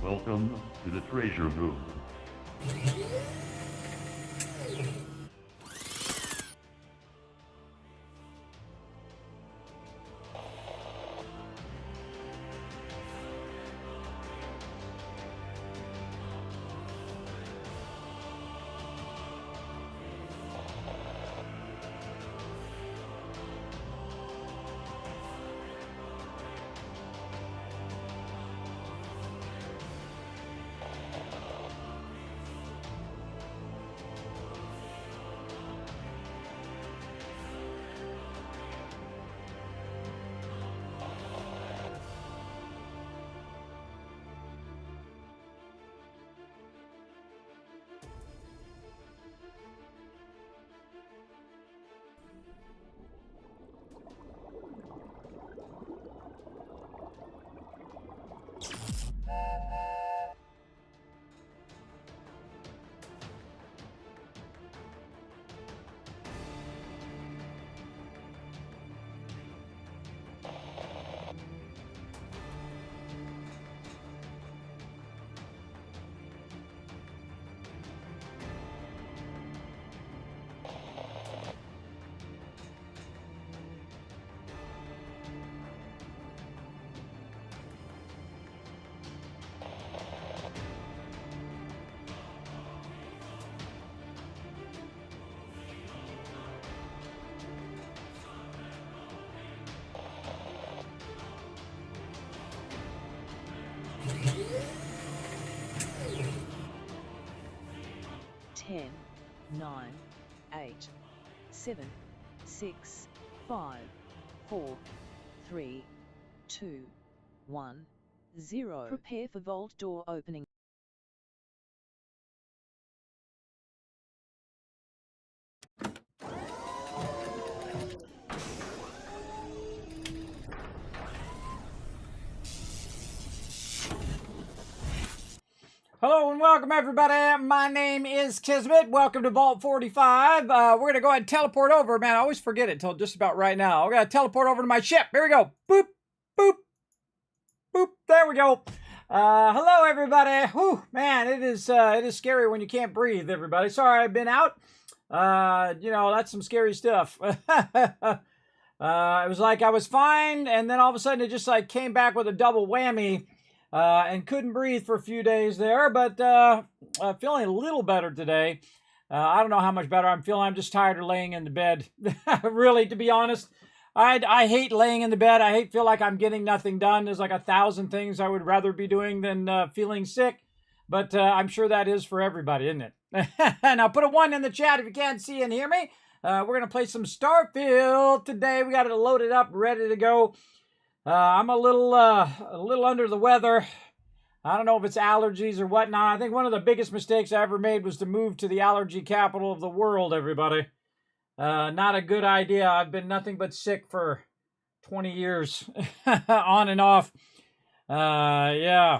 Welcome to the treasure room. Ten, 9, 8, 7, 6, 5, 4, 3, 2, 1, 0. Prepare for vault door opening. Hello and welcome everybody. My name is Kismet. Welcome to Vault 45. We're going to go ahead and teleport over. Man, I always forget it until just about right now. We're going to teleport over to my ship. Here we go. Boop, boop, boop. There we go. Hello everybody. Whew, man, it is scary when you can't breathe, everybody. Sorry I've been out. That's some scary stuff. It was like I was fine, and then all of a sudden it just like came back with a double whammy. And couldn't breathe for a few days there, but feeling a little better today. I don't know how much better I'm feeling. I'm just tired of laying in the bed. Really, to be honest, I hate laying in the bed. I feel like I'm getting nothing done. There's like 1,000 things I would rather be doing than feeling sick. But I'm sure that is for everybody, isn't it? Now put a 1 in the chat if you can't see and hear me. We're going to play some Starfield today. We got it loaded up, ready to go. I'm a little under the weather. I don't know if it's allergies or whatnot. I think one of the biggest mistakes I ever made was to move to the allergy capital of the world, everybody. Not a good idea. I've been nothing but sick for 20 years, on and off. Yeah.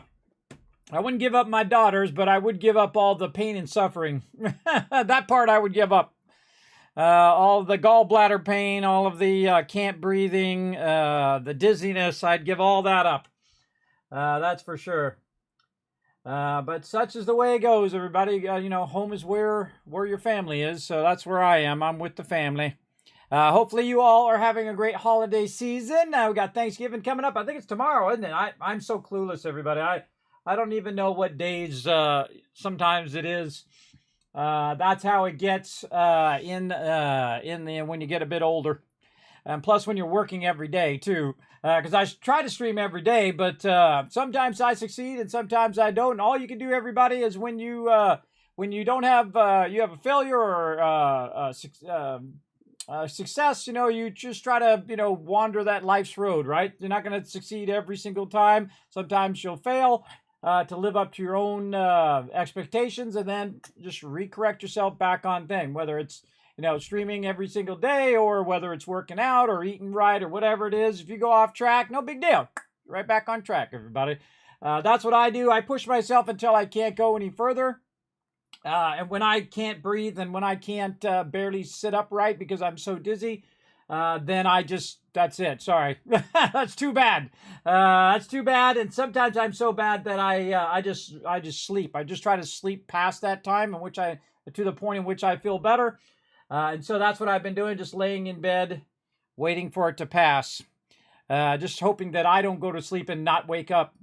I wouldn't give up my daughters, but I would give up all the pain and suffering. That part I would give up. All the gallbladder pain, all of the can't breathing, the dizziness, I'd give all that up. That's for sure. But such is the way it goes, everybody. Home is where your family is, so that's where I am. I'm with the family. Hopefully you all are having a great holiday season. We got Thanksgiving coming up. I think it's tomorrow, isn't it? I'm so clueless, everybody. I don't even know what days sometimes it is. That's how it gets when you get a bit older, and plus when you're working every day too. Because I try to stream every day, but sometimes I succeed and sometimes I don't. And all you can do, everybody, is when you don't have you have a failure or success. You just try to wander that life's road. Right? You're not going to succeed every single time. Sometimes you'll fail. To live up to your own expectations, and then just recorrect yourself back on thing, whether it's streaming every single day or whether it's working out or eating right or whatever it is. If you go off track, no big deal. Right back on track, everybody. That's what I do. I push myself until I can't go any further. And when I can't breathe and when I can't barely sit upright because I'm so dizzy, then that's it. Sorry. That's too bad. That's too bad. And sometimes I'm so bad that I just sleep. I just try to sleep past that time to the point in which I feel better. And so that's what I've been doing, just laying in bed, waiting for it to pass. Just hoping that I don't go to sleep and not wake up.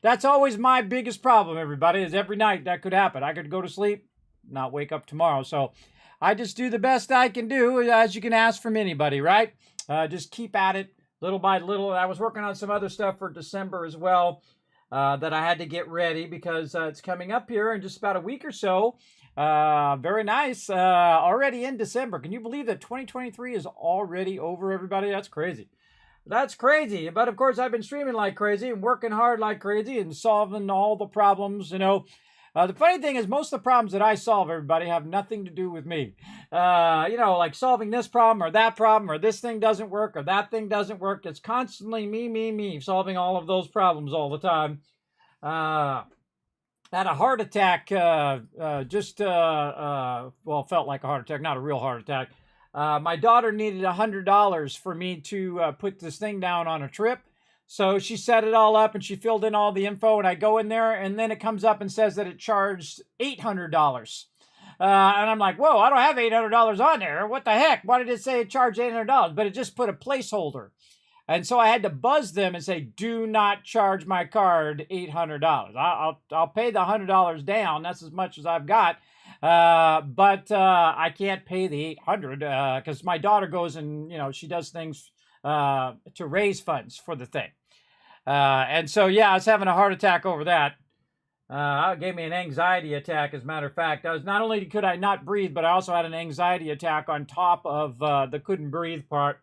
That's always my biggest problem, everybody, is every night that could happen. I could go to sleep, not wake up tomorrow. So I just do the best I can do, as you can ask from anybody, right? Just keep at it little by little. I was working on some other stuff for December as well that I had to get ready because it's coming up here in just about a week or so. Very nice. Already in December. Can you believe that 2023 is already over, everybody? That's crazy. That's crazy. But of course, I've been streaming like crazy and working hard like crazy and solving all the problems, you know. The funny thing is most of the problems that I solve, everybody, have nothing to do with me. You know, like solving this problem or this thing doesn't work or that thing doesn't work. It's constantly me, solving all of those problems all the time. Had a heart attack, well, felt like a heart attack, not a real heart attack. My daughter needed $100 for me to put this thing down on a trip. So she set it all up and she filled in all the info and I go in there and then it comes up and says that it charged $800. And I'm like, whoa, I don't have $800 on there. What the heck? Why did it say it charged $800? But it just put a placeholder. And so I had to buzz them and say, do not charge my card $800. I'll pay the $100 down. That's as much as I've got. But I can't pay the $800 because my daughter goes and, you know, she does things to raise funds for the thing. And so, yeah, I was having a heart attack over that. It gave me an anxiety attack, as a matter of fact. Not only could I not breathe, but I also had an anxiety attack on top of the couldn't breathe part.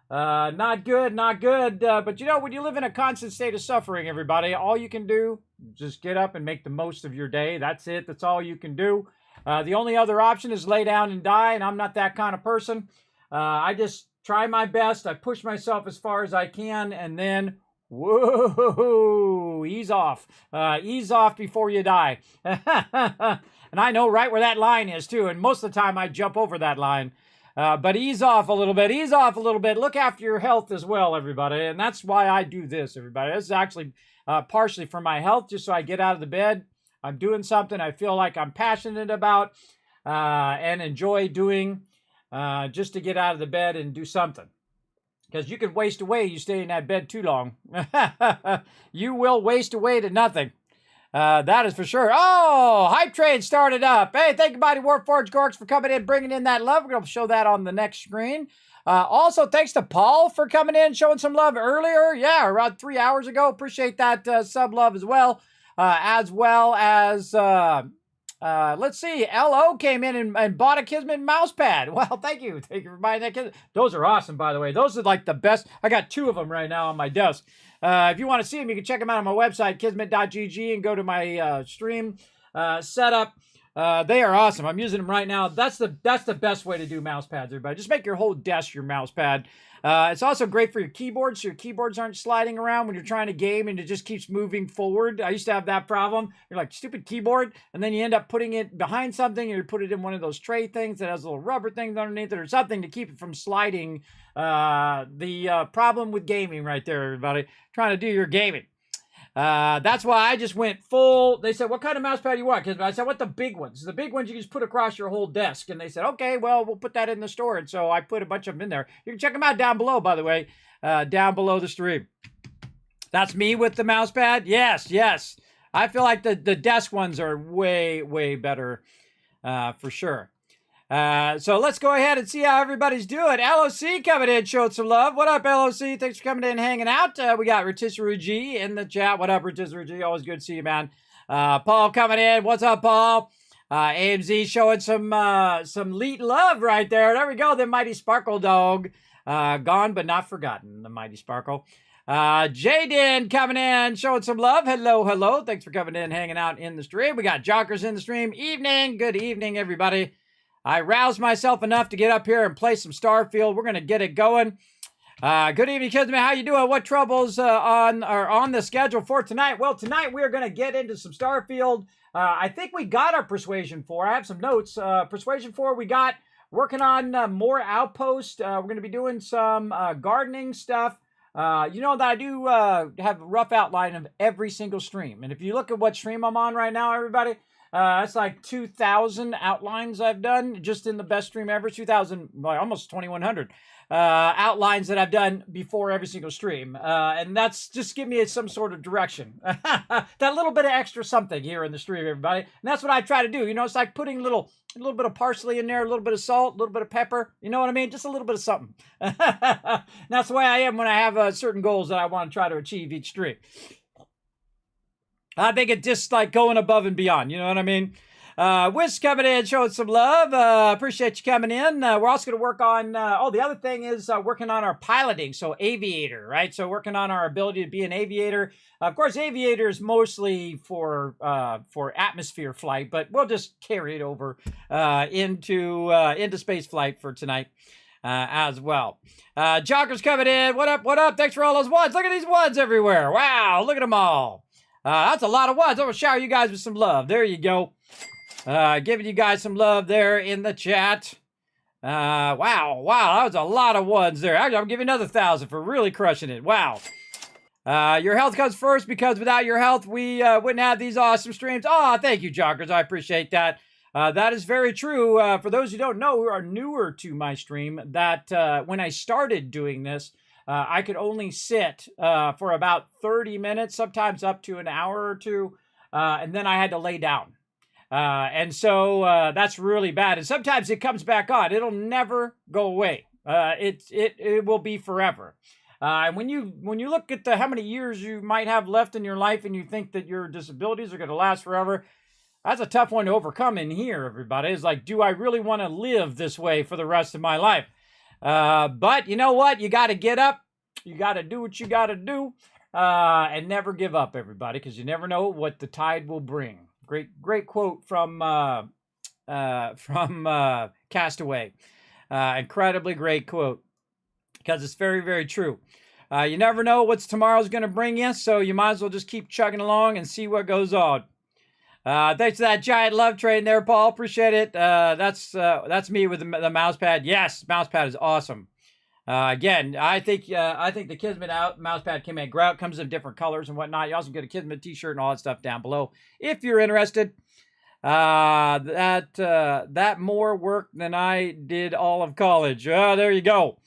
Not good. But you know, when you live in a constant state of suffering, everybody, all you can do is just get up and make the most of your day. That's it. That's all you can do. The only other option is lay down and die, and I'm not that kind of person. I just try my best. I push myself as far as I can, and then, whoa, ease off. Ease off before you die. And I know right where that line is, too, and most of the time I jump over that line. But ease off a little bit. Ease off a little bit. Look after your health as well, everybody. And that's why I do this, everybody. This is actually partially for my health, just so I get out of the bed. I'm doing something I feel like I'm passionate about and enjoy doing just to get out of the bed and do something. Because you could waste away. You stay in that bed too long. You will waste away to nothing. That is for sure. Oh, Hype Train started up. Hey, thank you, Mighty Warforged Gorks, for coming in, bringing in that love. We're going to show that on the next screen. Also, thanks to Paul for coming in, showing some love earlier. Yeah, around 3 hours ago. Appreciate that sub love as well. As let's see, LO came in and bought a Kismet mouse pad. Well, thank you. Thank you for buying that Kismet. Those are awesome, by the way. Those are like the best. I got 2 of them right now on my desk. If you want to see them, you can check them out on my website, kismet.gg, and go to my stream setup. They are awesome. I'm using them right now. That's the best way to do mouse pads, everybody. Just make your whole desk your mouse pad. It's also great for your keyboard, so your keyboards aren't sliding around when you're trying to game and it just keeps moving forward. I used to have that problem. You're like, stupid keyboard, and then you end up putting it behind something, or you put it in one of those tray things that has little rubber things underneath it or something to keep it from sliding. The problem with gaming right there, everybody. Trying to do your gaming. That's why I just went full. They said, what kind of mouse pad do you want? Because I said, what the big ones? The big ones you can just put across your whole desk. And they said, okay, well, we'll put that in the store. And so I put a bunch of them in there. You can check them out down below, by the way, down below the stream. That's me with the mouse pad. Yes. I feel like the desk ones are way, way better for sure. So let's go ahead and see how everybody's doing. LOC coming in, showed some love. What up, LOC? Thanks for coming in and hanging out. We got Rotisserie G in the chat. What up, Rotisserie G? Always good to see you, man. Paul coming in. What's up, Paul? AMZ showing some leet love right there. There we go. The Mighty Sparkle dog. Gone but not forgotten. The Mighty Sparkle. Jaden coming in, showing some love. Hello. Thanks for coming in, hanging out in the stream. We got Jockers in the stream. Evening. Good evening, everybody. I roused myself enough to get up here and play some Starfield. We're going to get it going. Good evening, Kismet. How you doing? What troubles are on the schedule for tonight? Well, tonight we are going to get into some Starfield. I think we got our Persuasion 4. I have some notes. Persuasion 4 we got. Working on more outposts. We're going to be doing some gardening stuff. You know that I do have a rough outline of every single stream. And if you look at what stream I'm on right now, everybody, that's like 2,000 outlines I've done just in the best stream ever. 2,000, well, almost 2,100 outlines that I've done before every single stream. And that's just give me some sort of direction. That little bit of extra something here in the stream, everybody. And that's what I try to do. You know, it's like putting a little bit of parsley in there, a little bit of salt, a little bit of pepper. You know what I mean? Just a little bit of something. That's the way I am when I have certain goals that I want to try to achieve each stream. I think it's just like going above and beyond. You know what I mean? Wiz coming in, showing some love. Appreciate you coming in. We're also going to work on, the other thing is working on our piloting. So Aviator, right? So working on our ability to be an aviator. Of course, Aviator is mostly for atmosphere flight, but we'll just carry it over into space flight for tonight as well. Jocker's coming in. What up? What up? Thanks for all those ones. Look at these ones everywhere. Wow, look at them all. That's a lot of ones. I'm going to shower you guys with some love. There you go. Giving you guys some love there in the chat. Wow, that was a lot of ones there. Actually, I'm giving another 1,000 for really crushing it. Wow. Your health comes first because without your health, we wouldn't have these awesome streams. Oh, thank you, Jockers. I appreciate that. That is very true. For those who don't know, who are newer to my stream, that when I started doing this, I could only sit for about 30 minutes, sometimes up to an hour or two, and then I had to lay down. And so that's really bad. And sometimes it comes back on. It'll never go away. It will be forever. And when you look at how many years you might have left in your life and you think that your disabilities are going to last forever, that's a tough one to overcome in here, everybody. It's like, do I really want to live this way for the rest of my life? But you know what? You got to get up. You got to do what you got to do. And never give up, everybody, because you never know what the tide will bring. Great quote from Castaway. Incredibly great quote, because it's very, very true. You never know what tomorrow's going to bring you, so you might as well just keep chugging along and see what goes on. Thanks for that giant love train there, Paul. Appreciate it. That's me with the mouse pad. Yes, mouse pad is awesome. Again, I think the Kismet mouse pad comes in different colors and whatnot. You also get a Kismet t-shirt and all that stuff down below if you're interested. That more work than I did all of college. There you go.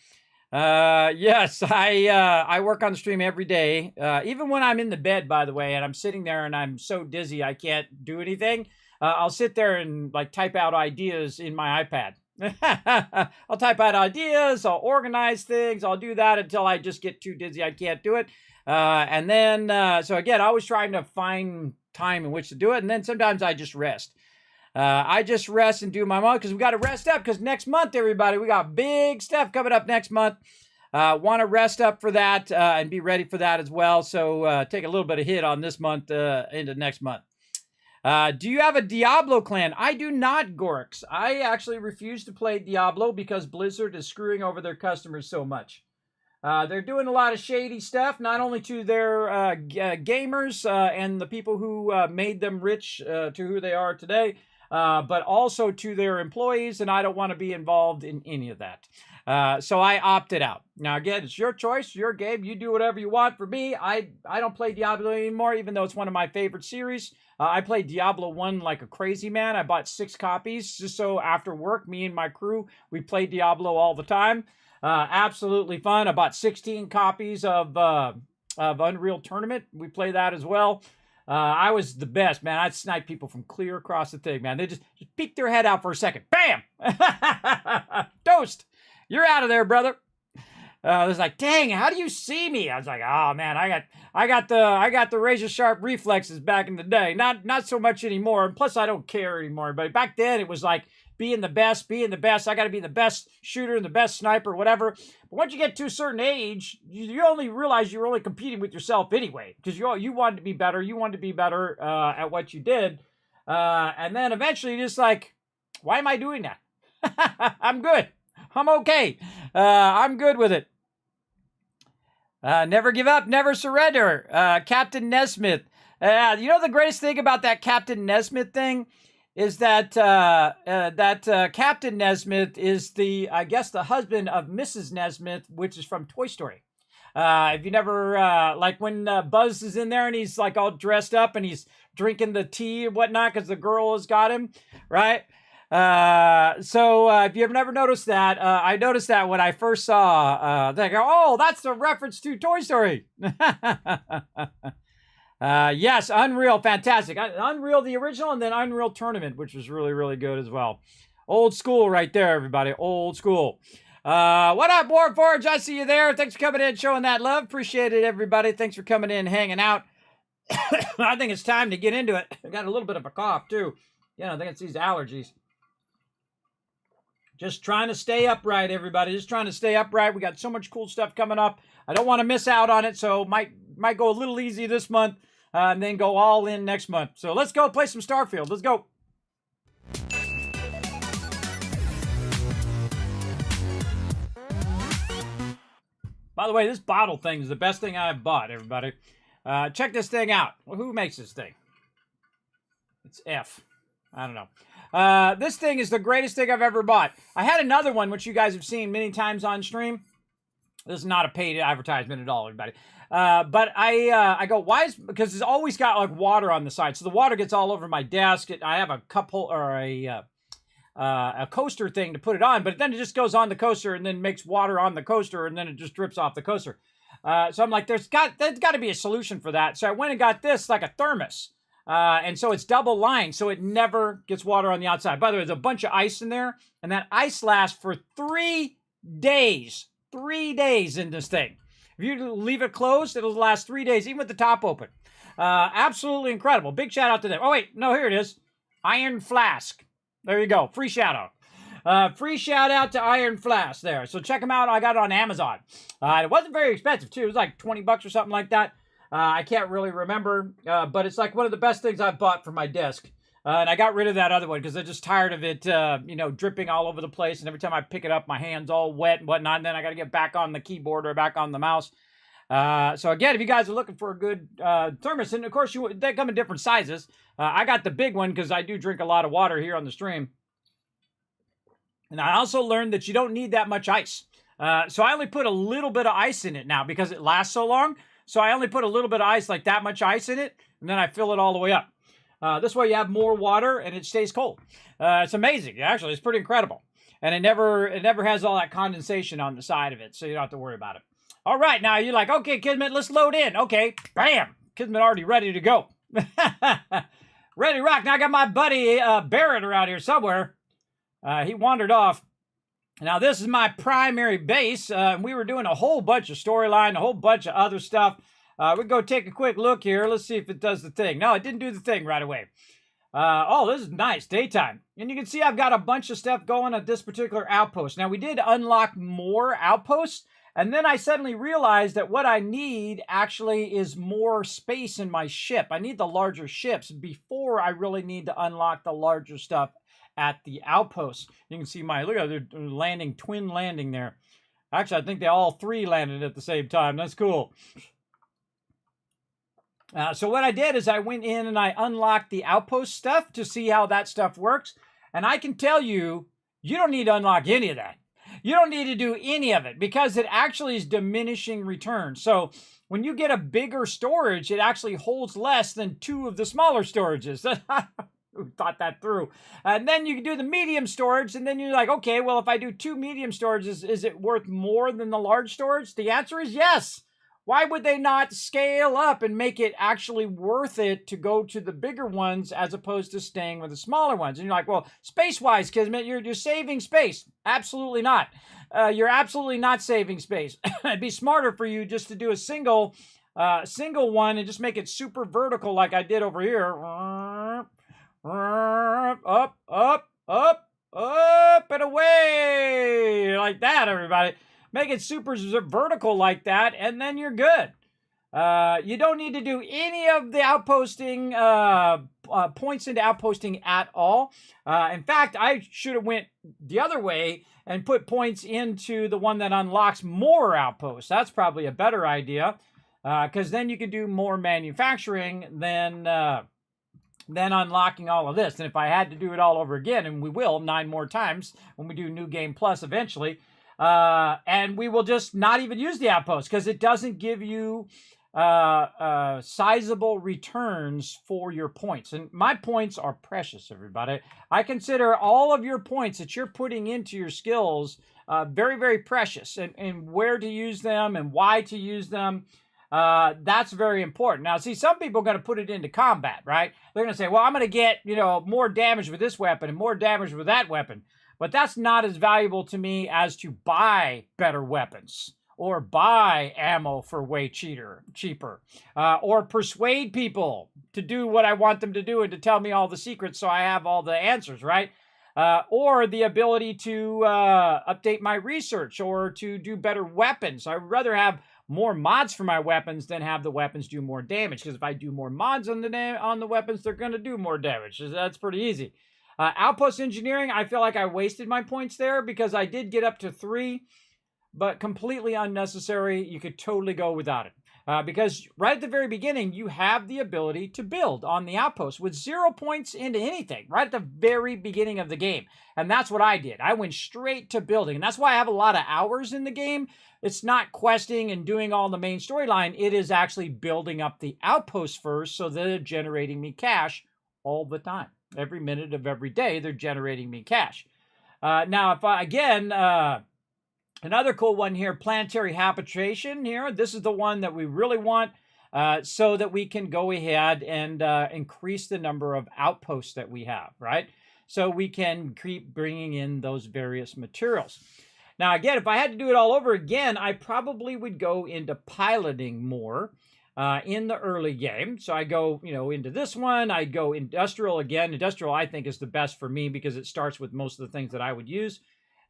Yes, I work on the stream every day. Even when I'm in the bed, by the way, and I'm sitting there and I'm so dizzy I can't do anything. I'll sit there and like type out ideas in my iPad. I'll type out ideas, I'll organize things, I'll do that until I just get too dizzy I can't do it. And then, so again, I was trying to find time in which to do it, and then sometimes I just rest. I just rest and do my month, because we got to rest up, because next month, everybody, we got big stuff coming up next month. Want to rest up for that and be ready for that as well. So take a little bit of hit on this month into next month. Do you have a Diablo clan? I do not, Gorks. I actually refuse to play Diablo because Blizzard is screwing over their customers so much. They're doing a lot of shady stuff, not only to their gamers and the people who made them rich to who they are today, but also to their employees, and I don't want to be involved in any of that. So I opted out. Now, again, it's your choice, your game. You do whatever you want. For me, I don't play Diablo anymore, even though it's one of my favorite series. I played Diablo 1 like a crazy man. I bought 6 copies just so after work, me and my crew, we played Diablo all the time. Absolutely fun. I bought 16 copies of Unreal Tournament. We play that as well. I was the best, man. I'd snipe people from clear across the thing, man. They just peek their head out for a second. Bam! Toast! You're out of there, brother. It was like, dang, how do you see me? I was like, oh man, I got the razor sharp reflexes back in the day. Not so much anymore. And plus, I don't care anymore. But back then, it was like being the best. I got to be the best shooter and the best sniper, whatever. But once you get to a certain age, you only realize you're only competing with yourself anyway, because you wanted to be better. You wanted to be better at what you did, and then eventually, you're just like, why am I doing that? I'm good. I'm okay. I'm good with it. Never give up, never surrender. Captain Nesmith. You know the greatest thing about that Captain Nesmith thing is that Captain Nesmith is I guess, the husband of Mrs. Nesmith, which is from Toy Story. If you never, like when Buzz is in there and he's like all dressed up and he's drinking the tea and whatnot because the girl has got him, right? So if you've never noticed that, I noticed that when I first saw, they go, oh, that's a reference to Toy Story. Yes, Unreal, fantastic. Unreal, the original, and then Unreal Tournament, which was really, really good as well. Old school right there, everybody. Old school. What up, Warforge? I see you there. Thanks for coming in, showing that love. Appreciate it, everybody. Thanks for coming in, hanging out. I think it's time to get into it. I got a little bit of a cough, too. Yeah, I think it's these allergies. Just trying to stay upright, everybody. Just trying to stay upright. We got so much cool stuff coming up. I don't want to miss out on it, so might go a little easy this month. And then go all in next month. So let's go play some Starfield. Let's go. By the way, this bottle thing is the best thing I've bought, everybody. Check this thing out. Well, who makes this thing? It's F. I don't know. This thing is the greatest thing I've ever bought. I had another one, which you guys have seen many times on stream. This is not a paid advertisement at all, everybody. But I go, why is, because it's always got like water on the side. So the water gets all over my desk. I have a cup or a coaster thing to put it on, but then it just goes on the coaster and then makes water on the coaster and then it just drips off the coaster. So I'm like, there's got to be a solution for that. So I went and got this, like a thermos. And so it's double lined, so it never gets water on the outside. By the way, there's a bunch of ice in there, and that ice lasts for 3 days. 3 days in this thing. If you leave it closed, it'll last 3 days, even with the top open. Absolutely incredible. Big shout out to them. Oh, wait. No, here it is. Iron Flask. There you go. Free shout out. Free shout out to Iron Flask there. So check them out. I got it on Amazon. It wasn't very expensive, too. It was like 20 bucks or something like that. I can't really remember, but it's like one of the best things I've bought for my desk. And I got rid of that other one because I'm just tired of it, dripping all over the place. And every time I pick it up, my hand's all wet and whatnot. And then I got to get back on the keyboard or back on the mouse. So again, if you guys are looking for a good thermos, and of course they come in different sizes. I got the big one because I do drink a lot of water here on the stream. And I also learned that you don't need that much ice. So I only put a little bit of ice in it now because it lasts so long. So I only put a little bit of ice, like that much ice in it, and then I fill it all the way up. This way you have more water and it stays cold. It's amazing. Actually, it's pretty incredible. And it never has all that condensation on the side of it, so you don't have to worry about it. All right, now you're like, okay, Kismet, let's load in. Okay, bam. Kismet already ready to go. Ready to rock. Now I got my buddy Barrett around here somewhere. He wandered off. Now this is my primary base. We were doing a whole bunch of storyline, a whole bunch of other stuff. We go take a quick look here. Let's see if it does the thing. No, it didn't do the thing right away. Oh, this is nice. Daytime. And you can see I've got a bunch of stuff going at this particular outpost. Now, we did unlock more outposts. And then I suddenly realized that what I need actually is more space in my ship. I need the larger ships before I really need to unlock the larger stuff at the outpost. You can see look at they're landing, twin landing there. Actually, I think they all three landed at the same time. That's cool. So what I did is I went in and I unlocked the outpost stuff to see how that stuff works. And I can tell you, you don't need to unlock any of that. You don't need to do any of it because it actually is diminishing returns. So when you get a bigger storage, it actually holds less than 2 of the smaller storages. Who thought that through? And then you can do the medium storage, and then you're like, okay, well, if I do 2 medium storages, is it worth more than the large storage? The answer is yes. Why would they not scale up and make it actually worth it to go to the bigger ones as opposed to staying with the smaller ones? And you're like, well, space-wise, Kismet, you're saving space. Absolutely not. You're absolutely not saving space. It'd be smarter for you just to do a single one and just make it super vertical like I did over here. Up, up, up, up, and away. Like that, everybody. Make it super vertical like that, and then you're good. You don't need to do any of the outposting, points into outposting at all. In fact, I should have went the other way and put points into the one that unlocks more outposts. That's probably a better idea, because then you can do more manufacturing than then unlocking all of this. And if I had to do it all over again, and we will 9 more times when we do New Game Plus eventually, and we will just not even use the outpost because it doesn't give you sizable returns for your points. And my points are precious, everybody. I consider all of your points that you're putting into your skills very, very precious, and where to use them and why to use them. That's very important. Now, see, some people are going to put it into combat, right? They're going to say, well, I'm going to get, more damage with this weapon and more damage with that weapon. But that's not as valuable to me as to buy better weapons or buy ammo for way cheaper, or persuade people to do what I want them to do and to tell me all the secrets so I have all the answers, right? Or the ability to update my research or to do better weapons. I'd rather have more mods for my weapons than have the weapons do more damage, because if I do more mods on the weapons, they're going to do more damage. That's pretty easy. Outpost engineering, I feel like I wasted my points there because I did get up to 3, but completely unnecessary. You could totally go without it. Because right at the very beginning, you have the ability to build on the outpost with 0 points into anything, right at the very beginning of the game. And that's what I did. I went straight to building. And that's why I have a lot of hours in the game. It's not questing and doing all the main storyline. It is actually building up the outpost first so they're generating me cash all the time. Every minute of every day, they're generating me cash. Now, if I, again... another cool one here, planetary habitation here. This is the one that we really want so that we can go ahead and increase the number of outposts that we have, right? So we can keep bringing in those various materials. Now, again, if I had to do it all over again, I probably would go into piloting more in the early game. So I go, into this one. I'd go industrial again. Industrial, I think, is the best for me because it starts with most of the things that I would use.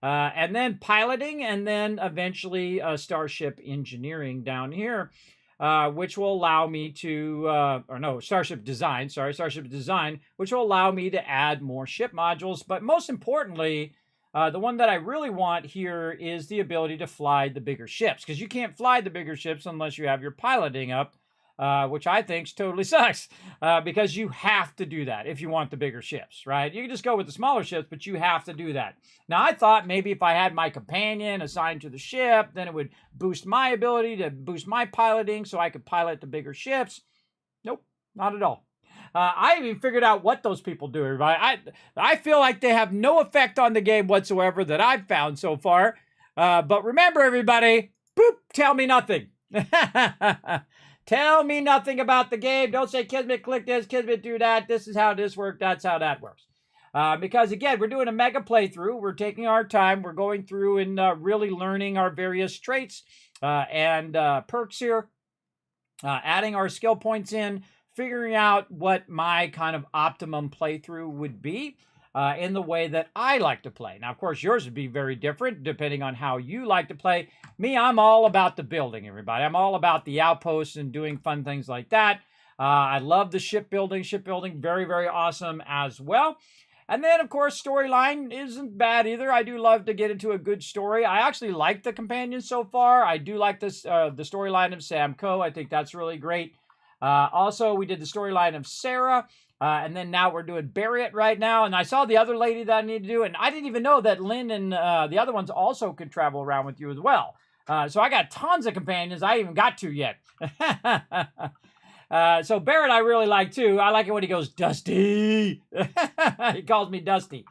And then piloting, and then eventually starship engineering down here, which will allow me to, starship design, which will allow me to add more ship modules. But most importantly, the one that I really want here is the ability to fly the bigger ships, because you can't fly the bigger ships unless you have your piloting up. Which I think totally sucks, because you have to do that if you want the bigger ships, right? You can just go with the smaller ships, but you have to do that. Now, I thought maybe if I had my companion assigned to the ship, then it would boost my ability to boost my piloting so I could pilot the bigger ships. Nope, not at all. I even figured out what those people do, everybody. I feel like they have no effect on the game whatsoever that I've found so far. But remember, everybody, boop, tell me nothing. Tell me nothing about the game. Don't say, Kismet, click this, Kismet, do that. This is how this works. That's how that works. Because, again, we're doing a mega playthrough. We're taking our time. We're going through and really learning our various traits and perks here. Adding our skill points in. Figuring out what my kind of optimum playthrough would be. In the way that I like to play. Now, of course, yours would be very different depending on how you like to play. Me, I'm all about the building, everybody. I'm all about the outposts and doing fun things like that. I love the shipbuilding. Shipbuilding, very, very awesome as well. And then, of course, storyline isn't bad either. I do love to get into a good story. I actually like the companions so far. I do like this the storyline of Sam Coe. I think that's really great. Also, we did the storyline of Sarah. And then now we're doing Barrett right now. And I saw the other lady that I need to do. And I didn't even know that Lynn and the other ones also could travel around with you as well. So I got tons of companions I haven't got to yet. So Barrett I really like too. I like it when he goes, Dusty. He calls me Dusty,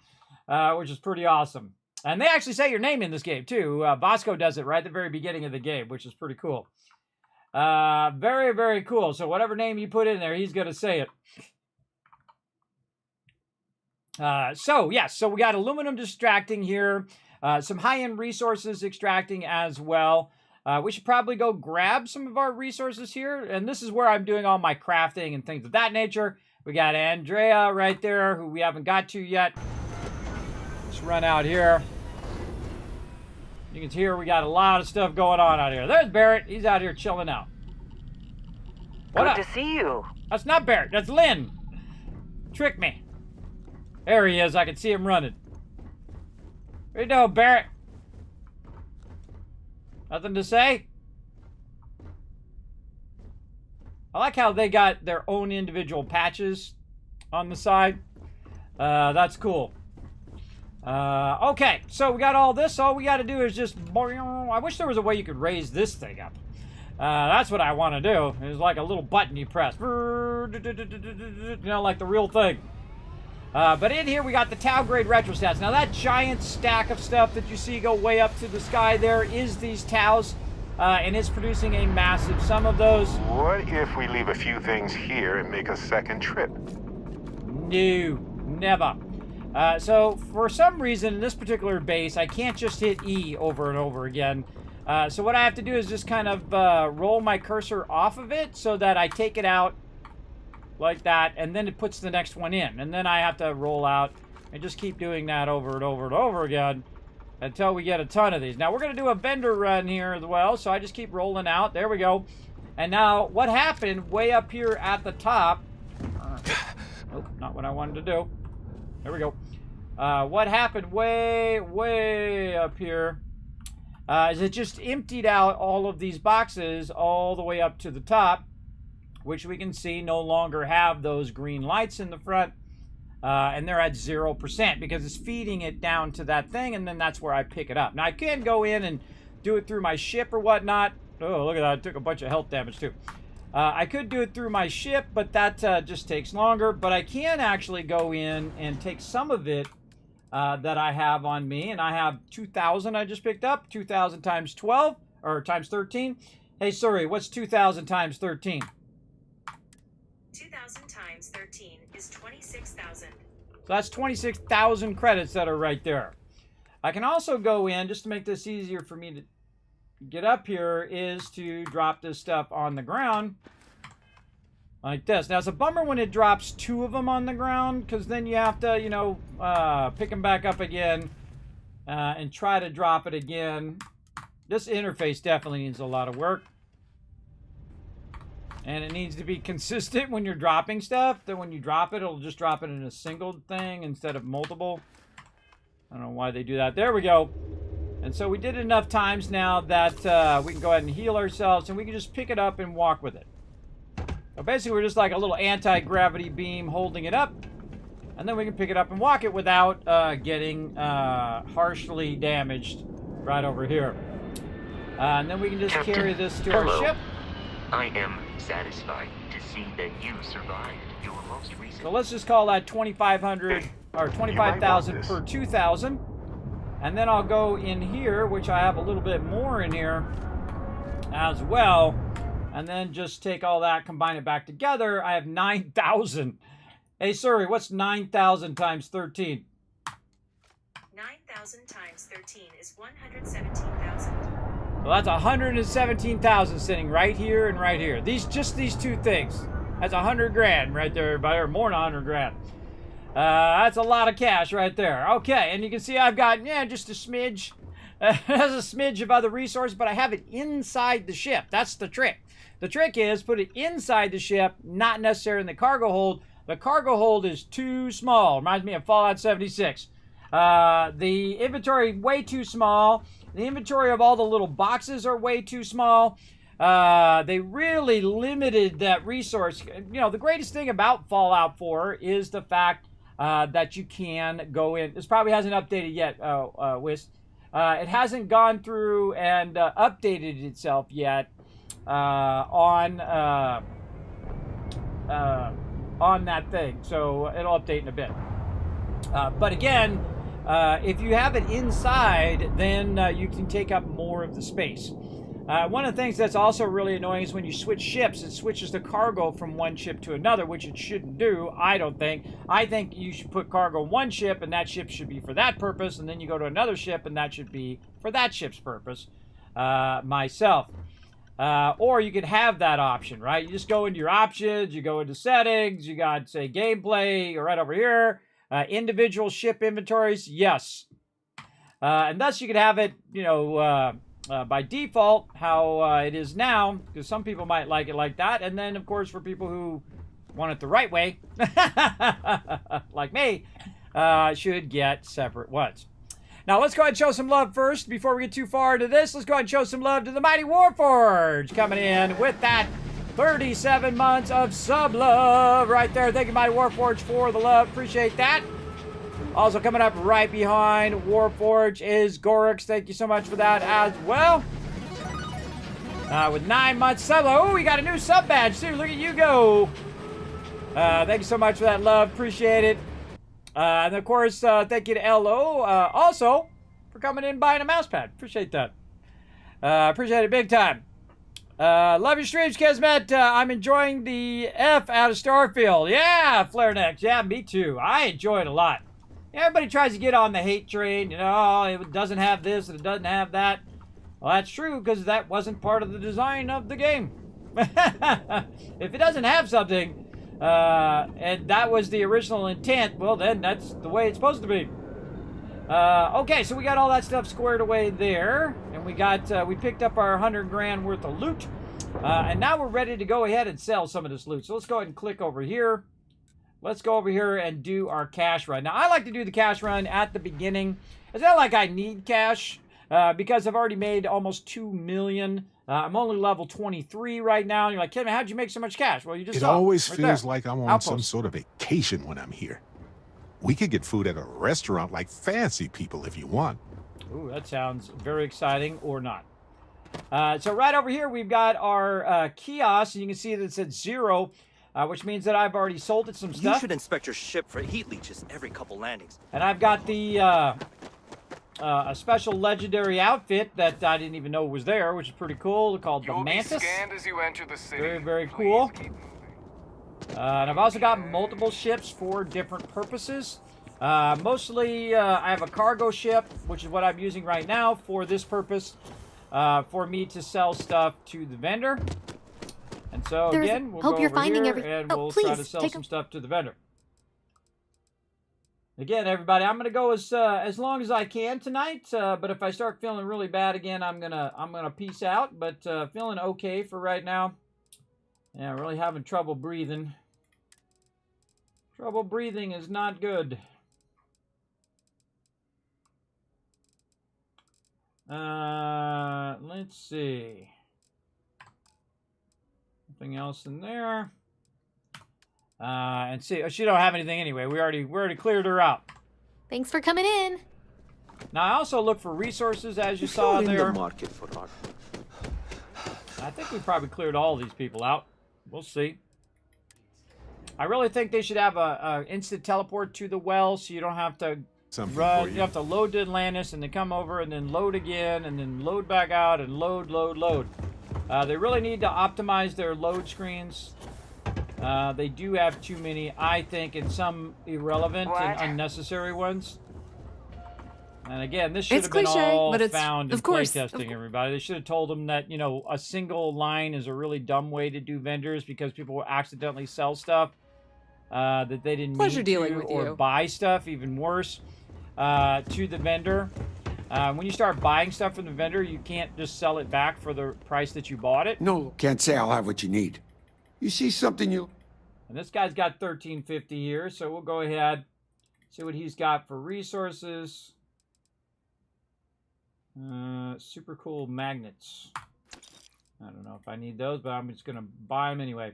which is pretty awesome. And they actually say your name in this game too. Bosco does it right at the very beginning of the game, which is pretty cool. Very, very cool. So whatever name you put in there, he's going to say it. So we got aluminum extracting here, some high-end resources extracting as well. We should probably go grab some of our resources here, and this is where I'm doing all my crafting and things of that nature. We got Andrea right there, who we haven't got to yet. Let's run out here. You can hear we got a lot of stuff going on out here. There's Barrett. He's out here chilling out. What up? Good to see you. That's not Barrett. That's Lynn. Trick me. There he is. I can see him running. What you doing, Barrett? Nothing to say? I like how they got their own individual patches on the side. That's cool. Okay, so we got all this. All we got to do is just... I wish there was a way you could raise this thing up. That's what I want to do. It's like a little button you press. You know, like the real thing. But in here, we got the Tau grade retrostats. Now, that giant stack of stuff that you see go way up to the sky there is these Taus. And it's producing a massive sum of those. What if we leave a few things here and make a second trip? No, never. So, for some reason, in this particular base, I can't just hit E over and over again. So what I have to do is just kind of roll my cursor off of it so that I take it out like that, and then it puts the next one in. And then I have to roll out and just keep doing that over and over and over again until we get a ton of these. Now, we're going to do a vendor run here as well, so I just keep rolling out. There we go. And now, what happened way up here at the top... oh, not what I wanted to do. There we go. What happened way up here is it just emptied out all of these boxes all the way up to the top, which we can see no longer have those green lights in the front. And they're at 0% because it's feeding it down to that thing, and then that's where I pick it up. Now, I can go in and do it through my ship or whatnot. Oh, look at that. I took a bunch of health damage, too. I could do it through my ship, but that just takes longer. But I can actually go in and take some of it that I have on me. And I have 2,000 I just picked up. 2,000 times 12, or times 13. Hey, sorry, what's 2,000 times 13? 2,000 times 13 is 26,000. So that's 26,000 credits that are right there. I can also go in, just to make this easier for me to get up here, is to drop this stuff on the ground like this. Now, it's a bummer when it drops 2 of them on the ground, because then you have to, you know, pick them back up again and try to drop it again. This interface definitely needs a lot of work. And it needs to be consistent when you're dropping stuff. That when you drop it, it'll just drop it in a single thing instead of multiple. I don't know why they do that. There we go. And so we did it enough times now that we can go ahead and heal ourselves, and we can just pick it up and walk with it. So basically, we're just like a little anti-gravity beam holding it up, and then we can pick it up and walk it without getting harshly damaged right over here. And then we can just Captain, carry this to hello. our ship. I am satisfied to see that you survived your most recent... So let's just call that 2,500 or 25,000 per 2,000. And then I'll go in here, which I have a little bit more in here as well. And then just take all that, combine it back together. I have 9,000. Hey, sorry, what's 9,000 times 13? 9,000 times 13 is 117,000. Well, that's 117,000 sitting right here and right here. Just these two things. That's 100 grand right there, everybody, or more than 100 grand. That's a lot of cash right there. Okay, and you can see I've got, yeah, just a smidge. There's a smidge of other resources, but I have it inside the ship. That's the trick. The trick is put it inside the ship, not necessarily in the cargo hold. The cargo hold is too small. Reminds me of Fallout 76. The inventory way too small. The inventory of all the little boxes are way too small. They really limited that resource. You know, the greatest thing about Fallout 4 is the fact that you can go in. This probably hasn't updated yet, Whis. It hasn't gone through and updated itself yet on that thing. So it'll update in a bit. But again, if you have it inside, then you can take up more of the space. One of the things that's also really annoying is when you switch ships, it switches the cargo from one ship to another, which it shouldn't do, I don't think. I think you should put cargo on one ship, and that ship should be for that purpose, and then you go to another ship, and that should be for that ship's purpose, myself. Or you could have that option, right? You just go into your options, you go into settings, you got, say, gameplay, right over here. Individual ship inventories, yes. And thus you could have it, you know, by default, how it is now, because some people might like it like that. And then, of course, for people who want it the right way, like me, should get separate ones. Now, let's go ahead and show some love first. Before we get too far into this, let's go ahead and show some love to the Mighty Warforged coming in with that 37 months of sub love right there. Thank you, Mighty Warforged, for the love. Appreciate that. Also coming up right behind Warforged is Gorix. Thank you so much for that as well. With 9 months sub love. Oh, we got a new sub badge too. Look at you go. Thank you so much for that love. Appreciate it. And of course, thank you to LO also for coming in and buying a mouse pad. Appreciate that. Appreciate it big time. Love your streams, Kismet. I'm enjoying the F out of Starfield. Yeah, Flare Next. Yeah, me too. I enjoy it a lot. Everybody tries to get on the hate train. You know, oh, it doesn't have this and it doesn't have that. Well, that's true because that wasn't part of the design of the game. If it doesn't have something, and that was the original intent, well, then that's the way it's supposed to be. Okay, so we got all that stuff squared away there, and we picked up our 100 grand worth of loot, and now we're ready to go ahead and sell some of this loot. So let's go ahead and click over here. Let's go over here and do our cash run. Now, I like to do the cash run at the beginning. It's not like I need cash, because I've already made almost 2 million. I'm only level 23 right now, and you're like, Kevin, how'd you make so much cash? Well, you just It saw always right feels there. like I'm on Outpost. some sort of vacation when I'm here. We could get food at a restaurant like fancy people if you want. Ooh, that sounds very exciting, or not. So right over here, we've got our kiosk, and you can see that it's at 0, which means that I've already sold it some You stuff. should inspect your ship for heat leeches every couple landings. And I've got the a special legendary outfit that I didn't even know was there, which is pretty cool, called the Mantis. As you enter the city. Very, very cool. And I've also got multiple ships for different purposes. Mostly, I have a cargo ship, which is what I'm using right now for this purpose, for me to sell stuff to the vendor. And so, again, we'll go over here and we'll try to sell some stuff to the vendor. Again, everybody, I'm gonna go as long as I can tonight. But if I start feeling really bad again, I'm gonna peace out. But feeling okay for right now. Yeah, really having trouble breathing. Trouble breathing is not good. Let's see. Nothing else in there. And see, she don't have anything anyway. We already cleared her out. Thanks for coming in. Now I also look for resources, as you saw there. market for art. I think we probably cleared all of these people out. We'll see. I really think they should have a instant teleport to the well, so you don't have to run. You have to load to Atlantis and then come over and then load again and then load back out and load. They really need to optimize their load screens. They do have too many, I think, and some irrelevant and unnecessary ones. And again, this should have been all found in playtesting, everybody. They should have told them that, you know, a single line is a really dumb way to do vendors because people will accidentally sell stuff that they didn't need to, or buy stuff, even worse, to the vendor. When you start buying stuff from the vendor, you can't just sell it back for the price that you bought it. No, can't say I'll have what you need. You see something you... And this guy's got 1350 here, so we'll go ahead, see what he's got for resources. Super cool magnets. I don't know if I need those, but I'm just going to buy them anyway.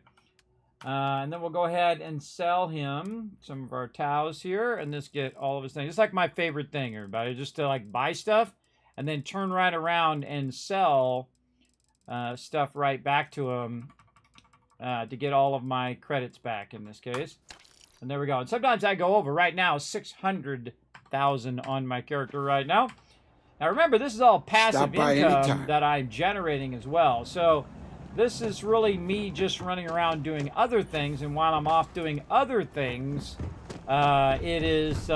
And then we'll go ahead and sell him some of our towels here, and just get all of his things. It's like my favorite thing, everybody, just to like buy stuff and then turn right around and sell stuff right back to him to get all of my credits back in this case. And there we go. And sometimes I go over. Right now, 600,000 on my character right now. Now remember, this is all passive income that I'm generating as well. So this is really me just running around doing other things, and while I'm off doing other things, it is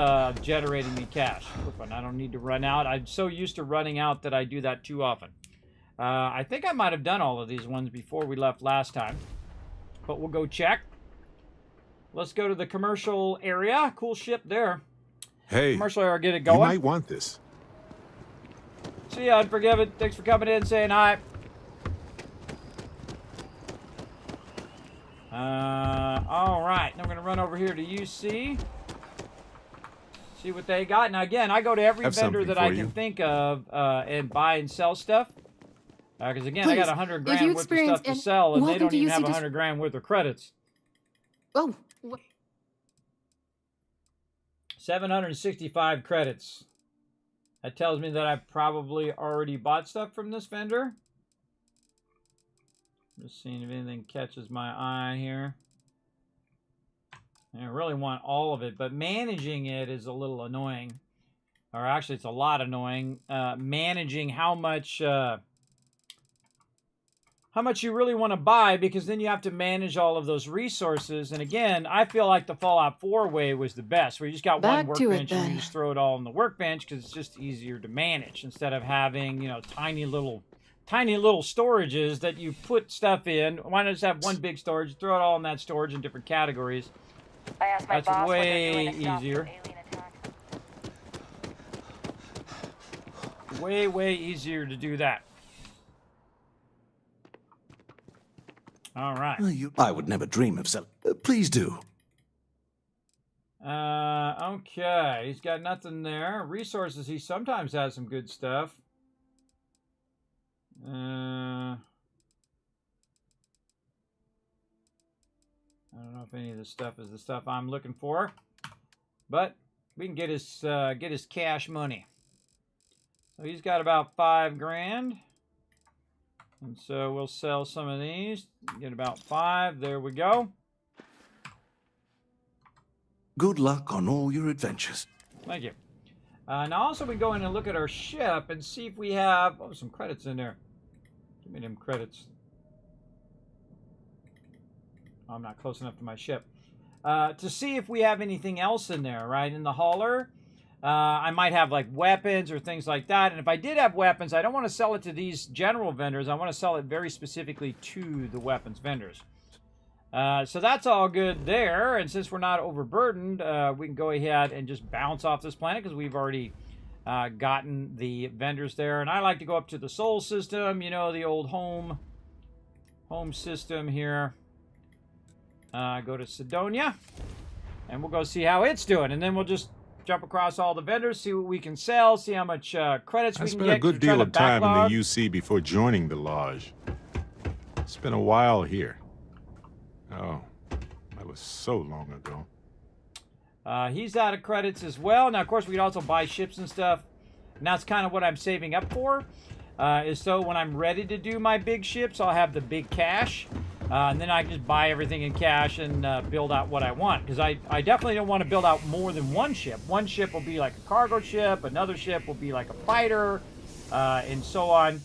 generating me cash. I don't need to run out. I'm so used to running out that I do that too often. I think I might have done all of these ones before we left last time, but we'll go check. Let's go to the commercial area. Cool ship there. Hey, commercial area, get it going. You might want this. See ya, Unforgiven. Thanks for coming in, saying hi. All right, now we're gonna run over here to UC. See what they got. Now again, I go to every vendor that I can think of and buy and sell stuff. Because again, I got Please, 100 if grand you worth of experience stuff to an- sell, and they welcome don't to even UC have Dis- 100 grand worth of credits. Oh, 765 credits. That tells me that I've probably already bought stuff from this vendor. Just seeing if anything catches my eye here. I really want all of it, but managing it is a little annoying. Or actually, it's a lot annoying. Managing how much you really want to buy, because then you have to manage all of those resources. And again, I feel like the Fallout 4 way was the best, where you just got one Back to it, workbench and you then. just throw it all on the workbench because it's just easier to manage instead of having, you know, tiny little storages that you put stuff in. Why not just have one big storage, throw it all in that storage in different categories? I asked my That's boss what they're way doing to stop easier. alien attacks. Way easier to do that. All right. I would never dream of selling. Please do. Okay. He's got nothing there. Resources, he sometimes has some good stuff. I don't know if any of this stuff is the stuff I'm looking for, but we can get his cash money. So he's got about 5 grand. And so we'll sell some of these, get about 5. There we go. Good luck on all your adventures. Thank you. Now also we go in and look at our ship and see if we have some credits in there. Give me them credits. Oh, I'm not close enough to my ship. To see if we have anything else in there, right? In the hauler. I might have like weapons or things like that. And if I did have weapons, I don't want to sell it to these general vendors. I want to sell it very specifically to the weapons vendors. So that's all good there. And since we're not overburdened, we can go ahead and just bounce off this planet because we've already gotten the vendors there. And I like to go up to the Sol system, you know, the old home system here. Go to Sidonia, and we'll go see how it's doing. And then we'll just jump across all the vendors, see what we can sell, see how much credits we can get. I spent a good deal of time in the UC before joining the Lodge. It's been a while here. Oh, that was so long ago. He's out of credits as well. Now, of course, we can also buy ships and stuff. And that's kind of what I'm saving up for. Is so when I'm ready to do my big ships, I'll have the big cash. And then I can just buy everything in cash and build out what I want. Because I definitely don't want to build out more than one ship. One ship will be like a cargo ship. Another ship will be like a fighter. And so on.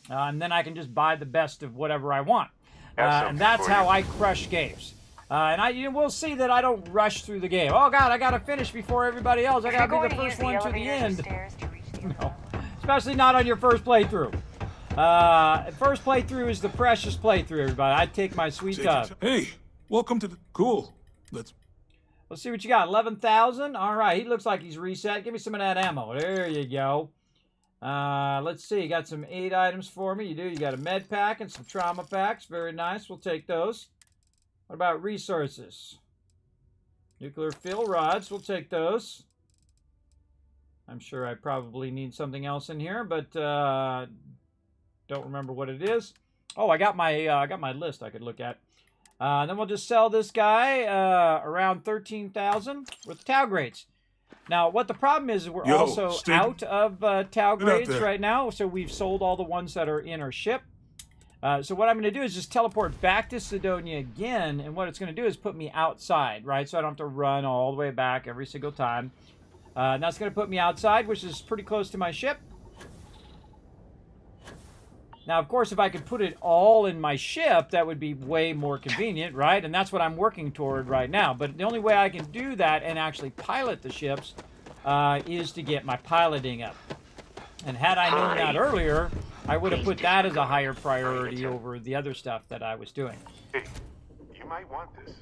And then I can just buy the best of whatever I want. And that's how I crush games. And we'll see that I don't rush through the game. Oh, God, I got to finish before everybody else. I got to be the first one to the end. No, especially not on your first playthrough. First playthrough is the precious playthrough, everybody. I take my sweet time. Hey, welcome to the... Cool. Let's see what you got. 11,000? All right, he looks like he's reset. Give me some of that ammo. There you go. Let's see. You got some 8 items for me. You do. You got a med pack and some trauma packs. Very nice. We'll take those. What about resources? Nuclear fill rods. We'll take those. I'm sure I probably need something else in here, but don't remember what it is. Oh, I got my list I could look at. Then we'll just sell this guy around 13,000 with Tau grades. Now, what the problem is we're also out of Tau grades right now, so we've sold all the ones that are in our ship. So what I'm going to do is just teleport back to Sidonia again, and what it's going to do is put me outside, right? So I don't have to run all the way back every single time. And that's going to put me outside, which is pretty close to my ship. Now, of course, if I could put it all in my ship, that would be way more convenient, right? And that's what I'm working toward right now. But the only way I can do that and actually pilot the ships is to get my piloting up. And had I known that earlier, I would have put that as a higher priority over the other stuff that I was doing. Hey, you might want this.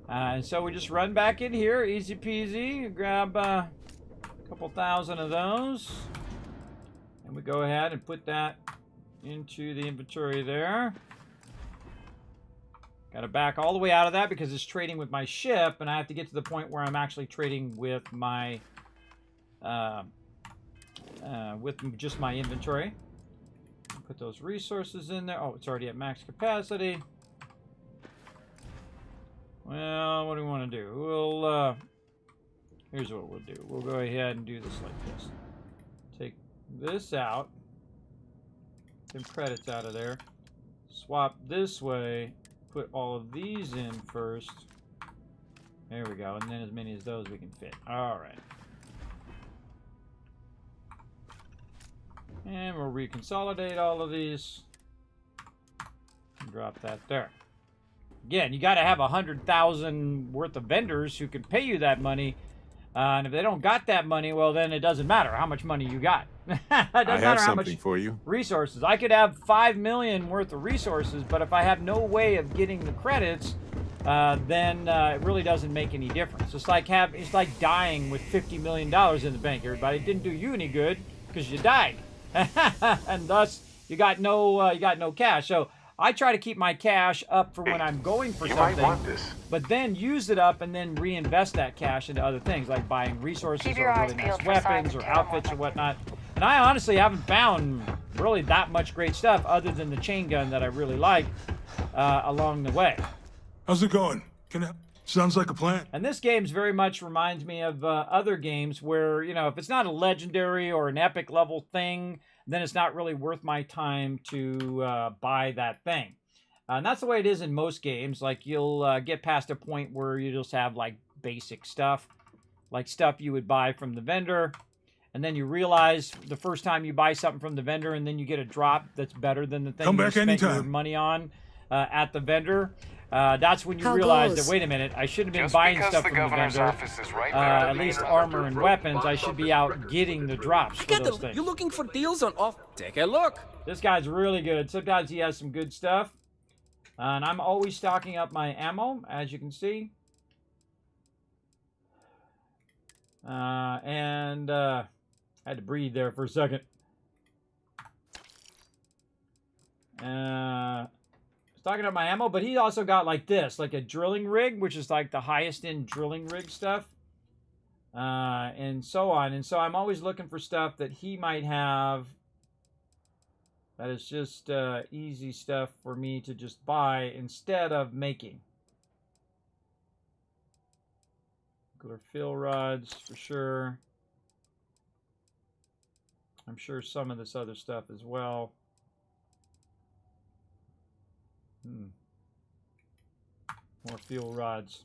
And so we just run back in here, easy peasy, grab a couple thousand of those. And we go ahead and put that into the inventory there. Got to back all the way out of that because it's trading with my ship, and I have to get to the point where I'm actually trading with my with just my inventory. Put those resources in there. Oh, it's already at max capacity. Well, what do we want to do? We'll, here's what we'll do. We'll go ahead and do this like this. Take this out. Some credits out of there. Swap this way. Put all of these in first. There we go. And then as many as those we can fit. Alright. And we'll reconsolidate all of these. And drop that there. Again, you got to have 100,000 worth of vendors who can pay you that money. And if they don't got that money, well, then it doesn't matter how much money you got. It doesn't matter how much for you. Resources. I could have 5 million worth of resources, but if I have no way of getting the credits, then it really doesn't make any difference. It's like dying with $50 million in the bank. Everybody, it didn't do you any good because you died, and thus you got no cash. So I try to keep my cash up for when I'm going for something. You might want this. But then use it up and then reinvest that cash into other things like buying resources or really nice weapons or outfits or whatnot. And I honestly haven't found really that much great stuff other than the chain gun that I really like along the way. How's it going? Sounds like a plan. And this game very much reminds me of other games where, you know, if it's not a legendary or an epic level thing, then it's not really worth my time to buy that thing. And that's the way it is in most games. Like, you'll get past a point where you just have, like, basic stuff. Like stuff you would buy from the vendor. And then you realize the first time you buy something from the vendor and then you get a drop that's better than the thing you spent your money on at the vendor. That's when you realize that, wait a minute, I shouldn't have been buying stuff from the vendor. At least armor and weapons, I should be out getting the drops for those things. You looking for deals on off? Take a look. This guy's really good. Sometimes he has some good stuff. And I'm always stocking up my ammo, as you can see. I had to breathe there for a second. Stocking up my ammo, but he also got like this, like a drilling rig, which is like the highest end drilling rig stuff. And so on. And so I'm always looking for stuff that he might have that is just easy stuff for me to just buy instead of making. Nuclear fill rods for sure. I'm sure some of this other stuff as well. More fuel rods.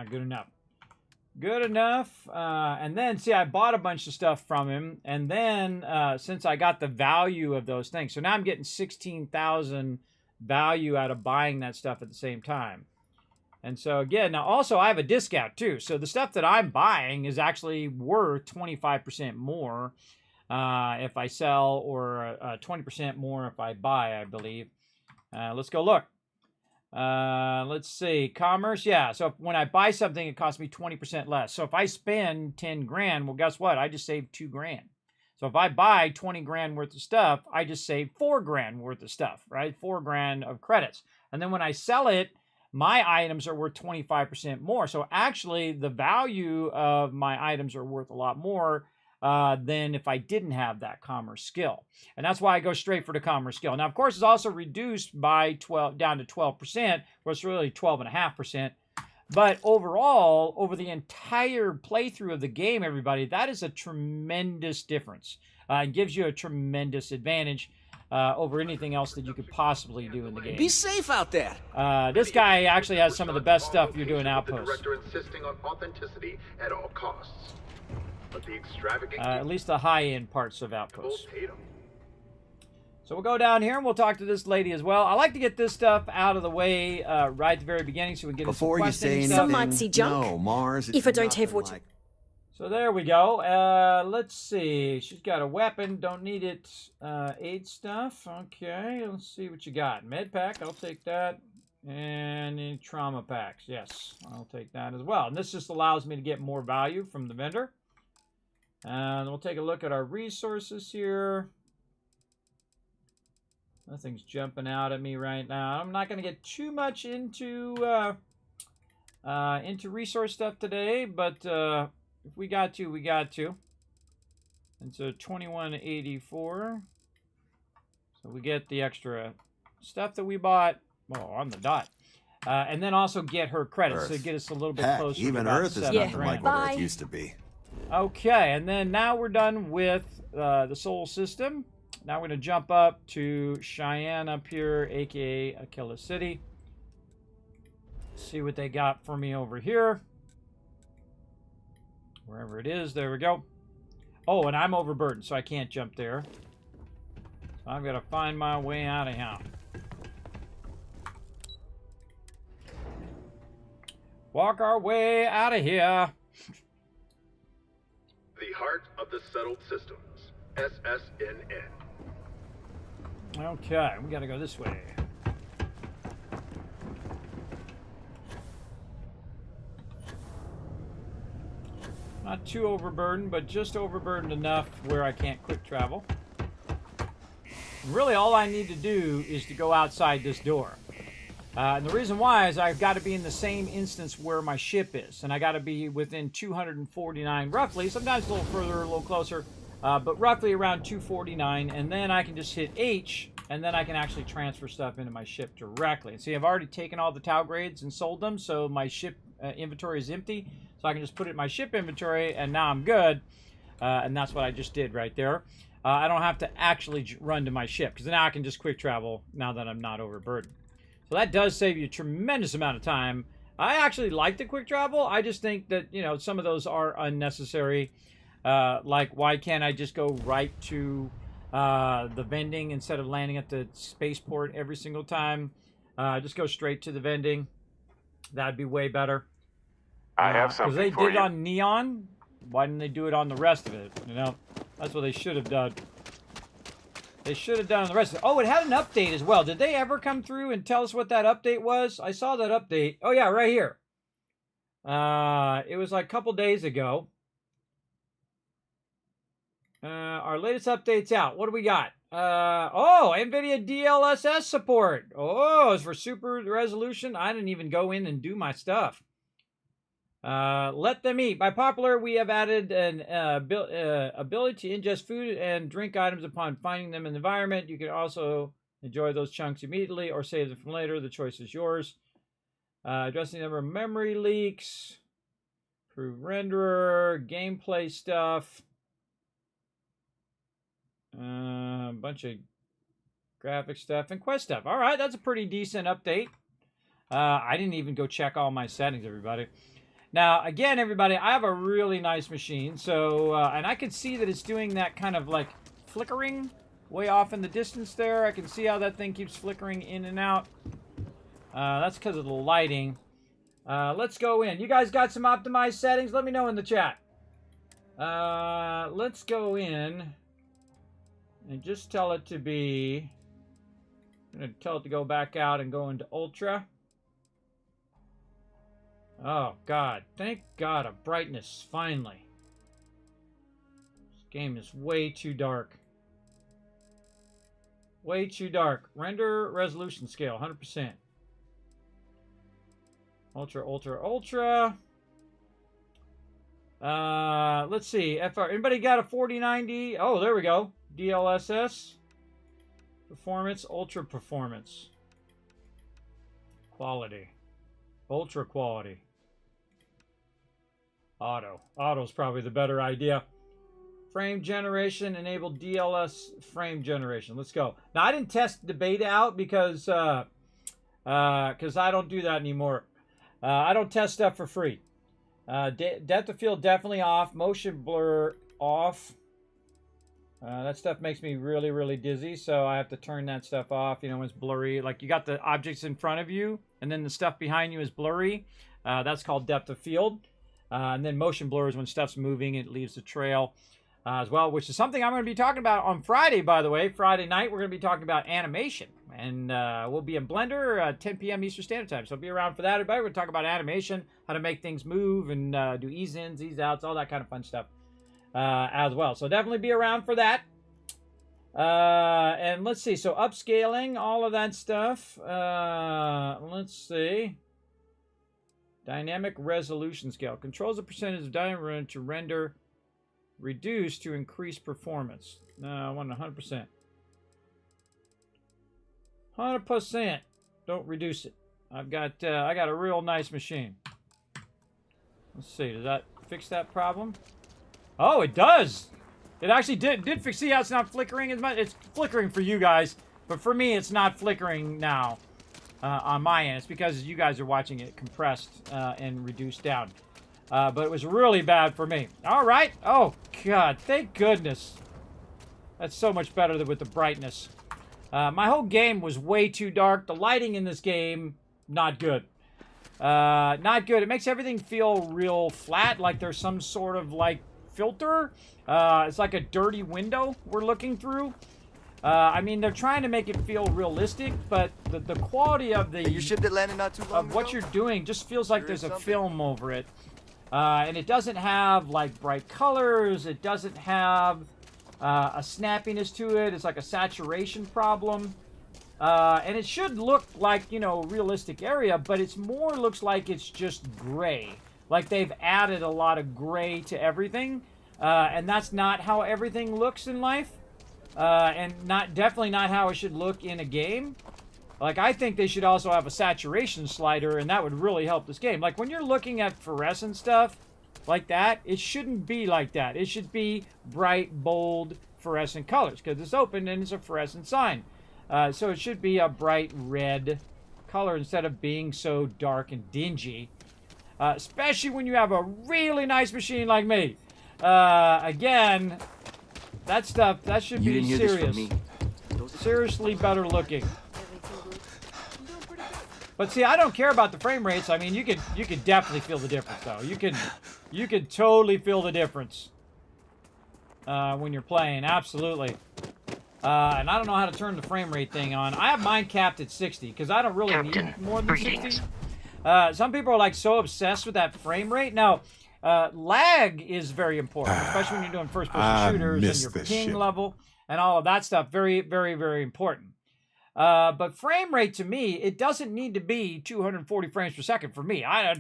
Good enough. Good enough. And then, see, I bought a bunch of stuff from him. And then, since I got the value of those things, so now I'm getting 16,000 value out of buying that stuff at the same time. And so, again, now also I have a discount too. So the stuff that I'm buying is actually worth 25% more if I sell, or 20% more if I buy, I believe. Let's go look. Let's see, commerce, yeah. So when I buy something, it costs me 20% less. So if I spend 10 grand, well, guess what? I just saved 2 grand. So if I buy 20 grand worth of stuff, I just saved 4 grand worth of stuff, right? 4 grand of credits. And then when I sell it, my items are worth 25% more. So actually, the value of my items are worth a lot more than if I didn't have that commerce skill. And that's why I go straight for the commerce skill. Now, of course, it's also reduced by 12 down to 12%, where it's really 12.5%. But overall, over the entire playthrough of the game, everybody, that is a tremendous difference. It gives you a tremendous advantage over anything else that you could possibly do in the game. Be safe out there. This guy actually has some of the best stuff you're doing outposts. The director insisting on authenticity at all costs. But the extravagant at least the high-end parts of outposts. So we'll go down here and we'll talk to this lady as well. I like to get this stuff out of the way right at the very beginning so we can get before into you some say questions. anything, Some might see junk. No, Mars. If I don't have what like... So there we go. Let's see. She's got a weapon. Don't need it. Aid stuff. Okay. Let's see what you got. Med pack. I'll take that. And any trauma packs. Yes. I'll take that as well. And this just allows me to get more value from the vendor. And we'll take a look at our resources here. Nothing's jumping out at me right now. I'm not going to get too much into resource stuff today, but If we got to, we got to. And so 2184. So we get the extra stuff that we bought. Well, on the dot. And then also get her credits to get us a little bit closer. Even to about Earth is 7 nothing grand. like what Earth used to be. Okay, and then now we're done with the Sol system. Now we're going to jump up to Cheyenne up here, aka Aquila City. See what they got for me over here. Wherever it is, there we go. Oh, and I'm overburdened, so I can't jump there. So I've got to find my way out of here. Walk our way out of here. The heart of the settled systems, SSNN. Okay, we got to go this way. Not too overburdened, but just overburdened enough where I can't quick travel. Really, all I need to do is to go outside this door. And the reason why is I've got to be in the same instance where my ship is. And I got to be within 249, roughly. Sometimes a little further, a little closer. But roughly around 249. And then I can just hit H. And then I can actually transfer stuff into my ship directly. And see, I've already taken all the Tau grades and sold them. So my ship inventory is empty. So I can just put it in my ship inventory. And now I'm good. And that's what I just did right there. I don't have to actually run to my ship. Because now I can just quick travel now that I'm not overburdened. So that does save you a tremendous amount of time. I actually like the quick travel. I just think that, you know, some of those are unnecessary. Like, why can't I just go right to the vending instead of landing at the spaceport every single time? Just go straight to the vending. That'd be way better. I have something for you. Because they did you. on Neon. Why didn't they do it on the rest of it? You know, that's what they should have done. They should have done the rest of it. Oh, it had an update as well. Did they ever come through and tell us what that update was? I saw that update. Oh, yeah, right here. It was like a couple days ago. Our latest update's out. What do we got? Oh, NVIDIA DLSS support. Oh, it's for super resolution. I didn't even go in and do my stuff. Let them eat. By popular, we have added an ability to ingest food and drink items upon finding them in the environment. You can also enjoy those chunks immediately or save them for later. The choice is yours. Addressing the number of memory leaks, improve renderer, gameplay stuff, a bunch of graphic stuff and quest stuff. All right, that's a pretty decent update. I didn't even go check all my settings, everybody. Now, again, everybody, I have a really nice machine, so, and I can see that it's doing that kind of, like, flickering way off in the distance there. I can see how that thing keeps flickering in and out. That's because of the lighting. Let's go in. You guys got some optimized settings? Let me know in the chat. Let's go in and just tell it to be, I'm going to tell it to go back out and go into Ultra. Oh, God. Thank God of brightness, finally. This game is way too dark. Way too dark. Render resolution scale, 100%. Ultra, Ultra, Ultra. Let's see. FR. Anybody got a 4090? Oh, there we go. DLSS. Performance, Ultra Performance. Quality. Ultra quality. Auto. Auto's probably the better idea. Frame generation, enable DLS frame generation. Let's go. Now, I didn't test the beta out because I don't do that anymore. I don't test stuff for free. Depth of field definitely off. Motion blur off. That stuff makes me really, really dizzy, so I have to turn that stuff off, you know, when it's blurry. Like, you got the objects in front of you, and then the stuff behind you is blurry. That's called depth of field. And then motion blur is when stuff's moving, it leaves a trail as well, which is something I'm going to be talking about on Friday, by the way. Friday night, we're going to be talking about animation. And we'll be in Blender at 10 p.m. Eastern Standard Time, so be around for that, everybody. We're going to talk about animation, how to make things move, and do ease-ins, ease-outs, all that kind of fun stuff as well. So definitely be around for that. And let's see, so upscaling, all of that stuff. Let's see. Dynamic resolution scale. Controls the percentage of dynamic to render reduced to increase performance. No, I want 100%. 100%. Don't reduce it. I got a real nice machine. Let's see. Does that fix that problem? Oh, it does. It actually did fix. See how it's not flickering as much? It's flickering for you guys, but for me, it's not flickering now on my end. It's because you guys are watching it compressed and reduced down. But it was really bad for me. All right. Oh, God. Thank goodness. That's so much better than with the brightness. My whole game was way too dark. The lighting in this game, not good. Not good. It makes everything feel real flat, like there's some sort of, like, filter. It's like a dirty window we're looking through. I mean, they're trying to make it feel realistic, but the quality of the... Your ship that landed not too long ago? What you're doing just feels like there's a film over it. And it doesn't have, like, bright colors. It doesn't have a snappiness to it. It's like a saturation problem. And it should look like, you know, realistic area, but it's more looks like it's just gray. Like they've added a lot of gray to everything. And that's not how everything looks in life. And definitely not how it should look in a game. Like, I think they should also have a saturation slider, and that would really help this game. Like, when you're looking at fluorescent stuff like that, it shouldn't be like that. It should be bright, bold, fluorescent colors, because it's open and it's a fluorescent sign. So it should be a bright red color instead of being so dark and dingy. Especially when you have a really nice machine like me. Again, that stuff, that should be serious. Seriously better looking. But see, I don't care about the frame rates. I mean, you could definitely feel the difference, though. You could totally feel the difference when you're playing. Absolutely. And I don't know how to turn the frame rate thing on. I have mine capped at 60 because I don't really need more than 60. Some people are like so obsessed with that frame rate. Now, lag is very important, especially when you're doing first-person shooters and your ping level and all of that stuff. Very, very, very important. But frame rate to me, it doesn't need to be 240 frames per second for me. I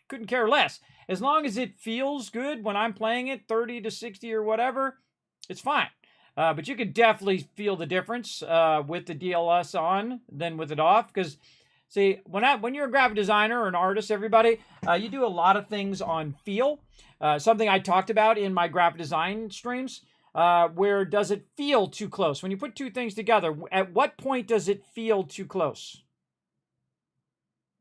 couldn't care less. As long as it feels good when I'm playing it, 30 to 60 or whatever, it's fine. But you can definitely feel the difference with the DLS on than with it off. Because, see, when you're a graphic designer or an artist, everybody, you do a lot of things on feel. Something I talked about in my graphic design streams. Where does it feel too close? When you put two things together, at what point does it feel too close?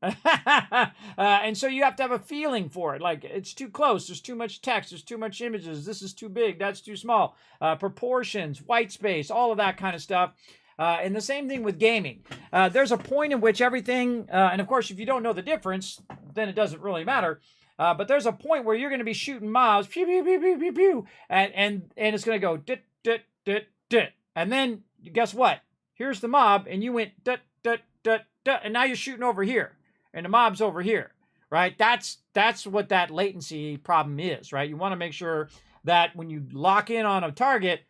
And so you have to have a feeling for it. Like, it's too close. There's too much text. There's too much images. This is too big. That's too small. Proportions, white space, all of that kind of stuff. And the same thing with gaming. There's a point in which everything, and of course, if you don't know the difference, then it doesn't really matter. But there's a point where you're going to be shooting mobs, pew, pew, pew, pew, pew, pew, and it's going to go dit, dit, dit, dit. And then, guess what? Here's the mob, and you went dit, dit, dit, dit, and now you're shooting over here, and the mob's over here, right? That's what that latency problem is, right? You want to make sure that when you lock in on a target,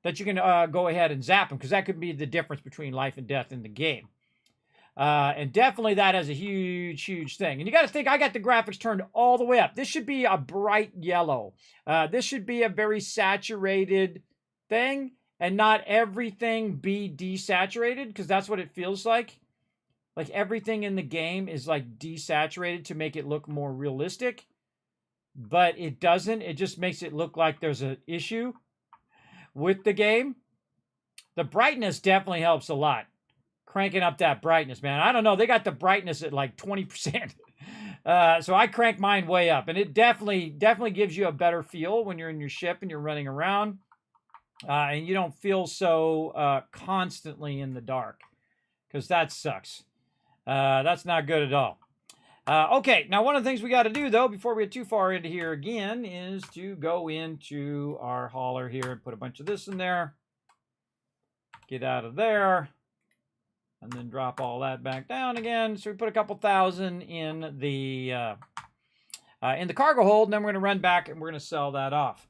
that you can go ahead and zap them, because that could be the difference between life and death in the game. And definitely that has a huge, huge thing. And you got to think, I got the graphics turned all the way up. This should be a bright yellow. This should be a very saturated thing, and not everything be desaturated, because that's what it feels like. Like everything in the game is like desaturated to make it look more realistic. But it doesn't. It just makes it look like there's an issue with the game. The brightness definitely helps a lot. Cranking up that brightness, man. I don't know. They got the brightness at like 20%. So I crank mine way up. And it definitely gives you a better feel when you're in your ship and you're running around. And you don't feel so constantly in the dark. Because that sucks. That's not good at all. Okay, now one of the things we got to do, though, before we get too far into here again, is to go into our hauler here and put a bunch of this in there. Get out of there. And then drop all that back down again. So we put a couple thousand in the cargo hold, and then we're going to run back and we're going to sell that off.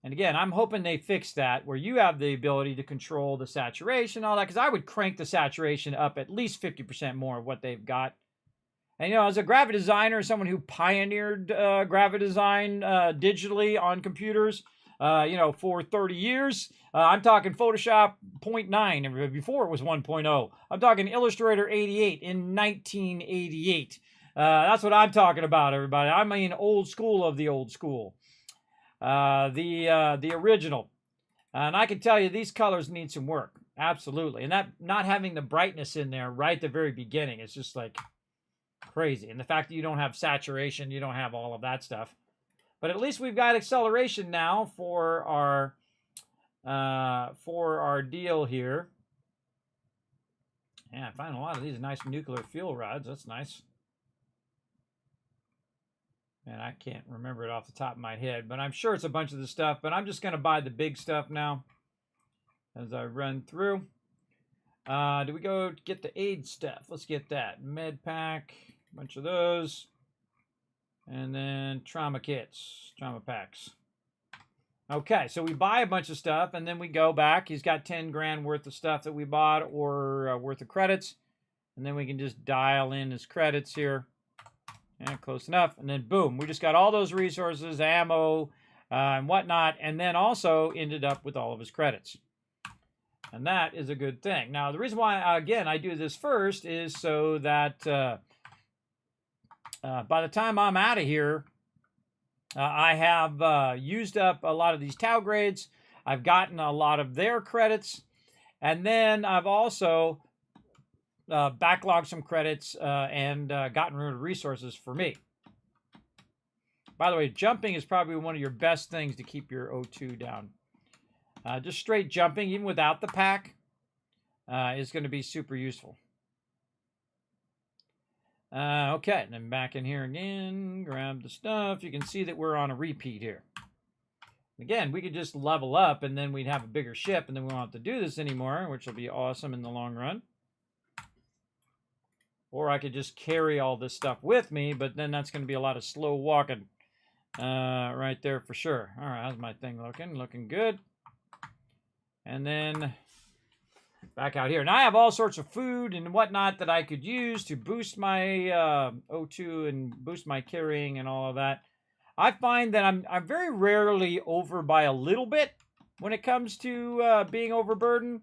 And again, I'm hoping they fix that, where you have the ability to control the saturation, all that, because I would crank the saturation up at least 50% more of what they've got. And, you know, as a graphic designer, someone who pioneered graphic design digitally on computers, you know, for 30 years, I'm talking Photoshop 0.9 before it was 1.0. I'm talking Illustrator 88 in 1988. That's what I'm talking about, everybody. I mean old school of the old school. The original. And I can tell you these colors need some work. Absolutely. And that not having the brightness in there right at the very beginning, it's just like crazy. And the fact that you don't have saturation, you don't have all of that stuff. But at least we've got acceleration now for our deal here. Yeah, I find a lot of these nice nuclear fuel rods. That's nice. And I can't remember it off the top of my head, but I'm sure it's a bunch of the stuff. But I'm just going to buy the big stuff now as I run through. Do we go get the aid stuff? Let's get that. Med pack, a bunch of those. And then trauma kits, trauma packs. Okay, so we buy a bunch of stuff, and then we go back. He's got 10 grand worth of stuff that we bought or worth of credits. And then we can just dial in his credits here. Yeah, close enough. And then, boom, we just got all those resources, ammo, and whatnot, and then also ended up with all of his credits. And that is a good thing. Now, the reason why, again, I do this first is so that by the time I'm out of here, I have used up a lot of these Tau grades. I've gotten a lot of their credits. And then I've also backlogged some credits and gotten rid of resources for me. By the way, jumping is probably one of your best things to keep your O2 down. Just straight jumping, even without the pack, is going to be super useful. Okay, and then back in here again, grab the stuff. You can see that we're on a repeat here. Again, we could just level up and then we'd have a bigger ship and then we won't have to do this anymore, which will be awesome in the long run. Or I could just carry all this stuff with me, but then that's going to be a lot of slow walking right there for sure. All right, how's my thing looking? Looking good. And then back out here. Now I have all sorts of food and whatnot that I could use to boost my O2 and boost my carrying and all of that. I find that I'm very rarely over by a little bit when it comes to being overburdened.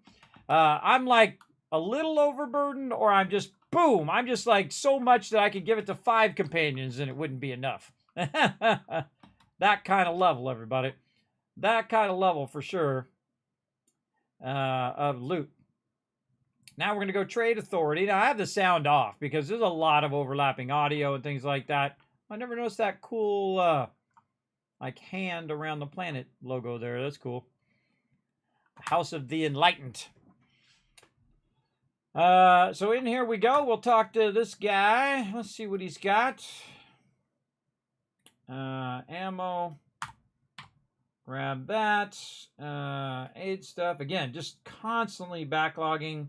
I'm like a little overburdened, or I'm just, boom, I'm just like so much that I could give it to 5 companions and it wouldn't be enough. That kind of level, everybody. That kind of level for sure of loot. Now we're going to go trade authority. Now I have the sound off because there's a lot of overlapping audio and things like that. I never noticed that cool like hand around the planet logo there. That's cool. House of the Enlightened. So in here we go. We'll talk to this guy. Let's see what he's got. Ammo. Grab that. Aid stuff. Again, just constantly backlogging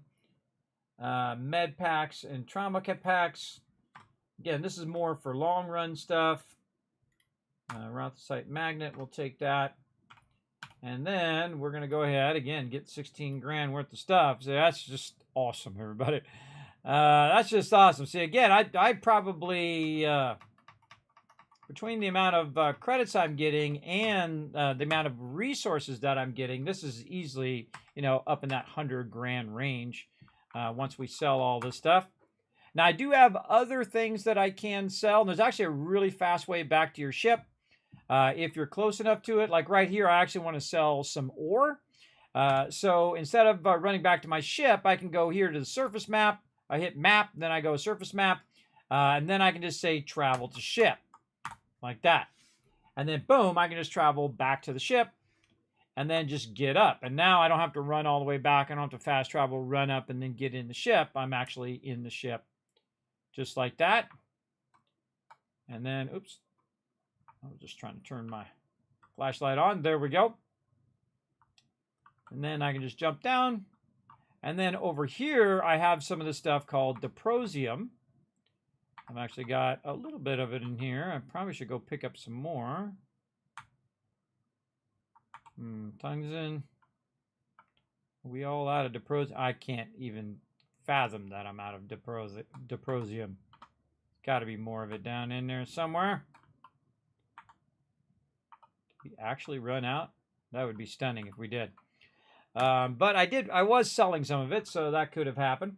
med packs and trauma kit packs. Again, this is more for long run stuff. Route the site magnet, we'll take that. And then we're going to go ahead, again, get 16 grand worth of stuff. So that's just awesome, everybody. That's just awesome. See, again, I probably, between the amount of credits I'm getting and the amount of resources that I'm getting, this is easily, you know, up in that 100 grand range once we sell all this stuff. Now, I do have other things that I can sell. There's actually a really fast way back to your ship. If you're close enough to it, like right here, I actually want to sell some ore. So instead of running back to my ship, I can go here to the surface map. I hit map, then I go surface map, and then I can just say travel to ship, like that. And then boom, I can just travel back to the ship and then just get up. And now I don't have to run all the way back. I don't have to fast travel, run up, and then get in the ship. I'm actually in the ship. Just like that. And then, oops. I was just trying to turn my flashlight on. There we go. And then I can just jump down. And then over here, I have some of the stuff called Diprosium. I've actually got a little bit of it in here. I probably should go pick up some more. Tungsten. Are we all out of Diprosium? I can't even fathom that I'm out of Diprosium. Got to be more of it down in there somewhere. Did we actually run out? That would be stunning if we did. But I was selling some of it, so that could have happened.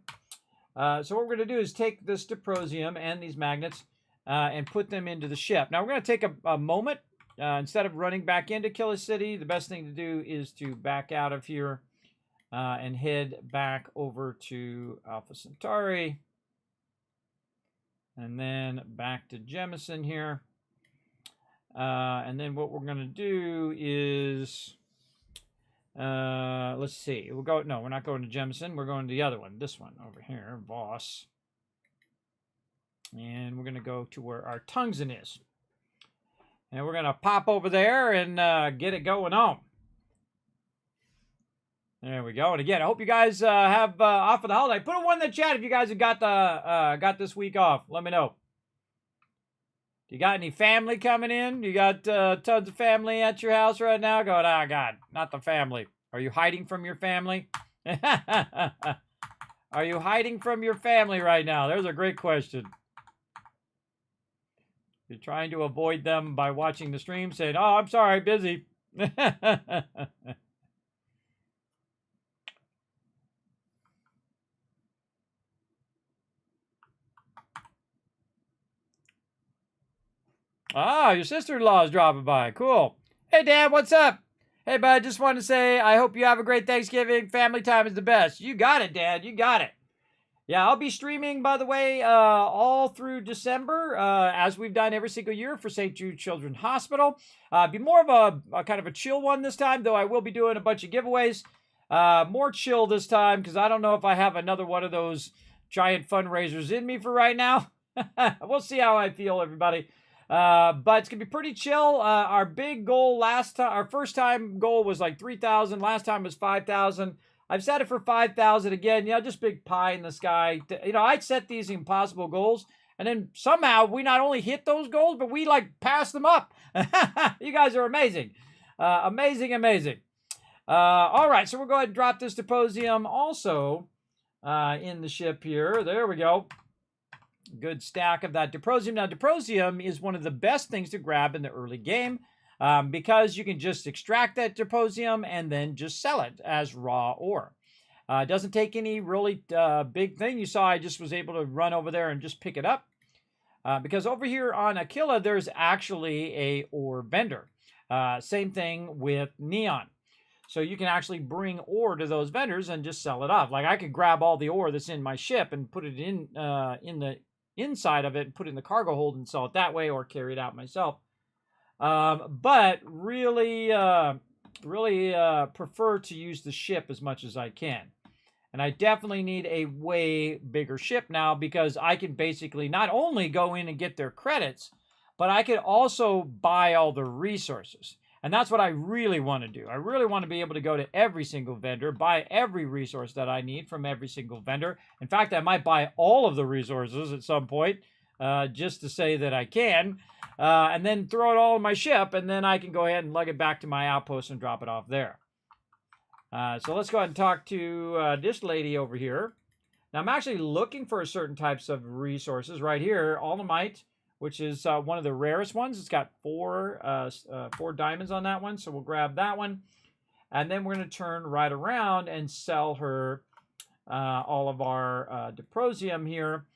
So what we're going to do is take this dysprosium and these magnets and put them into the ship. Now we're going to take a moment. Instead of running back into Killer City, the best thing to do is to back out of here and head back over to Alpha Centauri. And then back to Jemison here. And then what we're going to do is, let's see. We'll go, no, we're not going to Jemison. We're going to the other one. This one over here, Voss. And we're going to go to where our tungsten is. And we're going to pop over there and get it going on. There we go. And again, I hope you guys have off for the holiday. Put a one in the chat if you guys have got this week off. Let me know. You got any family coming in? You got tons of family at your house right now? Going, oh, God, not the family. Are you hiding from your family? Are you hiding from your family right now? There's a great question. You're trying to avoid them by watching the stream, saying, oh, I'm sorry, busy. Ah, your sister-in-law is dropping by. Cool. Hey, Dad, what's up? Hey, bud, just wanted to say I hope you have a great Thanksgiving. Family time is the best. You got it, Dad. You got it. Yeah, I'll be streaming, by the way, all through December, as we've done every single year for St. Jude Children's Hospital. Be more of a kind of a chill one this time, though I will be doing a bunch of giveaways. More chill this time, because I don't know if I have another one of those giant fundraisers in me for right now. We'll see how I feel, everybody. But it's going to be pretty chill. Our big goal last time, our first time goal was like 3,000. Last time was 5,000. I've set it for 5,000 again. You know, just big pie in the sky. You know, I set these impossible goals, and then somehow we not only hit those goals, but we like pass them up. You guys are amazing. Amazing, amazing. All right, so we'll go ahead and drop this dysprosium also in the ship here. There we go. Good stack of that dysprosium. Now, dysprosium is one of the best things to grab in the early game because you can just extract that dysprosium and then just sell it as raw ore. It doesn't take any really big thing. You saw I just was able to run over there and just pick it up because over here on Aquila, there's actually a ore vendor. Same thing with Neon. So you can actually bring ore to those vendors and just sell it off. Like I could grab all the ore that's in my ship and put it in the inside of it and put it in the cargo hold and sell it that way or carry it out myself. But really prefer to use the ship as much as I can. And I definitely need a way bigger ship now because I can basically not only go in and get their credits, but I could also buy all the resources. And that's what I really want to do. I really want to be able to go to every single vendor, buy every resource that I need from every single vendor. In fact, I might buy all of the resources at some point, just to say that I can, and then throw it all in my ship, and then I can go ahead and lug it back to my outpost and drop it off there. So let's go ahead and talk to this lady over here. Now, I'm actually looking for certain types of resources right here. Alnamite, which is one of the rarest ones. It's got four diamonds on that one, so we'll grab that one. And then we're going to turn right around and sell her all of our dysprosium here,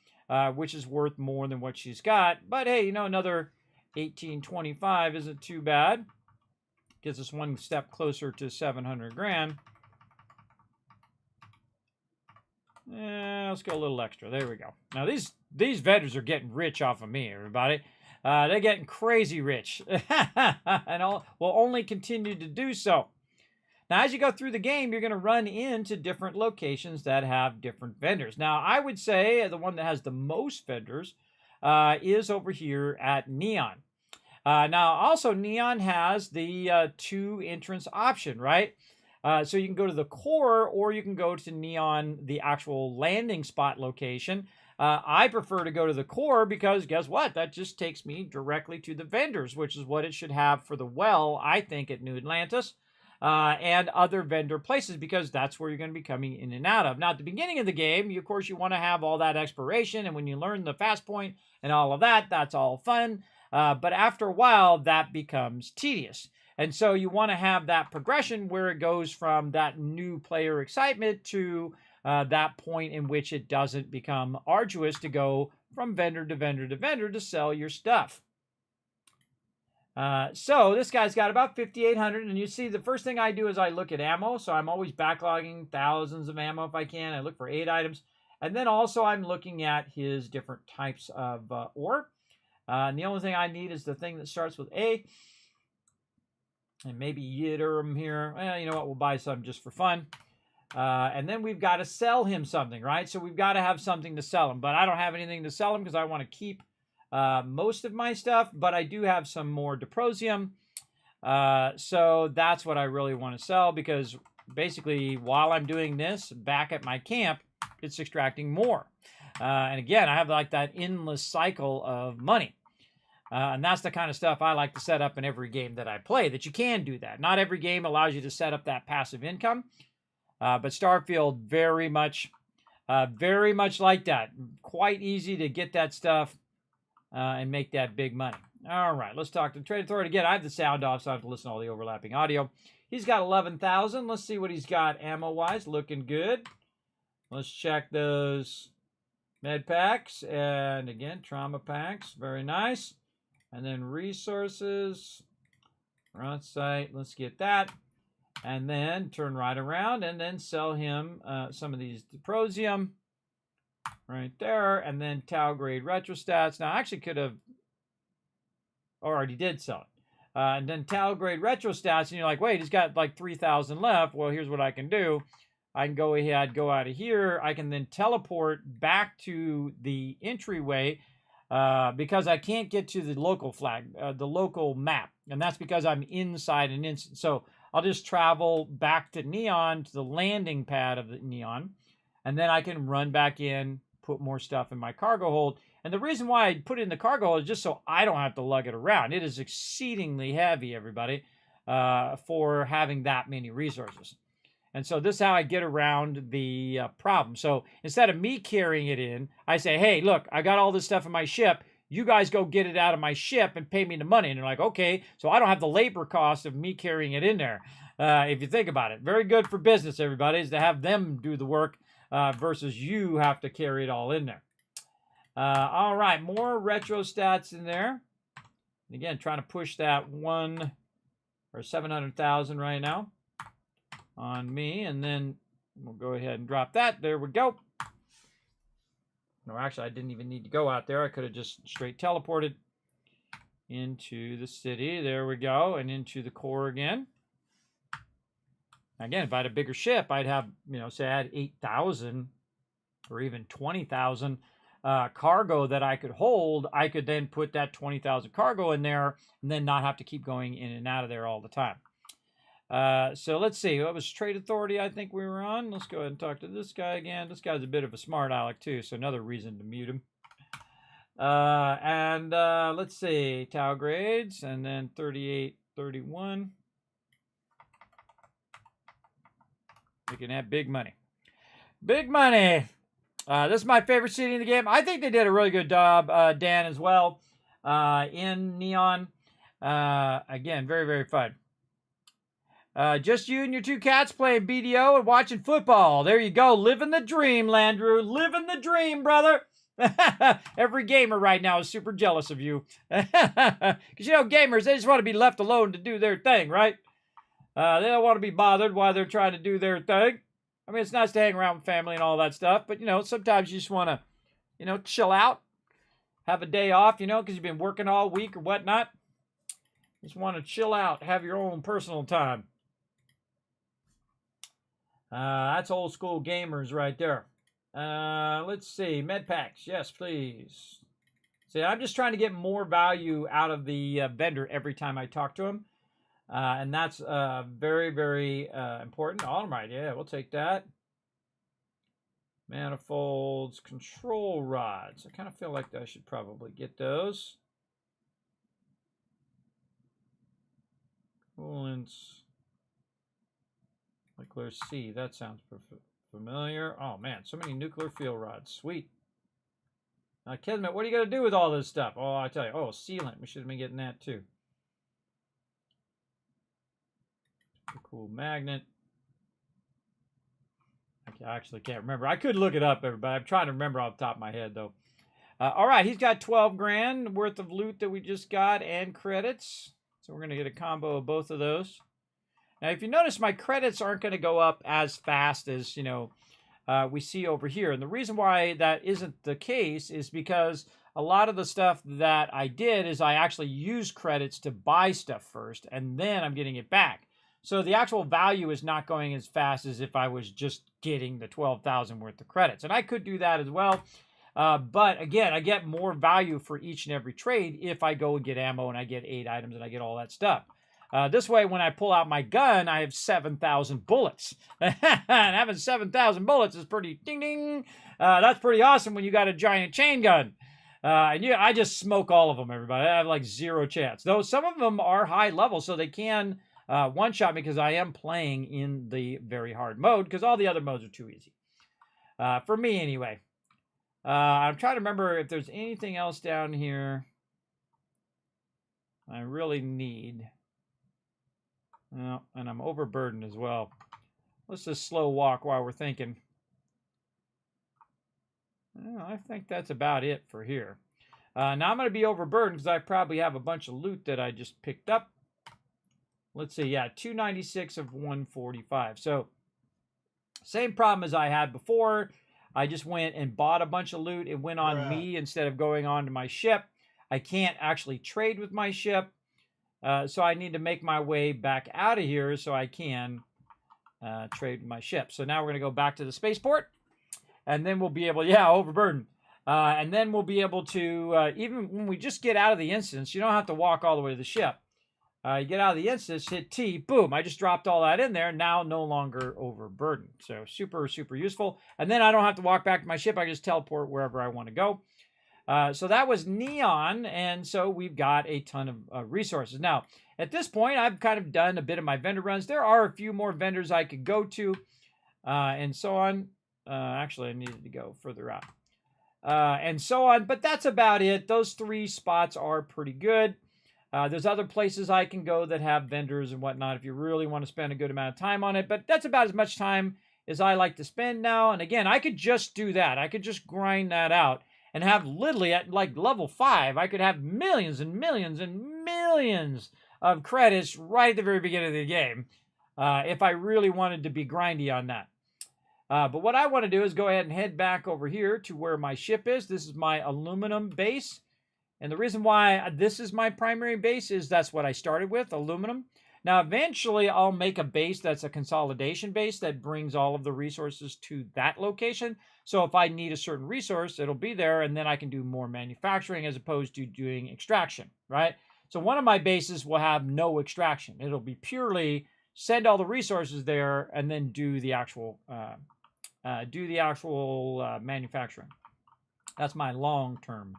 which is worth more than what she's got. But hey, you know, another 1825 isn't too bad. Gets us one step closer to 700 grand. Let's go a little extra. There we go. Now, these vendors are getting rich off of me, everybody. They're getting crazy rich. And will only continue to do so. Now, as you go through the game, you're going to run into different locations that have different vendors. Now, I would say the one that has the most vendors is over here at Neon. Now, also, Neon has the 2 entrance option, right? So you can go to the core or you can go to Neon, the actual landing spot location. I prefer to go to the core because guess what? That just takes me directly to the vendors, which is what it should have for the well, I think, at New Atlantis. and other vendor places, because that's where you're going to be coming in and out of. Now, at the beginning of the game, of course, you want to have all that exploration, and when you learn the fast point and all of that, that's all fun. But after a while, that becomes tedious. And so you want to have that progression where it goes from that new player excitement to that point in which it doesn't become arduous to go from vendor to vendor to vendor to sell your stuff. So this guy's got about 5,800, and you see the first thing I do is I look at ammo. So I'm always backlogging thousands of ammo if I can. I look for 8 items. And then also I'm looking at his different types of ore. And the only thing I need is the thing that starts with A. And maybe ytterbium here. Well, you know what? We'll buy some just for fun. And then we've got to sell him something, right? So we've got to have something to sell him. But I don't have anything to sell him because I want to keep most of my stuff. But I do have some more diprosium. So that's what I really want to sell, because basically while I'm doing this back at my camp, it's extracting more. And again, I have like that endless cycle of money. And that's the kind of stuff I like to set up in every game that I play, that you can do that. Not every game allows you to set up that passive income. But Starfield very much like that. Quite easy to get that stuff and make that big money. All right, let's talk to the Trade Authority. Again, I have the sound off, so I have to listen to all the overlapping audio. He's got 11,000. Let's see what he's got ammo-wise. Looking good. Let's check those med packs. And again, trauma packs. Very nice. And then resources. Front site. Let's get that. And then turn right around and then sell him some of these diprosium right there. And then Tau grade retrostats. Now, I actually could have already did sell it. And then Tau grade retrostats. And you're like, wait, he's got like 3,000 left. Well, here's what I can do. I can go ahead, go out of here. I can then teleport back to the entryway because I can't get to the local flag, the local map. And that's because I'm inside an instant. So I'll just travel back to Neon, to the landing pad of the Neon, and then I can run back in, put more stuff in my cargo hold. And the reason why I put it in the cargo hold is just so I don't have to lug it around. It is exceedingly heavy, everybody, for having that many resources. And so this is how I get around the problem. So instead of me carrying it in, I say, hey, look, I got all this stuff in my ship. You guys go get it out of my ship and pay me the money. And they're like, okay, so I don't have the labor cost of me carrying it in there, if you think about it. Very good for business, everybody, is to have them do the work versus you have to carry it all in there. All right, more retro stats in there. And again, trying to push that 700,000 right now on me. And then we'll go ahead and drop that. There we go. No, actually, I didn't even need to go out there. I could have just straight teleported into the city. There we go. And into the core again. Again, if I had a bigger ship, I'd have, say I had 8,000 or even 20,000 cargo that I could hold. I could then put that 20,000 cargo in there and then not have to keep going in and out of there all the time. So let's see. What was Trade Authority I think we were on? Let's go ahead and talk to this guy again. This guy's a bit of a smart aleck too, so another reason to mute him. Let's see. Tau grades, and then 38, 31. We can have big money. Big money! This is my favorite city in the game. I think they did a really good job, Dan, as well, in Neon. Again, very, very fun. Just you and your 2 cats playing BDO and watching football. There you go. Living the dream, Landrew. Living the dream, brother. Every gamer right now is super jealous of you. Because, gamers, they just want to be left alone to do their thing, right? They don't want to be bothered while they're trying to do their thing. I mean, it's nice to hang around with family and all that stuff. But, sometimes you just want to, chill out. Have a day off, because you've been working all week or whatnot. Just want to chill out. Have your own personal time. That's old school gamers right there. Let's see. Med packs. Yes, please. See, I'm just trying to get more value out of the vendor every time I talk to him. And that's very, very important. All right. Yeah, we'll take that. Manifolds. Control rods. I kind of feel like I should probably get those. Coolants. Nuclear C. That sounds familiar. Oh, man. So many nuclear fuel rods. Sweet. Now, Kismet, what are you going to do with all this stuff? Oh, I tell you. Oh, sealant. We should have been getting that, too. Cool magnet. I actually can't remember. I could look it up, everybody. I'm trying to remember off the top of my head, though. All right, he's got 12 grand worth of loot that we just got and credits. So we're going to get a combo of both of those. Now, if you notice, my credits aren't going to go up as fast as, you know, we see over here. And the reason why that isn't the case is because a lot of the stuff that I did is I actually used credits to buy stuff first, and then I'm getting it back. So the actual value is not going as fast as if I was just getting the 12,000 worth of credits. And I could do that as well. But again, I get more value for each and every trade if I go and get ammo and I get 8 items and I get all that stuff. This way, when I pull out my gun, I have 7,000 bullets. And having 7,000 bullets is pretty ding ding. That's pretty awesome when you got a giant chain gun. And yeah, I just smoke all of them, everybody. I have like 0 chance. Though some of them are high level, so they can one-shot me because I am playing in the very hard mode because all the other modes are too easy. For me, anyway. I'm trying to remember if there's anything else down here I really need. Well, and I'm overburdened as well. Let's just slow walk while we're thinking. Well, I think that's about it for here. Now I'm going to be overburdened because I probably have a bunch of loot that I just picked up. Let's see, yeah, 296 of 145. So, same problem as I had before. I just went and bought a bunch of loot. It went on me instead of going on to my ship. I can't actually trade with my ship. So I need to make my way back out of here so I can trade with my ship. So now we're going to go back to the spaceport. And then we'll be able, yeah, overburden. And then we'll be able to, even when we just get out of the instance, you don't have to walk all the way to the ship. You get out of the instance, hit T, boom, I just dropped all that in there, now no longer overburdened. So super, super useful. And then I don't have to walk back to my ship, I just teleport wherever I want to go. So that was Neon, and so we've got a ton of resources. Now, at this point, I've kind of done a bit of my vendor runs. There are a few more vendors I could go to, and so on. Actually, I needed to go further out. And so on, but that's about it. Those 3 spots are pretty good. There's other places I can go that have vendors and whatnot if you really want to spend a good amount of time on it. But that's about as much time as I like to spend now. And again, I could just do that. I could just grind that out and have literally at like level 5, I could have millions and millions and millions of credits right at the very beginning of the game if I really wanted to be grindy on that. But what I want to do is go ahead and head back over here to where my ship is. This is my aluminum base. And the reason why this is my primary base is that's what I started with, aluminum. Now, eventually, I'll make a base that's a consolidation base that brings all of the resources to that location. So if I need a certain resource, it'll be there, and then I can do more manufacturing as opposed to doing extraction, right? So one of my bases will have no extraction. It'll be purely send all the resources there and then do the actual manufacturing. That's my long-term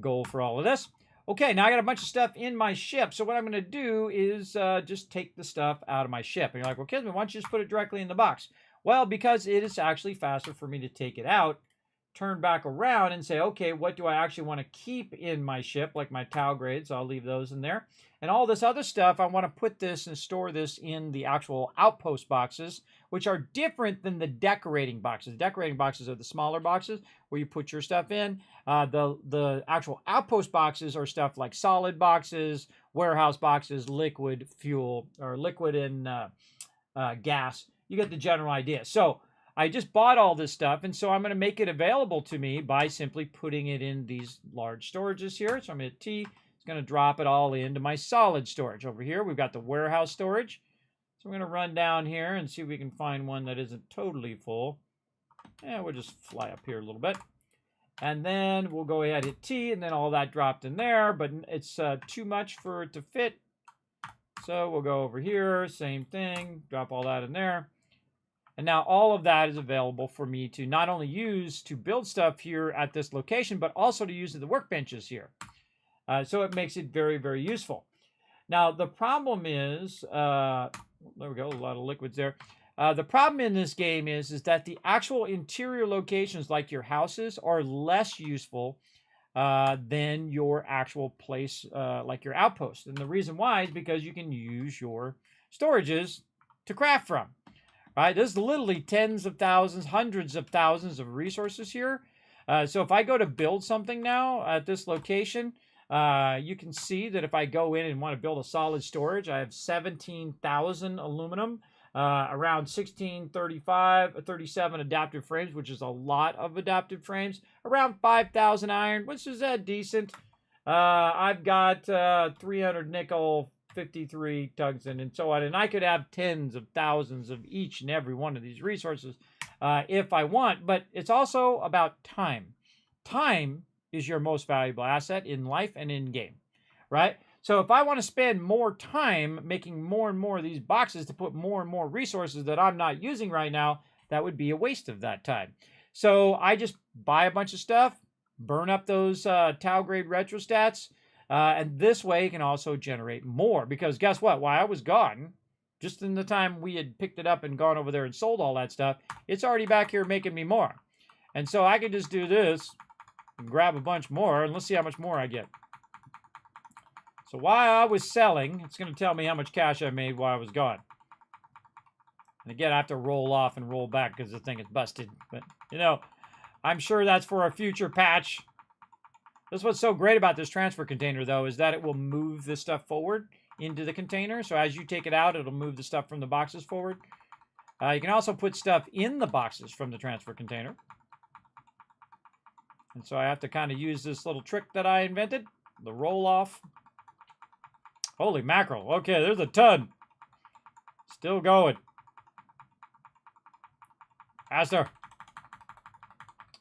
goal for all of this. Okay, now I got a bunch of stuff in my ship. So what I'm going to do is just take the stuff out of my ship. And you're like, well, Kismet, why don't you just put it directly in the box? Well, because it is actually faster for me to take it out, turn back around and say, okay, what do I actually want to keep in my ship, like my tau grades? I'll leave those in there. And all this other stuff, I want to put this and store this in the actual outpost boxes, which are different than the decorating boxes. Decorating boxes are the smaller boxes where you put your stuff in. The actual outpost boxes are stuff like solid boxes, warehouse boxes, liquid fuel, or liquid and gas. You get the general idea. So I just bought all this stuff, and so I'm going to make it available to me by simply putting it in these large storages here. So I'm going to T. It's going to drop it all into my solid storage. Over here, we've got the warehouse storage. So we're going to run down here and see if we can find one that isn't totally full. And we'll just fly up here a little bit. And then we'll go ahead and hit T, and then all that dropped in there, but it's too much for it to fit. So we'll go over here, same thing, drop all that in there. And now all of that is available for me to not only use to build stuff here at this location, but also to use at the workbenches here. So it makes it very, very useful. Now, the problem is, there we go, a lot of liquids there. The problem in this game is that the actual interior locations, like your houses, are less useful than your actual place, like your outpost. And the reason why is because you can use your storages to craft from. Right? There's literally tens of thousands, hundreds of thousands of resources here. So if I go to build something now at this location, you can see that if I go in and want to build a solid storage, I have 17,000 aluminum, around 37 adaptive frames, which is a lot of adaptive frames, around 5,000 iron, which is decent. I've got 300 nickel, 53 tungsten, and so on. And I could have tens of thousands of each and every one of these resources if I want. But it's also about time. Time is your most valuable asset in life and in game, right? So if I want to spend more time making more and more of these boxes to put more and more resources that I'm not using right now, that would be a waste of that time. So I just buy a bunch of stuff, burn up those Tau grade retrostats, and this way you can also generate more. Because guess what? While I was gone, just in the time we had picked it up and gone over there and sold all that stuff, it's already back here making me more. And so I could just do this and grab a bunch more, and let's see how much more I get. So while I was selling, it's going to tell me how much cash I made while I was gone. And again, I have to roll off and roll back because the thing is busted. But, you know, I'm sure that's for a future patch. That's what's so great about this transfer container, though, is that it will move this stuff forward into the container. So as you take it out, it'll move the stuff from the boxes forward. You can also put stuff in the boxes from the transfer container. And so I have to kind of use this little trick that I invented, the roll-off. Holy mackerel. Okay, there's a ton. Still going. Faster.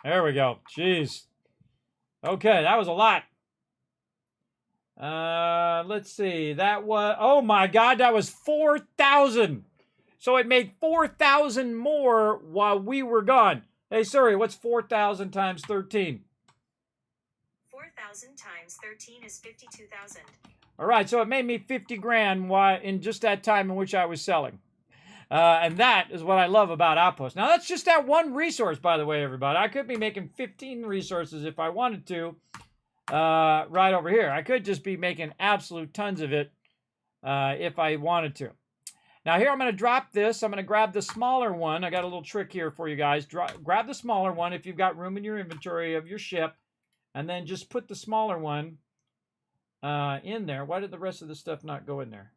There we go. Jeez. Okay, that was a lot. Let's see. That was... Oh my God, that was 4,000. So it made 4,000 more while we were gone. Hey, sorry, what's 4,000 times 13? 4,000 times 13 is 52,000. All right, so it made me 50 grand in just that time in which I was selling. And that is what I love about Outpost. Now, that's just that one resource, by the way, everybody. I could be making 15 resources if I wanted to right over here. I could just be making absolute tons of it if I wanted to. Now, here I'm going to drop this. I'm going to grab the smaller one. I got a little trick here for you guys. Grab the smaller one if you've got room in your inventory of your ship, and then just put the smaller one in there. Why did the rest of the stuff not go in there?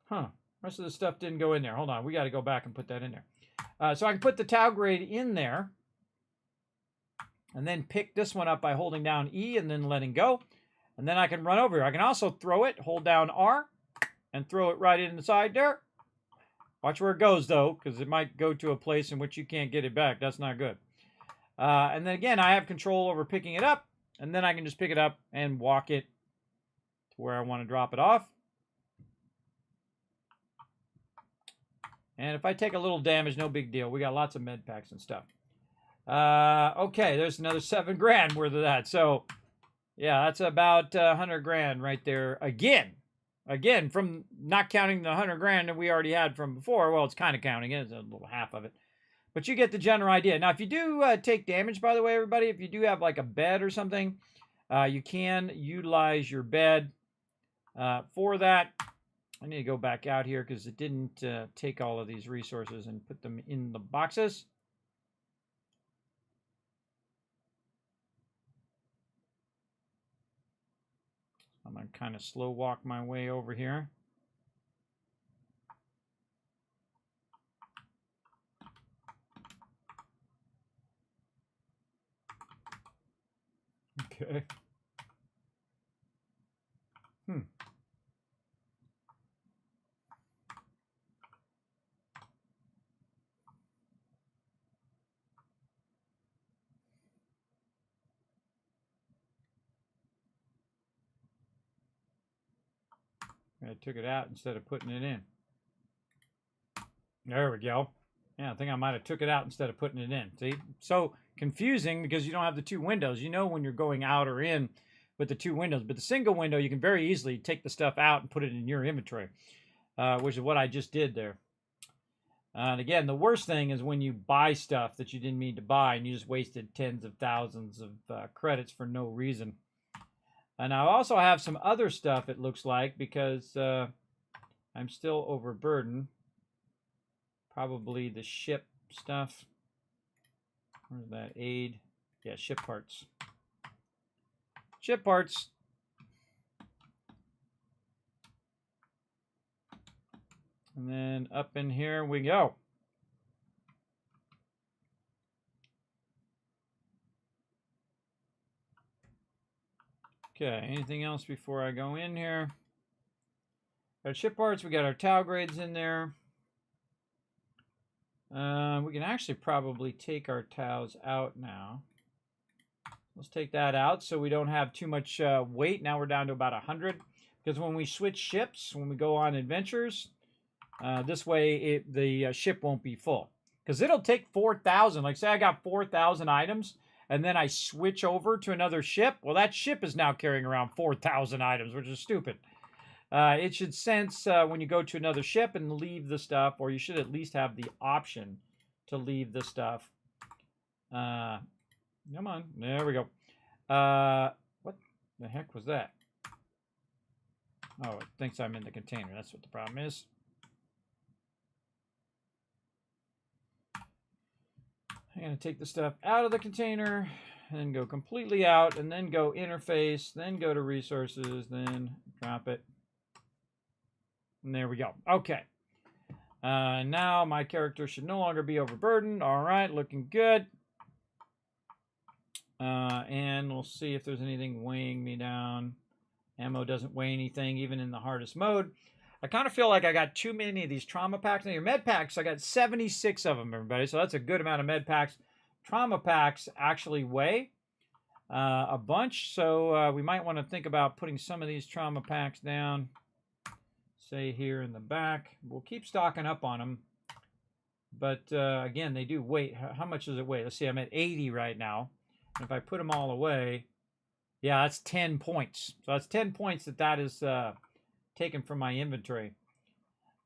Huh. The rest of the stuff didn't go in there. Hold on. We got to go back and put that in there. So I can put the Tau grade in there and then pick this one up by holding down E and then letting go. And then I can run over here. I can also throw it, hold down R, and throw it right inside there. Watch where it goes, though, because it might go to a place in which you can't get it back. That's not good. And then, again, I have control over picking it up. And then I can just pick it up and walk it to where I want to drop it off. And if I take a little damage, no big deal. We got lots of med packs and stuff. Okay, there's another 7 grand worth of that. So, yeah, that's about 100 grand right there again. Again, from not counting the 100 grand that we already had from before. Well, it's kind of counting it. It's a little half of it. But you get the general idea. Now, if you do take damage, by the way, everybody, if you do have like a bed or something, you can utilize your bed for that. I need to go back out here because it didn't take all of these resources and put them in the boxes. I'm going to kind of slow walk my way over here. Okay. I took it out instead of putting it in. There we go. Yeah, I think I might have took it out instead of putting it in. See? So confusing because you don't have the 2 windows. You know when you're going out or in with the 2 windows. But the single window, you can very easily take the stuff out and put it in your inventory. which is what I just did there. And again, the worst thing is when you buy stuff that you didn't mean to buy and you just wasted tens of thousands of credits for no reason. And I also have some other stuff, it looks like, because I'm still overburdened. Probably the ship stuff. Where's that? Aid. Yeah, ship parts. Ship parts. And then up in here we go. Okay, anything else before I go in here? Got ship parts, we got our tau grades in there. We can actually probably take our taus out now. Let's take that out so we don't have too much weight. Now we're down to about 100. Because when we switch ships, when we go on adventures, this way the ship won't be full. Because it'll take 4,000. Like say I got 4,000 items and then I switch over to another ship. Well, that ship is now carrying around 4,000 items, which is stupid. It should sense when you go to another ship and leave the stuff, or you should at least have the option to leave the stuff. Come on, there we go. What the heck was that? Oh, it thinks I'm in the container. That's what the problem is. I'm going to take the stuff out of the container, and then go completely out, and then go interface, then go to resources, then drop it. And there we go. Okay. Now my character should no longer be overburdened. All right, looking good. And we'll see if there's anything weighing me down. Ammo doesn't weigh anything, even in the hardest mode. I kind of feel like I got too many of these trauma packs. Now, your med packs, I got 76 of them, everybody. So that's a good amount of med packs. Trauma packs actually weigh a bunch. So we might want to think about putting some of these trauma packs down. Say here in the back. We'll keep stocking up on them. But again, they do weigh. How much does it weigh? Let's see, I'm at 80 right now. And if I put them all away, yeah, that's 10 points. So that's 10 points that is taken from my inventory.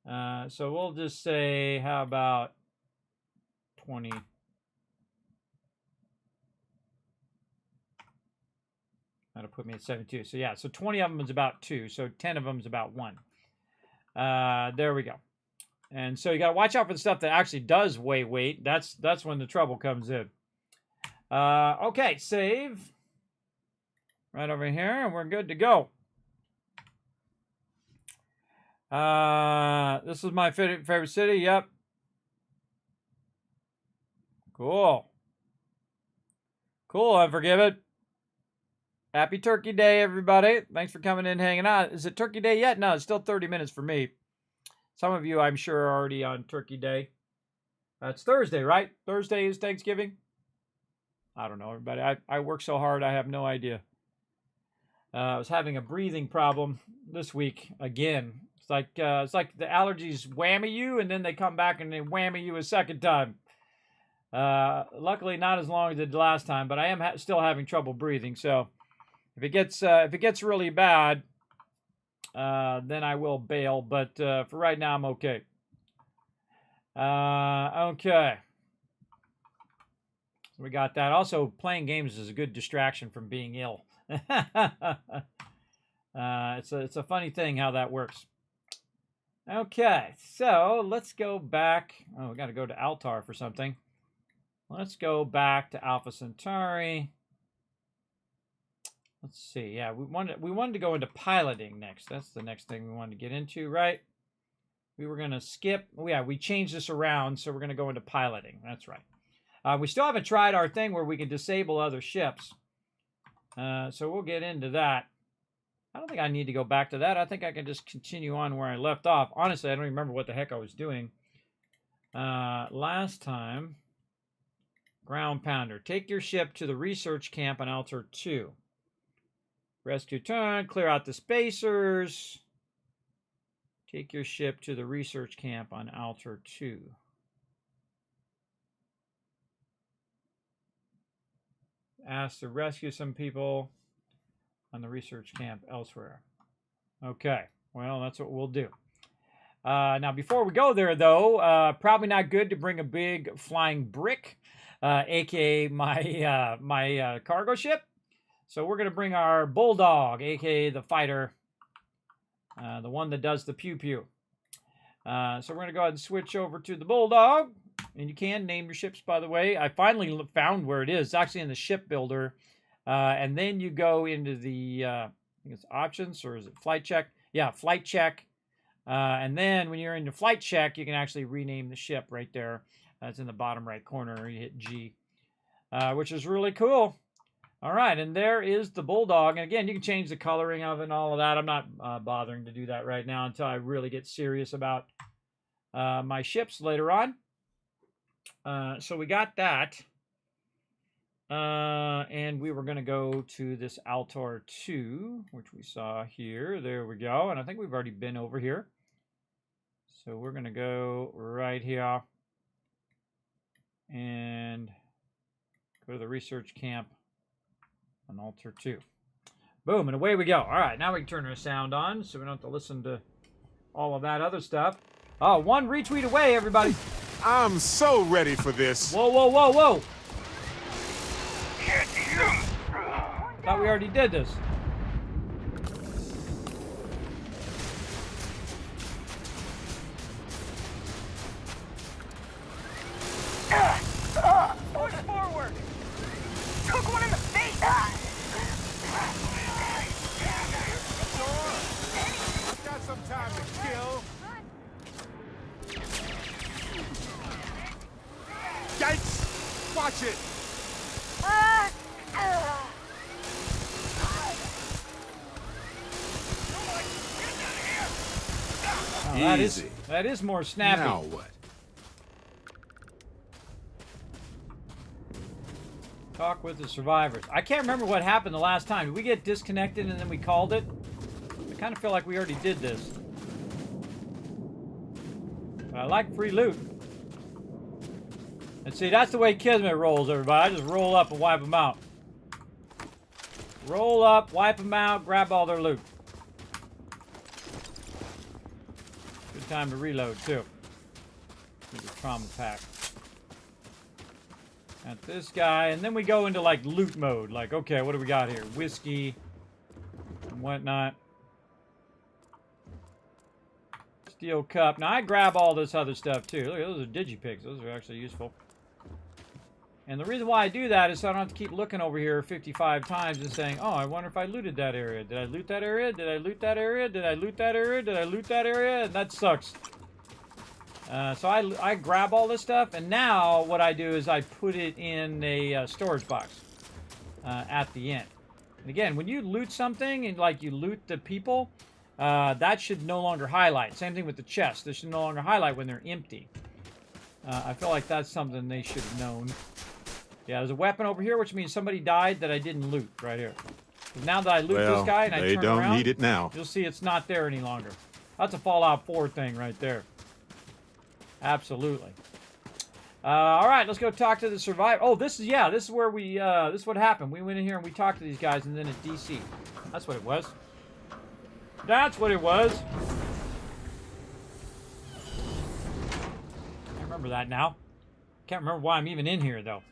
So we'll just say, how about 20? That'll put me at 72. So yeah, so 20 of them is about 2. So 10 of them is about 1. There we go. And so you got to watch out for the stuff that actually does weigh weight. That's when the trouble comes in. Okay, save. Right over here, and we're good to go. This is my favorite city. Yep. Cool. Cool, Unforgive It. Happy Turkey Day, everybody. Thanks for coming in, hanging out. Is it Turkey Day yet? No, it's still 30 minutes for me. Some of you, I'm sure, are already on Turkey Day. It's Thursday, right? Thursday is Thanksgiving? I don't know, everybody. I work so hard, I have no idea. I was having a breathing problem this week again. It's like the allergies whammy you, and then they come back and they whammy you a second time. Luckily, not as long as it did last time, but I am still having trouble breathing. So if it gets really bad, then I will bail. But for right now, I'm okay. Okay. So we got that. Also, playing games is a good distraction from being ill. It's a funny thing how that works. Okay, so let's go back. Oh, we got to go to Altar for something. Let's go back to Alpha Centauri. Let's see. Yeah, we wanted to go into piloting next. That's the next thing we wanted to get into, right? We were going to skip. Oh, yeah, we changed this around, so we're going to go into piloting. That's right. We still haven't tried our thing where we can disable other ships. So we'll get into that. I don't think I need to go back to that. I think I can just continue on where I left off. Honestly, I don't remember what the heck I was doing. Last time, Ground Pounder. Take your ship to the research camp on Altar 2. Rescue turn, clear out the spacers. Take your ship to the research camp on Altar 2. Asked to rescue some people on the research camp elsewhere. Okay, well, that's what we'll do. Now, before we go there, though, probably not good to bring a big flying brick, aka my cargo ship. So we're going to bring our Bulldog, aka the fighter, the one that does the pew-pew. So we're going to go ahead and switch over to the Bulldog. And you can name your ships, by the way. I finally found where it is. It's actually in the ship builder. And then you go into the, I think it's options, or is it flight check? Yeah, flight check. And then when you're in the flight check, you can actually rename the ship right there. It's in the bottom right corner. You hit G, which is really cool. All right, and there is the Bulldog. And again, you can change the coloring of it and all of that. I'm not bothering to do that right now until I really get serious about my ships later on. So we got that. And we were going to go to this Altor 2, which we saw here. There we go. And I think we've already been over here. So we're going to go right here and go to the research camp on Altor 2. Boom, and away we go. All right, now we can turn our sound on so we don't have to listen to all of that other stuff. Oh, one retweet away, everybody. I'm so ready for this. Whoa, whoa, whoa, whoa. Thought we already did this. Push forward. Took one in the face. I've got some time to kill. Yikes! Watch it. Oh, that is more snappy. Now what? Talk with the survivors. I can't remember what happened the last time. Did we get disconnected and then we called it? I kind of feel like we already did this. But I like free loot. And see, that's the way Kismet rolls, everybody. I just roll up and wipe them out. Roll up, wipe them out, grab all their loot. Good time to reload, too. Get the trauma pack. Got this guy, and then we go into, like, loot mode. Like, okay, what do we got here? Whiskey and whatnot. Steel cup. Now, I grab all this other stuff, too. Look, those are digipics. Those are actually useful. And the reason why I do that is so I don't have to keep looking over here 55 times and saying, oh, I wonder if I looted that area. Did I loot that area? Did I loot that area? Did I loot that area? Did I loot that area? And that sucks. So I grab all this stuff, and now what I do is I put it in a storage box at the end. And again, when you loot something, and like you loot the people, that should no longer highlight. Same thing with the chest. This should no longer highlight when they're empty. I feel like that's something they should have known. Yeah, there's a weapon over here, which means somebody died that I didn't loot right here. Now that I loot this guy and I turn around, they don't need it now. You'll see it's not there any longer. That's a Fallout 4 thing right there. Absolutely. All right, let's go talk to the survivor. Oh, this is where we, this is what happened. We went in here and we talked to these guys, and then at DC. That's what it was. That's what it was. I remember that now. Can't remember why I'm even in here, though.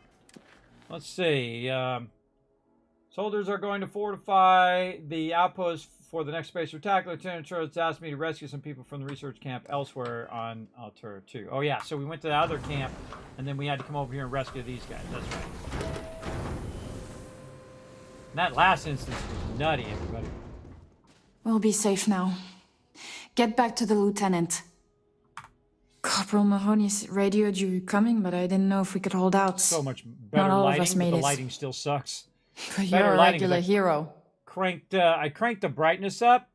Let's see. Soldiers are going to fortify the outpost for the next space attack. Lieutenant Charles asked me to rescue some people from the research camp elsewhere on Altura 2. Oh, yeah. So we went to the other camp, and then we had to come over here and rescue these guys. That's right. And that last instance was nutty, everybody. We'll be safe now. Get back to the lieutenant. Corporal Mahoney radioed you coming, but I didn't know if we could hold out. So much better Not all lighting, of us made but the it. lighting still sucks. But you're a regular hero. I cranked the brightness up,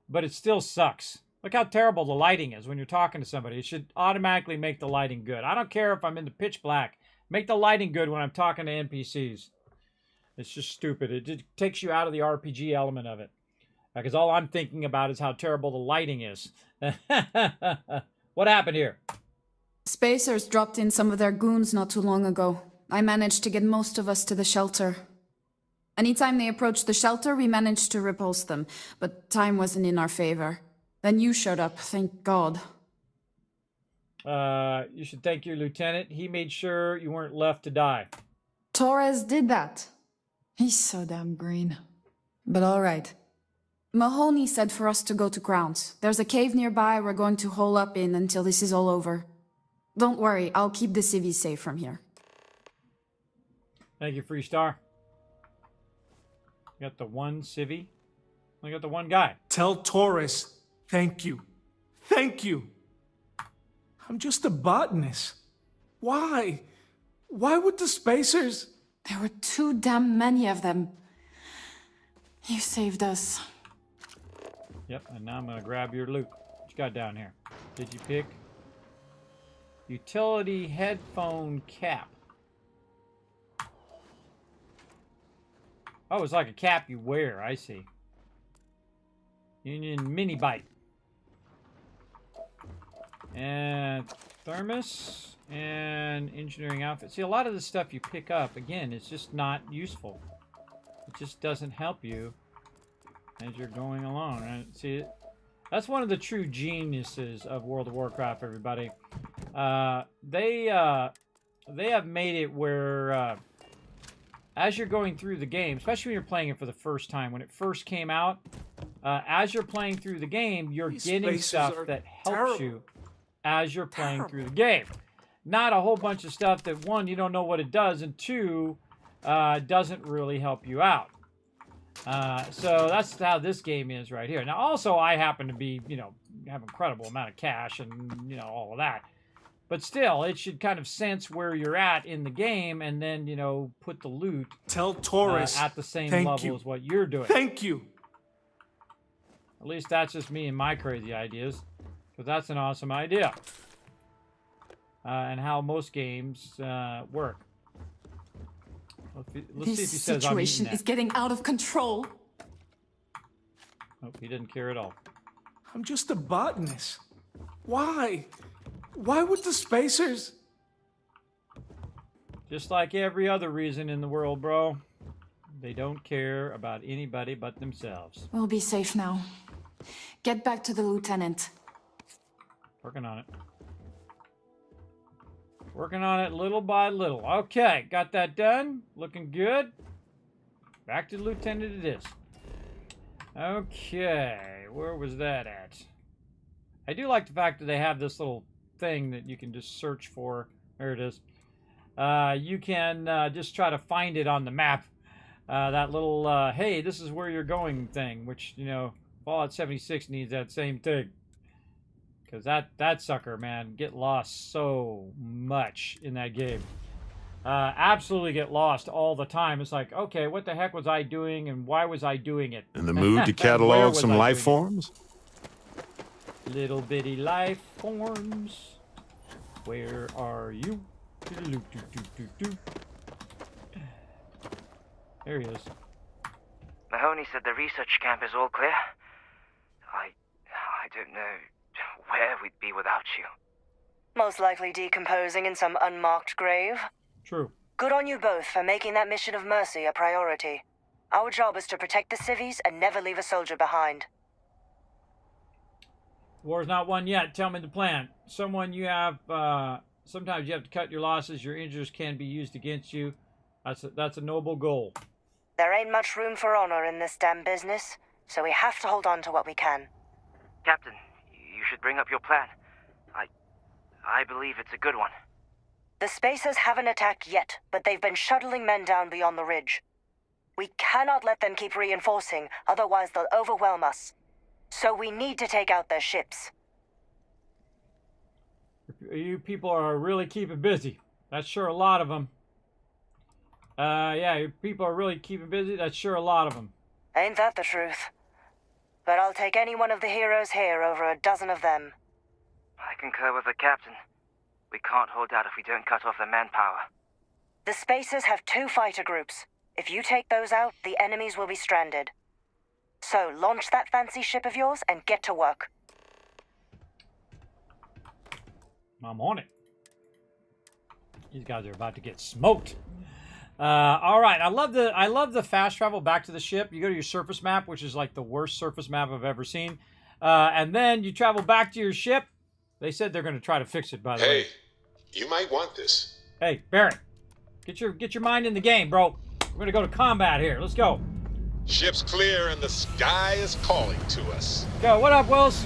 but it still sucks. Look how terrible the lighting is when you're talking to somebody. It should automatically make the lighting good. I don't care if I'm in the pitch black. Make the lighting good when I'm talking to NPCs. It's just stupid. It just takes you out of the RPG element of it. Because all I'm thinking about is how terrible the lighting is. What happened here? Spacers dropped in some of their goons not too long ago. I managed to get most of us to the shelter. Anytime they approached the shelter, we managed to repulse them, but time wasn't in our favor. Then you showed up, thank God. You should thank your lieutenant. He made sure you weren't left to die. Torres did that. He's so damn green. But all right. Mahoney said for us to go to grounds. There's a cave nearby we're going to hole up in until this is all over. Don't worry, I'll keep the civvies safe from here. Thank you, Freestar. You got the one civvy. I got the one guy. Tell Torres, thank you. Thank you. I'm just a botanist. Why? Why would the spacers... There were too damn many of them. You saved us. Yep, and now I'm going to grab your loot. What you got down here? Did you pick? Utility headphone cap. Oh, it's like a cap you wear. I see. Union mini bite. And thermos and engineering outfit. See, a lot of the stuff you pick up, again, it's just not useful. It just doesn't help you as you're going along. Right? See, that's one of the true geniuses of World of Warcraft, everybody. They have made it where as you're going through the game, especially when you're playing it for the first time, when it first came out, as you're playing through the game, you're getting stuff that helps you as you're playing through the game. Not a whole bunch of stuff that, one, you don't know what it does, and two, doesn't really help you out. So that's how this game is right here. Now, also, I happen to be, have an incredible amount of cash and, all of that. But still, it should kind of sense where you're at in the game and then, put the loot Tell Torres, at the same thank level you. as what you're doing. Thank you. At least that's just me and my crazy ideas. Because that's an awesome idea. And how most games work. Let's see if he This says I'm eating situation that. is getting out of control. Nope, he didn't care at all. I'm just a botanist. Why? Why would the spacers... Just like every other reason in the world, bro. They don't care about anybody but themselves. We'll be safe now. Get back to the lieutenant. Working on it. Working on it little by little. Okay, got that done. Looking good. Back to the lieutenant it is. Okay, where was that at? I do like the fact that they have this little thing that you can just search for. There it is. You can just try to find it on the map. That little, hey, this is where you're going thing, which, Fallout 76 needs that same thing. Because that sucker, man, get lost so much in that game. Absolutely get lost all the time. It's like, okay, what the heck was I doing and why was I doing it? In the mood to catalog some life forms? Little bitty life forms. Where are you? There he is. Mahoney said the research camp is all clear. I don't know where we'd be without you. Most likely decomposing in some unmarked grave. True. Good on you both for making that mission of mercy a priority. Our job is to protect the civvies and never leave a soldier behind. War's not won yet. Tell me the plan. Sometimes you have to cut your losses. Your injuries can be used against you. That's a noble goal. There ain't much room for honor in this damn business, so we have to hold on to what we can. Captain, you should bring up your plan. I believe it's a good one. The Spacers haven't attacked yet, but they've been shuttling men down beyond the ridge. We cannot let them keep reinforcing, otherwise they'll overwhelm us. So we need to take out their ships. You people are really keeping busy. That's sure a lot of them. Yeah, you people are really keeping busy. That's sure a lot of them. Ain't that the truth? But I'll take any one of the heroes here over a dozen of them. I concur with the captain. We can't hold out if we don't cut off their manpower. The Spacers have 2 fighter groups. If you take those out, the enemies will be stranded. So launch that fancy ship of yours and get to work. I'm on it. These guys are about to get smoked. All right, I love the fast travel back to the ship. You go to your surface map, which is like the worst surface map I've ever seen, and then you travel back to your ship. They said they're going to try to fix it, by the way. Hey, you might want this. Hey, Barrett, get your mind in the game, bro. We're going to go to combat here. Let's go. Ship's clear and the sky is calling to us. Go. What up, Wills?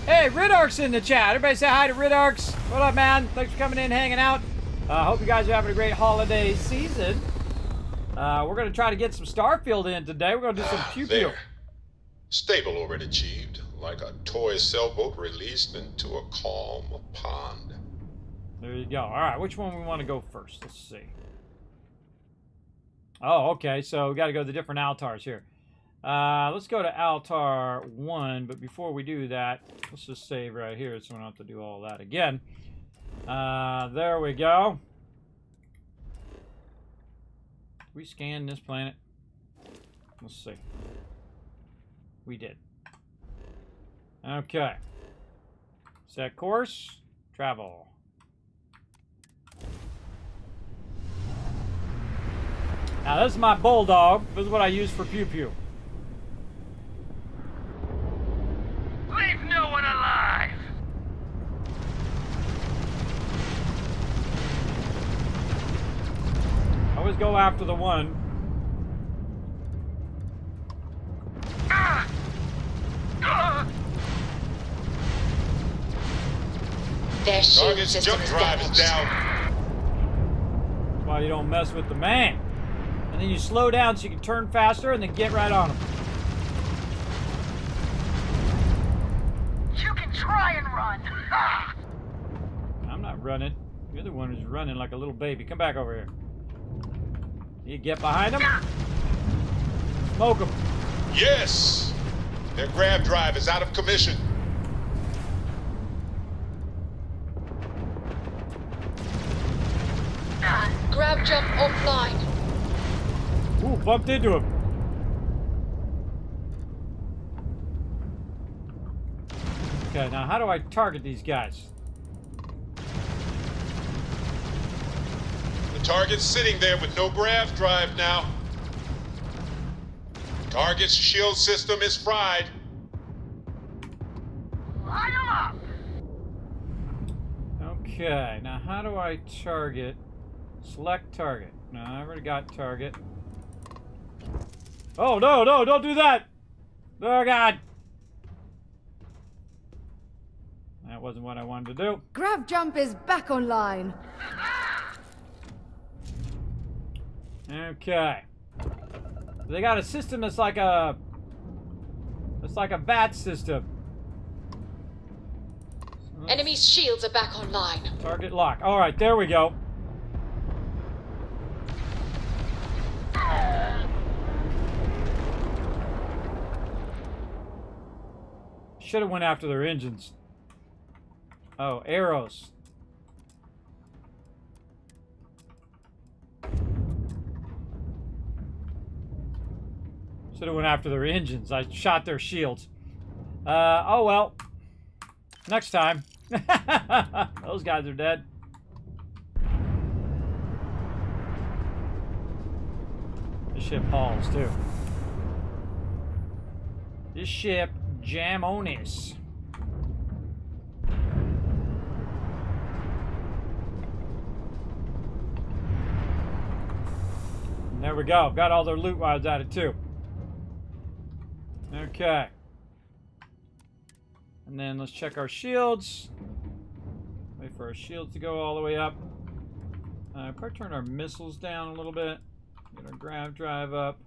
Hey, Ridark's in the chat. Everybody say hi to Ridarks. What up, man? Thanks for coming in, hanging out. Hope you guys are having a great holiday season. We're going to try to get some Starfield in today. We're going to do some pew-pew. Stable orbit achieved, like a toy sailboat released into a calm pond. There you go. All right, which one we want to go first? Let's see. Oh, okay. So we got to go to the different altars here. Let's go to altar 1, but before we do that, let's just save right here so we don't have to do all that again. There we go. Did we scan this planet? Let's see. We did. Okay. Set course. Travel. Now this is my bulldog. This is what I use for pew-pew. Leave no one alive! Always go after the one. Their shield system jump is drive damaged. is down. That's why you don't mess with the man. And then you slow down so you can turn faster and then get right on him. You can try and run! I'm not running. You're the one who's running like a little baby. Come back over here. You get behind him. Smoke him. Yes! Their grav drive is out of commission. Grab jump offline. Ooh, bumped into him. Okay, now how do I target these guys? The target's sitting there with no grav drive now. Target's shield system is fried. Line 'em up! Okay, now how do I target? Select target. No, I already got target. Oh, no, no, don't do that! Oh, God! That wasn't what I wanted to do. Grav jump is back online. Okay. They got a system that's like a... It's like a VAT system. Enemy's shields are back online. Target lock. Alright, there we go. Should have went after their engines. Oh, arrows. Should have went after their engines. I shot their shields. Oh well. Next time. Those guys are dead. This ship hauls too. This ship jamonis. And there we go. Got all their loot while I was at it too. Okay. And then let's check our shields. Wait for our shields to go all the way up. Probably turn our missiles down a little bit. Get our grav drive up.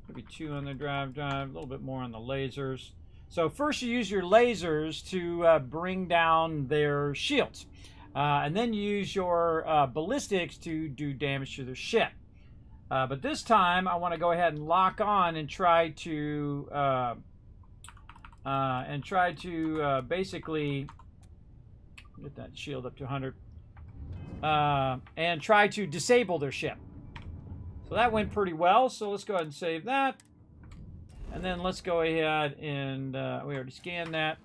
Maybe 2 on the grav drive, a little bit more on the lasers. So first you use your lasers to bring down their shields. And then you use your ballistics to do damage to their ship. But this time I want to go ahead and lock on and try to basically get that shield up to 100 and try to disable their ship. So that went pretty well, so let's go ahead and save that. And then let's go ahead and we already scanned that.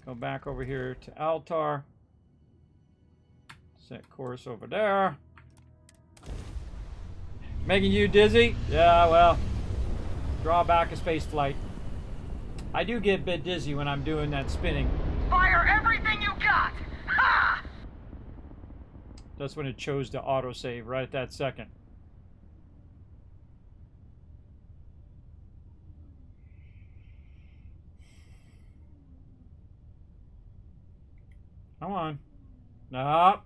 Go back over here to Altar. Set course over there. Making you dizzy? Yeah, well, draw back a space flight. I do get a bit dizzy when I'm doing that spinning. Fire That's when it chose to autosave right at that second. Come on. Nope.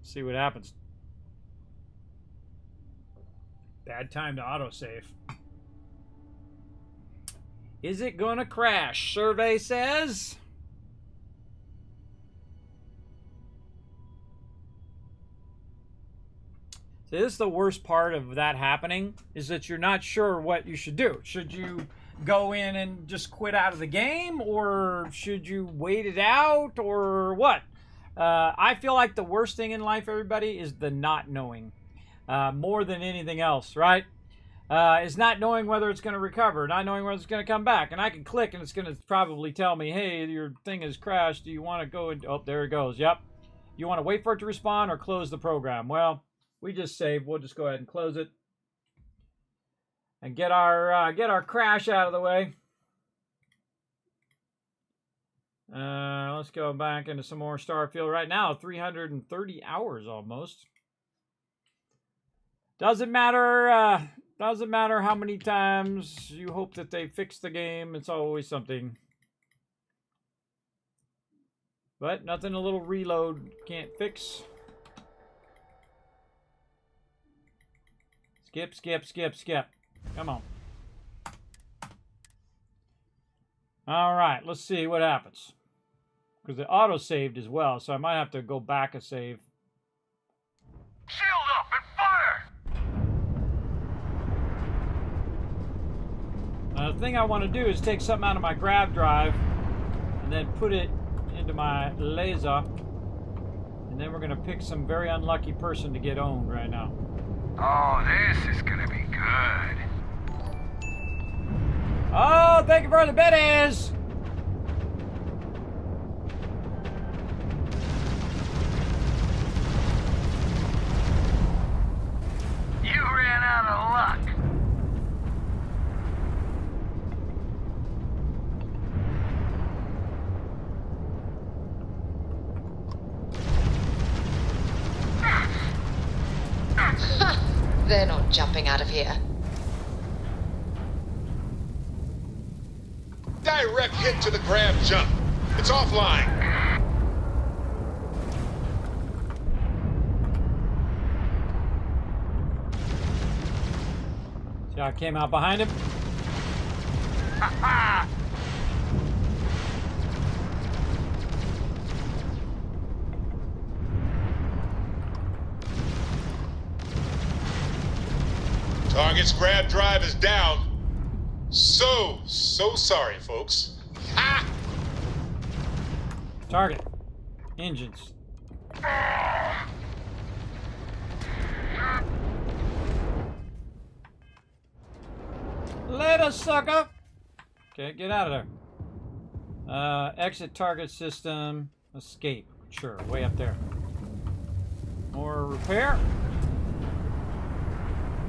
See what happens. Bad time to autosave. Is it gonna crash? Survey says. See, this is the worst part of that happening, is that you're not sure what you should do. Should you go in and just quit out of the game, or should you wait it out, or what? I feel like the worst thing in life, everybody, is the not knowing. More than anything else, right? Is not knowing whether it's going to recover, not knowing whether it's going to come back. And I can click and it's going to probably tell me, hey, your thing has crashed. Do you want to go and... Oh, there it goes. Yep. You want to wait for it to respond or close the program? Well, we just saved. We'll just go ahead and close it. And get our crash out of the way. Let's go back into some more Starfield. Right now, 330 hours almost. Doesn't matter how many times you hope that they fix the game. It's always something. But nothing a little reload can't fix. Skip, skip, skip, skip. Come on. All right, let's see what happens. Because it auto-saved as well, so I might have to go back a save. Shield up and fire! The thing I want to do is take something out of my grab drive and then put it into my laser. And then we're going to pick some very unlucky person to get owned right now. Oh, this is gonna be good. Oh, thank you for the biddies! You ran out of luck. They're not jumping out of here. Direct hit to the grab jump. It's offline. See how I came out behind him? Target's grab drive is down. So sorry, folks. Ha! Target. Engines. Later, sucker! Okay, get out of there. Exit target system. Escape. Sure, way up there. More repair.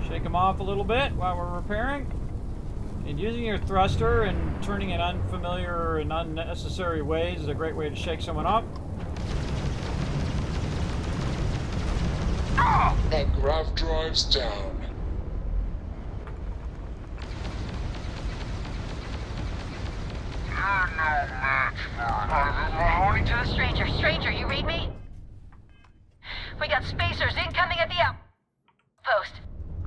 Shake them off a little bit while we're repairing. And using your thruster and turning in unfamiliar and unnecessary ways is a great way to shake someone off. That grav drive's down. You're no match for Warning to a stranger. Stranger, you read me? We got spacers incoming at the outpost.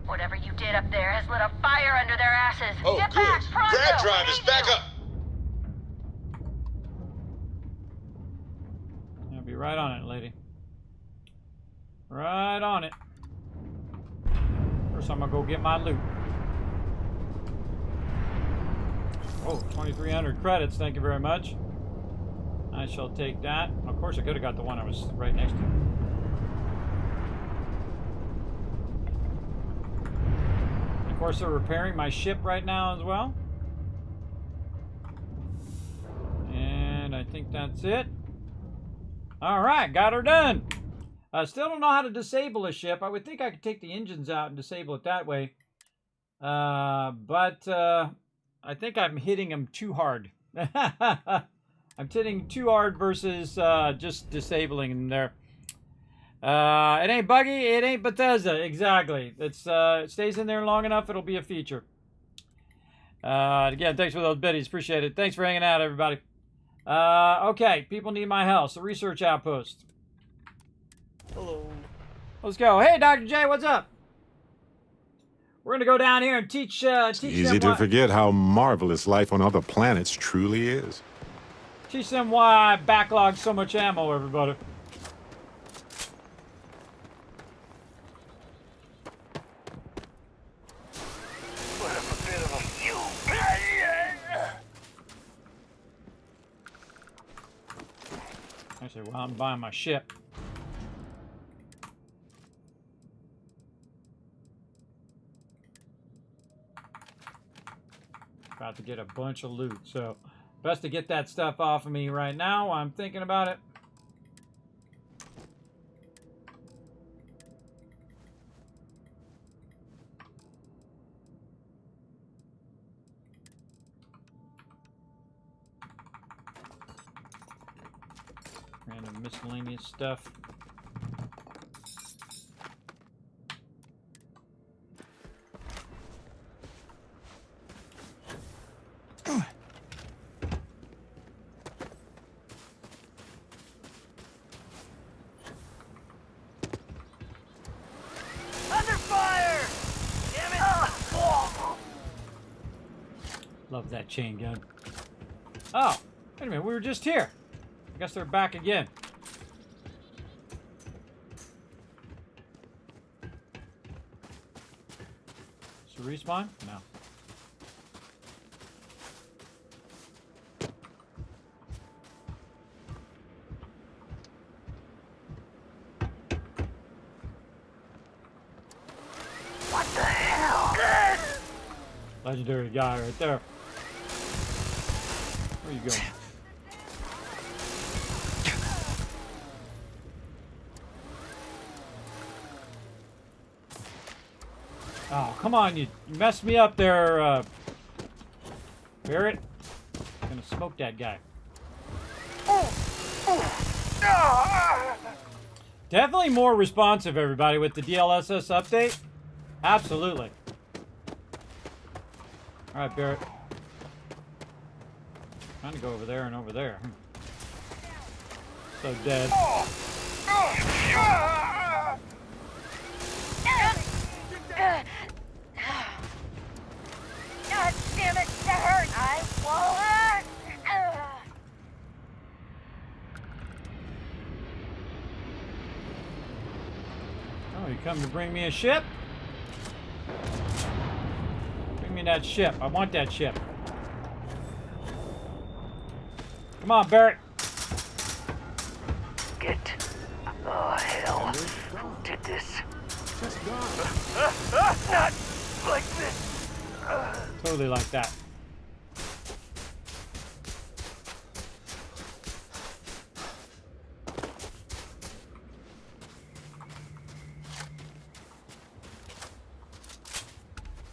Whatever you did up there has lit a fire under their asses. Oh, Get good. back, pronto! Grab drive is back up. I'll be right on it, lady. Right on it. First, I'm gonna go get my loot. Oh, 2,300 credits. Thank you very much. I shall take that. Of course, I could have got the one I was right next to. Of course, they're repairing my ship right now as well. And I think that's it. All right, got her done. I still don't know how to disable a ship. I would think I could take the engines out and disable it that way. But I think I'm hitting them too hard. I'm hitting too hard versus just disabling them there. It ain't buggy, it ain't Bethesda. Exactly. It's it stays in there long enough, it'll be a feature. Again, thanks for those biddies. Appreciate it. Thanks for hanging out, everybody. Okay, people need my house. The research outpost. Hello. Let's go. Hey, Dr. J, what's up? We're gonna go down here and teach Easy to forget how marvelous life on other planets truly is. Teach them why I backlog so much ammo, everybody. Actually, while I'm buying my ship. About to get a bunch of loot, so best to get that stuff off of me right now while I'm thinking about it. Random miscellaneous stuff. Love that chain gun. Oh, wait a minute, we were just here. I guess they're back again. Is it respawn? No. What the hell? Legendary guy right there. Where you going? Oh, come on, you messed me up there, Barrett. I'm gonna smoke that guy. Definitely more responsive, everybody, with the DLSS update. Absolutely. Alright, Barrett. Trying to go over there and over there. So dead. God damn it, that hurt! I won't. Oh, you come to bring me a ship? Bring me that ship. I want that ship. Come on, Barrett. Get the hell did this. Not like this. Totally like that.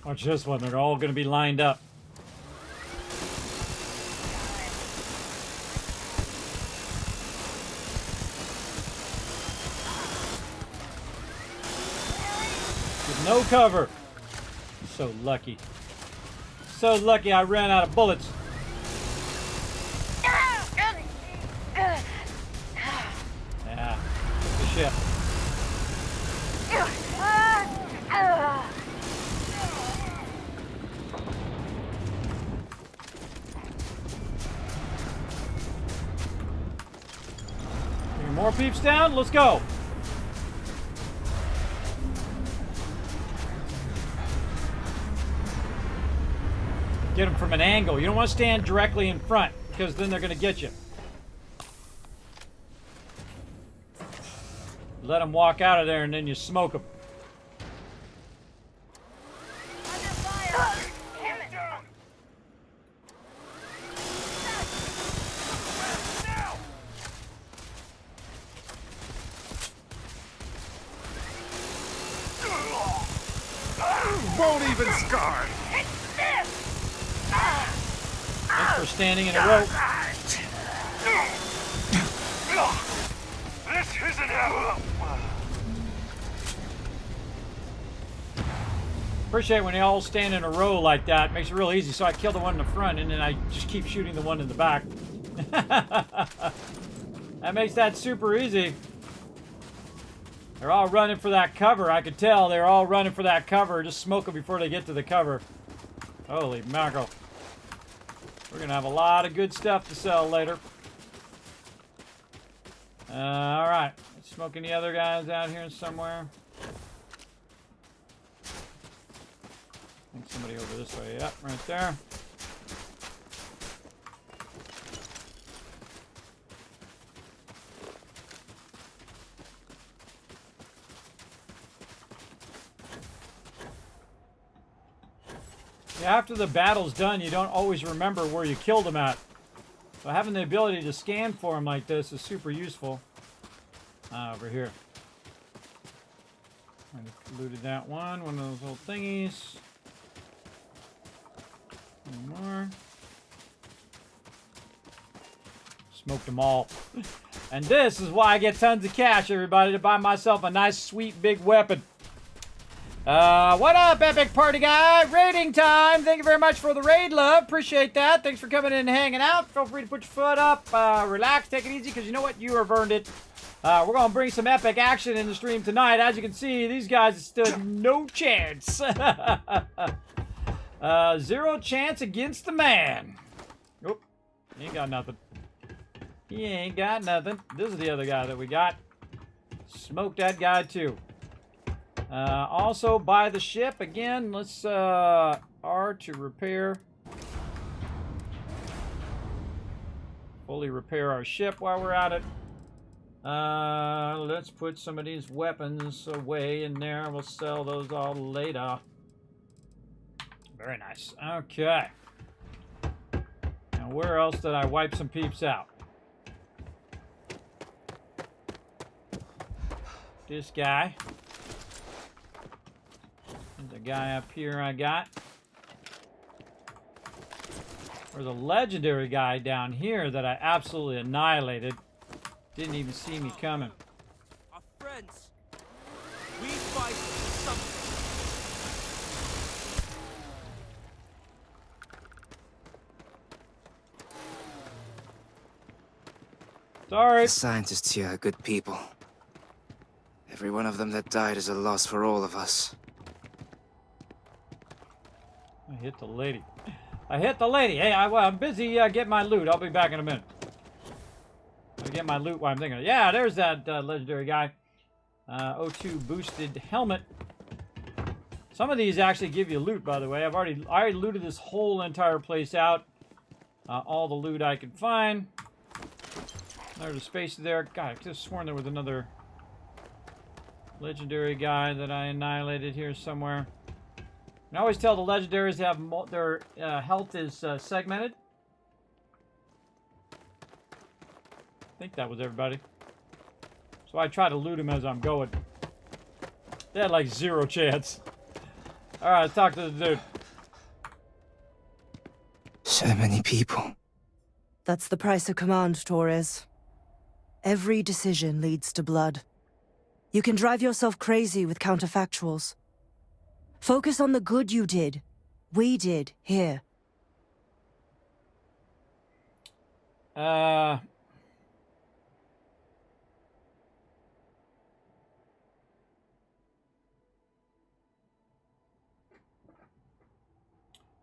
Watch this one. They're all going to be lined up. With no cover. So lucky. So lucky I ran out of bullets. Yeah, took the ship. Any more peeps down? Let's go. Get them from an angle. You don't want to stand directly in front because then they're going to get you. Let them walk out of there and then you smoke them. Won't even scar. Thanks for standing in a row. Appreciate when they all stand in a row like that. Makes it real easy. So I kill the one in the front, and then I just keep shooting the one in the back. That makes that super easy. They're all running for that cover. I could tell they're all running for that cover. Just smoke them before they get to the cover. Holy mackerel. We're going to have a lot of good stuff to sell later. Alright. Smoking the other guys out here somewhere. I think somebody over this way. Yep, right there. Yeah, after the battle's done, you don't always remember where you killed them at. So having the ability to scan for them like this is super useful. Over here. I looted that one of those little thingies. One more. Smoked them all. And this is why I get tons of cash, everybody, to buy myself a nice, sweet, big weapon. What up, Epic Party Guy? Raiding time. Thank you very much for the raid, love. Appreciate that. Thanks for coming in and hanging out. Feel free to put your foot up. Relax, take it easy, because you know what? You have earned it. We're going to bring some epic action in the stream tonight. As you can see, these guys stood no chance. Zero chance against the man. Oop. He ain't got nothing. He ain't got nothing. This is the other guy that we got. Smoked that guy, too. Also, buy the ship. Again, let's, R to repair. Fully repair our ship while we're at it. Let's put some of these weapons away in there. We'll sell those all later. Very nice. Okay. Now, where else did I wipe some peeps out? This guy. There's a guy up here I got. There's a legendary guy down here that I absolutely annihilated. Didn't even see me coming. Our friends. We fight for something. Sorry. The scientists here are good people. Every one of them that died is a loss for all of us. I hit the lady. I hit the lady. Hey, I'm busy getting my loot. I'll be back in a minute. I'll get my loot while I'm thinking. Yeah, there's that legendary guy. O2 boosted helmet. Some of these actually give you loot, by the way. I already looted this whole entire place out. All the loot I could find. There's a space there. God, I could have sworn there was another legendary guy that I annihilated here somewhere. I always tell the legendaries to have their health is segmented. I think that was everybody. So I try to loot them as I'm going. They had like zero chance. Alright, let's talk to the dude. So many people. That's the price of command, Torres. Every decision leads to blood. You can drive yourself crazy with counterfactuals. Focus on the good you did. We did, here.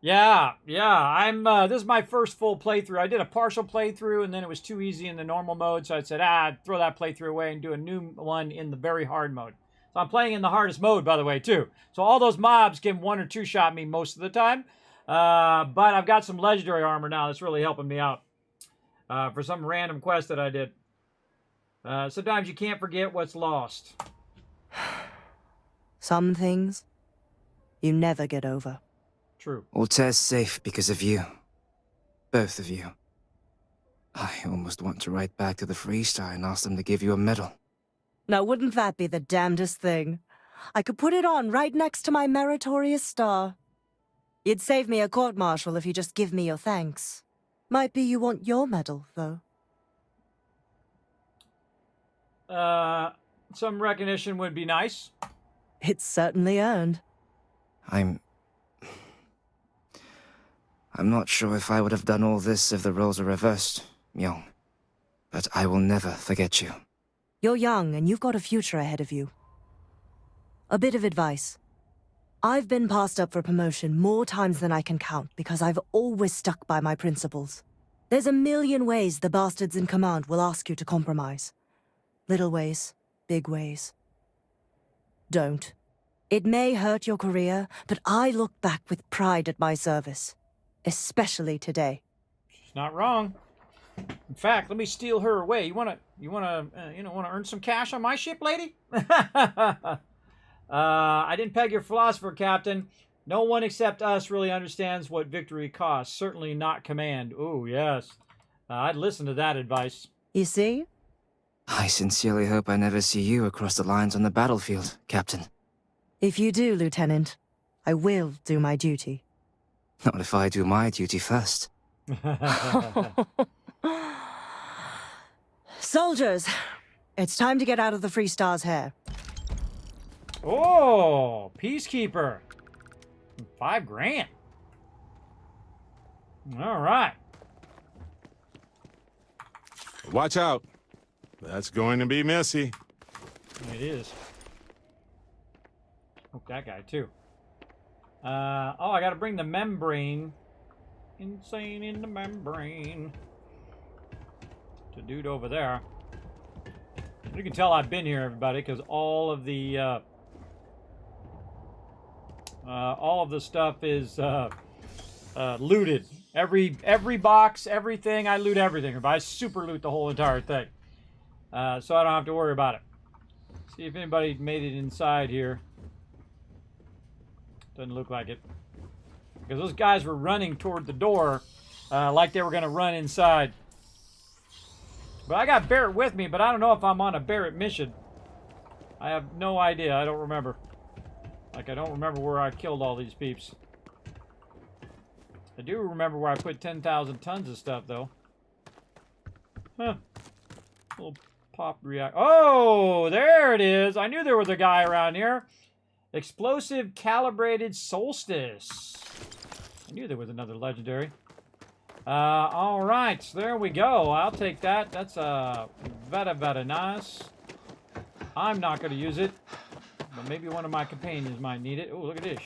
Yeah, I'm, this is my first full playthrough. I did a partial playthrough, and then it was too easy in the normal mode, so I said, throw that playthrough away and do a new one in the very hard mode. So I'm playing in the hardest mode, by the way, too. So all those mobs can one or two shot me most of the time, but I've got some legendary armor now that's really helping me out for some random quest that I did. Sometimes you can't forget what's lost. Some things you never get over. True. Altair's safe because of you. Both of you. I almost want to write back to the Freestar and ask them to give you a medal. Now, wouldn't that be the damnedest thing? I could put it on right next to my meritorious star. You'd save me a court-martial if you just give me your thanks. Might be you want your medal, though. Some recognition would be nice. It's certainly earned. I'm not sure if I would have done all this if the roles were reversed, Myung. But I will never forget you. You're young and you've got a future ahead of you. A bit of advice. I've been passed up for promotion more times than I can count because I've always stuck by my principles. There's a million ways the bastards in command will ask you to compromise. Little ways, big ways. Don't. It may hurt your career, but I look back with pride at my service. Especially today. She's not wrong. In fact, let me steal her away. You wanna earn some cash on my ship, lady? I didn't peg your philosopher, Captain. No one except us really understands what victory costs. Certainly not command. Ooh, yes. I'd listen to that advice. You see? I sincerely hope I never see you across the lines on the battlefield, Captain. If you do, Lieutenant, I will do my duty. Not if I do my duty first. Soldiers, it's time to get out of the Free Star's hair. Oh, Peacekeeper. 5 grand. All right. Watch out. That's going to be messy. It is. Oh, that guy, too. I gotta bring the membrane. Insane in the membrane. To dude over there. You can tell I've been here, everybody, because all of the stuff is looted. Every box, everything, I loot everything. If I super loot the whole entire thing. So I don't have to worry about it. See if anybody made it inside here. Doesn't look like it. Because those guys were running toward the door like they were going to run inside. But I got Barrett with me, but I don't know if I'm on a Barrett mission. I have no idea. I don't remember. Like, I don't remember where I killed all these peeps. I do remember where I put 10,000 tons of stuff, though. Huh. Little pop react. Oh, there it is. I knew there was a guy around here. Explosive calibrated solstice. I knew there was another legendary. All right, so there we go. I'll take that. That's very nice. I'm not going to use it, but maybe one of my companions might need it. Oh, look at this.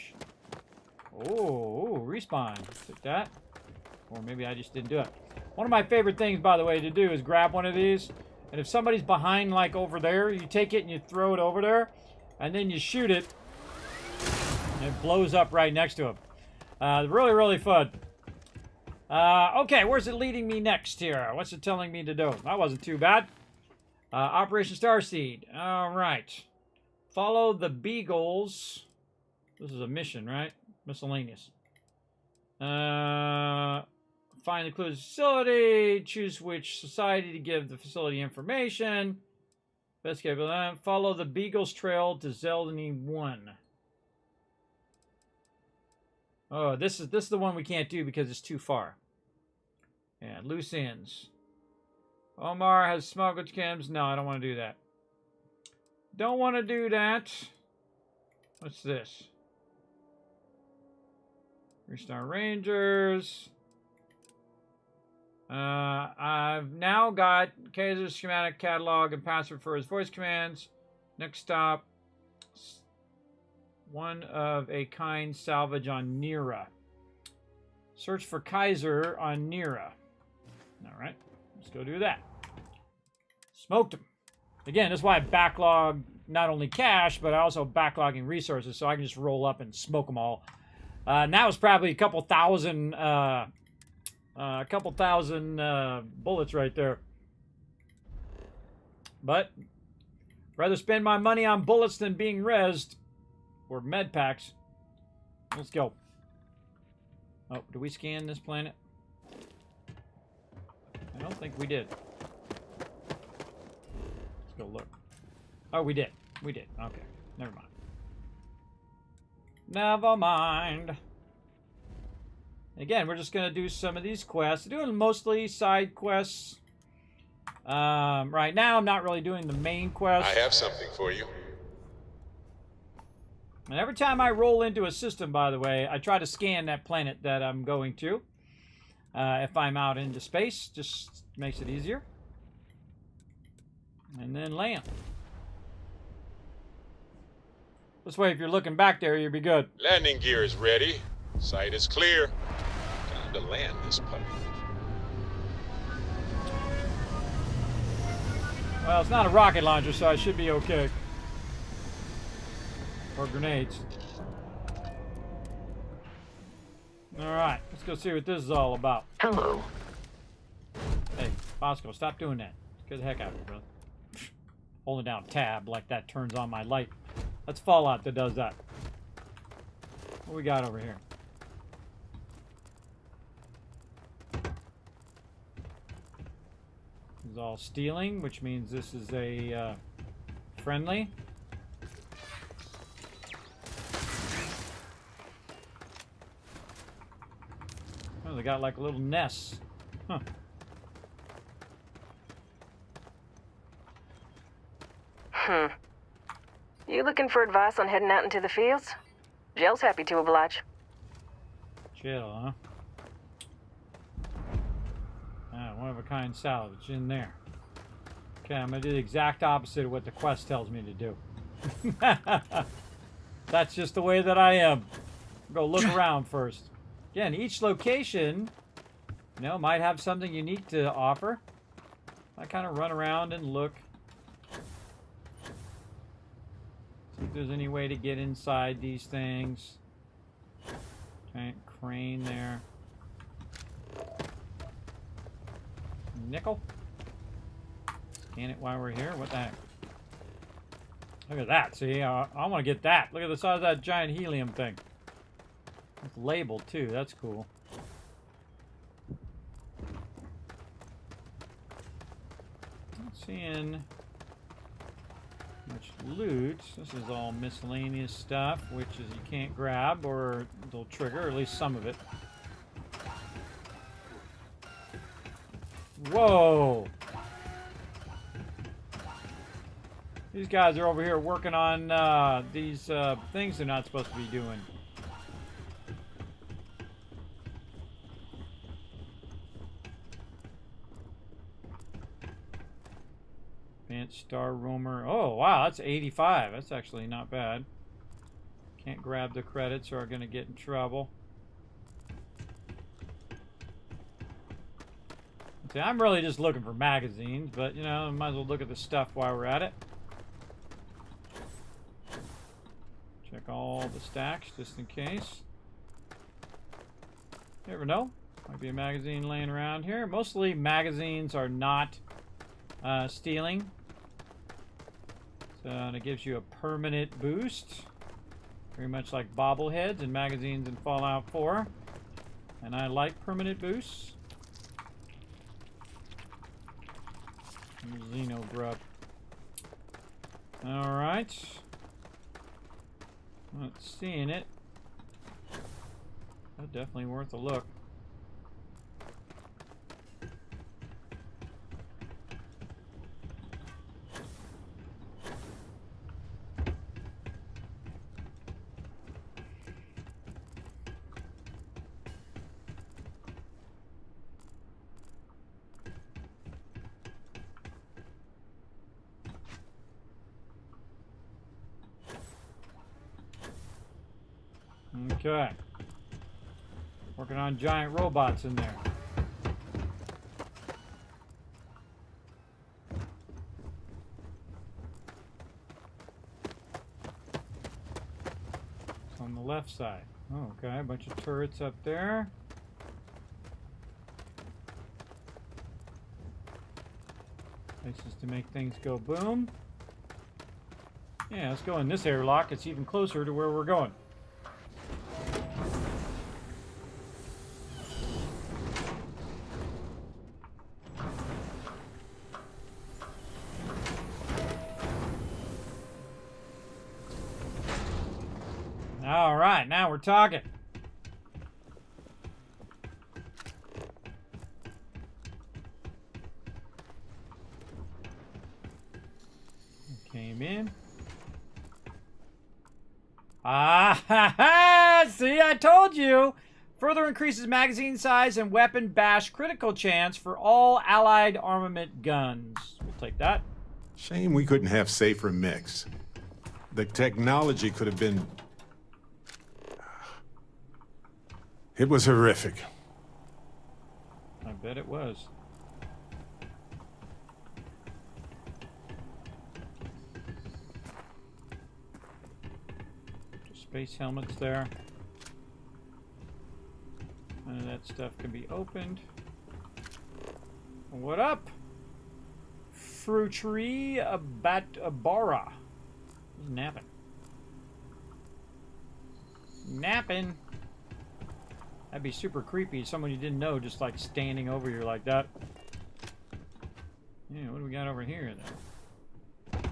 Oh, respawn. Took that. Or maybe I just didn't do it. One of my favorite things, by the way, to do is grab one of these, and if somebody's behind, like over there, you take it and you throw it over there, and then you shoot it, and it blows up right next to him. Really, really fun. Okay, where's it leading me next here? What's it telling me to do? That wasn't too bad. Operation Starseed. All right. Follow the Beagles. This is a mission, right? Miscellaneous. Find the clues facility. Choose which society to give the facility information. Investigate. Follow the Beagles trail to Zeldany 1. Oh, this is the one we can't do because it's too far. Yeah, loose ends. Omar has smuggled chems. No, I don't want to do that. Don't want to do that. What's this? 3-star Rangers. I've now got Kaiser's schematic catalog and password for his voice commands. Next stop. One of a kind salvage on Nira. Search for Kaiser on Nira. Alright, let's go do that. Smoked him. Again, that's why I backlog not only cash, but I also backlogging resources, so I can just roll up and smoke them all. Now it's probably a couple thousand bullets right there. But rather spend my money on bullets than being rezzed. Or med packs. Let's go. Oh, do we scan this planet? I don't think we did. Let's go look. Oh, we did. We did. Okay. Never mind. Never mind. Again, we're just going to do some of these quests. Doing mostly side quests. Right now, I'm not really doing the main quest. I have something for you. And every time I roll into a system, by the way, I try to scan that planet that I'm going to. If I'm out into space, just makes it easier. And then land. This way, if you're looking back there, you'll be good. Landing gear is ready. Sight is clear. Time to land this puppy. Well, it's not a rocket launcher, so I should be okay. Or grenades. Alright, let's go see what this is all about. Hello. Hey, Bosco, stop doing that. Get the heck out of here, brother. Holding down tab like that turns on my light. That's Fallout that does that. What we got over here? This is all stealing, which means this is a friendly. Oh, they got like little nests. Huh. You looking for advice on heading out into the fields? Jill's happy to oblige. Jill, huh? Ah, one-of-a-kind salvage in there. Okay, I'm gonna do the exact opposite of what the quest tells me to do. That's just the way that I am. Go look around first. Again, each location, you know, might have something unique to offer. I kind of run around and look. See if there's any way to get inside these things. Giant crane there. Nickel. Scan it while we're here. What the heck? Look at that. See, I want to get that. Look at the size of that giant helium thing. It's labeled too. That's cool. Not seeing much loot. This is all miscellaneous stuff, which is you can't grab or they'll trigger, or at least some of it. Whoa! These guys are over here working on these things they're not supposed to be doing. Advanced Star Roamer. Oh, wow, that's 85. That's actually not bad. Can't grab the credits or are going to get in trouble. See, I'm really just looking for magazines, but, you know, might as well look at the stuff while we're at it. Check all the stacks just in case. You never know. Might be a magazine laying around here. Mostly magazines are not stealing. So it gives you a permanent boost. Very much like bobbleheads and magazines in Fallout 4. And I like permanent boosts. Xeno grub. Alright. Not seeing it. That's definitely worth a look. Okay. Working on giant robots in there. It's on the left side. Oh, okay, a bunch of turrets up there. Places to make things go boom. Yeah, let's go in this airlock. It's even closer to where we're going. All right, now we're talking. Came in. Ah, ha, ha! See, I told you! Further increases magazine size and weapon bash critical chance for all allied armament guns. We'll take that. Shame we couldn't have safer mix. The technology could have been... It was horrific. I bet it was. Space helmets there. None of that stuff can be opened. What up? Fruitry Batbara. He's napping. Napping. That'd be super creepy. Someone you didn't know just like standing over you like that. Yeah, what do we got over here then?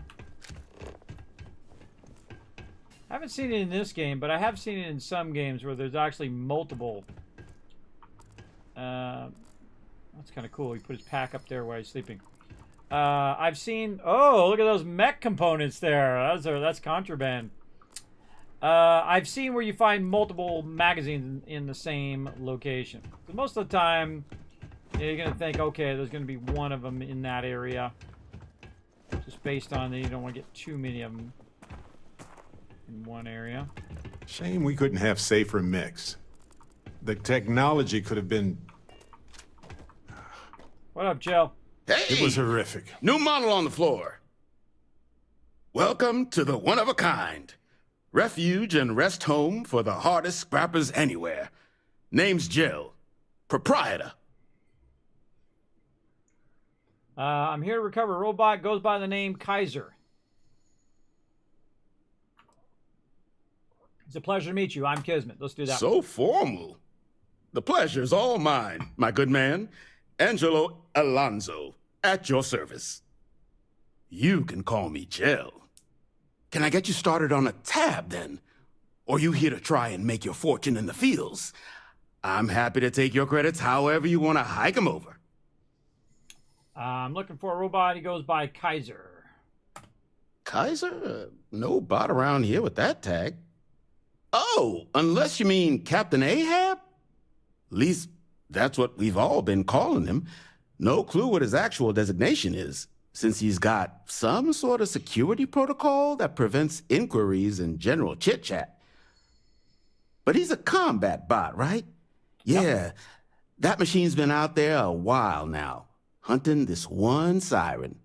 I haven't seen it in this game, but I have seen it in some games where there's actually multiple. That's kind of cool. He put his pack up there while he's sleeping. I've seen... Oh, look at those mech components there. That's contraband. I've seen where you find multiple magazines in the same location. But most of the time, you're going to think, okay, there's going to be one of them in that area. Just based on that you don't want to get too many of them in one area. Shame we couldn't have safer mix. The technology could have been... What up, Joe? Hey! It was horrific. New model on the floor. Welcome to the one-of-a-kind. Refuge and rest home for the hardest scrappers anywhere. Name's Jill. Proprietor. I'm here to recover a robot. Goes by the name Kaiser. It's a pleasure to meet you. I'm Kismet. Let's do that. So formal. The pleasure's all mine, my good man. Angelo Alonso, at your service. You can call me Jill. Can I get you started on a tab, then? Or you here to try and make your fortune in the fields? I'm happy to take your credits however you want to hike them over. I'm looking for a robot. He goes by Kaiser. Kaiser? No bot around here with that tag. Oh, unless you mean Captain Ahab? At least that's what we've all been calling him. No clue what his actual designation is, since he's got some sort of security protocol that prevents inquiries and general chit-chat. But he's a combat bot, right? Yeah, yep. That machine's been out there a while now, hunting this one siren,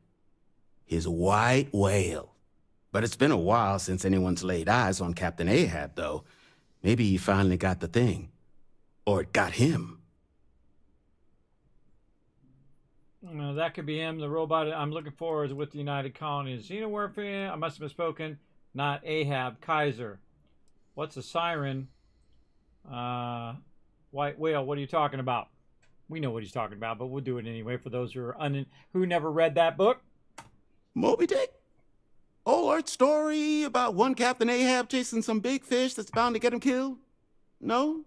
his white whale. But it's been a while since anyone's laid eyes on Captain Ahab, though. Maybe he finally got the thing. Or it got him. That could be him. The robot I'm looking for is with the United Colonies. Xenowarfare, I must have misspoken. Not Ahab, Kaiser. What's a siren? White whale, what are you talking about? We know what he's talking about, but we'll do it anyway for those who never read that book. Moby Dick? Old Earth story about one Captain Ahab chasing some big fish that's bound to get him killed? No?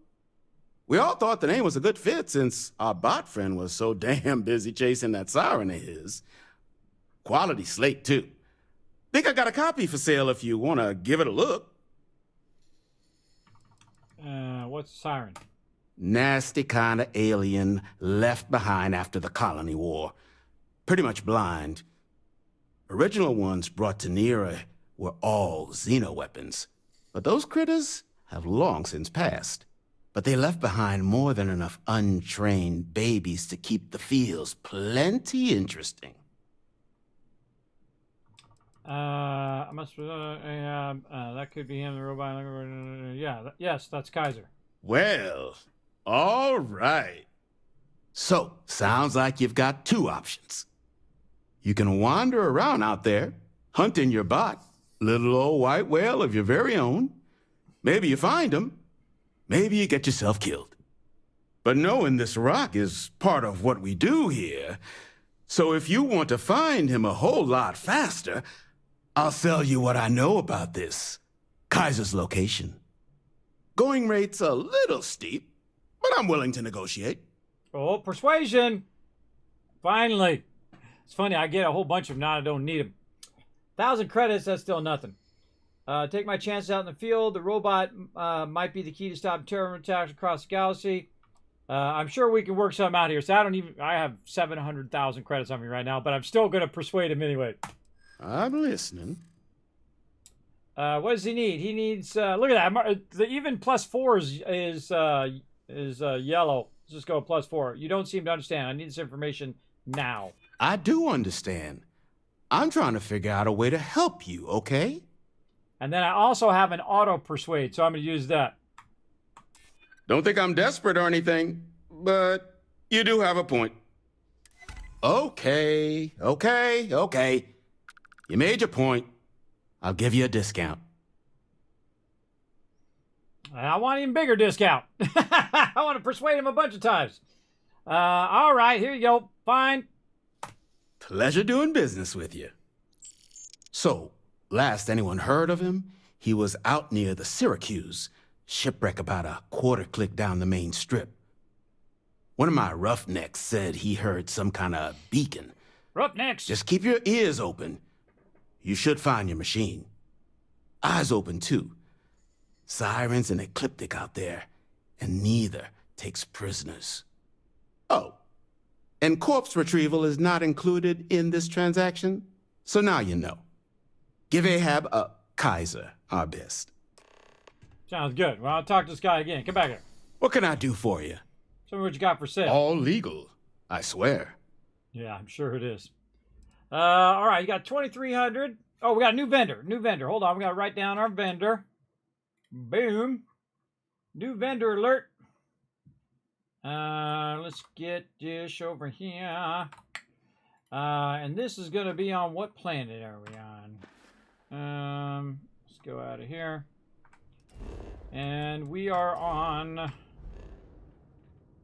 We all thought the name was a good fit since our bot friend was so damn busy chasing that siren of his. Quality slate, too. Think I got a copy for sale if you want to give it a look. What's a siren? Nasty kind of alien left behind after the colony war. Pretty much blind. Original ones brought to Nera were all xeno-weapons. But those critters have long since passed. But they left behind more than enough untrained babies to keep the fields plenty interesting. I must. That could be him, the robot. Yes, that's Kaiser. Well, all right. So, sounds like you've got two options. You can wander around out there, hunting your bot, little old white whale of your very own. Maybe you find him. Maybe you get yourself killed. But knowing this rock is part of what we do here. So if you want to find him a whole lot faster, I'll sell you what I know about this. Kaiser's location. Going rate's a little steep, but I'm willing to negotiate. Oh, persuasion! Finally. It's funny, I get a whole bunch of them now, I don't need them. 1,000 credits, that's still nothing. Take my chances out in the field. The robot might be the key to stop terror attacks across the galaxy. I'm sure we can work something out here. So I have 700,000 credits on me right now, but I'm still going to persuade him anyway. I'm listening. What does he need? He needs, look at that. The even +4 is yellow. Let's just go +4. You don't seem to understand. I need this information now. I do understand. I'm trying to figure out a way to help you, okay? And then I also have an auto persuade, so I'm going to use that. Don't think I'm desperate or anything, but you do have a point. Okay. You made your point. I'll give you a discount. I want an even bigger discount. I want to persuade him a bunch of times. All right, here you go. Fine. Pleasure doing business with you. So, last anyone heard of him, he was out near the Syracuse, shipwreck about a quarter click down the main strip. One of my roughnecks said he heard some kind of beacon. Roughnecks? Just keep your ears open. You should find your machine. Eyes open, too. Sirens and ecliptic out there, and neither takes prisoners. Oh, and corpse retrieval is not included in this transaction, so now you know. Give Ahab a Kaiser our best. Sounds good. Well, I'll talk to this guy again. Come back here. What can I do for you? Show me what you got for sale. All legal, I swear. Yeah, I'm sure it is. All right, you got 2,300. Oh, we got a new vendor. New vendor. Hold on, we got to write down our vendor. Boom. New vendor alert. Let's get this over here. And this is going to be on what planet are we on? Let's go out of here. And we are on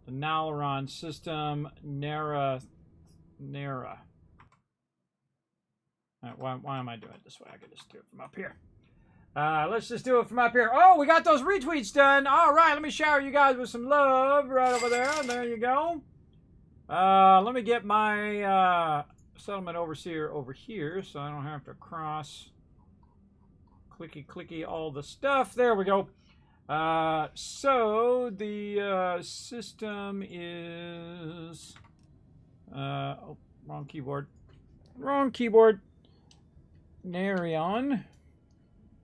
the Nalaron system, Nera. Why am I doing it this way? I could just do it from up here. Let's just do it from up here. Oh, we got those retweets done. All right, let me shower you guys with some love right over there. There you go. Let me get my settlement overseer over here so I don't have to cross clicky all the stuff. There we go. So the system is oh, wrong keyboard. Narion.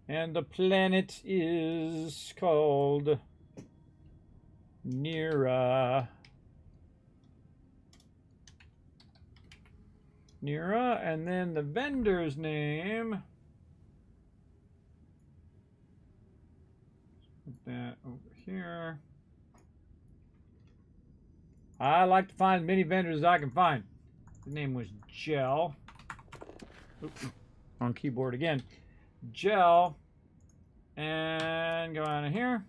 And the planet is called Nera. And then the vendor's name. Put that over here. I like to find as many vendors as I can find. The name was Gel. Oops, wrong keyboard again. Gel. And go out of here.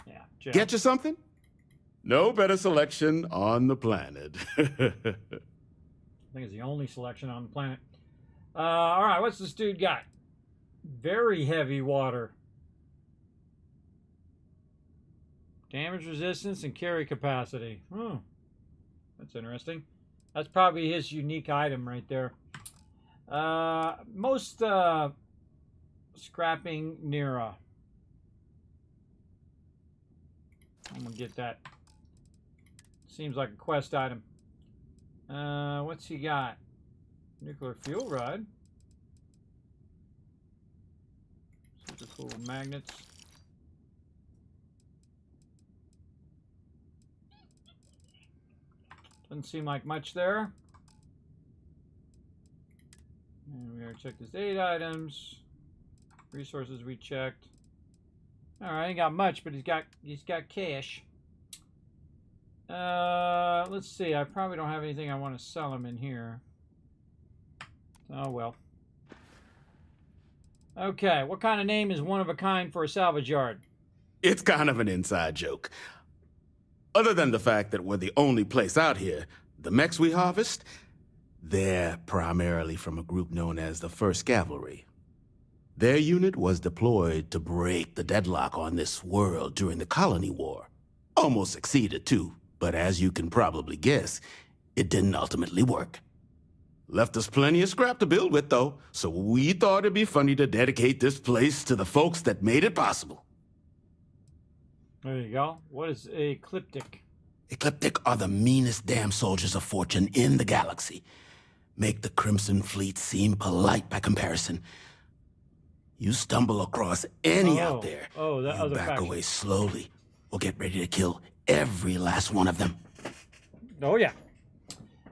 Yeah, Gel. Get you something? No better selection on the planet. I think it's the only selection on the planet. All right, what's this dude got? Very heavy water. Damage resistance and carry capacity. Hmm. That's interesting. That's probably his unique item right there. Most scrapping Nera. I'm gonna get that. Seems like a quest item. What's he got? Nuclear fuel rod. Super cool magnets. Doesn't seem like much there. And we gotta check this 8 items. Resources we checked. Alright, ain't got much, but he's got cash. Let's see. I probably don't have anything I want to sell him in here. Oh well. Okay, what kind of name is one of a kind for a salvage yard? It's kind of an inside joke. Other than the fact that we're the only place out here, the mechs we harvest, they're primarily from a group known as the 1st Cavalry. Their unit was deployed to break the deadlock on this world during the Colony War. Almost succeeded, too, but as you can probably guess, it didn't ultimately work. Left us plenty of scrap to build with, though, so we thought it'd be funny to dedicate this place to the folks that made it possible. There you go. What is ecliptic? Ecliptic are the meanest damn soldiers of fortune in the galaxy. Make the Crimson Fleet seem polite by comparison. You stumble across any out there, that you other back faction. away slowly, or get ready to kill every last one of them. Oh, yeah.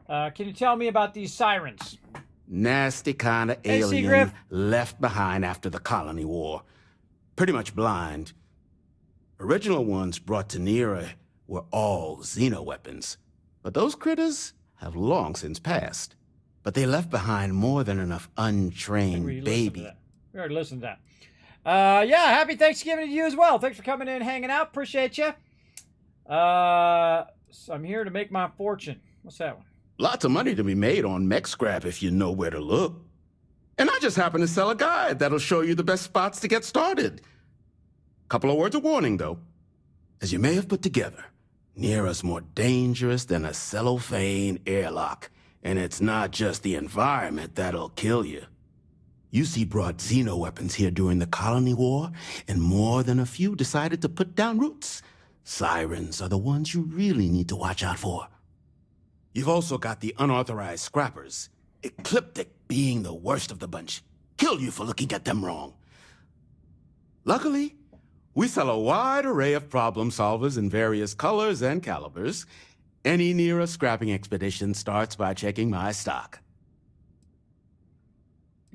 Can you tell me about these sirens? Nasty kind of Hey, alien Seagriff. left behind after the Colony War. Pretty much blind. Original ones brought to Nera were all xeno-weapons. But those critters have long since passed. But they left behind more than enough untrained baby. We already listened to that. Yeah, happy Thanksgiving to you as well. Thanks for coming in and hanging out. Appreciate you. So I'm here to make my fortune. What's that one? Lots of money to be made on mech scrap if you know where to look. And I just happen to sell a guide that'll show you the best spots to get started. Couple of words of warning, though. As you may have put together, Nera's more dangerous than a cellophane airlock. And it's not just the environment that'll kill you. UC brought xeno-weapons here during the Colony War, and more than a few decided to put down roots. Sirens are the ones you really need to watch out for. You've also got the unauthorized scrappers, Ecliptic being the worst of the bunch. Kill you for looking at them wrong. Luckily, we sell a wide array of problem solvers in various colors and calibers. Any Nera scrapping expedition starts by checking my stock.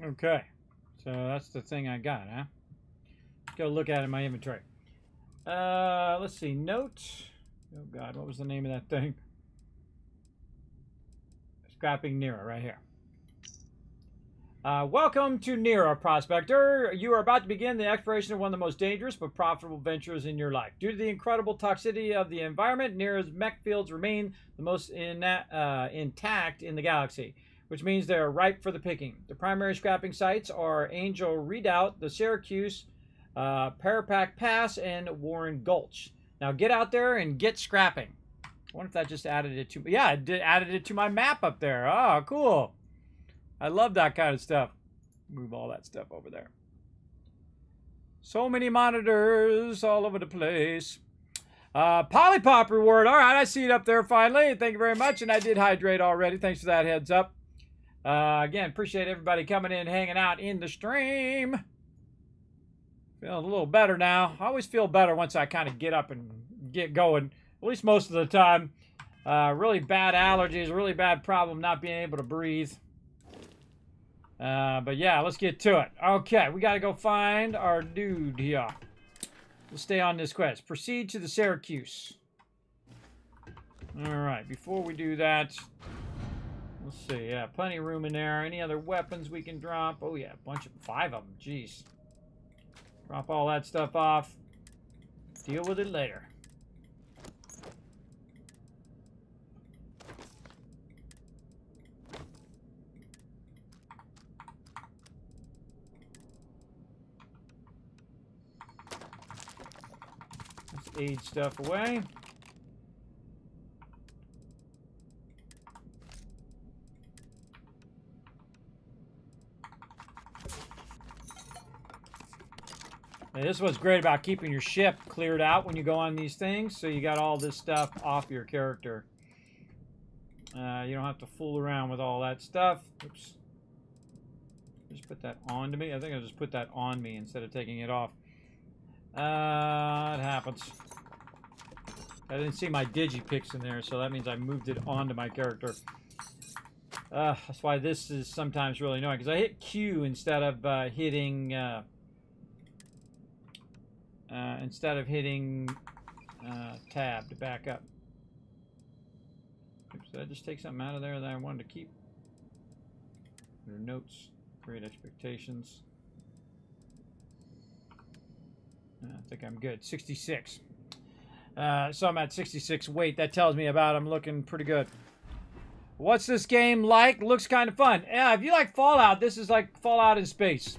Okay. So that's the thing I got, huh? Let's go look at it in my inventory. Let's see. Note. Oh, God. What was the name of that thing? Scrapping Nera right here. Welcome to Nera, Prospector. You are about to begin the exploration of one of the most dangerous but profitable ventures in your life. Due to the incredible toxicity of the environment, Nera's mech fields remain the most intact in the galaxy, which means they are ripe for the picking. The primary scrapping sites are Angel Redoubt, the Syracuse, Parapack Pass, and Warren Gulch. Now get out there and get scrapping. I wonder if that just added it to... Yeah, it added it to my map up there. Oh, cool. I love that kind of stuff. Move all that stuff over there. So many monitors all over the place. Polypop reward. All right, I see it up there finally. Thank you very much. And I did hydrate already. Thanks for that heads up. Again, appreciate everybody coming in, hanging out in the stream. Feeling a little better now. I always feel better once I kind of get up and get going. At least most of the time. Really bad allergies, really bad problem not being able to breathe. But yeah, let's get to it. Okay, we got to go find our dude here. Let's stay on this quest. Proceed to the Syracuse. Alright, before we do that, let's see. Yeah, plenty of room in there. Any other weapons we can drop? Oh yeah, a bunch of 5 of them. Jeez. Drop all that stuff off. Deal with it later. Age stuff away. Now, this is what's great about keeping your ship cleared out when you go on these things, so you got all this stuff off your character. You don't have to fool around with all that stuff. Oops. Just put that on to me. I think I'll just put that on me instead of taking it off. It happens. I didn't see my digipix in there, so that means I moved it onto my character. That's why this is sometimes really annoying, because I hit Q instead of hitting tab to back up. Oops, did I just take something out of there that I wanted to keep? Under notes, create expectations. I think I'm good. 66. So I'm at 66 weight. That tells me about I'm looking pretty good. What's this game like? Looks kind of fun. Yeah, if you like Fallout, this is like Fallout in space.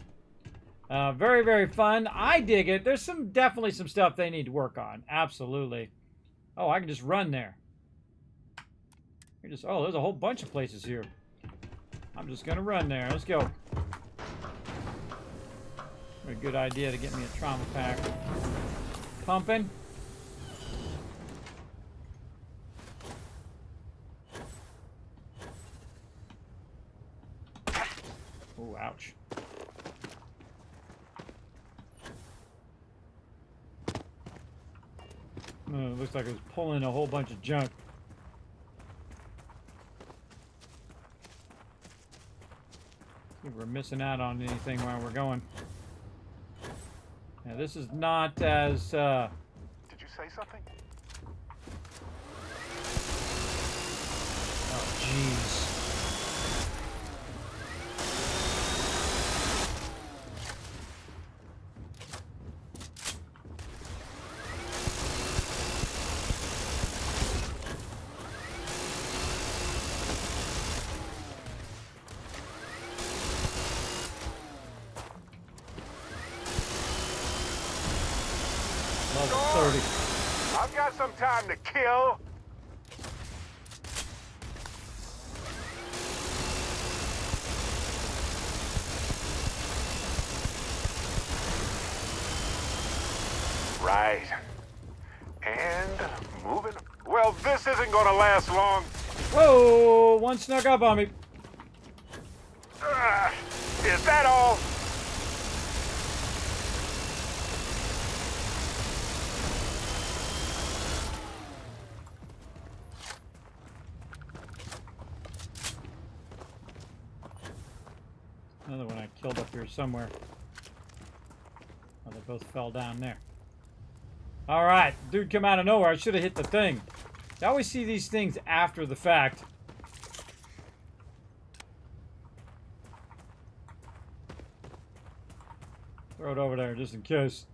Very, very fun. I dig it. There's definitely some stuff they need to work on. Absolutely. Oh, I can just run there. Oh, there's a whole bunch of places here. I'm just gonna run there. Let's go. A good idea to get me a trauma pack. Pumping. Oh, ouch. Oh, it looks like it was pulling a whole bunch of junk. See if we're missing out on anything while we're going. Yeah, this is not as, Did you say something? Oh, jeez. Level 30. I've got some time to kill. Right. And moving. Well, this isn't gonna last long. Whoa! One snuck up on me. Is that all? Another one I killed up here somewhere. Oh, they both fell down there. Alright, dude come out of nowhere. I should have hit the thing. I always see these things after the fact. Throw it over there just in case.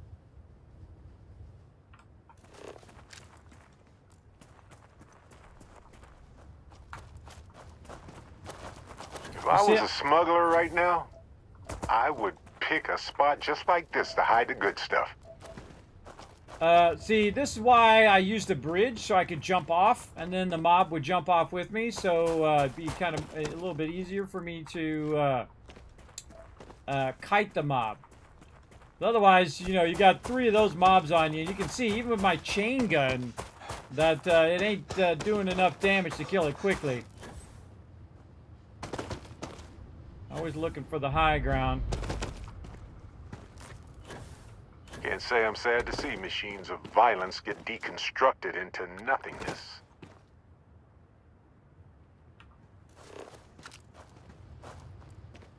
If I was a smuggler right now, I would pick a spot just like this to hide the good stuff. See, this is why I used a bridge, so I could jump off, and then the mob would jump off with me, so it'd be kind of a little bit easier for me to kite the mob. Otherwise, you know, you got 3 of those mobs on you, and you can see, even with my chain gun, that it ain't doing enough damage to kill it quickly. Always looking for the high ground. Can't say I'm sad to see machines of violence get deconstructed into nothingness.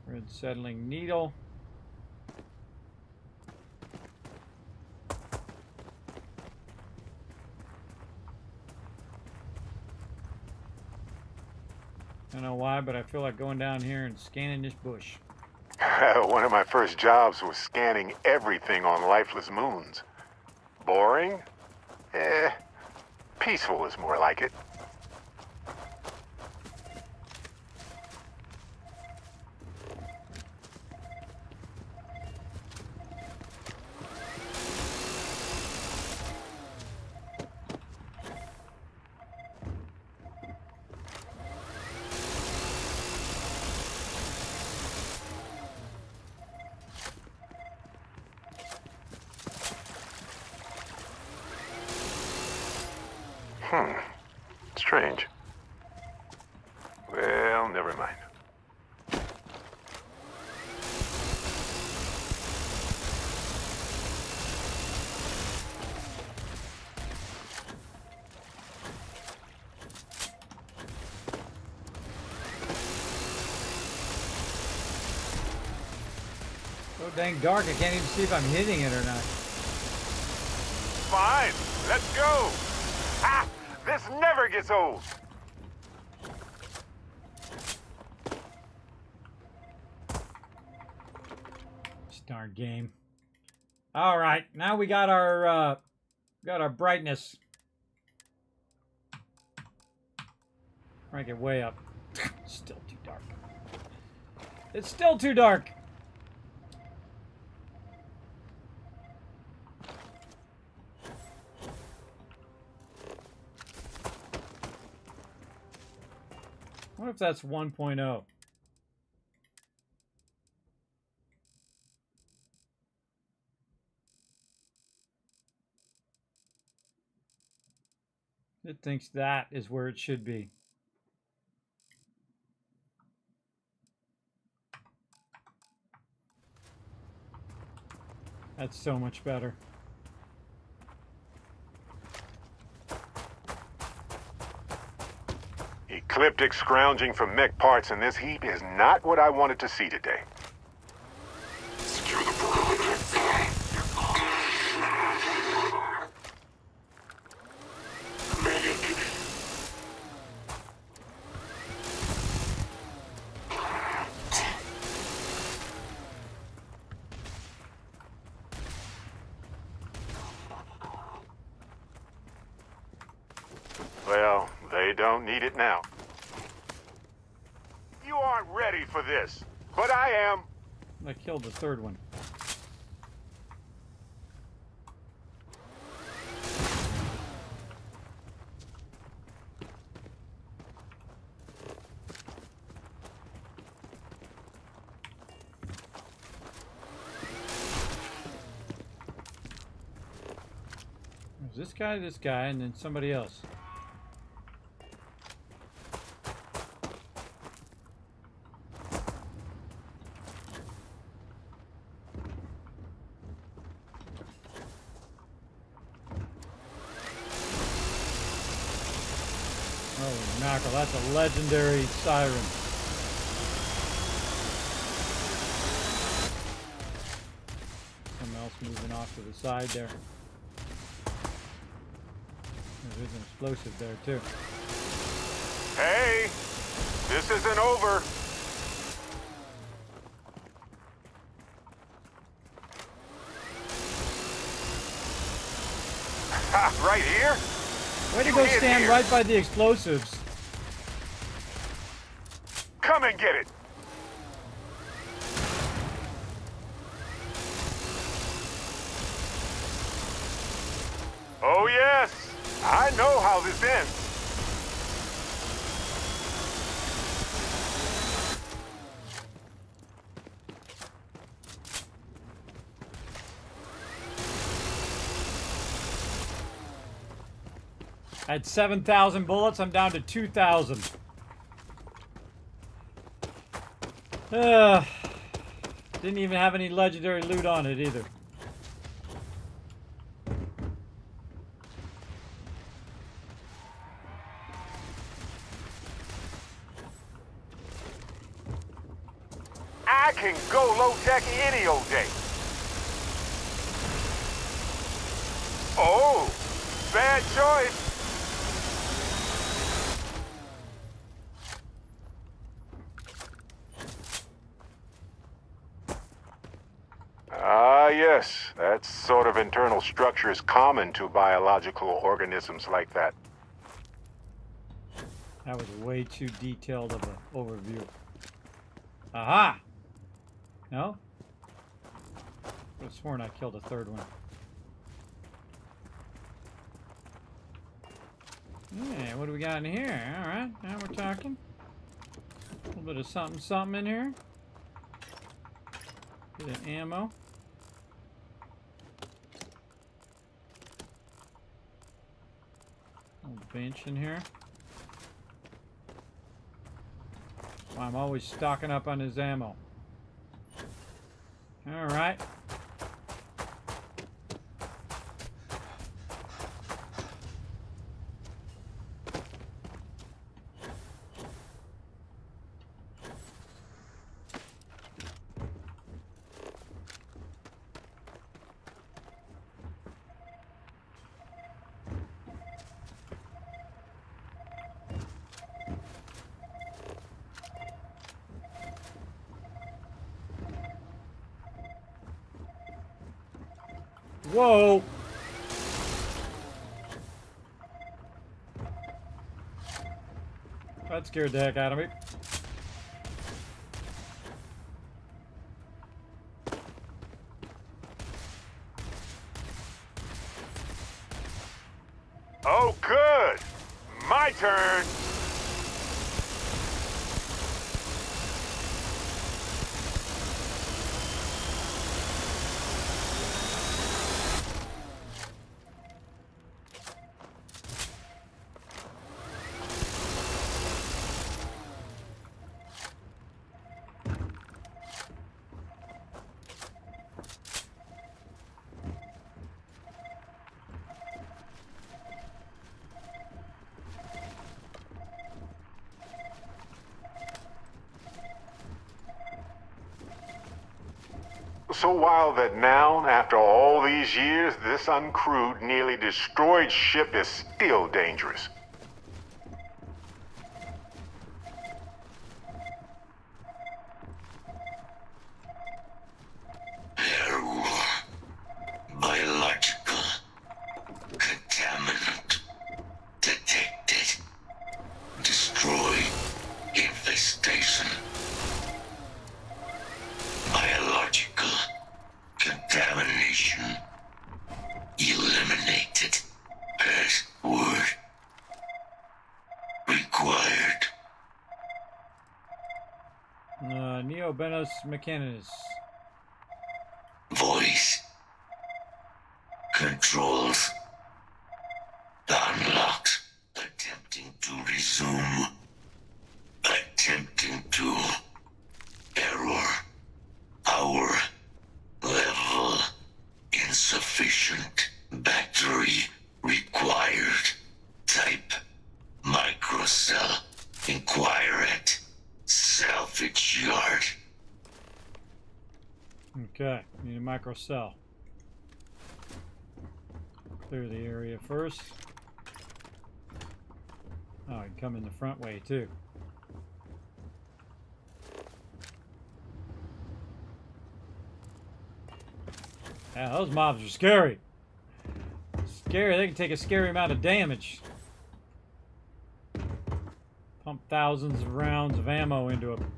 Red settling needle. I don't know why, but I feel like going down here and scanning this bush. One of my first jobs was scanning everything on lifeless moons. Boring? Peaceful is more like it. Strange. Well, never mind. So dang dark, I can't even see if I'm hitting it or not. Fine, let's go. Ha! This never gets old. This darn game. All right, now we got our brightness. Crank it way up. Still too dark. It's still too dark. I wonder if that's 1.0. It thinks that is where it should be. That's so much better. Ecliptic scrounging for mech parts in this heap is not what I wanted to see today. Secure the perimeter. Medic. Well, they don't need it now. You aren't ready for this, but I am. I killed the third one. There's this guy, and then somebody else. Holy mackerel, that's a legendary siren. Something else moving off to the side there. There's an explosive there too. Hey, this isn't over. Ha, right here? Way to go stand right by the explosives. Come and get it. Oh yes, I know how this ends. I had 7,000 bullets. I'm down to 2,000. Didn't even have any legendary loot on it either. I can go low-tech any old day. Oh, bad choice. Ah, yes. That sort of internal structure is common to biological organisms like that. That was way too detailed of an overview. Aha! No? I could have sworn I killed a third one. Yeah, what do we got in here? Alright, now we're talking. A little bit of something in here. Bit of ammo. Little bench in here. Well, I'm always stocking up on his ammo. Alright. Whoa! That scared the heck out of me. Oh, good. My turn. So wild that now, after all these years, this uncrewed, nearly destroyed ship is still dangerous. Biological contaminant detected. Destroy infestation. Biological contamination eliminated. Password required. Neobenus Mechanus. Voice controls unlocked. Attempting to resume. Attempting to error. Power level insufficient. Battery required. Type microcell. Inquire at salvage yard. Okay, need a microcell. Clear the area first. Oh, I can come in the front way too. Yeah, those mobs are scary. Scary, they can take a scary amount of damage. Pump thousands of rounds of ammo into them.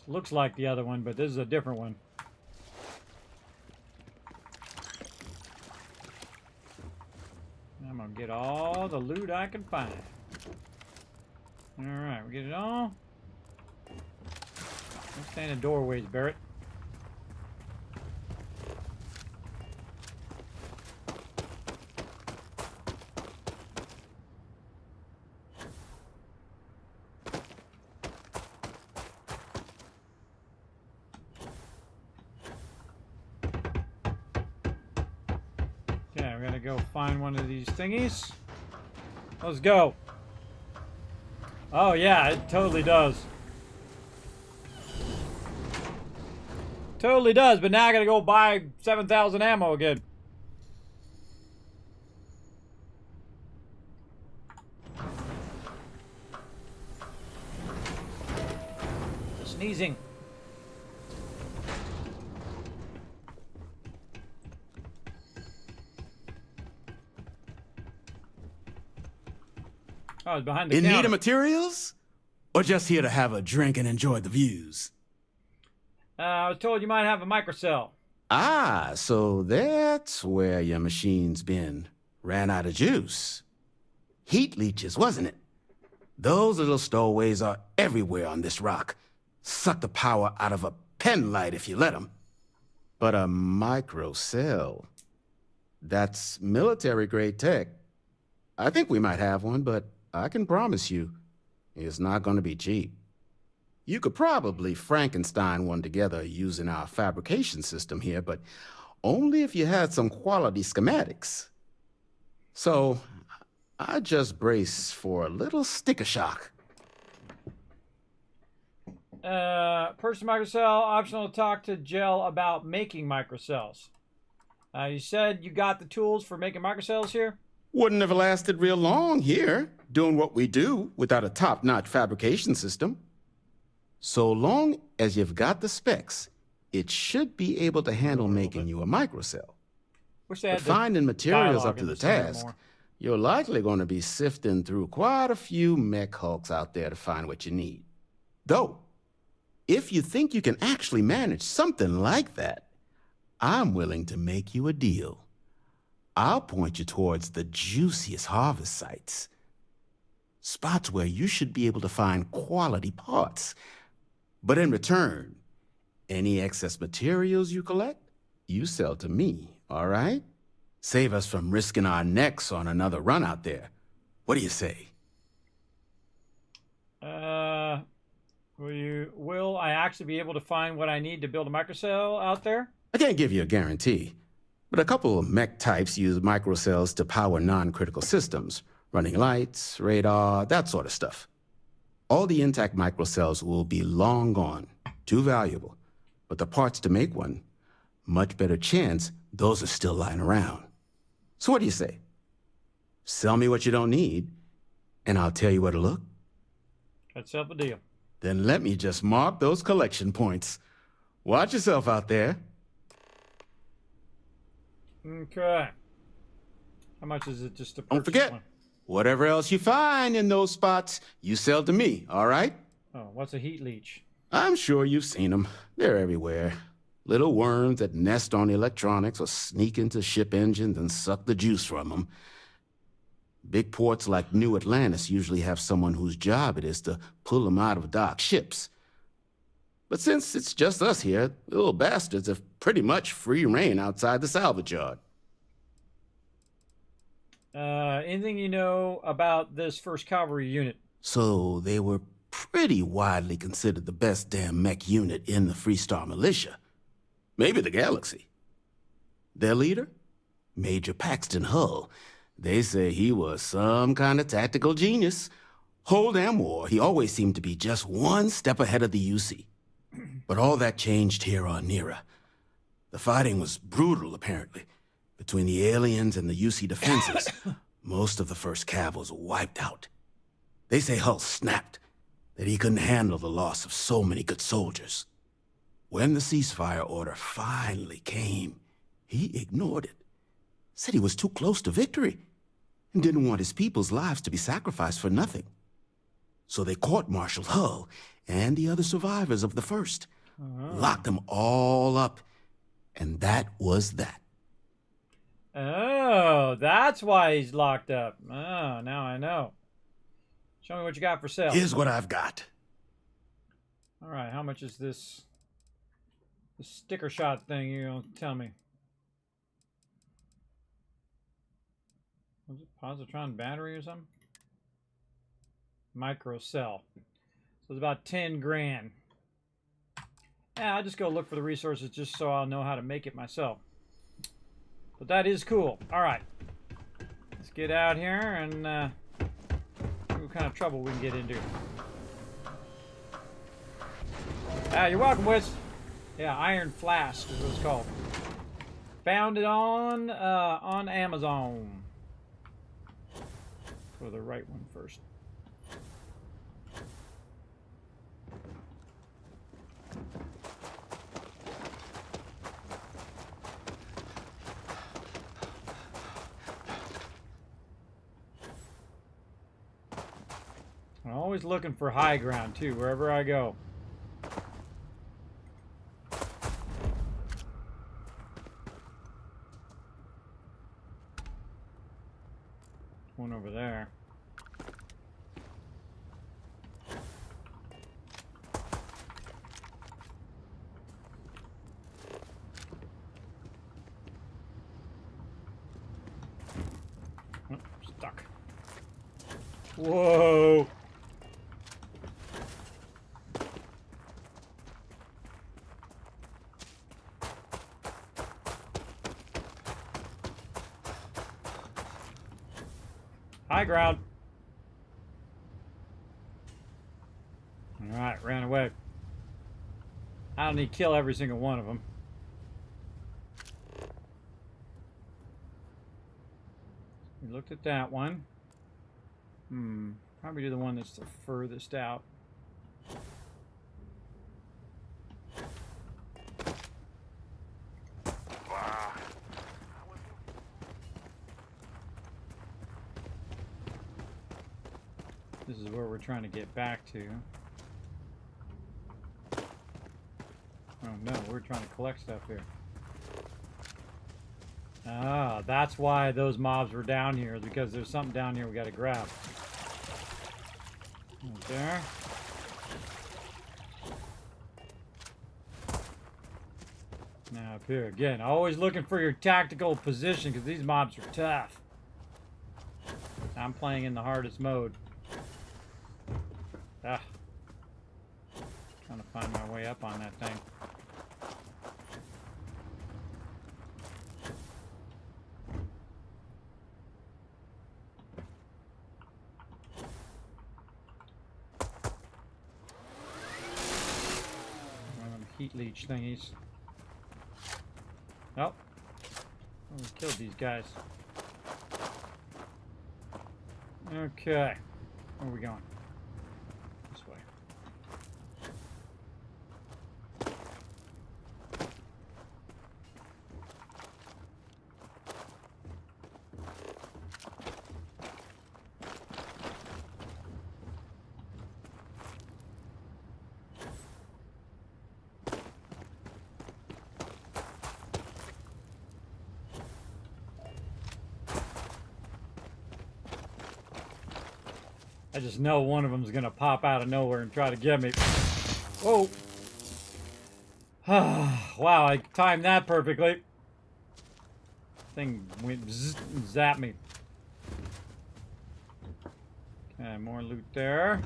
Looks like the other one, but this is a different one. I'm gonna get all the loot I can find. Alright, we get it all. Don't stand in doorways, Barrett. Okay, we're gonna go find one of these thingies. Let's go. Oh yeah, it totally does. Totally does, but now I gotta go buy 7,000 ammo again. Sneezing. Oh, it's behind the In counter. need of materials? Or just here to have a drink and enjoy the views? I was told you might have a microcell. Ah, so that's where your machine's been. Ran out of juice. Heat leeches, wasn't it? Those little stowaways are everywhere on this rock. Suck the power out of a pen light if you let them. But a microcell, that's military-grade tech. I think we might have one, but I can promise you, it's not going to be cheap. You could probably Frankenstein one together using our fabrication system here, but only if you had some quality schematics. So, I just brace for a little sticker shock. Person microcell, optional to talk to Gel about making microcells. You said you got the tools for making microcells here? Wouldn't have lasted real long here, doing what we do without a top-notch fabrication system. So long as you've got the specs, it should be able to handle making you a microcell. Wish they But had the finding materials dialogue up to in the this a bit task, more. you're likely going to be sifting through quite a few mech hulks out there to find what you need. Though, if you think you can actually manage something like that, I'm willing to make you a deal. I'll point you towards the juiciest harvest sites. Spots where you should be able to find quality parts. But in return, any excess materials you collect, you sell to me, all right? Save us from risking our necks on another run out there. What do you say? Will I actually be able to find what I need to build a microcell out there? I can't give you a guarantee, but a couple of mech types use microcells to power non-critical systems, running lights, radar, that sort of stuff. All the intact microcells will be long gone, too valuable. But the parts to make one, much better chance those are still lying around. So what do you say? Sell me what you don't need, and I'll tell you where to look. That's up a deal. Then let me just mark those collection points. Watch yourself out there. Okay. How much is it just to purchase Don't forget, one? whatever else you find in those spots, you sell to me, all right? Oh, what's a heat leech? I'm sure you've seen them. They're everywhere. Little worms that nest on electronics or sneak into ship engines and suck the juice from them. Big ports like New Atlantis usually have someone whose job it is to pull them out of docked ships. But since it's just us here, the little bastards have pretty much free reign outside the salvage yard. Anything you know about this 1st Cavalry unit? So they were pretty widely considered the best damn mech unit in the Freestar Militia. Maybe the galaxy. Their leader? Major Paxton Hull. They say he was some kind of tactical genius. Whole damn war, he always seemed to be just one step ahead of the UC. But all that changed here on Nera. The fighting was brutal, apparently, between the aliens and the UC defenses. Most of the 1st Cav was wiped out. They say Hull snapped, that he couldn't handle the loss of so many good soldiers. When the ceasefire order finally came, he ignored it. Said he was too close to victory and didn't want his people's lives to be sacrificed for nothing. So they court-martialed Hull and the other survivors of the 1st, locked them all up, and that was that. Oh, that's why he's locked up. Oh, now I know. Show me what you got for sale. Here's what I've got. All right, how much is this sticker shot thing you're going to tell me? Was it positron battery or something? Microcell. So it's about 10 grand. Yeah, I'll just go look for the resources just so I'll know how to make it myself. But that is cool. All right. Let's get out here and see what kind of trouble we can get into. You're welcome, Wiz. Yeah, Iron Flask is what it's called. Found it on Amazon. Go to the right one first. I'm always looking for high ground too, wherever I go. One over there. Oh, stuck. Whoa! High ground. All right, ran away. I don't need to kill every single one of them. We looked at that one. Probably do the one that's the furthest out. This is where we're trying to get back to. Oh no, we're trying to collect stuff here. Ah, that's why those mobs were down here, because there's something down here we gotta grab. Right there. Now up here again, always looking for your tactical position because these mobs are tough. I'm playing in the hardest mode. Ah. way up on that thing. One of them heat leech thingies. Nope. Oh, we killed these guys. Okay. Where are we going? This way. I just know one of them is going to pop out of nowhere and try to get me. Whoa. Wow, I timed that perfectly. Thing went zap me. Okay, more loot there.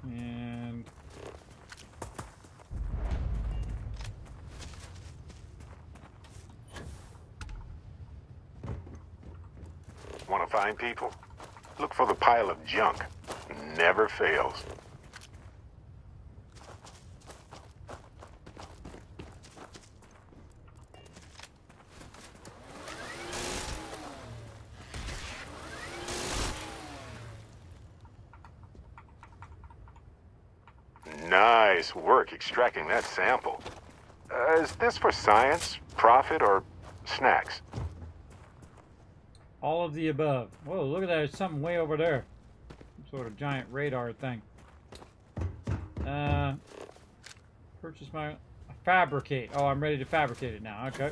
And Want to find people? Look for the pile of junk. Never fails. Nice work extracting that sample. Is this for science, profit, or snacks? all of the above. Whoa, look at that. There's something way over there. Some sort of giant radar thing. Purchase my... Fabricate. Oh, I'm ready to fabricate it now. Okay.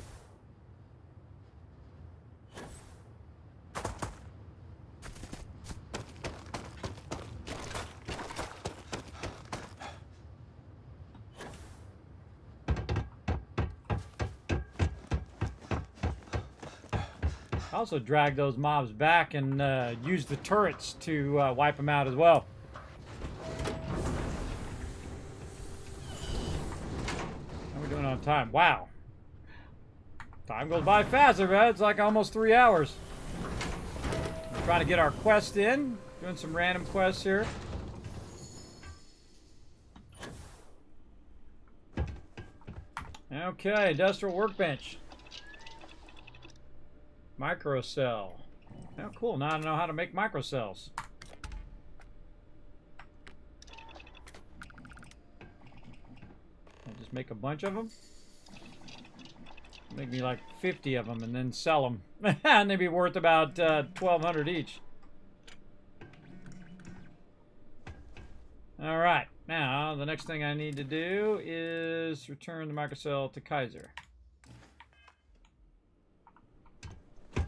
Also drag those mobs back and use the turrets to wipe them out as well. How are we doing on time? Wow. Time goes by faster, man. It's like almost 3 hours. We're trying to get our quest in. Doing some random quests here. Okay, industrial workbench. Microcell. Oh, cool. Now I know how to make microcells. I'll just make a bunch of them. Make me like 50 of them and then sell them. And they'd be worth about 1,200 each. All right. Now, the next thing I need to do is return the microcell to Kaiser.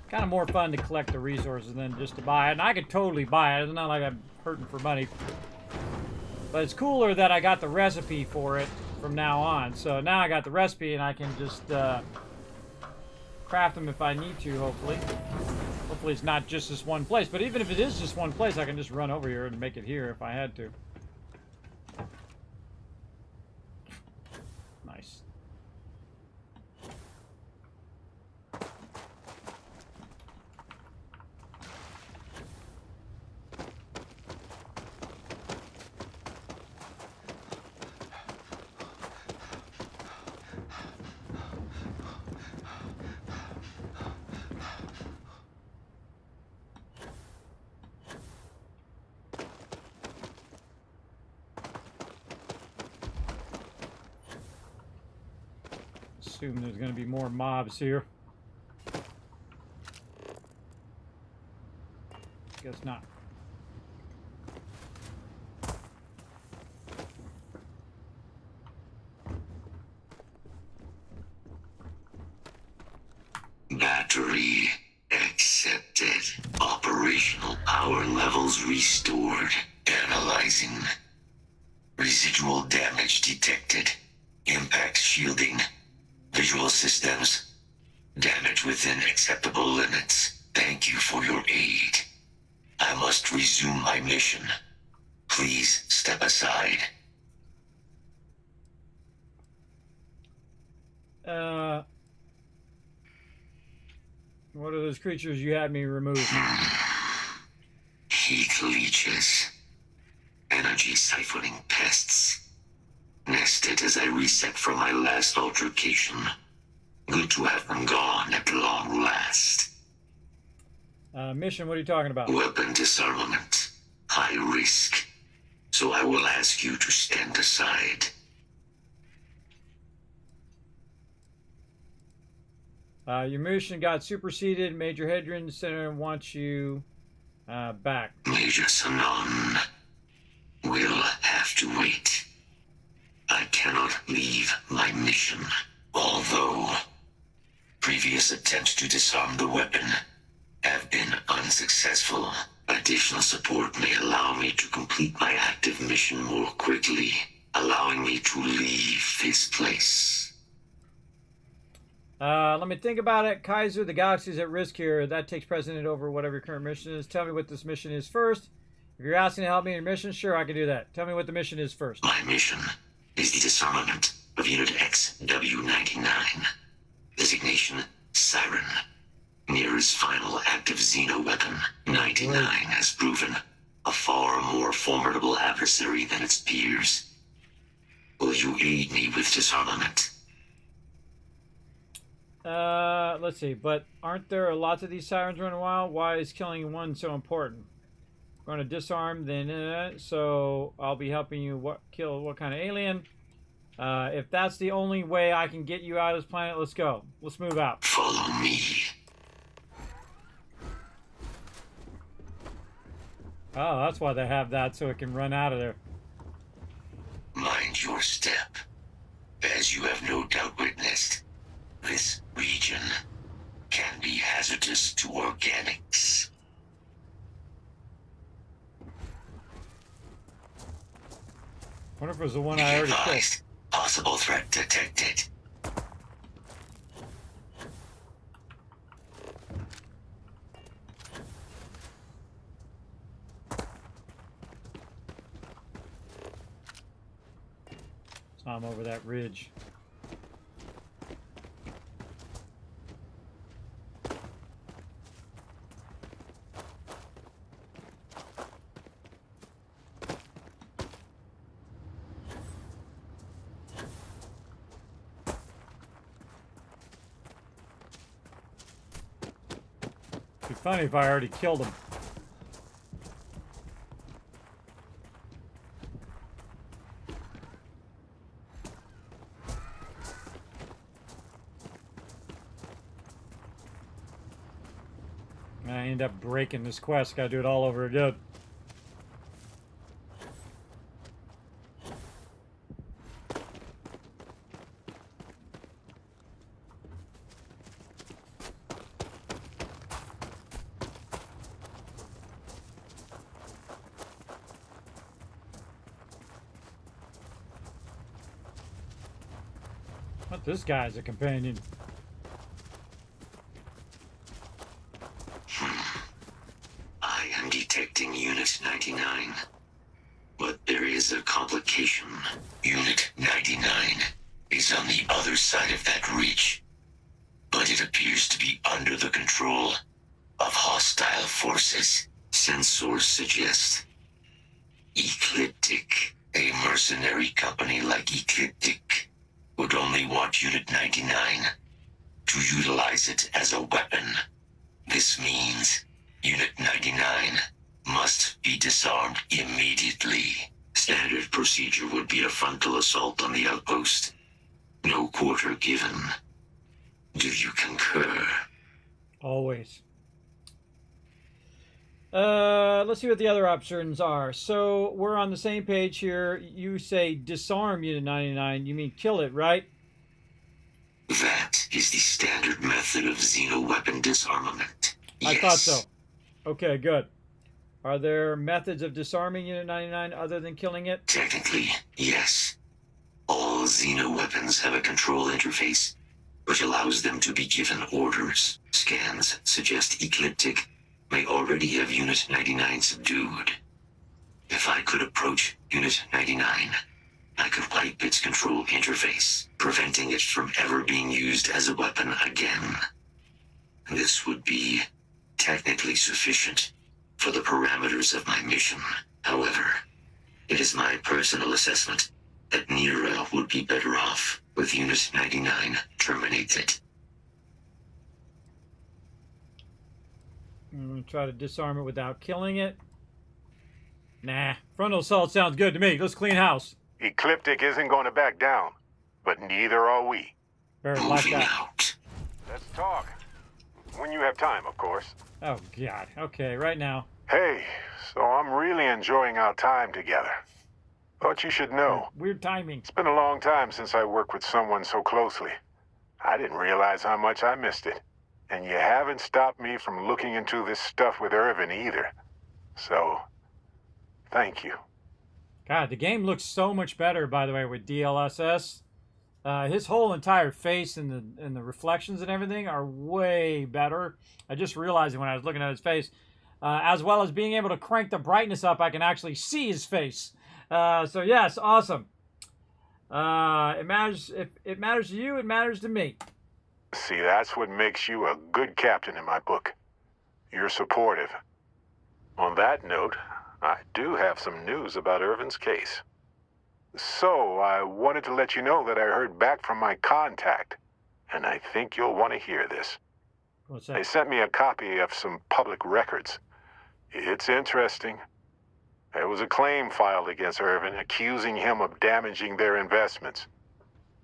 Kind of more fun to collect the resources than just to buy it. And I could totally buy it. It's not like I'm hurting for money. But it's cooler that I got the recipe for it from now on. So now I got the recipe and I can just craft them if I need to, hopefully. Hopefully it's not just this one place. But even if it is just one place, I can just run over here and make it here if I had to. Nice. Assume there's going to be more mobs here. Guess not. Battery accepted. Operational power levels restored. Analyzing. Residual damage detected. Impact shielding. Visual systems. Damage within acceptable limits. Thank you for your aid. I must resume my mission. Please step aside. What are those creatures you had me remove? Heat leeches. Energy siphoning pests. Nested as I reset from my last altercation. Good to have them gone at long last. Mission, what are you talking about? Weapon disarmament. High risk. So I will ask you to stand aside. Your mission got superseded. Major Hedron Center wants you back. Major Sanon will have to wait. I cannot leave my mission. Although previous attempts to disarm the weapon have been unsuccessful, additional support may allow me to complete my active mission more quickly, allowing me to leave this place. Let me think about it. Kaiser, the galaxy's at risk here. That takes precedent over whatever your current mission is. Tell me what this mission is first. If you're asking to help me in your mission, sure, I can do that. Tell me what the mission is first. My mission is the disarmament of Unit XW-99. Designation, Siren. Nearest final active Xeno weapon, 99 has proven a far more formidable adversary than its peers. Will you aid me with disarmament? Let's see, but aren't there lots of these sirens running wild? Why is killing one so important? We're going to disarm, then, so I'll be helping you kill what kind of alien? If that's the only way I can get you out of this planet, let's go. Let's move out. Follow me. Oh, that's why they have that, so it can run out of there. Mind your step. As you have no doubt witnessed, this region can be hazardous to organics. Wonder if it was the one I already killed. Possible threat detected. So I'm over that ridge. It'd be funny if I already killed him. I end up breaking this quest. Gotta do it all over again. But this guy's a companion. I am detecting Unit 99. But there is a complication. Unit 99 is on the other side of that reach. But it appears to be under the control of hostile forces. Sensors suggest Ecliptic, a mercenary company like Ecliptic, would only want Unit 99 to utilize it as a weapon. This means Unit 99 must be disarmed immediately. Standard procedure would be a frontal assault on the outpost. No quarter given. Do you concur? Always. Let's see what the other options are. So we're on the same page here. You say disarm Unit 99. You mean kill it, right? That is the standard method of xeno-weapon disarmament. I thought so. Okay, good. Are there methods of disarming Unit 99 other than killing it? Technically, yes. All xeno-weapons have a control interface, which allows them to be given orders. Scans suggest Ecliptic may already have Unit 99 subdued. If I could approach Unit 99, I could wipe its control interface, preventing it from ever being used as a weapon again. This would be technically sufficient for the parameters of my mission. However, it is my personal assessment that Nero would be better off with Unit 99 terminated. I'm going to try to disarm it without killing it. Nah, frontal assault sounds good to me. Let's clean house. Ecliptic isn't going to back down, but neither are we. Moving out. Let's talk. When you have time, of course. Oh, God. Okay, right now. Hey, so I'm really enjoying our time together. Thought you should know. Weird timing. It's been a long time since I worked with someone so closely. I didn't realize how much I missed it. And you haven't stopped me from looking into this stuff with Irvin either. So, thank you. God, the game looks so much better, by the way, with DLSS. His whole entire face and the reflections and everything are way better. I just realized it when I was looking at his face. As well as being able to crank the brightness up, I can actually see his face. So yes, awesome. It matters. If it matters to you, it matters to me. See, that's what makes you a good captain in my book. You're supportive. On that note, I do have some news about Irvin's case. So, I wanted to let you know that I heard back from my contact, and I think you'll want to hear this. What's that? They sent me a copy of some public records. It's interesting. There was a claim filed against Irvin accusing him of damaging their investments.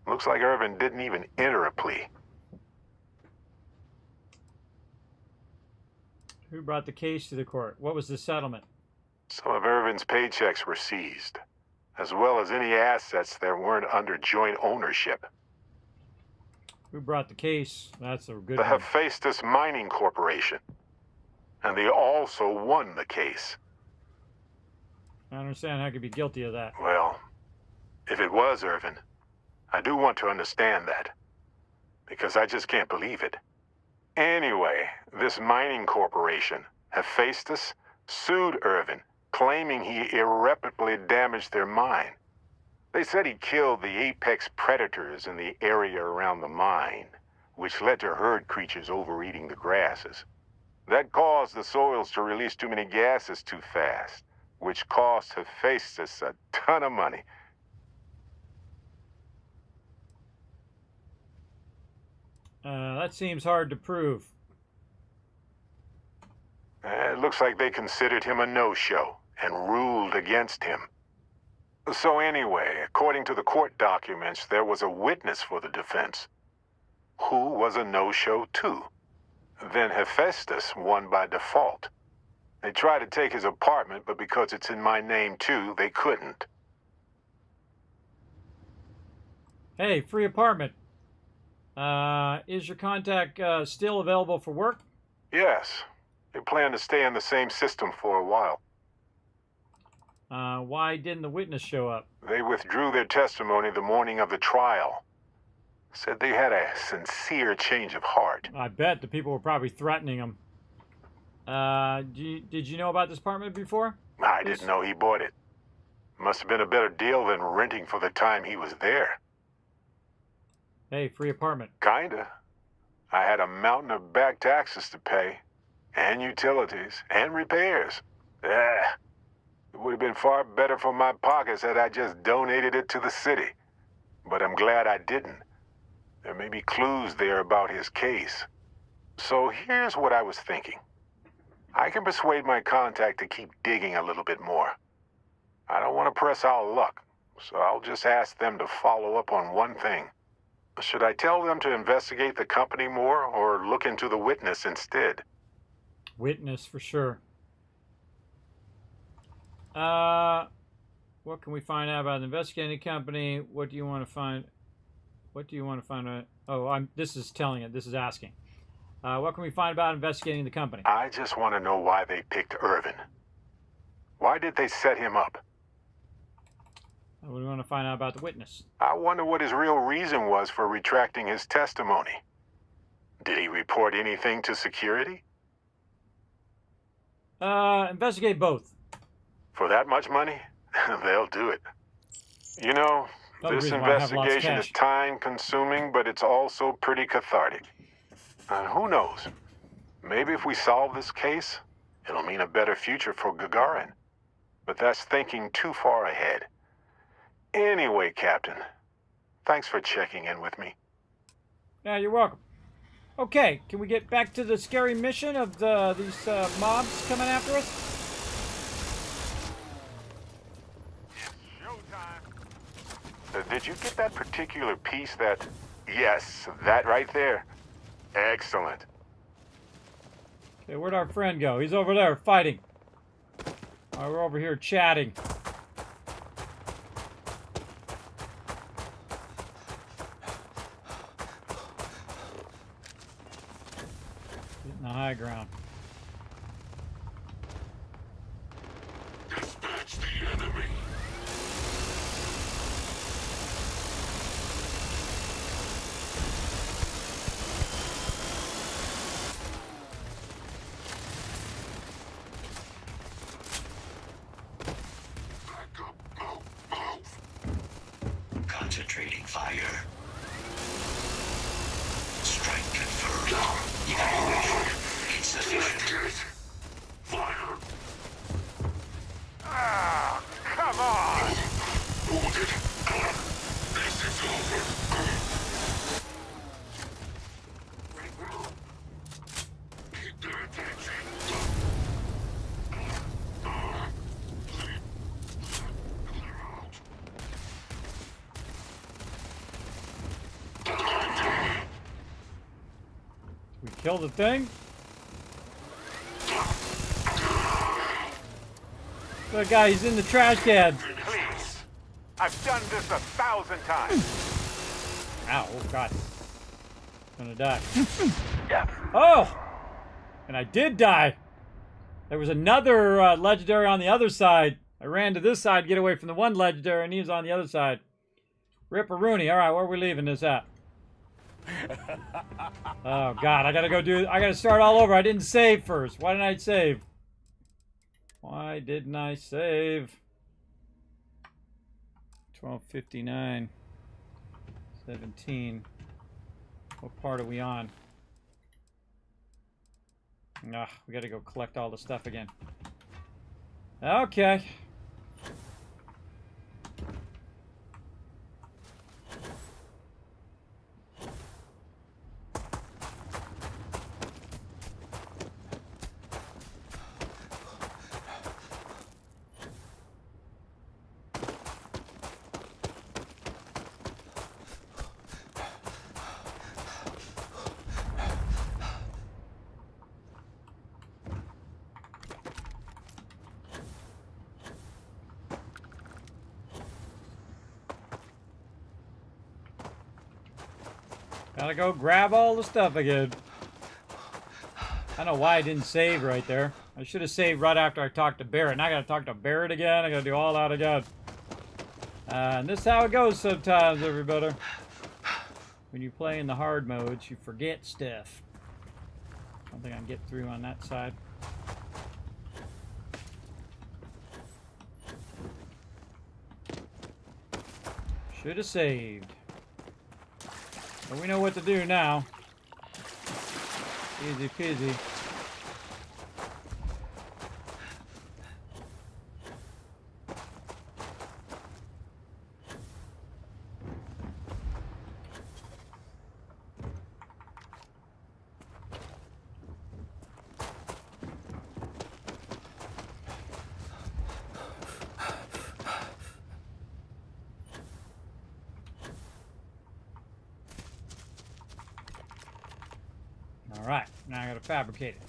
Looks like Irvin didn't even enter a plea. Who brought the case to the court? What was the settlement? Some of Irvin's paychecks were seized, as well as any assets that weren't under joint ownership. Who brought the case? That's a good The one. Hephaestus Mining Corporation. And they also won the case. I don't understand how I could be guilty of that. Well, if it was Irvin, I do want to understand that. Because I just can't believe it. Anyway, this mining corporation, Hephaestus, sued Irvin, claiming he irreparably damaged their mine. They said he killed the apex predators in the area around the mine, which led to herd creatures overeating the grasses. That caused the soils to release too many gases too fast, which cost Hephaestus a ton of money. That seems hard to prove. It looks like they considered him a no-show and ruled against him. So anyway, according to the court documents, there was a witness for the defense, who was a no-show too. Then Hephaestus won by default. They tried to take his apartment, but because it's in my name too, they couldn't. Hey, free apartment. Is your contact still available for work? Yes. They plan to stay in the same system for a while. Why didn't the witness show up? They withdrew their testimony the morning of the trial. Said they had a sincere change of heart. I bet the people were probably threatening him. Did you know about this apartment before? I didn't know he bought it. Must have been a better deal than renting for the time he was there. Hey, free apartment. Kinda. I had a mountain of back taxes to pay, and utilities, and repairs. It would have been far better for my pockets had I just donated it to the city. But I'm glad I didn't. There may be clues there about his case. So here's what I was thinking. I can persuade my contact to keep digging a little bit more. I don't want to press our luck, so I'll just ask them to follow up on one thing. Should I tell them to investigate the company more, or look into the witness instead? Witness, for sure. What can we find out about an investigating company? What do you want to find? What do you want to find out? Oh, this is telling it. This is asking. What can we find about investigating the company? I just want to know why they picked Irvin. Why did they set him up? We want to find out about the witness. I wonder what his real reason was for retracting his testimony. Did he report anything to security? Investigate both. For that much money? They'll do it. You know, Another this reason why I have lots of investigation is cash. time-consuming, but it's also pretty cathartic. Who knows? Maybe if we solve this case, it'll mean a better future for Gagarin. But that's thinking too far ahead. Anyway, Captain, thanks for checking in with me. Yeah, you're welcome. Okay, can we get back to the scary mission of these mobs coming after us? Did you get that particular piece that... Yes, that right there. Excellent. Okay, where'd our friend go? He's over there fighting. All right, we're over here chatting. Getting the high ground. Dispatch the enemy. Concentrating fire. Strike confirmed. Evaluation insufficient. Fire. Ah, come on! Wounded. This is over. Keep their attention. We kill the thing? The guy, he's in the trash can. Please. I've done this 1,000 times. Ow, oh god. Gonna die. Oh! And I did die. There was another legendary on the other side. I ran to this side to get away from the one legendary, and he was on the other side. Ripperoonie. Alright, where are we leaving this at? Oh god, I gotta start all over. I didn't save first. Why didn't I save? Why didn't I save? 12:59. 17. What part are we on? Ugh, we gotta go collect all the stuff again. Okay. Gotta go grab all the stuff again. I don't know why I didn't save right there. I should have saved right after I talked to Barrett. Now I gotta talk to Barrett again. I gotta do all that again. And this is how it goes sometimes, everybody. When you play in the hard modes, you forget stuff. I don't think I can get through on that side. Should have saved. But we know what to do now. Easy peasy. Alright, now I gotta fabricate it.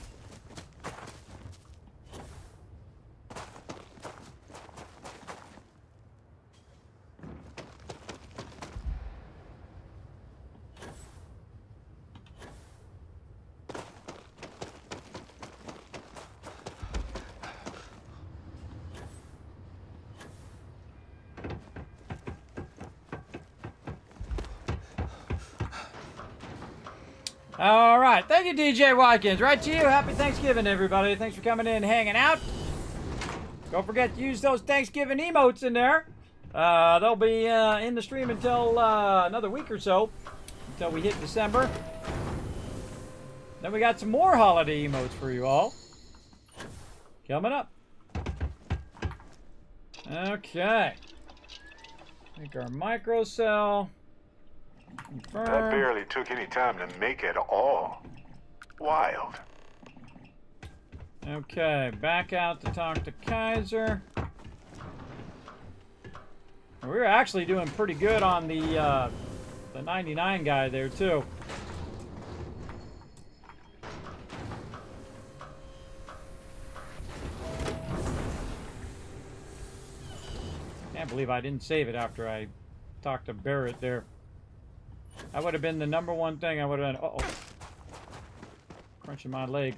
All right. Thank you, DJ Watkins. Right to you. Happy Thanksgiving, everybody. Thanks for coming in and hanging out. Don't forget to use those Thanksgiving emotes in there. They'll be in the stream until another week or so, until we hit December. Then we got some more holiday emotes for you all coming up. Okay. Make our microcell. Confirm. That barely took any time to make at all. Wild. Okay, back out to talk to Kaiser. We were actually doing pretty good on the 99 guy there too. Can't believe I didn't save it after I talked to Barrett there. That would have been the number one thing I would have done. Uh-oh. Crunching my leg.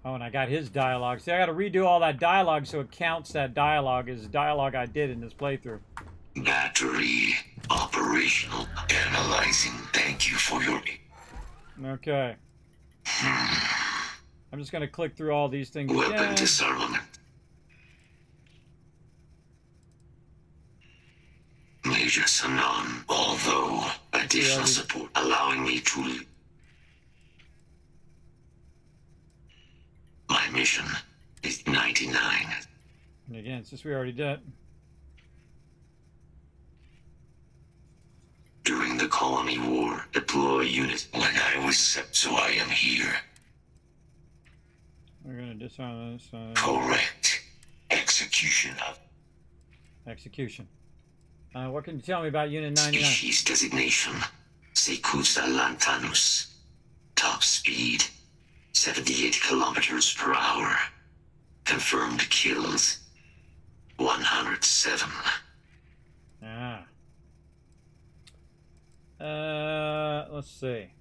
Oh, and I got his dialogue. See, I got to redo all that dialogue so it counts that dialogue as dialogue I did in this playthrough. Battery operational. Analyzing. Thank you for your... Okay. I'm just going to click through all these things Weapon again. disarmament. Major Sanan, although additional support allowing me to... My mission is 99. And again, since we already did. During the colony war, deploy unit when I was set, so I am here. We're going to disarm this. Correct. Execution of... Execution. What can you tell me about Unit 99? Species designation. Secusa lantanus. Top speed. 78 kilometers per hour. Confirmed kills. 107. Let's see.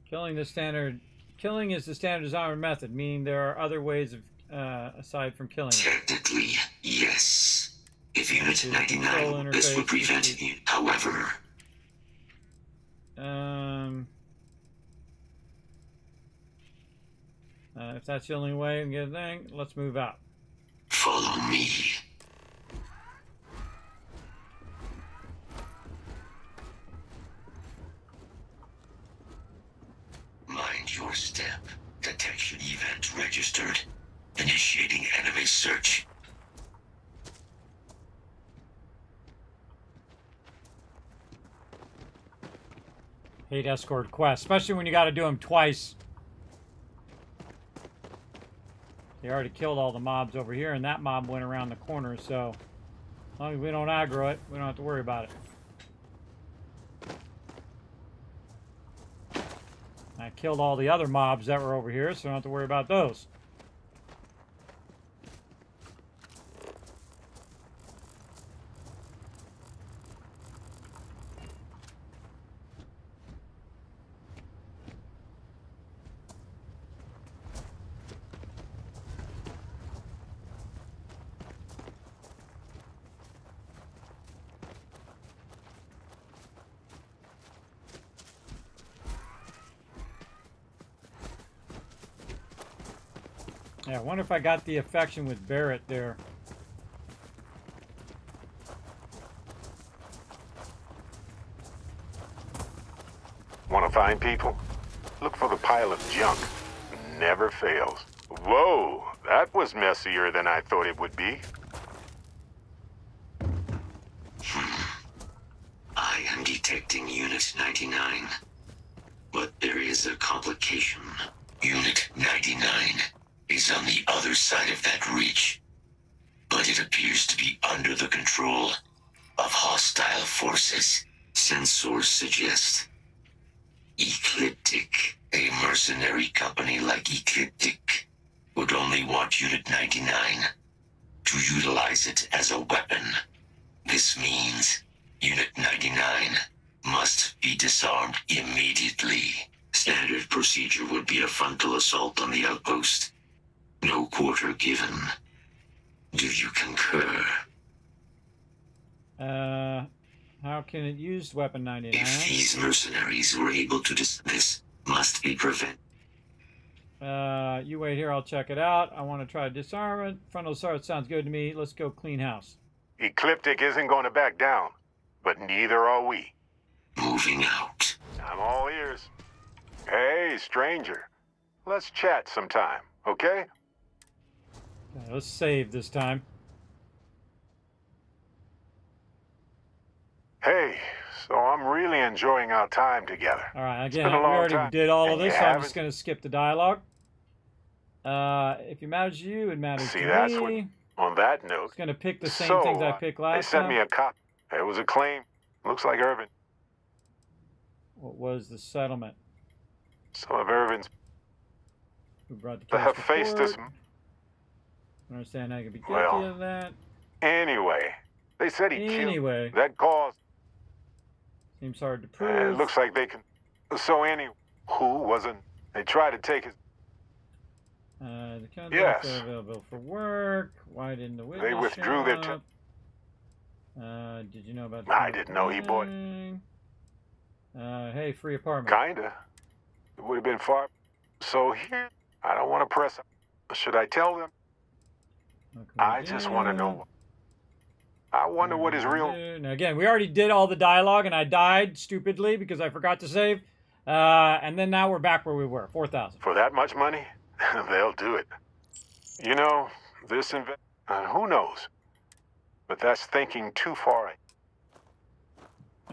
Killing is the standard disarmament method, meaning there are other ways of aside from killing. Technically, yes. If Unit 99, this would prevent it. However, if that's the only way to get a thing, let's move out. Follow me. Mind your step. Detection event registered. Initiating enemy search. Hate escort quests, especially when you got to do them twice. They already killed all the mobs over here, and that mob went around the corner, so as long as we don't aggro it, we don't have to worry about it. I killed all the other mobs that were over here, so I don't have to worry about those. Yeah, I wonder if I got the affection with Barrett there. Want to find people? Look for the pile of junk. Never fails. Whoa, that was messier than I thought it would be. I am detecting Unit 99. But there is a complication. Unit 99 is on the other side of that ridge. But it appears to be under the control of hostile forces. Sensors suggest Ecliptic, a mercenary company like Ecliptic, would only want Unit 99 to utilize it as a weapon. This means Unit 99 must be disarmed immediately. Standard procedure would be a frontal assault on the outpost. No quarter given. Do you concur? How can it use Weapon 99? If these mercenaries were able to this must be prevented. You wait here, I'll check it out. I want to try to disarm it. Frontal assault sounds good to me. Let's go clean house. Ecliptic isn't going to back down, but neither are we. Moving out. I'm all ears. Hey, stranger. Let's chat sometime, okay? Okay, let's save this time. Hey, so I'm really enjoying our time together. All right, It's again, been a we long already time, did all of and this, you so I'm haven't- just going to skip the dialogue. If it matters to you, it matters See, to that's me. what. On that note, It's going to pick the same so, things I picked they last sent time. me a copy. It was a claim. Looks like Irvin. What was the settlement? Some of Irvin's Who brought the that case have to faced court? this. I understand I could be guilty Well, of that. Anyway, they said he Anyway. killed. That caused. Seems hard to prove. It looks like they can. So who wasn't? They tried to take his. The contracts Yes. are available for work. Why didn't the witness They withdrew their. show up? Did you know about the I didn't know he bought. thing? Hey, free apartment. Kinda. It would have been far. So here, I don't want to press. Should I tell them? I just want to know. I wonder what is real. Now again, we already did all the dialogue, and I died stupidly because I forgot to save. And then now we're back where we were, 4,000. For that much money, they'll do it. You know, this who knows? But that's thinking too far.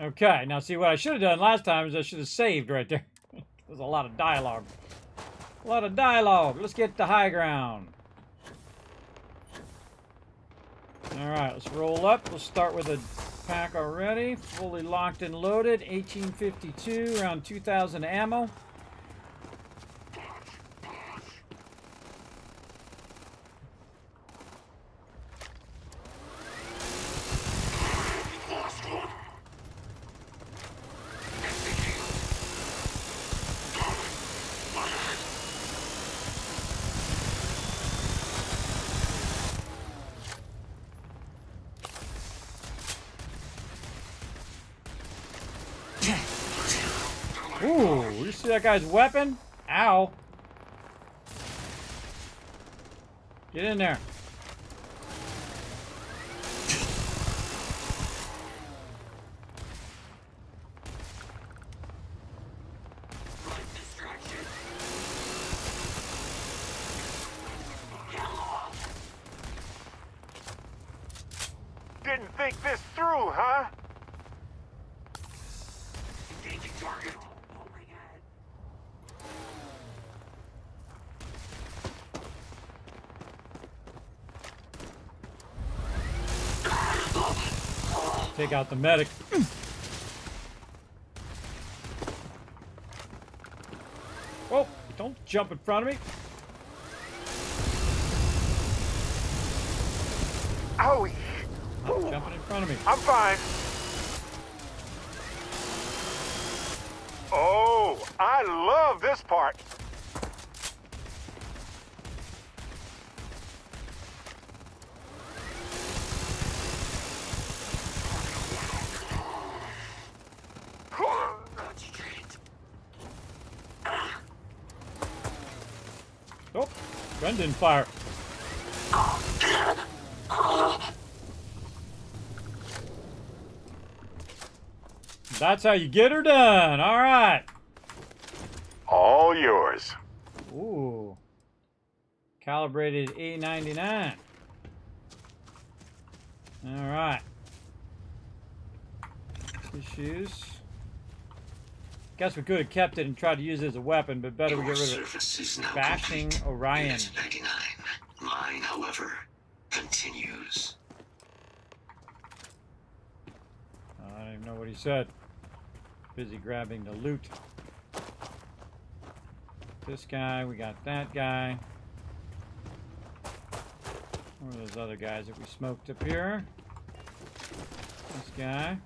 Okay, now see what I should have done last time is I should have saved right there. There's a lot of dialogue. A lot of dialogue. Let's get to high ground. Alright, let's roll up. We'll start with a pack already. Fully locked and loaded. 1852, around 2,000 ammo. Ooh, you see that guy's weapon? Ow. Get in there. Didn't think this through, huh? Take out the medic. Whoa, don't jump in front of me. Owie. Jumping in front of me. I'm fine. Oh, I love this part. Oh, gun didn't fire. That's how you get her done. All right. All yours. Ooh. Calibrated A99. All right. Issues. Guess we could have kept it and tried to use it as a weapon, but better we get rid of it. Bashing Orion. Unit 99. Mine, however, continues. I don't even know what he said. Busy grabbing the loot. This guy, we got that guy. Where are those other guys that we smoked up here? This guy.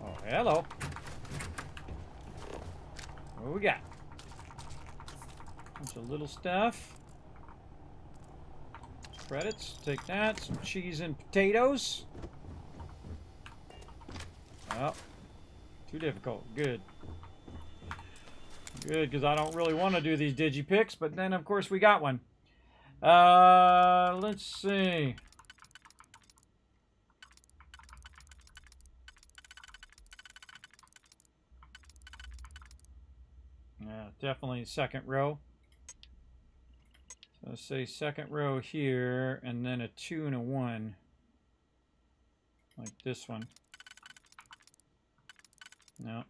Oh, hello. What we got? Bunch of little stuff. Credits. Take that. Some cheese and potatoes. Oh. Too difficult. Good. Good, because I don't really want to do these digipicks, but then, of course, we got one. Let's see. Yeah, definitely second row. So let's say second row here, and then a 2 and a 1. Like this one. No.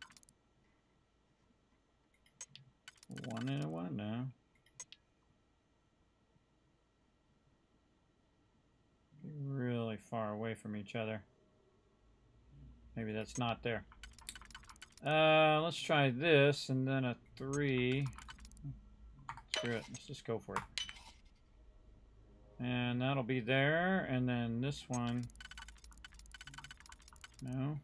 1 and a 1 now. Really far away from each other. Maybe that's not there. Let's try this, and then a 3. Screw it. Let's just go for it. And that'll be there, and then this one. No.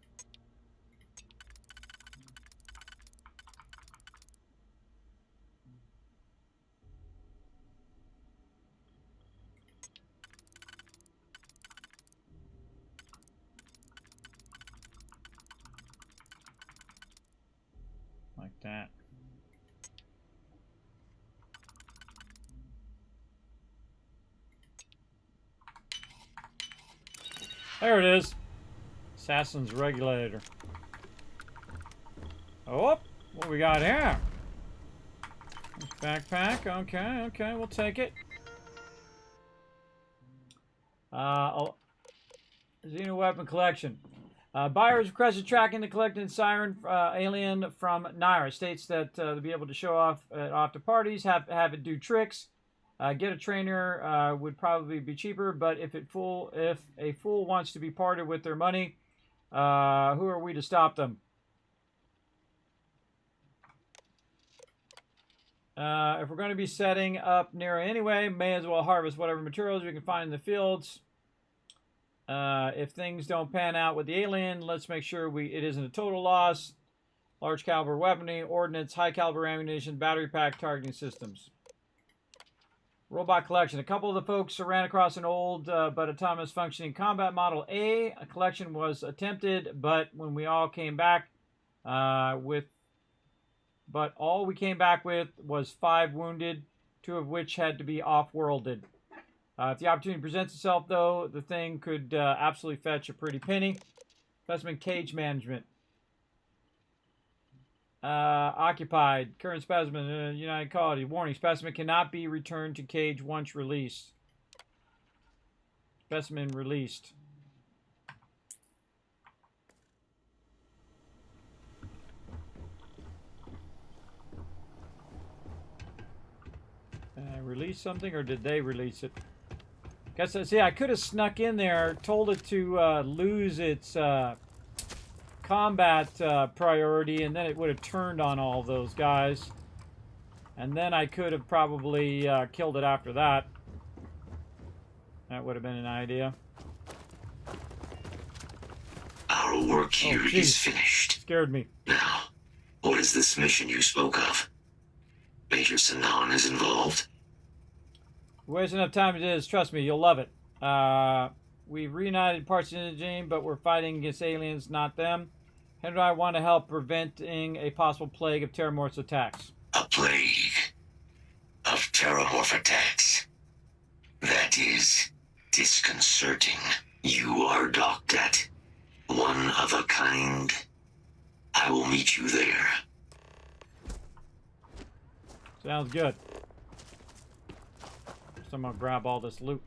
Like that. There it is. Assassin's Regulator. Oh, what we got here? Backpack. Okay, okay, we'll take it. Oh, Xeno weapon collection. Buyers requested tracking the collected siren alien from Naira. States that they'll be able to show off to parties, have it do tricks. Get a trainer would probably be cheaper, but if a fool wants to be parted with their money, who are we to stop them? If we're going to be setting up Naira anyway, may as well harvest whatever materials we can find in the fields. If things don't pan out with the alien, let's make sure it isn't a total loss. Large caliber weaponry, ordnance, high caliber ammunition, battery pack, targeting systems. Robot collection. A couple of the folks ran across an old but autonomous functioning combat model A. A collection was attempted, but when we all came back all we came back with was 5 wounded, 2 of which had to be off-worlded. If the opportunity presents itself, though, the thing could absolutely fetch a pretty penny. Specimen cage management. Occupied. Current specimen, United Quality. Warning, specimen cannot be returned to cage once released. Specimen released. Release something, or did they release it? Guess, see, I could have snuck in there, told it to lose its combat priority, and then it would have turned on all those guys. And then I could have probably killed it after that. That would have been an idea. Our work here is finished. Scared me. Now, what is this mission you spoke of? Major Sanan is involved? Wasting enough time as it is. Trust me, you'll love it. We've reunited parts of the team, but we're fighting against aliens, not them. Henry and I want to help preventing a possible plague of Terramorph's attacks. A plague of Terramorph attacks? That is disconcerting. You are docked at one of a kind. I will meet you there. Sounds good. So I'm gonna grab all this loot.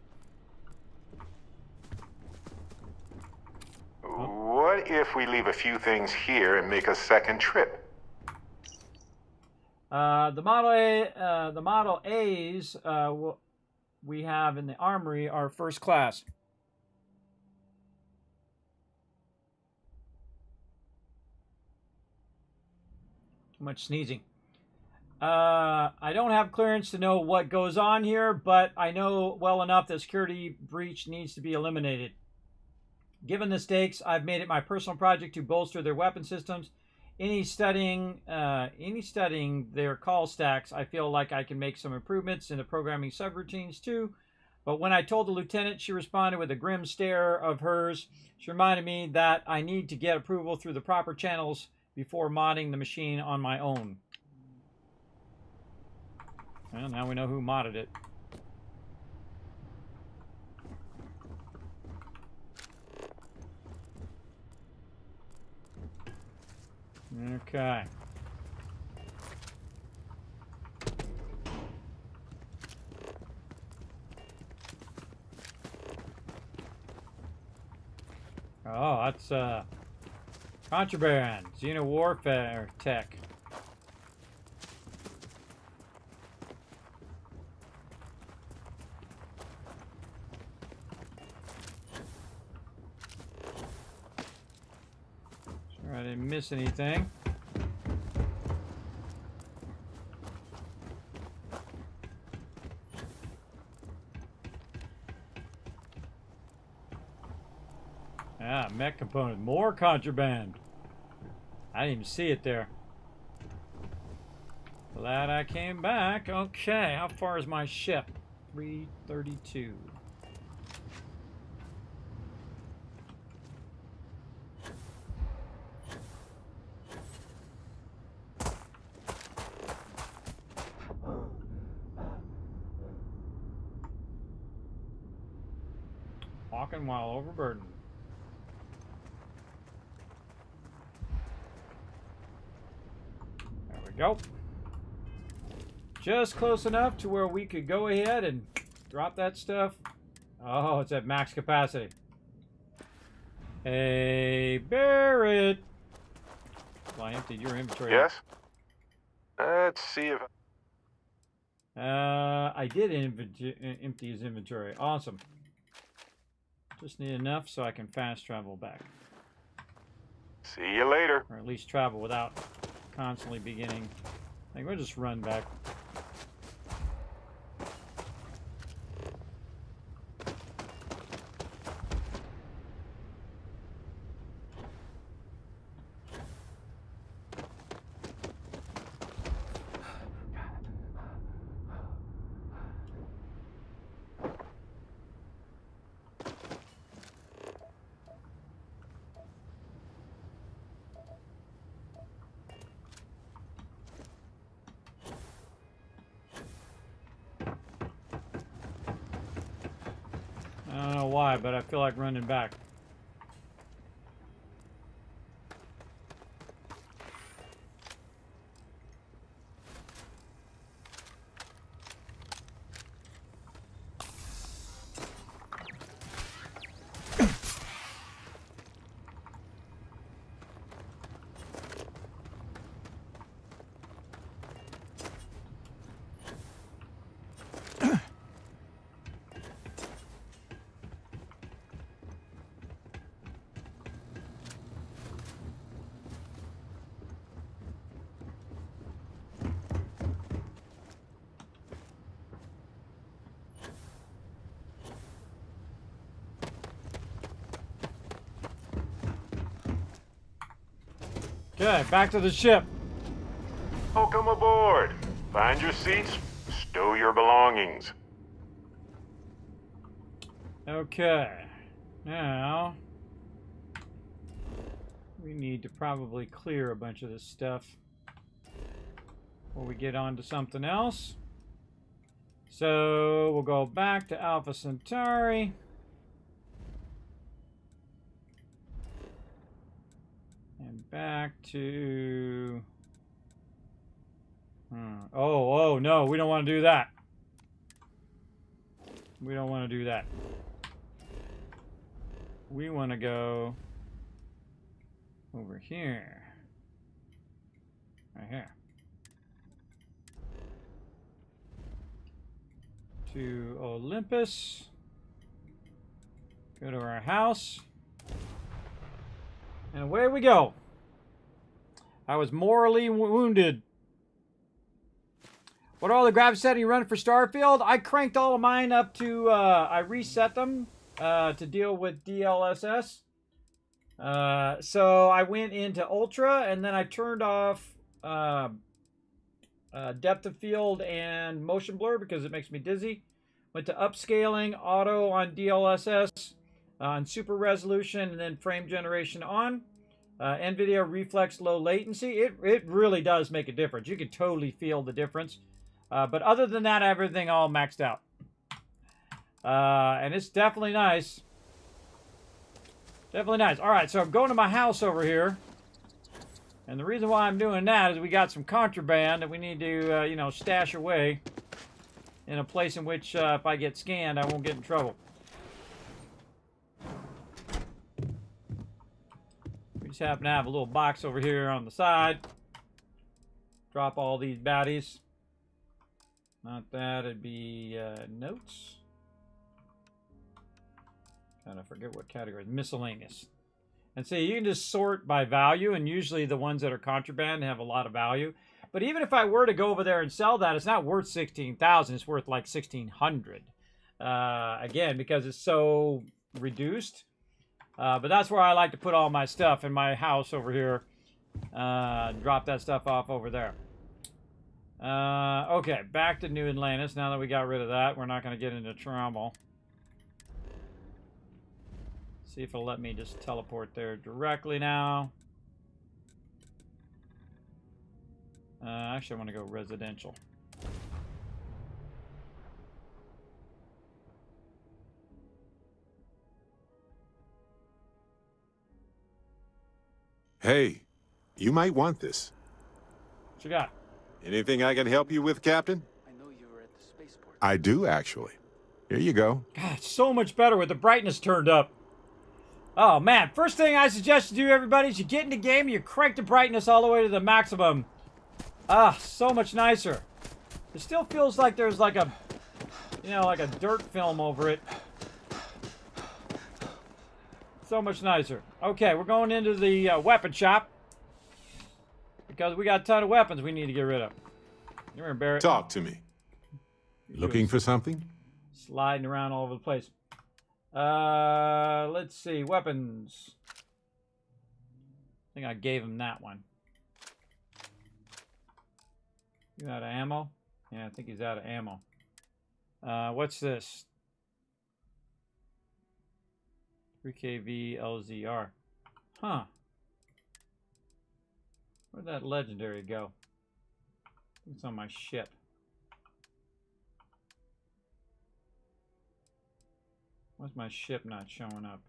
What if we leave a few things here and make a second trip? The Model A's we have in the armory are first class. Too much sneezing. I don't have clearance to know what goes on here, but I know well enough that security breach needs to be eliminated. Given the stakes, I've made it my personal project to bolster their weapon systems. Any studying their call stacks, I feel like I can make some improvements in the programming subroutines too. But when I told the lieutenant, she responded with a grim stare of hers. She reminded me that I need to get approval through the proper channels before modding the machine on my own. Well, now we know who modded it. Okay. Oh, that's contraband, Xeno warfare tech. Sure I didn't miss anything. Ah, mech component. More contraband. I didn't even see it there. Glad I came back. Okay, how far is my ship? 332. Walking while overburdened. There we go. Just close enough to where we could go ahead and drop that stuff. Oh, it's at max capacity. Hey, Barrett. Well, I emptied your inventory. Yes? Let's see if... I did empty his inventory. Awesome. Just need enough so I can fast travel back. See you later. Or at least travel without constantly beginning. I think we'll just run back. I don't know why, but I feel like running back. Okay, back to the ship. Welcome aboard. Find your seats, stow your belongings. Okay, now we need to probably clear a bunch of this stuff before we get on to something else. So we'll go back to Alpha Centauri. And back to... Oh, no, we don't want to do that. We don't want to do that. We want to go over here. Right here. To Olympus. Go to our house. And away we go. I was mortally wounded. What are all the graphics setting you run for Starfield? I cranked all of mine up to, I reset them to deal with DLSS. So I went into Ultra, and then I turned off depth of field and motion blur because it makes me dizzy. Went to upscaling, auto on DLSS, on super resolution, and then frame generation on. NVIDIA Reflex low latency. It really does make a difference. You can totally feel the difference. But other than that, everything all maxed out. And it's definitely nice. Definitely nice. All right, so I'm going to my house over here. And the reason why I'm doing that is we got some contraband that we need to, you know, stash away in a place in which if I get scanned, I won't get in trouble. We just happen to have a little box over here on the side. Drop all these baddies. Not that, it'd be notes. And I forget what category. Miscellaneous. And see, you can just sort by value, and usually the ones that are contraband have a lot of value. But even if I were to go over there and sell that, it's not worth 16,000. It's worth like 1,600. Again, because it's so reduced. But that's where I like to put all my stuff in my house over here. Drop that stuff off over there. Okay, back to New Atlantis. Now that we got rid of that, we're not going to get into trouble. See if it'll let me just teleport there directly now. Actually, I want to go residential. Hey, you might want this. What you got? Anything I can help you with, Captain? I know you were at the spaceport. I do, actually. Here you go. God, it's so much better with the brightness turned up. Oh, man. First thing I suggest you do, everybody, is you get in the game and you crank the brightness all the way to the maximum. Ah, so much nicer. It still feels like there's like a, you know, like a dirt film over it. So much nicer. Okay, we're going into the weapon shop. Because we got a ton of weapons we need to get rid of. You're in Barrett. Talk to me. Looking for something? Sliding around all over the place. Let's see. Weapons. I think I gave him that one. You out of ammo? Yeah, I think he's out of ammo. What's this? 3KV LZR. Huh. Where'd that legendary go? It's on my ship. Why's my ship not showing up?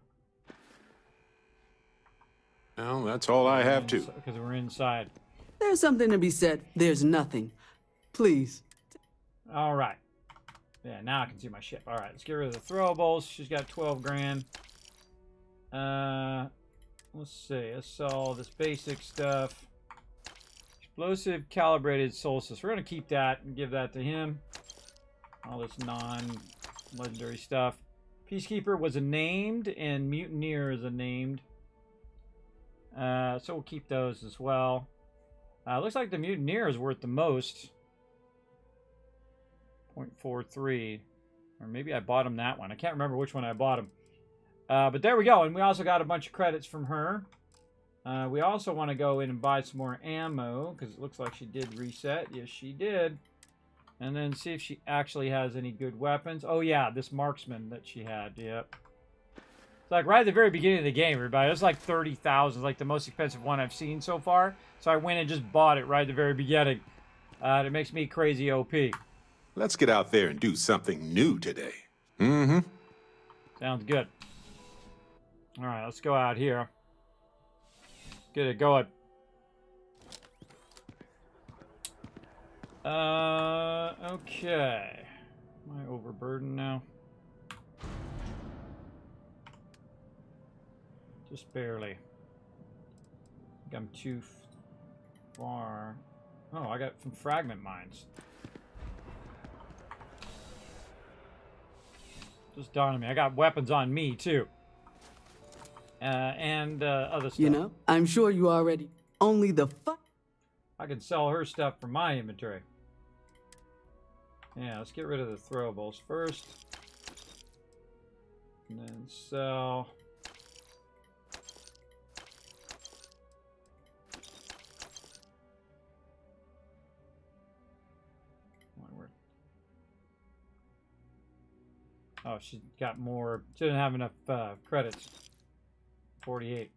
Well, that's all I have too. Because we're inside. There's something to be said. There's nothing. Please. All right. Yeah, now I can see my ship. All right, let's get rid of the throwables. She's got 12 grand. Let's see. Let's sell this basic stuff. Explosive calibrated solstice. We're going to keep that and give that to him. All this non-legendary stuff. Peacekeeper was a named, and Mutineer is a named. So we'll keep those as well. Looks like the Mutineer is worth the most. 0.43. Or maybe I bought him that one. I can't remember which one I bought him. But there we go. And we also got a bunch of credits from her. We also want to go in and buy some more ammo, because it looks like she did reset. Yes, she did. And then see if she actually has any good weapons. Oh, yeah, this marksman that she had. Yep. It's like right at the very beginning of the game, everybody. It was like 30,000. It's like the most expensive one I've seen so far. So I went and just bought it right at the very beginning. It makes me crazy OP. Let's get out there and do something new today. Mm-hmm. Sounds good. All right, let's go out here. Get it going. Okay. Am I overburdened now? Just barely. I think I'm too far. Oh, I got some fragment mines. Just dawned on me. I got weapons on me, too. And other stuff. You know, I'm sure you already. Only the fuck. I can sell her stuff from my inventory. Yeah, let's get rid of the throwables first. And then sell. Oh, she got more. She didn't have enough credits. 48.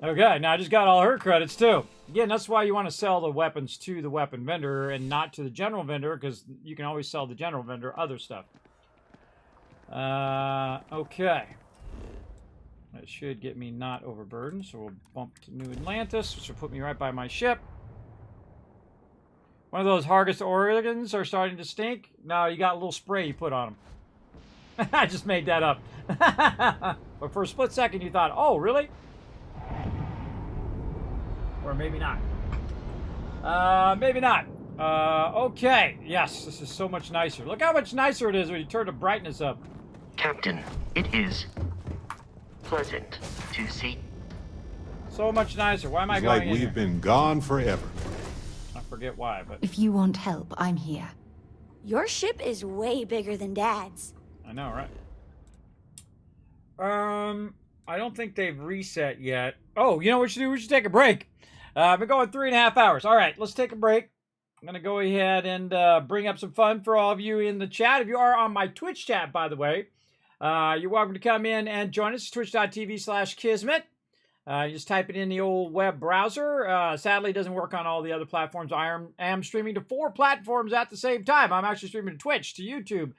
Okay, now I just got all her credits too. Again, that's why you want to sell the weapons to the weapon vendor and not to the general vendor, because you can always sell the general vendor other stuff. Okay. That should get me not overburdened, so we'll bump to New Atlantis, which will put me right by my ship. One of those Hargus organs are starting to stink. No, you got a little spray you put on them. I just made that up. But for a split second you thought, oh, really? Or maybe not. Maybe not. Okay. Yes, this is so much nicer. Look how much nicer it is when you turn the brightness up. Captain, it is pleasant to see. So much nicer. Why am I It's going like in we've here? been gone forever. I forget why, but If you want help, I'm here. Your ship is way bigger than Dad's. I know, right? I don't think they've reset yet. Oh, you know what we should do? We should take a break. I've been going 3.5 hours. All right, let's take a break. I'm going to go ahead and bring up some fun for all of you in the chat. If you are on my Twitch chat, by the way, you're welcome to come in and join us, twitch.tv/Kismet. You just type it in the old web browser. Sadly, it doesn't work on all the other platforms. I am streaming to 4 platforms at the same time. I'm actually streaming to Twitch, to YouTube,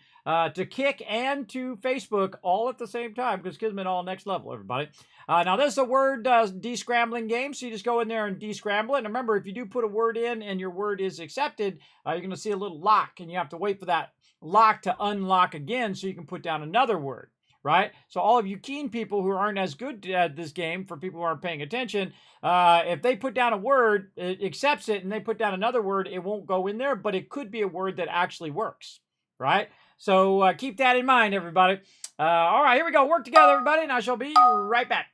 to Kick, and to Facebook all at the same time, because Kismet all next level, everybody. Now, this is a word descrambling game, so you just go in there and descramble it. And remember, if you do put a word in and your word is accepted, you're going to see a little lock, and you have to wait for that lock to unlock again so you can put down another word. Right? So all of you keen people who aren't as good at this game, for people who aren't paying attention, if they put down a word, it accepts it, and they put down another word, it won't go in there, but it could be a word that actually works. Right? So keep that in mind, everybody. All right, here we go. Work together, everybody, and I shall be right back.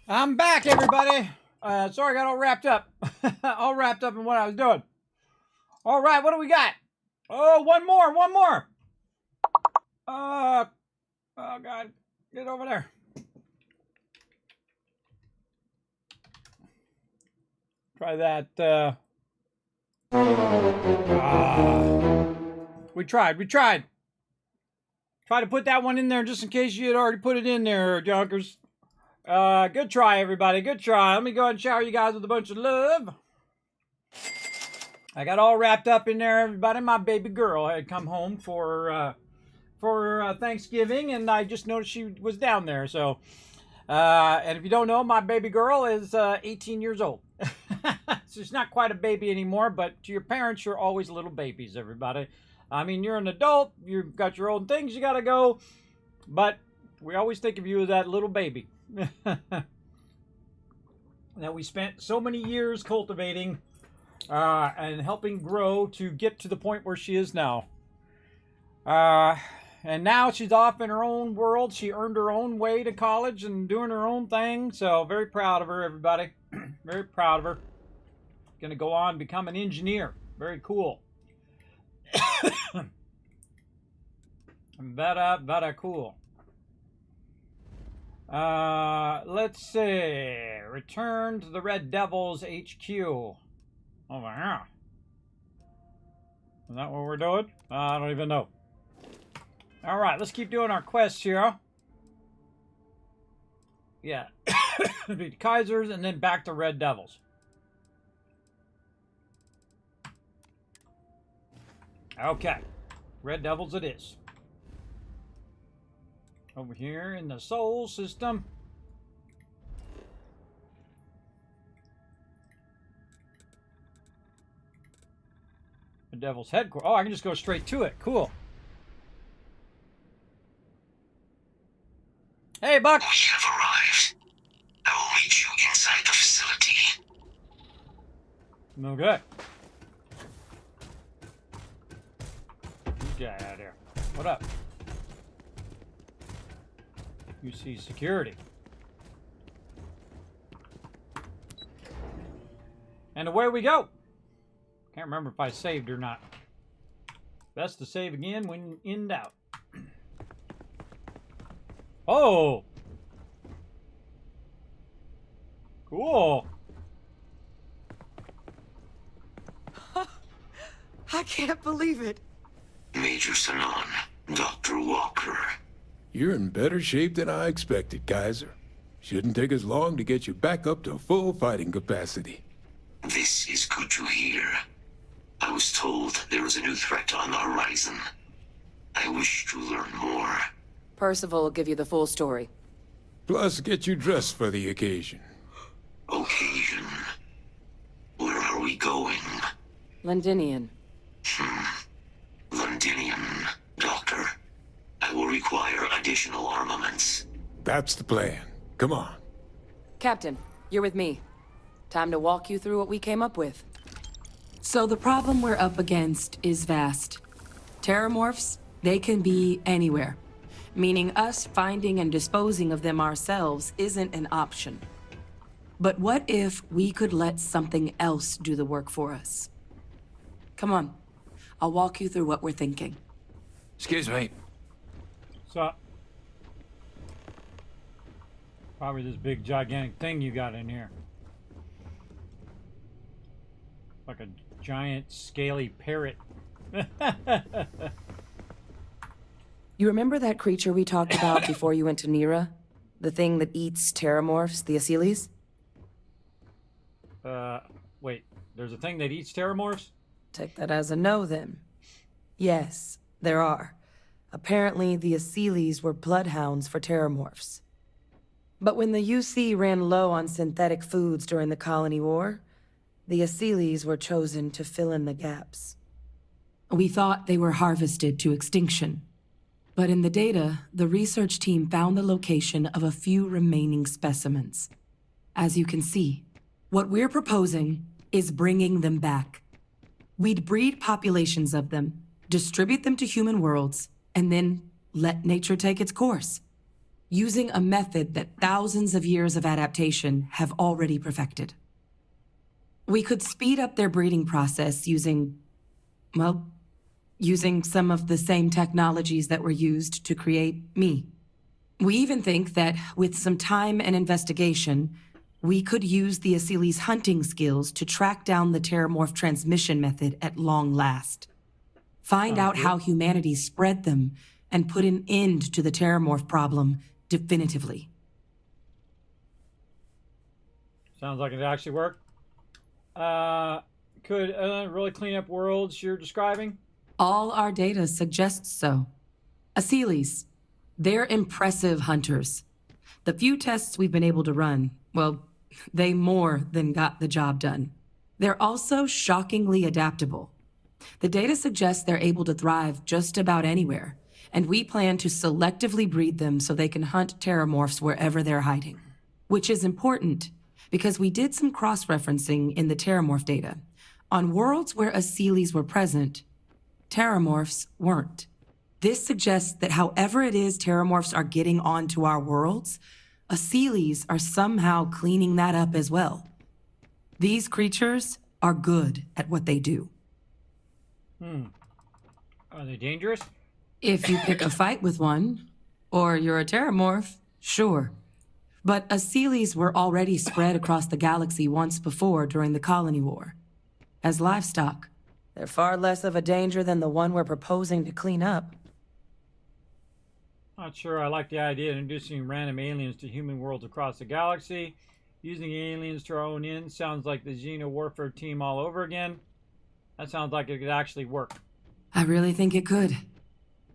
I'm back, everybody. Sorry, I got all wrapped up. All wrapped up in what I was doing. All right, what do we got? Oh, one more. Oh, God. Get over there. Try that. We tried. Try to put that one in there just in case you had already put it in there, Junkers. Good try, everybody. Good try. Let me go ahead and shower you guys with a bunch of love. I got all wrapped up in there, everybody. My baby girl had come home for Thanksgiving, and I just noticed she was down there. So, and if you don't know, my baby girl is 18 years old. So she's not quite a baby anymore, but to your parents, you're always little babies, everybody. I mean, you're an adult. You've got your own things you got to go, but we always think of you as that little baby that we spent so many years cultivating and helping grow to get to the point where she is now. And now she's off in her own world. She earned her own way to college and doing her own thing. So very proud of her, everybody. Very proud of her. Going to go on and become an engineer. Very cool. Very cool. Let's see. Return to the Red Devils HQ. Over here. Is that what we're doing? I don't even know. Alright, let's keep doing our quests here. Yeah. Beat Kaisers and then back to Red Devils. Okay. Red Devils it is. Over here in the Sol system. The Devil's headquarters. Oh, I can just go straight to it. Cool. Hey, Buck. We have arrived. I will meet you inside the facility. Okay. Get out of here. What up? You see security. And away we go. Can't remember if I saved or not. Best to save again when in doubt. Oh! Cool. I can't believe it. Major Sanon, Dr. Walker. You're in better shape than I expected, Kaiser. Shouldn't take us long to get you back up to full fighting capacity. This is good to hear. I was told there was a new threat on the horizon. I wish to learn more. Percival will give you the full story. Plus, get you dressed for the occasion. Occasion? Where are we going? Londinian. Londinian, Doctor. I will require additional armaments. That's the plan. Come on. Captain, you're with me. Time to walk you through what we came up with. So the problem we're up against is vast. Terramorphs, they can be anywhere. meaning us finding and disposing of them ourselves isn't an option. But what if we could let something else do the work for us? Come on, I'll walk you through what we're thinking. Excuse me. So, probably this big gigantic thing you got in here. Like a giant scaly parrot. You remember that creature we talked about before you went to Nira? The thing that eats terramorphs, the Asyles? Wait, there's a thing that eats terramorphs? Take that as a no, then. Yes, there are. Apparently, the Asyles were bloodhounds for terramorphs. But when the UC ran low on synthetic foods during the Colony War, the Asyles were chosen to fill in the gaps. We thought they were harvested to extinction. But in the data, the research team found the location of a few remaining specimens. As you can see, what we're proposing is bringing them back. We'd breed populations of them, distribute them to human worlds, and then let nature take its course, using a method that thousands of years of adaptation have already perfected. We could speed up their breeding process using some of the same technologies that were used to create me. We even think that with some time and investigation, we could use the Asyles' hunting skills to track down the terramorph transmission method at long last. Find out how humanity spread them and put an end to the terramorph problem definitively. Sounds like it actually worked. Could really clean up worlds you're describing? All our data suggests so. Asyles, they're impressive hunters. The few tests we've been able to run, well, they more than got the job done. They're also shockingly adaptable. The data suggests they're able to thrive just about anywhere, and we plan to selectively breed them so they can hunt terramorphs wherever they're hiding. Which is important, because we did some cross-referencing in the terramorph data. On worlds where Asyles were present, terramorphs weren't. This suggests that however it is terramorphs are getting onto our worlds, Asyles are somehow cleaning that up as well. These creatures are good at what they do. Are they dangerous? If you pick a fight with one, or you're a terramorph, sure. But Asyles were already spread across the galaxy once before during the Colony War. As livestock, they're far less of a danger than the one we're proposing to clean up. Not sure I like the idea of introducing random aliens to human worlds across the galaxy. Using aliens to our own ends sounds like the Xeno warfare team all over again. That sounds like it could actually work. I really think it could.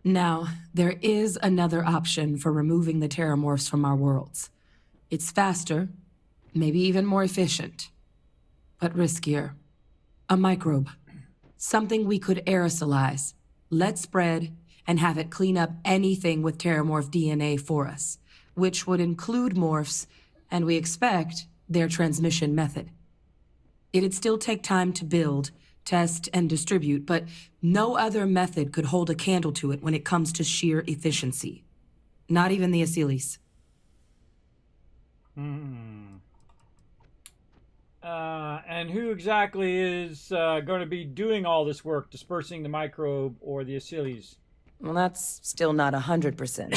Now, there is another option for removing the terramorphs from our worlds. It's faster, maybe even more efficient, but riskier. A microbe. Something we could aerosolize, let spread, and have it clean up anything with terramorph DNA for us, which would include morphs, and we expect their transmission method. It'd still take time to build, test, and distribute, but no other method could hold a candle to it when it comes to sheer efficiency. Not even the Asyles. And who exactly is going to be doing all this work, dispersing the microbe or the Asyles? Well, that's still not 100%,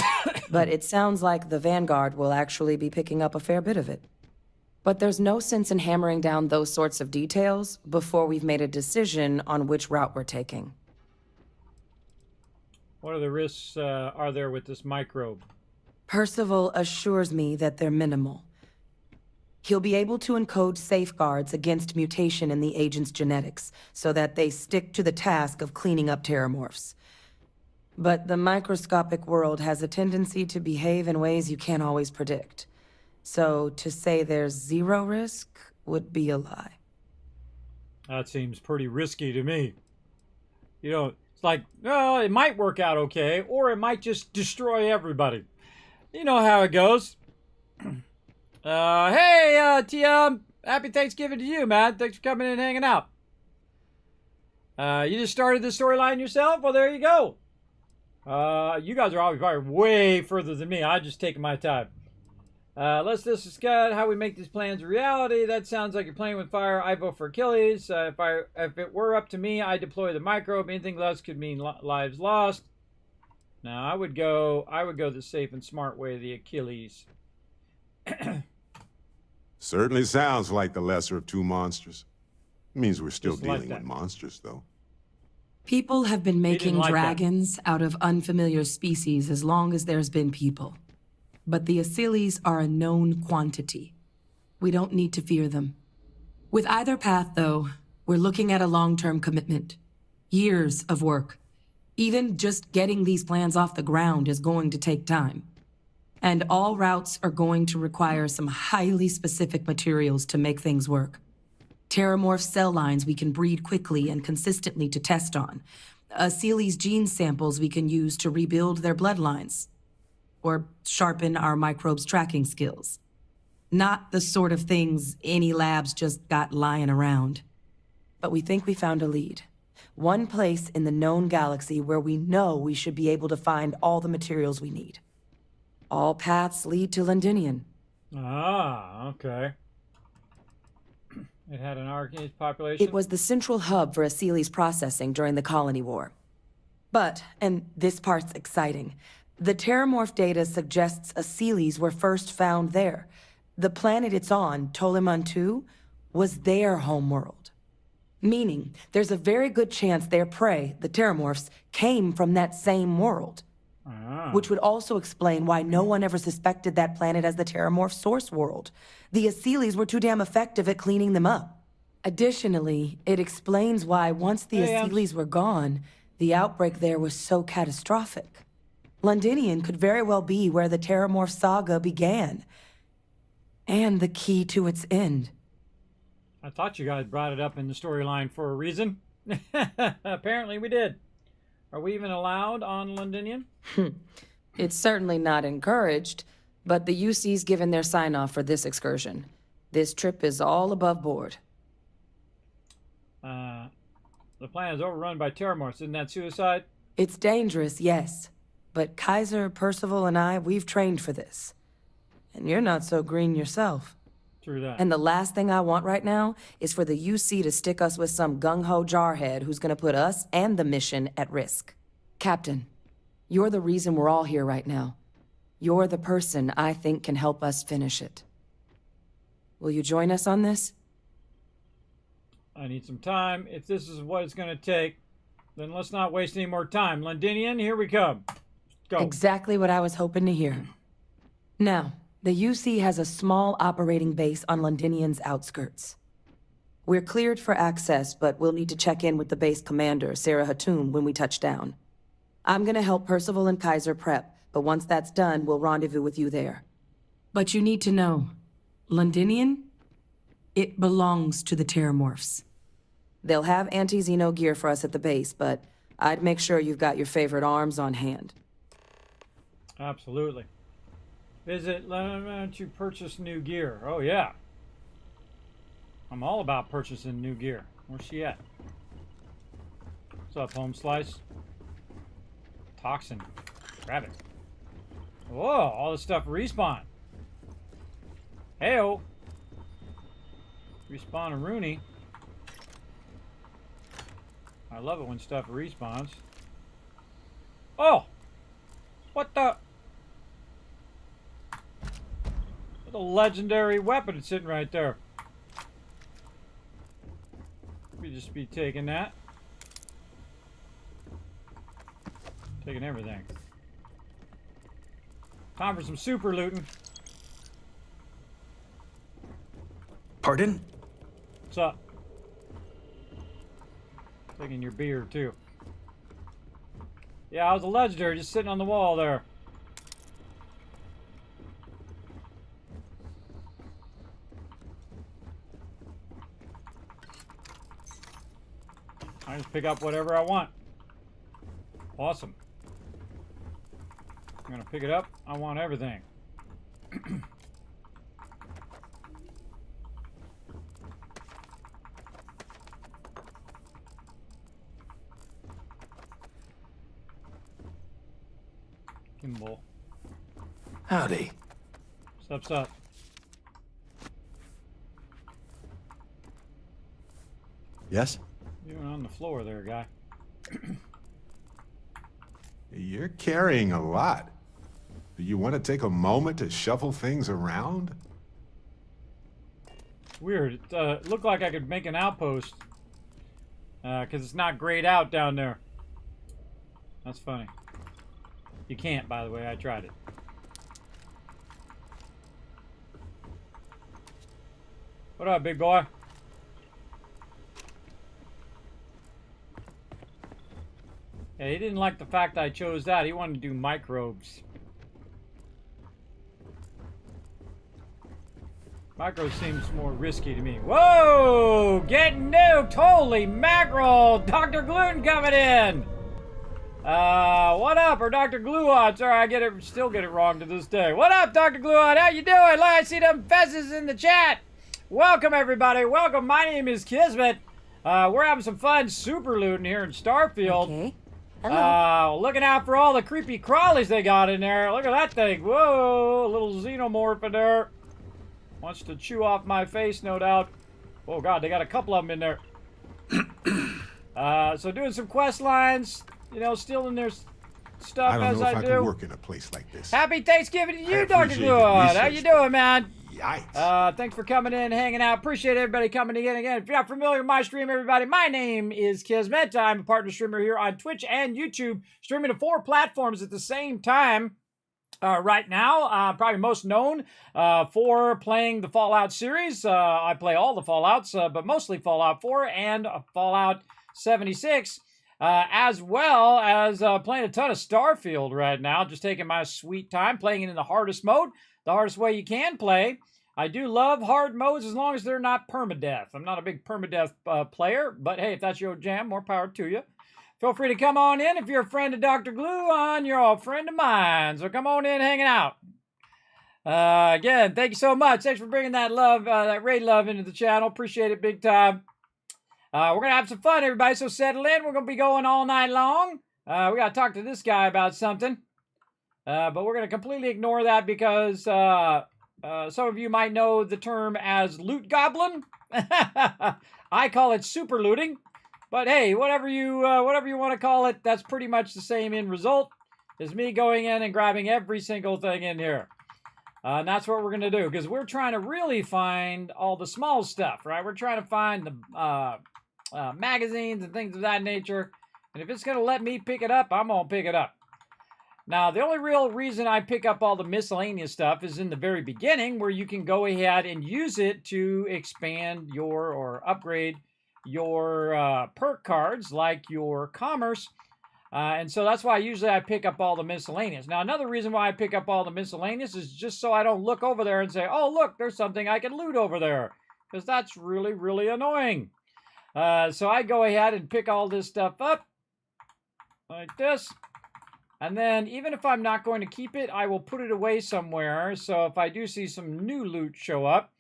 but it sounds like the Vanguard will actually be picking up a fair bit of it. But there's no sense in hammering down those sorts of details before we've made a decision on which route we're taking. What other risks are there with this microbe? Percival assures me that they're minimal. He'll be able to encode safeguards against mutation in the agent's genetics so that they stick to the task of cleaning up terramorphs. But the microscopic world has a tendency to behave in ways you can't always predict. So to say there's zero risk would be a lie. That seems pretty risky to me. You know, it's like, well, it might work out okay, or it might just destroy everybody. You know how it goes. Hey, TM, happy Thanksgiving to you, man. Thanks for coming in and hanging out. You just started the storyline yourself? Well, there you go. You guys are obviously probably way further than me. I'm just taking my time. Let's discuss how we make these plans a reality. That sounds like you're playing with fire. I vote for Achilles. If it were up to me, I'd deploy the microbe. Anything less could mean lives lost. No, I would go the safe and smart way, the Achilles. Certainly sounds like the lesser of two monsters. Means we're still Just like dealing that. with monsters, though. People have been making like that. dragons out of unfamiliar species as long as there's been people. But the Achilles are a known quantity. We don't need to fear them. With either path, though, we're looking at a long-term commitment. Years of work. Even just getting these plans off the ground is going to take time. And all routes are going to require some highly specific materials to make things work. Terramorph cell lines we can breed quickly and consistently to test on. Achilles gene samples we can use to rebuild their bloodlines. Or sharpen our microbes tracking skills. Not the sort of things any labs just got lying around. But we think we found a lead. One place in the known galaxy where we know we should be able to find all the materials we need. All paths lead to Londinian. Ah, okay. It had an Arcane population? It was the central hub for Achilles processing during the Colony War. But, and this part's exciting, the Terramorph data suggests Achilles were first found there. The planet it's on, Toliman II, was their homeworld. Meaning, there's a very good chance their prey, the Terramorphs, came from that same world. Which would also explain why no one ever suspected that planet as the Terramorph source world. The Achilles were too damn effective at cleaning them up. Additionally, it explains why once the Achilles were gone, the outbreak there was so catastrophic. Londinian could very well be where the Terramorph saga began. And the key to its end. I thought you guys brought it up in the storyline for a reason. Apparently we did. Are we even allowed on Londinian? It's certainly not encouraged, but the UC's given their sign-off for this excursion. This trip is all above board. The plan is overrun by Terramorphs. Isn't that suicide? It's dangerous, yes. But Kaiser, Percival, and I, we've trained for this. And you're not so green yourself. True that. And the last thing I want right now is for the UC to stick us with some gung-ho jarhead who's gonna put us and the mission at risk. Captain, you're the reason we're all here right now. You're the person I think can help us finish it. Will you join us on this? I need some time. If this is what it's going to take, then let's not waste any more time. Londinian, here we come. Go. Exactly what I was hoping to hear. Now, the UC has a small operating base on Londinian's outskirts. We're cleared for access, but we'll need to check in with the base commander, Sarah Hatoum, when we touch down. I'm gonna help Percival and Kaiser prep, but once that's done, we'll rendezvous with you there. But you need to know, Londinian, it belongs to the Terramorphs. They'll have anti-Xeno gear for us at the base, but I'd make sure you've got your favorite arms on hand. Absolutely. Visit to purchase new gear. Oh, yeah. I'm all about purchasing new gear. Where's she at? What's up, home slice? Toxin. Grab it. Whoa, all this stuff respawn. Heyo. Respawn a Rooney. I love it when stuff respawns. Oh! What the? What a legendary weapon sitting right there. We just be taking that. Taking everything. Time for some super looting. Pardon? What's up? Taking your beer, too. Yeah, I was a legendary just sitting on the wall there. I just pick up whatever I want. Awesome. I'm gonna pick it up. I want everything. Kimball. Howdy. What's up? Yes? You were on the floor there, guy. You're carrying a lot. Do you want to take a moment to shuffle things around? Weird. It looked like I could make an outpost. Because it's not grayed out down there. That's funny. You can't, by the way. I tried it. What up, big boy? Yeah, he didn't like the fact that I chose that. He wanted to do microbes. Micro seems more risky to me. Whoa! Getting nuked! Holy mackerel! Dr. Gluten coming in! What up? Or Dr. Gluon? Sorry, I still get it wrong to this day. What up, Dr. Gluon? How you doing? Look, I see them fezzes in the chat. Welcome, everybody. Welcome. My name is Kismet. We're having some fun super looting here in Starfield. Okay. Hello. Looking out for all the creepy crawlies they got in there. Look at that thing. Whoa, a little xenomorph in there. Wants to chew off my face, no doubt. Oh, God, they got a couple of them in there. So doing some quest lines, you know, stealing their stuff I don't as know if I I do. can work in a place like this. Happy Thanksgiving to you, I Dr. appreciate Gluon. the How you research, doing, man? Yikes. Thanks for coming in, hanging out. Appreciate everybody coming in again. If you're not familiar with my stream, everybody, my name is Kismet. I'm a partner streamer here on Twitch and YouTube, streaming to 4 platforms at the same time. Right now, probably most known for playing the Fallout series. I play all the Fallouts, but mostly Fallout 4 and Fallout 76, as well as playing a ton of Starfield right now. Just taking my sweet time, playing it in the hardest mode, the hardest way you can play. I do love hard modes as long as they're not permadeath. I'm not a big permadeath player, but hey, if that's your jam, more power to you. Feel free to come on in. If you're a friend of Dr. Gluon, you're a friend of mine. So come on in, hanging out. Again, thank you so much. Thanks for bringing that love, that raid love into the channel. Appreciate it big time. We're going to have some fun, everybody, so settle in. We're going to be going all night long. We got to talk to this guy about something. But we're going to completely ignore that because some of you might know the term as loot goblin. I call it super looting. But hey, whatever you want to call it, that's pretty much the same end result as me going in and grabbing every single thing in here. And that's what we're going to do, because we're trying to really find all the small stuff, right? We're trying to find the magazines and things of that nature. And if it's going to let me pick it up, I'm going to pick it up. Now, the only real reason I pick up all the miscellaneous stuff is in the very beginning, where you can go ahead and use it to expand your or upgrade your perk cards, like your commerce. And so that's why usually I pick up all the miscellaneous. Now, another reason why I pick up all the miscellaneous is just so I don't look over there and say, oh, look, there's something I can loot over there. Because that's really, really annoying. So I go ahead and pick all this stuff up like this. And then even if I'm not going to keep it, I will put it away somewhere. So if I do see some new loot show up,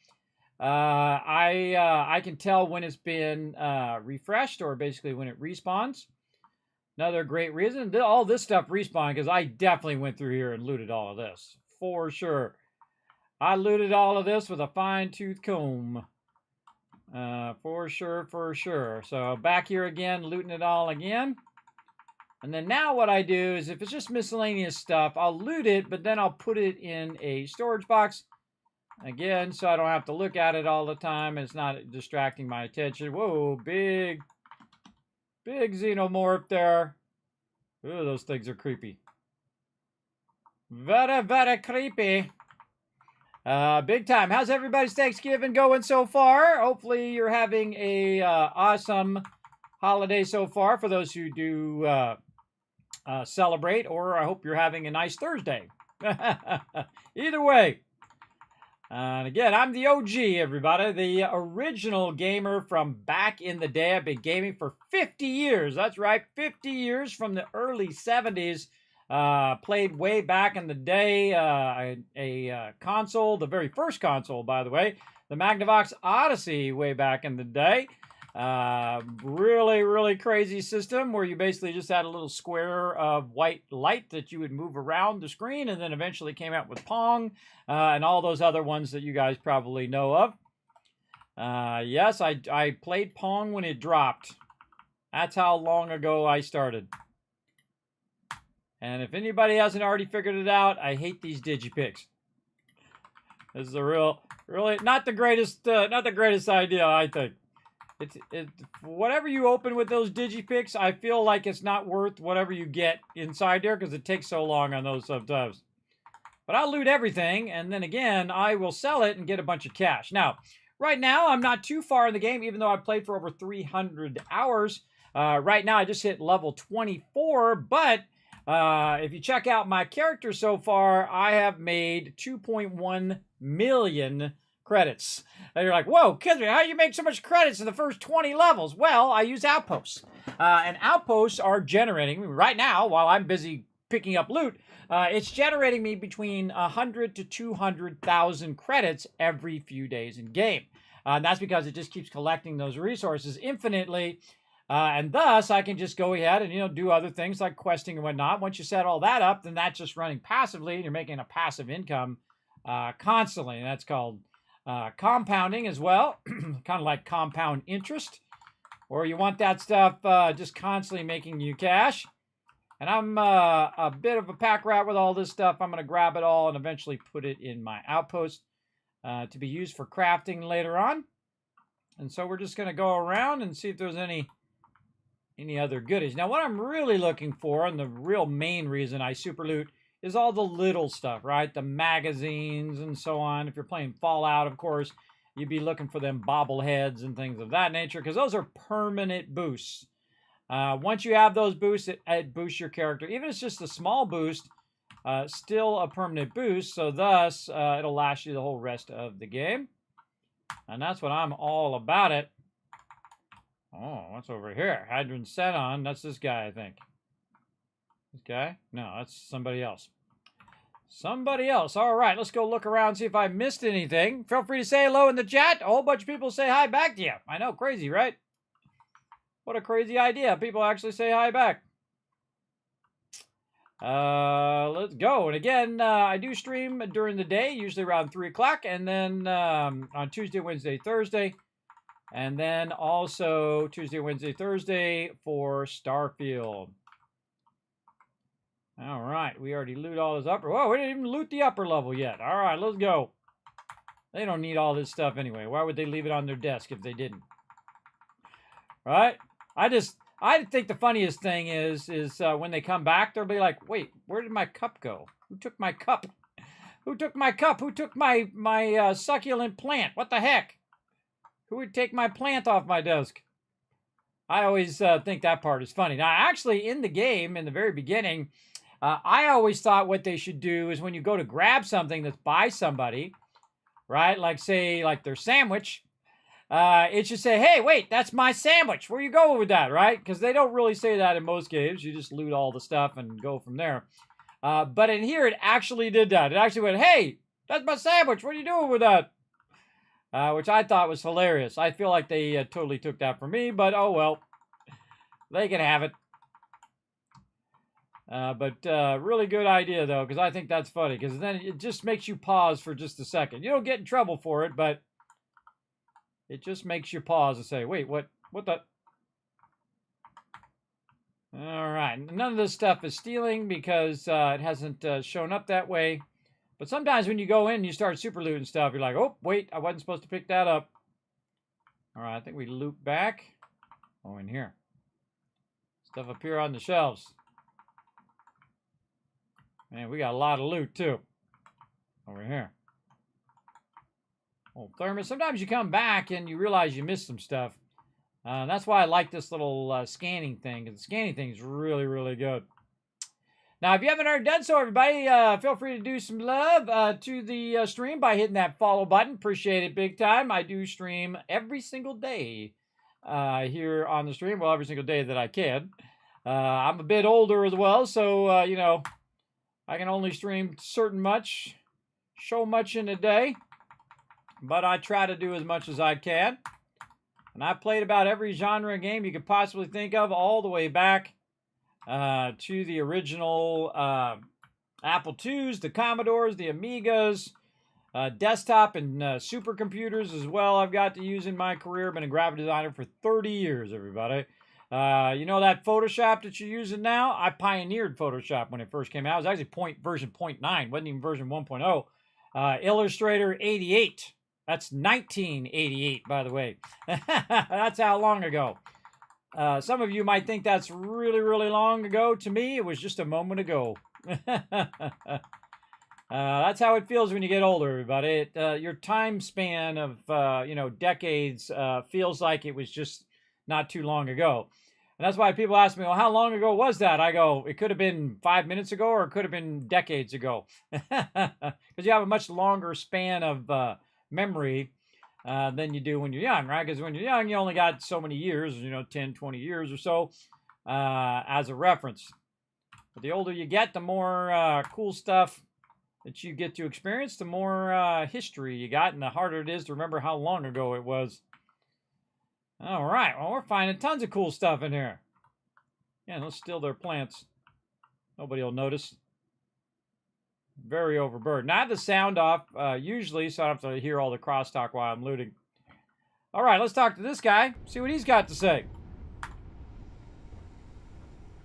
I can tell when it's been refreshed, or basically when it respawns. Another great reason, all this stuff respawned because I definitely went through here and looted all of this. For sure. I looted all of this with a fine-tooth comb. For sure, for sure. So back here again, looting it all again. And then now what I do is if it's just miscellaneous stuff, I'll loot it, but then I'll put it in a storage box. Again, so I don't have to look at it all the time. It's not distracting my attention. Whoa, big xenomorph there. Ooh, those things are creepy. Very, very creepy. Big time. How's everybody's Thanksgiving going so far? Hopefully you're having a awesome holiday so far for those who do celebrate, or I hope you're having a nice Thursday. Either way. And again, I'm the OG, everybody. The original gamer from back in the day. I've been gaming for 50 years. That's right, 50 years from the early 70s. Played way back in the day. A console, the very first console, by the way. The Magnavox Odyssey way back in the day. Really, really crazy system where you basically just had a little square of white light that you would move around the screen, and then eventually came out with Pong and all those other ones that you guys probably know of. Yes, I played Pong when it dropped. That's how long ago I started. And if anybody hasn't already figured it out, I hate these digipics. This is a really not the greatest idea, I think. Whatever you open with those digipicks, I feel like it's not worth whatever you get inside there because it takes so long on those sometimes. But I'll loot everything, and then again, I will sell it and get a bunch of cash. Now, right now, I'm not too far in the game, even though I've played for over 300 hours. Right now, I just hit level 24, but if you check out my character so far, I have made 2.1 million credits. And you're like, whoa, Kismet, how do you make so much credits in the first 20 levels? Well, I use outposts. And outposts are generating, right now, while I'm busy picking up loot, it's generating me between 100 to 200,000 credits every few days in game. And that's because it just keeps collecting those resources infinitely. And thus, I can just go ahead and, you know, do other things like questing and whatnot. Once you set all that up, then that's just running passively, and you're making a passive income constantly. And that's called compounding as well, kind of like compound interest, or you want that stuff just constantly making you cash. And I'm a bit of a pack rat with all this stuff. I'm going to grab it all and eventually put it in my outpost to be used for crafting later on. And so we're just going to go around and see if there's any other goodies. Now, what I'm really looking for, and the real main reason I super loot, is all the little stuff, right? The magazines and so on. If you're playing Fallout, of course, you'd be looking for them bobbleheads and things of that nature, because those are permanent boosts. Once you have those boosts, it boosts your character. Even if it's just a small boost, still a permanent boost, so thus it'll last you the whole rest of the game. And that's what I'm all about it. Oh, what's over here? Hadron Xenon. That's this guy, I think. This guy? No, that's somebody else. Somebody else. All right, let's go look around, see if I missed anything. Feel free to say hello in the chat. A whole bunch of people say hi back to you. I know, crazy, right? What a crazy idea. People actually say hi back. Let's go. And again, I do stream during the day, usually around 3 o'clock, and then on Tuesday, Wednesday, Thursday. And then also Tuesday, Wednesday, Thursday for Starfield. All right, we already loot all this upper. Whoa, we didn't even loot the upper level yet. All right, let's go. They don't need all this stuff anyway. Why would they leave it on their desk if they didn't? Right? I think the funniest thing is when they come back, they'll be like, wait, where did my cup go? Who took my cup? Who took my cup? Who took my succulent plant? What the heck? Who would take my plant off my desk? I always think that part is funny. Now, actually, in the game, in the very beginning, I always thought what they should do is when you go to grab something that's by somebody, right? Like, say, like their sandwich, it should say, hey, wait, that's my sandwich. Where you going with that, right? Because they don't really say that in most games. You just loot all the stuff and go from there. But in here, it actually did that. It actually went, hey, that's my sandwich. What are you doing with that? Which I thought was hilarious. I feel like they totally took that from me, but oh well. They can have it. But really good idea, though, because I think that's funny, because then it just makes you pause for just a second. You don't get in trouble for it, but it just makes you pause and say, wait, what the? All right, none of this stuff is stealing because it hasn't shown up that way. But sometimes when you go in and you start super looting stuff, you're like, oh, wait, I wasn't supposed to pick that up. All right, I think we loot back. Oh, in here. Stuff up here on the shelves. Man, we got a lot of loot, too. Over here. Oh, thermos. Sometimes you come back and you realize you missed some stuff. That's why I like this little scanning thing. Because the scanning thing is really, really good. Now, if you haven't already done so, everybody, feel free to do some love to the stream by hitting that follow button. Appreciate it big time. I do stream every single day here on the stream. Well, every single day that I can. I'm a bit older as well, so, you know, I can only stream certain much, show much in a day. But I try to do as much as I can. And I played about every genre game you could possibly think of, all the way back to the original Apple IIs, the Commodores, the Amigas, desktop and supercomputers as well. I've got to use in my career. Been a graphic designer for 30 years, everybody. You know that Photoshop that you're using now? I pioneered Photoshop when it first came out. It was actually version 0.9, wasn't even version 1.0. Illustrator 88. That's 1988, by the way. That's how long ago. Some of you might think that's really, really long ago. To me, it was just a moment ago. That's how it feels when you get older, everybody. Your time span of, decades feels like it was just not too long ago. And that's why people ask me, well, how long ago was that? I go, it could have been 5 minutes ago or it could have been decades ago. Because you have a much longer span of memory than you do when you're young, right? Because when you're young, you only got so many years, 10, 20 years or so as a reference. But the older you get, the more cool stuff that you get to experience, the more history you got, and the harder it is to remember how long ago it was. All right, well, we're finding tons of cool stuff in here. Yeah, let's steal their plants. Nobody will notice. Very overburdened. Now I have the sound off, usually, so I don't have to hear all the crosstalk while I'm looting. All right, let's talk to this guy, see what he's got to say.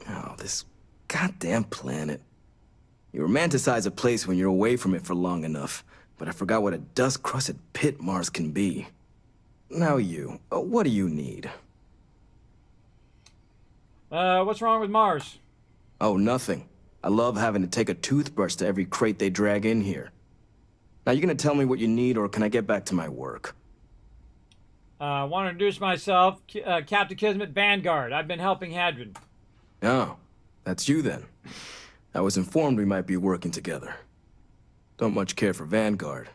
Oh, this goddamn planet. You romanticize a place when you're away from it for long enough, but I forgot what a dust-crusted pit Mars can be. Now what do you need? What's wrong with Mars? Oh, nothing. I love having to take a toothbrush to every crate they drag in here. Now, you gonna tell me what you need, or can I get back to my work? I want to introduce myself, Captain Kismet, Vanguard. I've been helping Hadron. Oh, that's you then. I was informed we might be working together. Don't much care for Vanguard,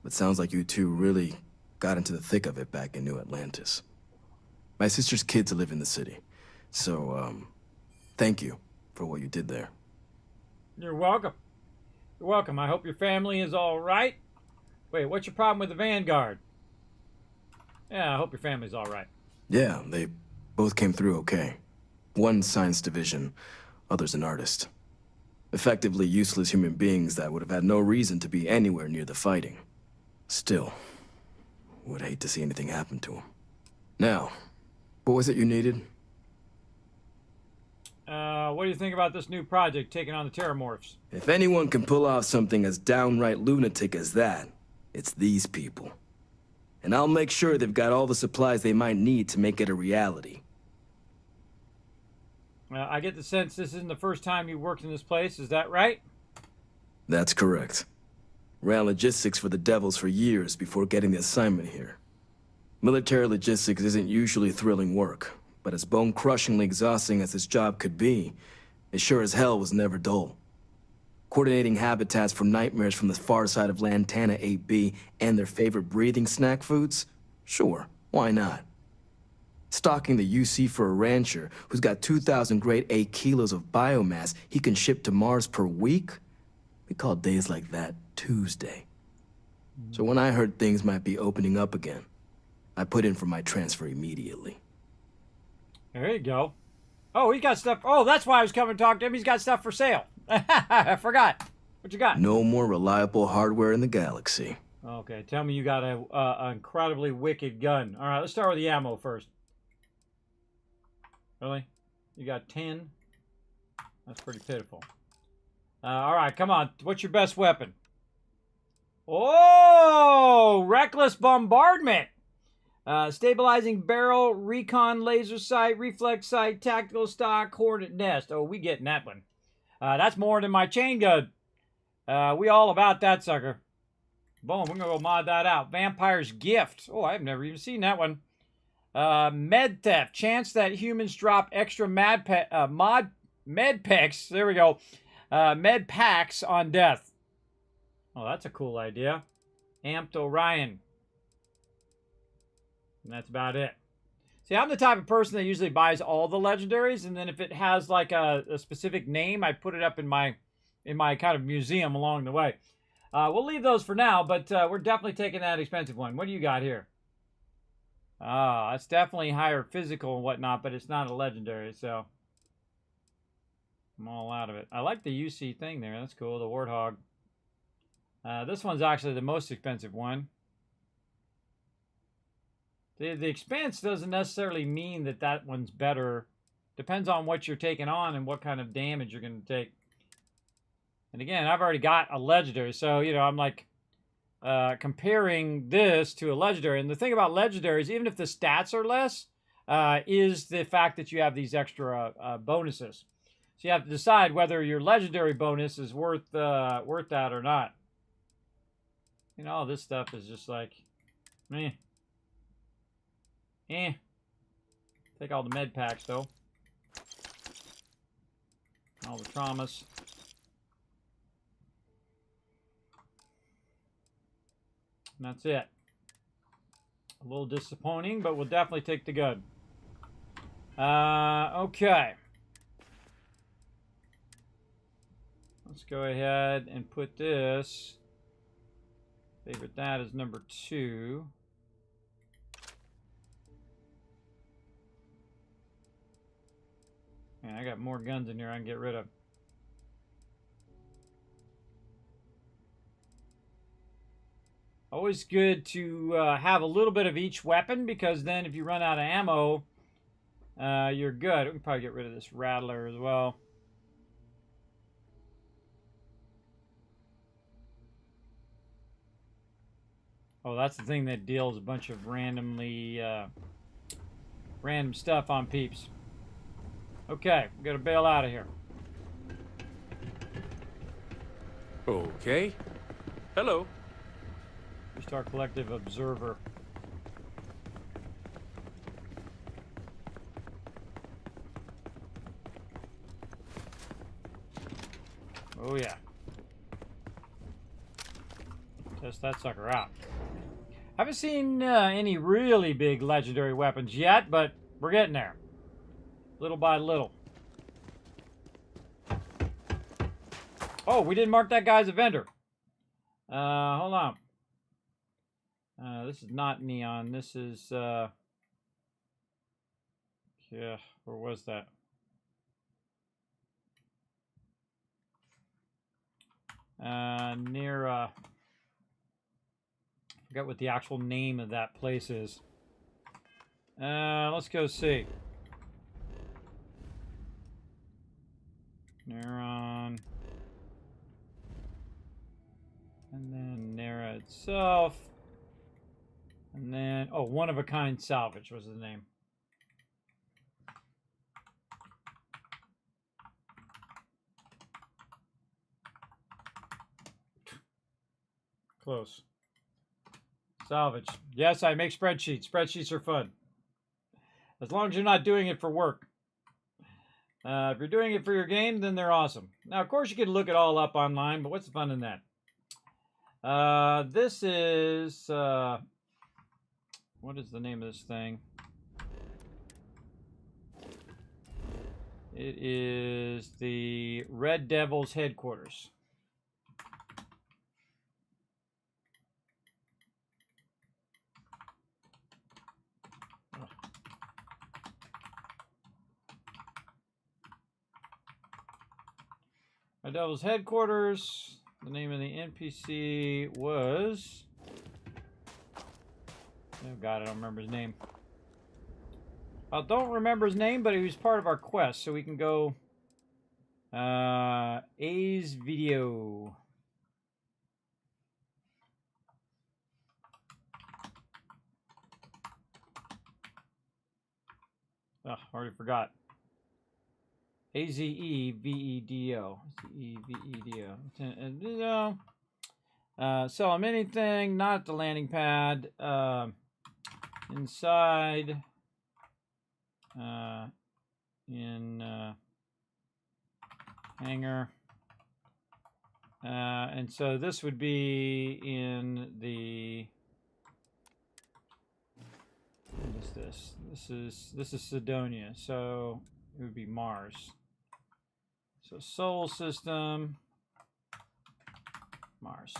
but sounds like you two really got into the thick of it back in New Atlantis. My sister's kids live in the city, so, thank you for what you did there. You're welcome. You're welcome. I hope your family is all right. Wait, what's your problem with the Vanguard? Yeah, I hope your family's all right. Yeah, they both came through okay. One science division, other's an artist. Effectively useless human beings that would have had no reason to be anywhere near the fighting. Still, would hate to see anything happen to them. Now, what was it you needed? What do you think about this new project taking on the Terramorphs? If anyone can pull off something as downright lunatic as that, it's these people. And I'll make sure they've got all the supplies they might need to make it a reality. I get the sense this isn't the first time you worked in this place, is that right? That's correct. Ran logistics for the Devils for years before getting the assignment here. Military logistics isn't usually thrilling work, but as bone-crushingly exhausting as this job could be, it sure as hell was never dull. Coordinating habitats for nightmares from the far side of Lantana 8B and their favorite breathing snack foods? Sure, why not? Stocking the UC for a rancher who's got 2,000 grade A kilos of biomass he can ship to Mars per week? We call days like that Tuesday. So when I heard things might be opening up again, I put in for my transfer immediately. There you go. Oh, he got stuff. Oh, that's why I was coming to talk to him. He's got stuff for sale. I forgot. What you got? No more reliable hardware in the galaxy. Okay, tell me you got an incredibly wicked gun. All right, let's start with the ammo first. Really? You got 10? That's pretty pitiful. All right, come on. What's your best weapon? Oh, reckless bombardment. Stabilizing barrel, recon laser sight, reflex sight, tactical stock, hornet nest. Oh, we getting that one. That's more than my chain gun. We all about that sucker. Boom, we're going to go mod that out. Vampire's Gift. Oh, I've never even seen that one. Med Theft. Chance that humans drop extra med packs. There we go. Med packs on death. Oh, that's a cool idea. Amped Orion. And that's about it. See, I'm the type of person that usually buys all the legendaries, and then if it has like a specific name, I put it up in my kind of museum along the way. We'll leave those for now, but we're definitely taking that expensive one. What do you got here? Ah, it's definitely higher physical and whatnot, but it's not a legendary, so I'm all out of it. I like the UC thing there. That's cool. The Warthog. This one's actually the most expensive one. The expanse doesn't necessarily mean that that one's better. Depends on what you're taking on and what kind of damage you're going to take. And again, I've already got a legendary, so, you know, I'm like comparing this to a legendary. And the thing about legendaries, even if the stats are less, is the fact that you have these extra bonuses. So you have to decide whether your legendary bonus is worth that or not. You know, all this stuff is just like, meh. Take all the med packs, though. All the traumas. And that's it. A little disappointing, but we'll definitely take the good. Okay. Let's go ahead and put this. Favorite that is number 2. Man, I got more guns in here I can get rid of. Always good to have a little bit of each weapon, because then if you run out of ammo, you're good. We can probably get rid of this Rattler as well. Oh, that's the thing that deals a bunch of random stuff on peeps. Okay, we gotta bail out of here. Okay. Hello. Star Collective Observer. Oh yeah. Test that sucker out. Haven't seen any really big legendary weapons yet, but we're getting there. Little by little. Oh, we didn't mark that guy as a vendor. Hold on. This is not neon. This is, yeah, where was that? Near, I forgot what the actual name of that place is. Let's go see. Neuron. And then Nera itself. And then, oh, One of a Kind Salvage was the name. Close. Salvage. Yes, I make spreadsheets. Spreadsheets are fun. As long as you're not doing it for work. If you're doing it for your game, then they're awesome. Now, of course, you can look it all up online, but what's the fun in that? This is... what is the name of this thing? It is the Red Devil's headquarters. Red Devil's headquarters. The name of the NPC was... Oh God, I don't remember his name. I don't remember his name, but he was part of our quest, so we can go... A's video. Oh, already forgot. AZEVEDO. AZEVEDO. Sell him anything, not at the landing pad. Inside. In hangar. And so this would be in the... What is this? This is Sidonia, so it would be Mars. So Sol system, Mars.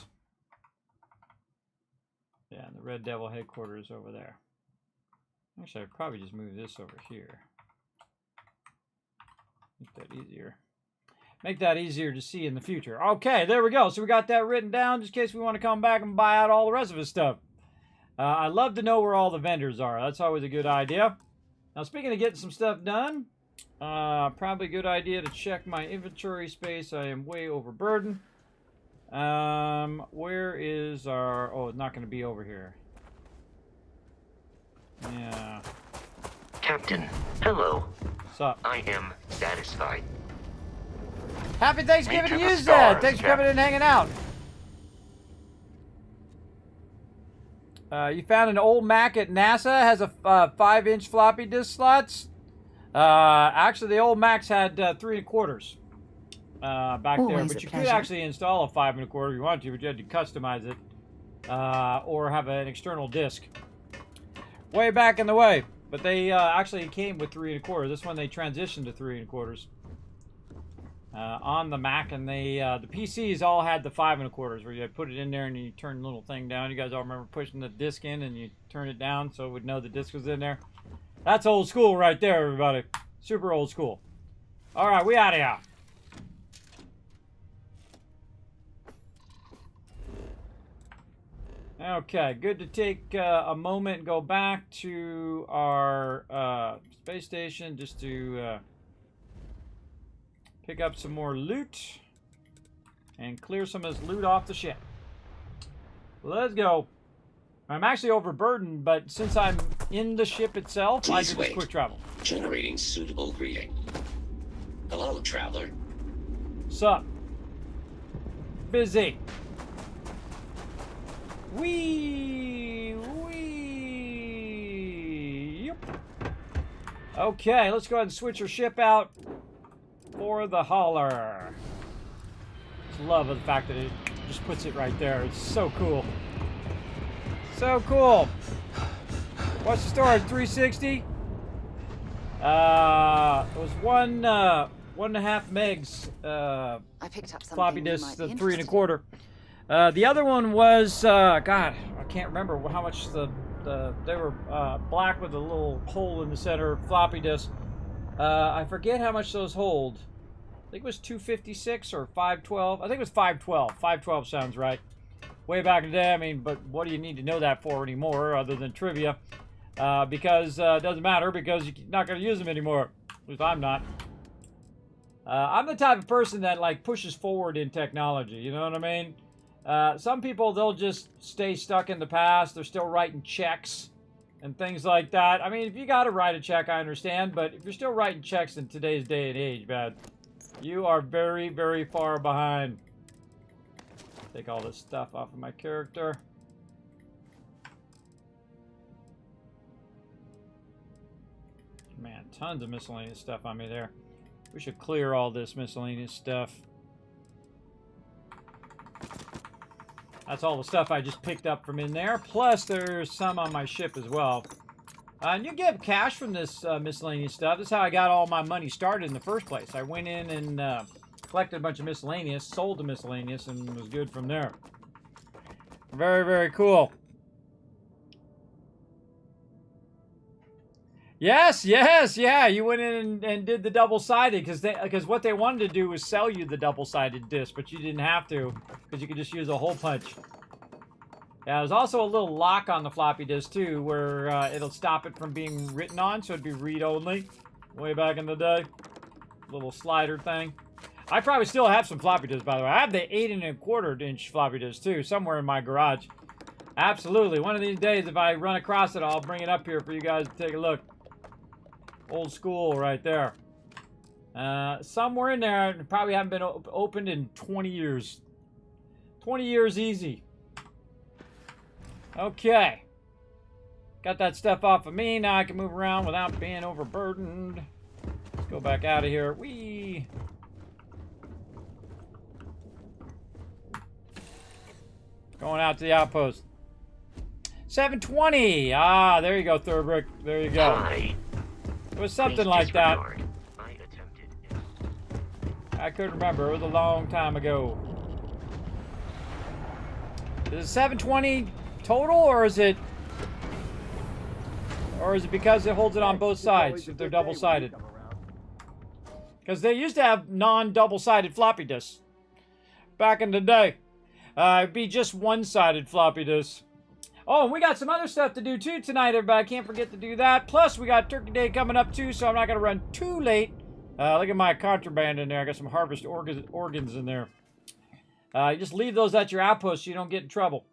Yeah, the Red Devil headquarters over there. Actually, I'd probably just move this over here. Make that easier. Make that easier to see in the future. Okay, there we go. So we got that written down just in case we want to come back and buy out all the rest of his stuff. I'd love to know where all the vendors are. That's always a good idea. Now, speaking of getting some stuff done, probably a good idea to check my inventory space. I am way overburdened. Where is our... Oh, it's not going to be over here. Yeah. Captain, hello. What's up? I am satisfied. Happy Thanksgiving to Reach you, the Zed. stars, Thanks for coming in and hanging out. You found an old Mac at NASA. Has a 5-inch floppy disk slots. Actually, the old Macs had 3 1/4 back there, Always but a you could pleasure. actually install a 5 1/4 if you wanted to, but you had to customize it or have an external disk. Way back in the way, but they actually came with 3 1/4. This one they transitioned to 3 1/4 on the Mac, and they the PCs all had the 5 1/4 where you put it in there and you turn the little thing down. You guys all remember pushing the disk in and you turn it down so it would know the disk was in there. That's old school right there, everybody. Super old school. All right, we out of here. Okay, good to take a moment and go back to our space station just to pick up some more loot and clear some of this loot off the ship. Let's go. I'm actually overburdened, but since I'm in the ship itself, I Please can wait. just quick travel. Generating suitable greeting. Hello, traveler. Sup? Busy. Wee. Yep. Okay, let's go ahead and switch our ship out for the hauler. Just love the fact that it just puts it right there. It's so cool. So cool. What's the storage? 360? It was 1.5 megs. I picked up something Floppy you disk, might the be 3 interested 1/4. The other one was God, I can't remember how much they were black with a little hole in the center floppy disk. I forget how much those hold. I think it was 256 or 512. I think it was 512. 512 sounds right. Way back in the day, I mean, but what do you need to know that for anymore other than trivia? Because it doesn't matter because you're not going to use them anymore. At least I'm not. I'm the type of person that like pushes forward in technology. You know what I mean? Some people, they'll just stay stuck in the past. They're still writing checks and things like that. I mean, if you got to write a check, I understand. But if you're still writing checks in today's day and age, man, you are very, very far behind. Take all this stuff off of my character. Man, tons of miscellaneous stuff on me there. We should clear all this miscellaneous stuff. That's all the stuff I just picked up from in there. Plus, there's some on my ship as well. And you get cash from this miscellaneous stuff. This is how I got all my money started in the first place. I went in and collected a bunch of miscellaneous, sold the miscellaneous, and was good from there. Very, very cool. Yes, yeah. You went in and did the double-sided because what they wanted to do was sell you the double-sided disc, but you didn't have to because you could just use a hole punch. Yeah, there's also a little lock on the floppy disk too, where it'll stop it from being written on, so it'd be read-only. Way back in the day, little slider thing. I probably still have some floppy disks, by the way. I have the 8 1/4-inch floppy disk too, somewhere in my garage. Absolutely. One of these days, if I run across it, I'll bring it up here for you guys to take a look. Old school right there. Somewhere in there, it probably haven't been opened in 20 years. 20 years easy. Okay. Got that stuff off of me. Now I can move around without being overburdened. Let's go back out of here. Whee! Going out to the outpost. 720. Ah, there you go, Thurbrick. There you go. Hi. It was something like that. I couldn't remember. It was a long time ago. Is it 720 total, or is it Or is it because it holds it on both sides if they're double-sided? Because they used to have non-double-sided floppy disks back in the day. It'd be just one-sided floppy disks. Oh, and we got some other stuff to do too tonight, everybody. Can't forget to do that. Plus, we got Turkey Day coming up too, so I'm not going to run too late. Look at my contraband in there. I got some harvest organs in there. You just leave those at your outpost so you don't get in trouble.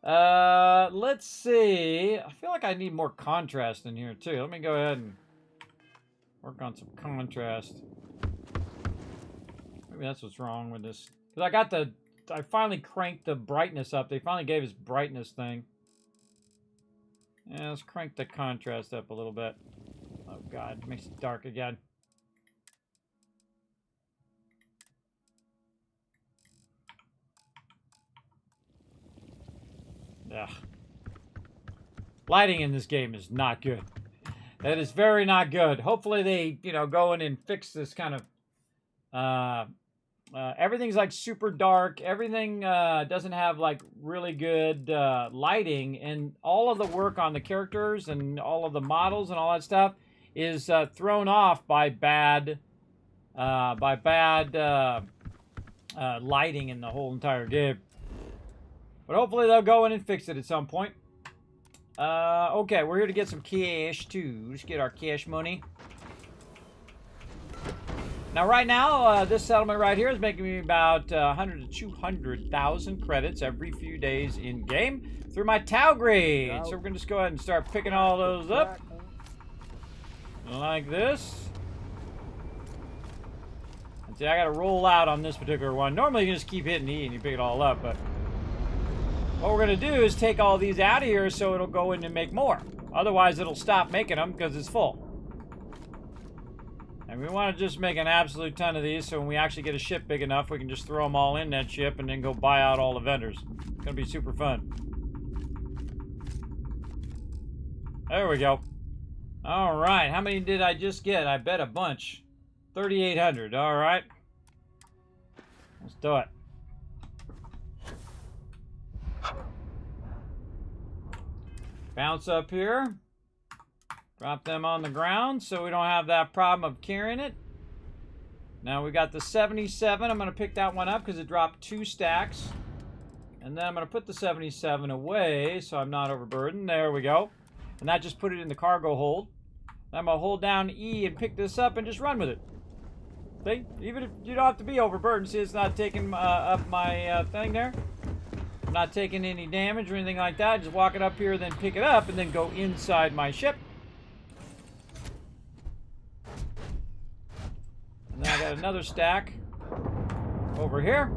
Let's see. I feel like I need more contrast in here too. Let me go ahead and work on some contrast. Maybe that's what's wrong with this. Because I finally cranked the brightness up. They finally gave us brightness thing. Yeah, let's crank the contrast up a little bit. Oh god, it makes it dark again. Ugh. Lighting in this game is not good. It is very not good. Hopefully they, go in and fix this kind of... everything's like super dark. Everything doesn't have like really good lighting, and all of the work on the characters and all of the models and all that stuff is thrown off by bad lighting in the whole entire game. But hopefully they'll go in and fix it at some point. Okay, we're here to get some cash too. Just get our cash money. Now, right now, this settlement right here is making me about 100 to 200,000 credits every few days in game through my Tau grade. So we're gonna just go ahead and start picking all those up like this. And see, I gotta roll out on this particular one. Normally, you can just keep hitting E and you pick it all up, but what we're gonna do is take all these out of here so it'll go in and make more. Otherwise, it'll stop making them because it's full. And we want to just make an absolute ton of these so when we actually get a ship big enough, we can just throw them all in that ship and then go buy out all the vendors. It's going to be super fun. There we go. All right. How many did I just get? I bet a bunch. 3,800. All right. Let's do it. Bounce up here. Drop them on the ground so we don't have that problem of carrying it. Now we got the 77. I'm going to pick that one up because it dropped 2 stacks. And then I'm going to put the 77 away so I'm not overburdened. There we go. And that just put it in the cargo hold. I'm going to hold down E and pick this up and just run with it. See? Even if you don't have to be overburdened. See, it's not taking up my thing there. I'm not taking any damage or anything like that. Just walk it up here, then pick it up, and then go inside my ship. And then I got another stack over here.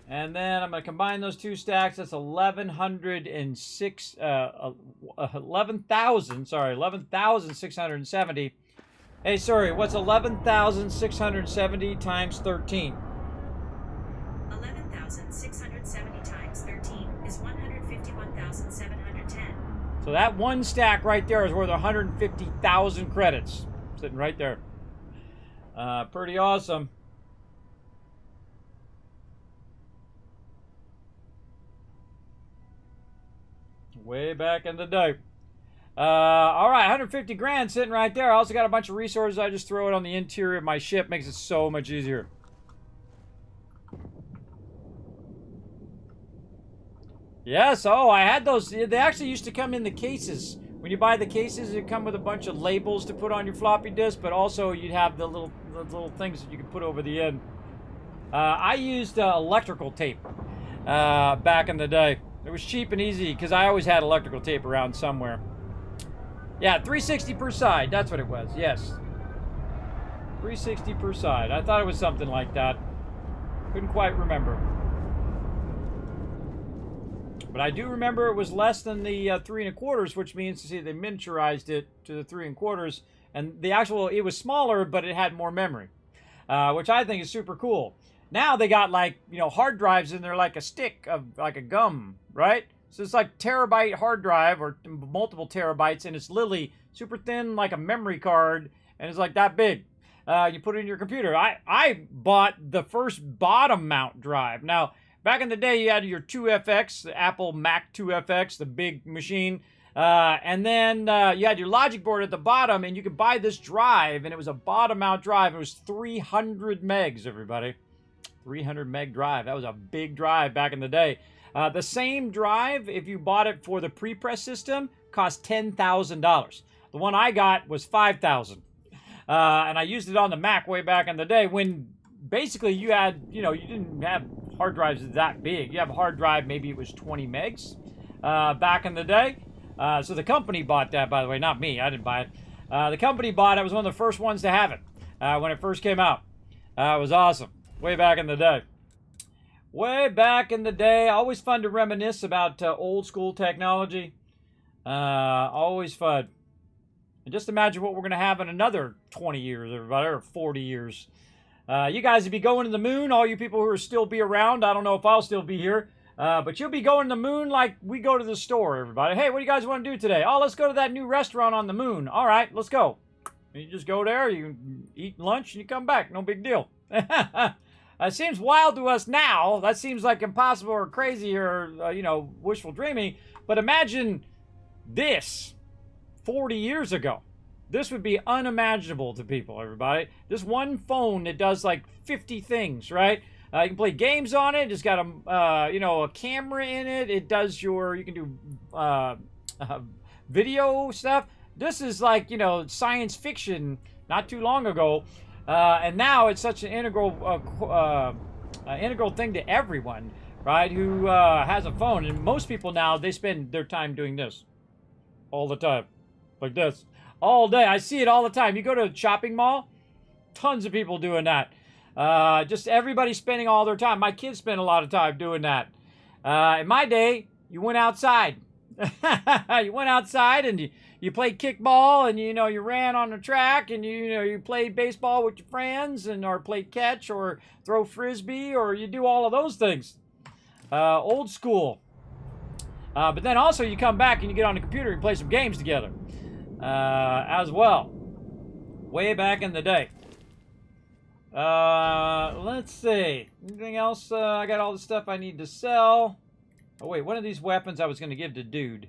And then I'm going to combine those 2 stacks. That's 11,670. Hey, sorry, what's 11,670 times 13? 11,670 times 13 is 151,710. So that one stack right there is worth 150,000 credits. Sitting right there. Pretty awesome. Way back in the day. All right, 150 grand sitting right there. I also got a bunch of resources. I just throw it on the interior of my ship. Makes it so much easier. Yes, oh, I had those. They actually used to come in the cases. When you buy the cases, it come with a bunch of labels to put on your floppy disk, but also you'd have the little things that you could put over the end. I used electrical tape back in the day. It was cheap and easy because I always had electrical tape around somewhere. Yeah, 360 per side. That's what it was. Yes. 360 per side. I thought it was something like that. Couldn't quite remember. But I do remember it was less than the 3 1/4, which means, see, they miniaturized it to the 3 1/4, and the actual, it was smaller, but it had more memory, which I think is super cool. Now they got, like, hard drives in there like a stick of, like a gum, right? So it's like terabyte hard drive or multiple terabytes, and it's literally super thin like a memory card, and it's like that big. You put it in your computer. I bought the first bottom mount drive. Now, back in the day, you had your 2FX, the Apple Mac 2FX, the big machine. And then you had your logic board at the bottom, and you could buy this drive, and it was a bottom-out drive. It was 300 megs, everybody. 300 meg drive. That was a big drive back in the day. The same drive, if you bought it for the pre-press system, cost $10,000. The one I got was $5,000. And I used it on the Mac way back in the day when basically you had, you didn't have hard drives that big. You have a hard drive, maybe it was 20 megs back in the day. So the company bought that, by the way, not me. I didn't buy it. The company bought it. I was one of the first ones to have it when it first came out. It was awesome. Way back in the day. Way back in the day. Always fun to reminisce about old school technology. Always fun. And just imagine what we're going to have in another 20 years, everybody, or 40 years. You guys will be going to the moon, all you people who are still be around. I don't know if I'll still be here. But you'll be going to the moon like we go to the store, everybody. Hey, what do you guys want to do today? Oh, let's go to that new restaurant on the moon. All right, let's go. You just go there, you eat lunch, and you come back. No big deal. It seems wild to us now. That seems like impossible or crazy or, wishful dreaming. But imagine this 40 years ago. This would be unimaginable to people, everybody. This one phone that does like 50 things, right? You can play games on it. It's got a camera in it. It does you can do video stuff. This is like, science fiction not too long ago. And now it's such an integral thing to everyone, right, who has a phone. And most people now, they spend their time doing this all the time, like this, all day. I see it all the time. You go to a shopping mall, tons of people doing that. Just everybody spending all their time. My kids spend a lot of time doing that. In my day, you went outside. You went outside and you played kickball and you ran on the track and you played baseball with your friends or played catch or throw frisbee or you do all of those things. Old school. But then also you come back and you get on the computer and play some games together as well. Way back in the day. Let's see. Anything else? I got all the stuff I need to sell. Oh, wait. One of these weapons I was going to give to Dude.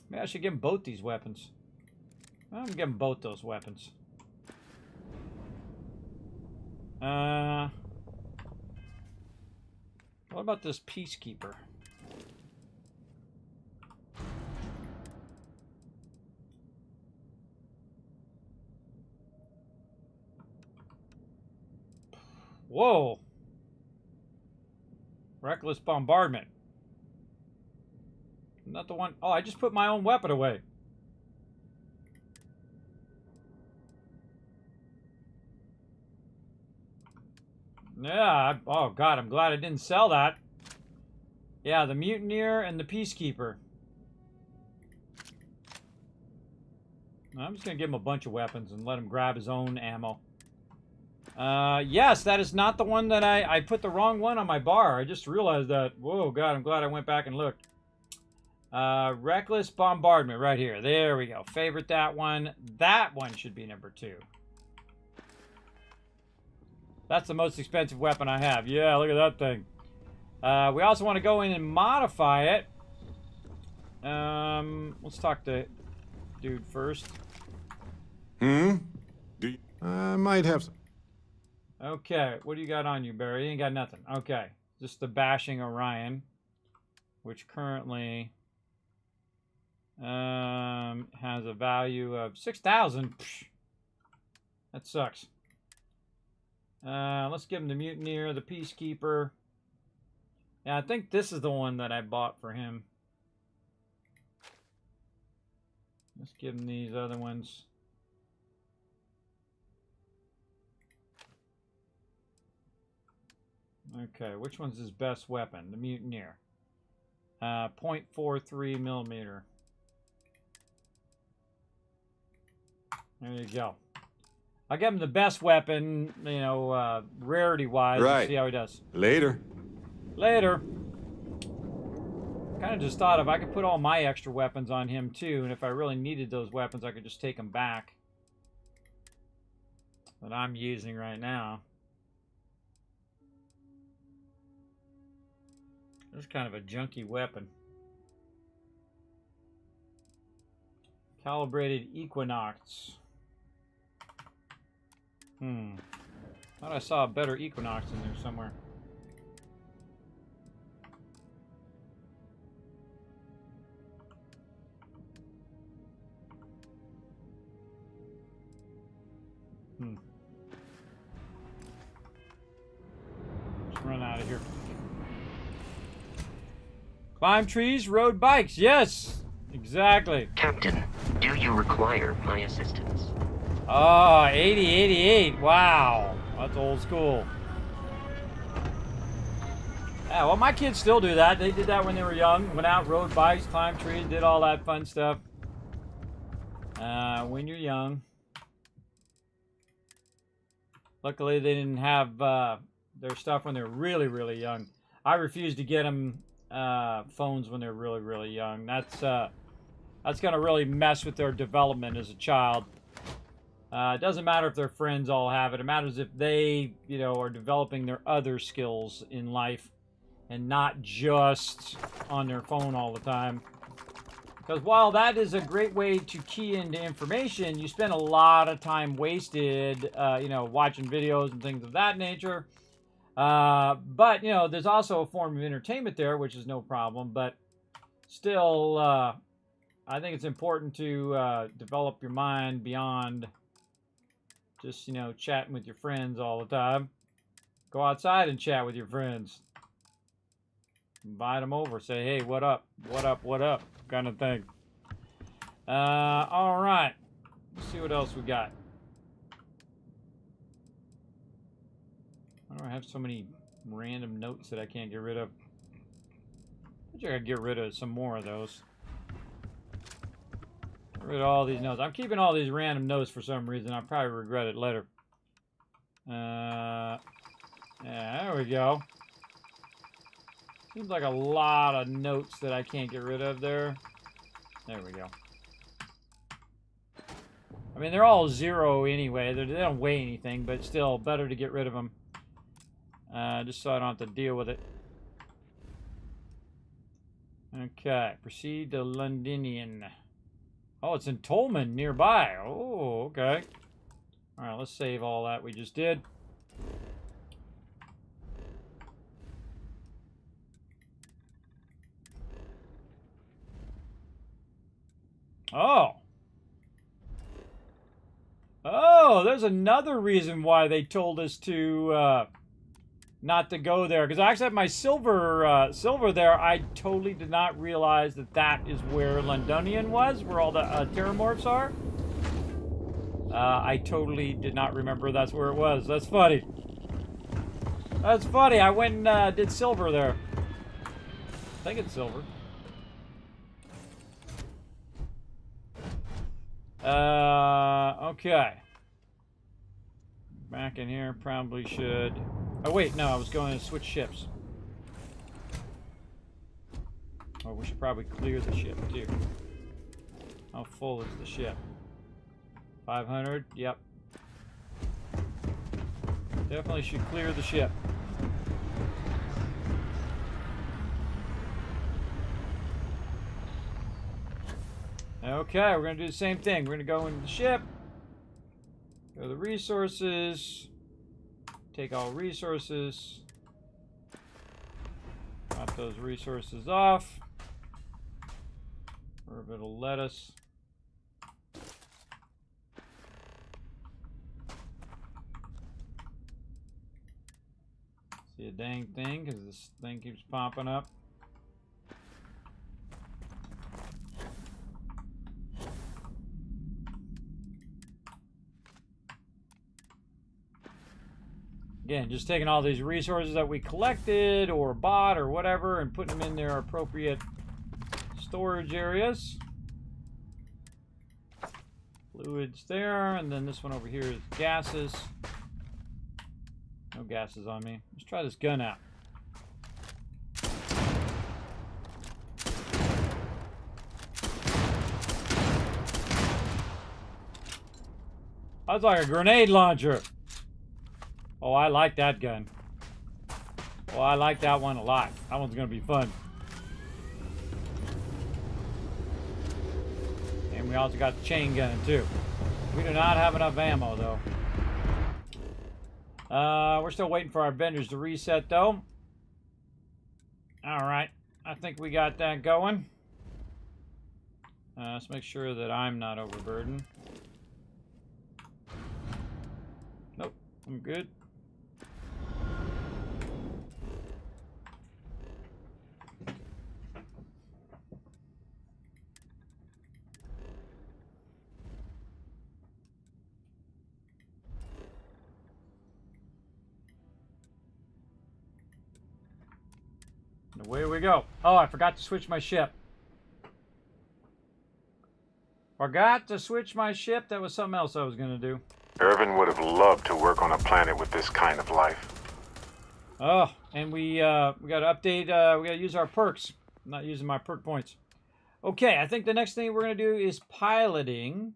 Maybe I should give him both these weapons. I'm going to give him both those weapons. What about this Peacekeeper? Whoa. Reckless bombardment. Not the one. Oh, I just put my own weapon away. Yeah. Oh, God. I'm glad I didn't sell that. Yeah, the Mutineer and the Peacekeeper. I'm just going to give him a bunch of weapons and let him grab his own ammo. Yes, that is not the one that I put the wrong one on my bar. I just realized that. Whoa, God, I'm glad I went back and looked. Reckless bombardment right here. There we go. Favorite that one. That one should be number 2. That's the most expensive weapon I have. Yeah, look at that thing. We also want to go in and modify it. Let's talk to Dude first. I might have some. Okay, what do you got on you, Barry? You ain't got nothing. Okay, just the Bashing Orion, which currently has a value of 6,000. That sucks. Let's give him the Mutineer, the Peacekeeper. Yeah, I think this is the one that I bought for him. Let's give him these other ones. Okay, which one's his best weapon? The Mutineer. 0.43 millimeter. There you go. I'll give him the best weapon, rarity-wise. Right. And see how he does. Later. Later. Kind of just thought if I could put all my extra weapons on him, too, and if I really needed those weapons, I could just take them back. That I'm using right now. It's kind of a junky weapon. Calibrated Equinox. Thought I saw a better Equinox in there somewhere. Let's run out of here. Climb trees, rode bikes. Yes, exactly. Captain, do you require my assistance? Oh, 8088. Wow. That's old school. Yeah, well, my kids still do that. They did that when they were young. Went out, rode bikes, climbed trees, did all that fun stuff. When you're young. Luckily, they didn't have their stuff when they were really, really young. I refused to get them phones when they're really, really young. That's going to really mess with their development as a child. It doesn't matter if their friends all have it. It matters if they, you know, are developing their other skills in life and not just on their phone all the time. Because while that is a great way to key into information, you spend a lot of time wasted, you know, watching videos and things of that nature. But, you know, there's also a form of entertainment there, which is no problem. But still, I think it's important to develop your mind beyond just, you know, chatting with your friends all the time. Go outside and chat with your friends. Invite them over. Say, hey, what up? What up? What up? Kind of thing. All right. Let's see what else we got. Why do I have so many random notes that I can't get rid of? I think I gotta get rid of some more of those. Get rid of all these notes. I'm keeping all these random notes for some reason. I'll probably regret it later. Yeah, there we go. Seems like a lot of notes that I can't get rid of there. There we go. I mean, they're all 0 anyway. They don't weigh anything, but still better to get rid of them. Just so I don't have to deal with it. Okay, proceed to Londinian. Oh, it's in Tolman nearby. Oh, okay. All right, let's save all that we just did. Oh. Oh, there's another reason why they told us to not to go there. Because I actually have my silver there. I totally did not realize that that is where Londonian was, where all the terramorphs are. I totally did not remember that's where it was. That's funny. That's funny. I went and did silver there. I think it's silver. Okay. Back in here, probably should... Oh, wait, no, I was going to switch ships. Oh, we should probably clear the ship, too. How full is the ship? 500? Yep. Definitely should clear the ship. Okay, we're going to do the same thing. We're going to go into the ship. Go to the resources. Take all resources. Drop those resources off. Or if it'll let us. See a dang thing, because this thing keeps popping up. Again, just taking all these resources that we collected or bought or whatever and putting them in their appropriate storage areas. Fluids there, and then this one over here is gases. No gases on me. Let's try this gun out. That's like a grenade launcher. Oh, I like that gun. Oh, I like that one a lot. That one's gonna be fun. And and we also got the chain gun too. We do not have enough ammo though. We're still waiting for our vendors to reset though. Alright, I think we got that going. Let's make sure that I'm not overburdened. Nope, I'm good. Away we go. Oh, I forgot to switch my ship. Forgot to switch my ship. That was something else I was going to do. Irvin would have loved to work on a planet with this kind of life. Oh, and we got to update. We got to use our perks. I'm not using my perk points. Okay, I think the next thing we're going to do is piloting.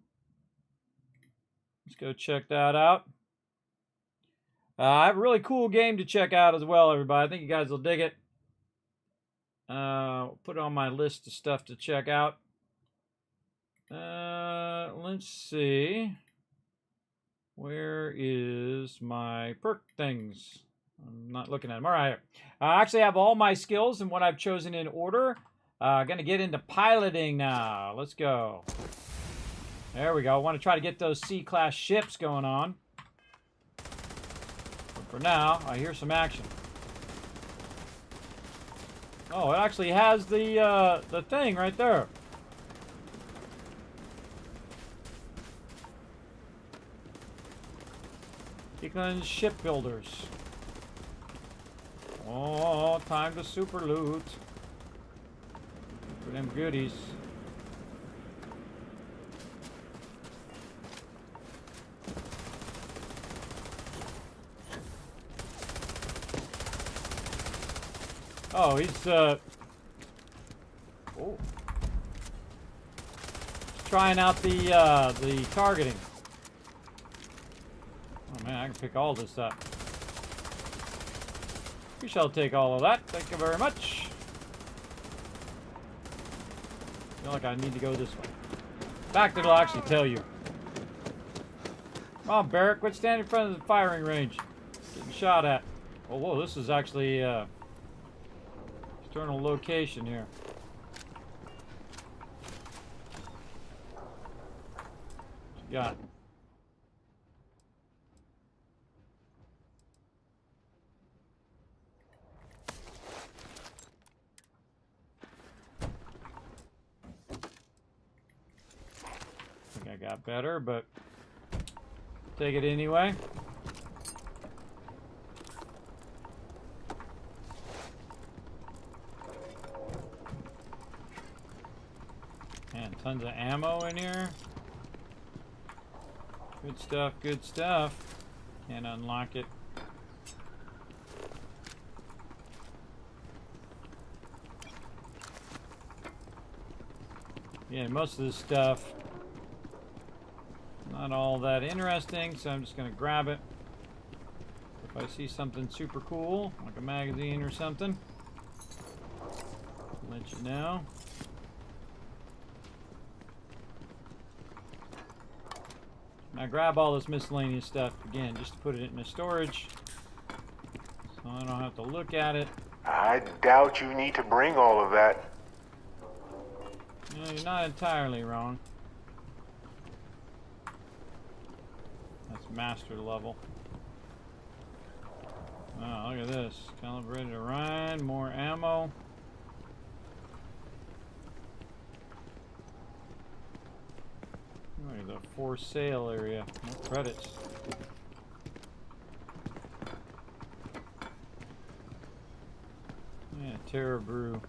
Let's go check that out. I have a really cool game to check out as well, everybody. I think you guys will dig it. Put it on my list of stuff to check out. Let's see. Where is my perk things? I'm not looking at them. All right. I actually have all my skills and what I've chosen in order. Gonna get into piloting now. Let's go. There we go. I want to try to get those C-class ships going on. But for now, I hear some action. Oh, it actually has the thing right there. Eklund Shipbuilders. Oh, time to super loot. For them goodies. Oh, he's trying out the targeting. Oh man, I can pick all this up. We shall take all of that. Thank you very much. I feel like I need to go this way. In fact, it'll actually tell you. Come on, Barrick, quit standing in front of the firing range. Getting shot at. Oh, whoa, this is actually external location here. What you got? I think I got better, but take it anyway. Man, tons of ammo in here. Good stuff, good stuff. Can't unlock it. Yeah, most of this stuff not all that interesting, so I'm just gonna grab it. If I see something super cool, like a magazine or something, I'll let you know. Now grab all this miscellaneous stuff again, just to put it in the storage, so I don't have to look at it. I doubt you need to bring all of that. No, you're not entirely wrong. That's master level. Oh, look at this. Calibrated Orion, more ammo. Look at the for sale area. No credits. Yeah, Terra Brew.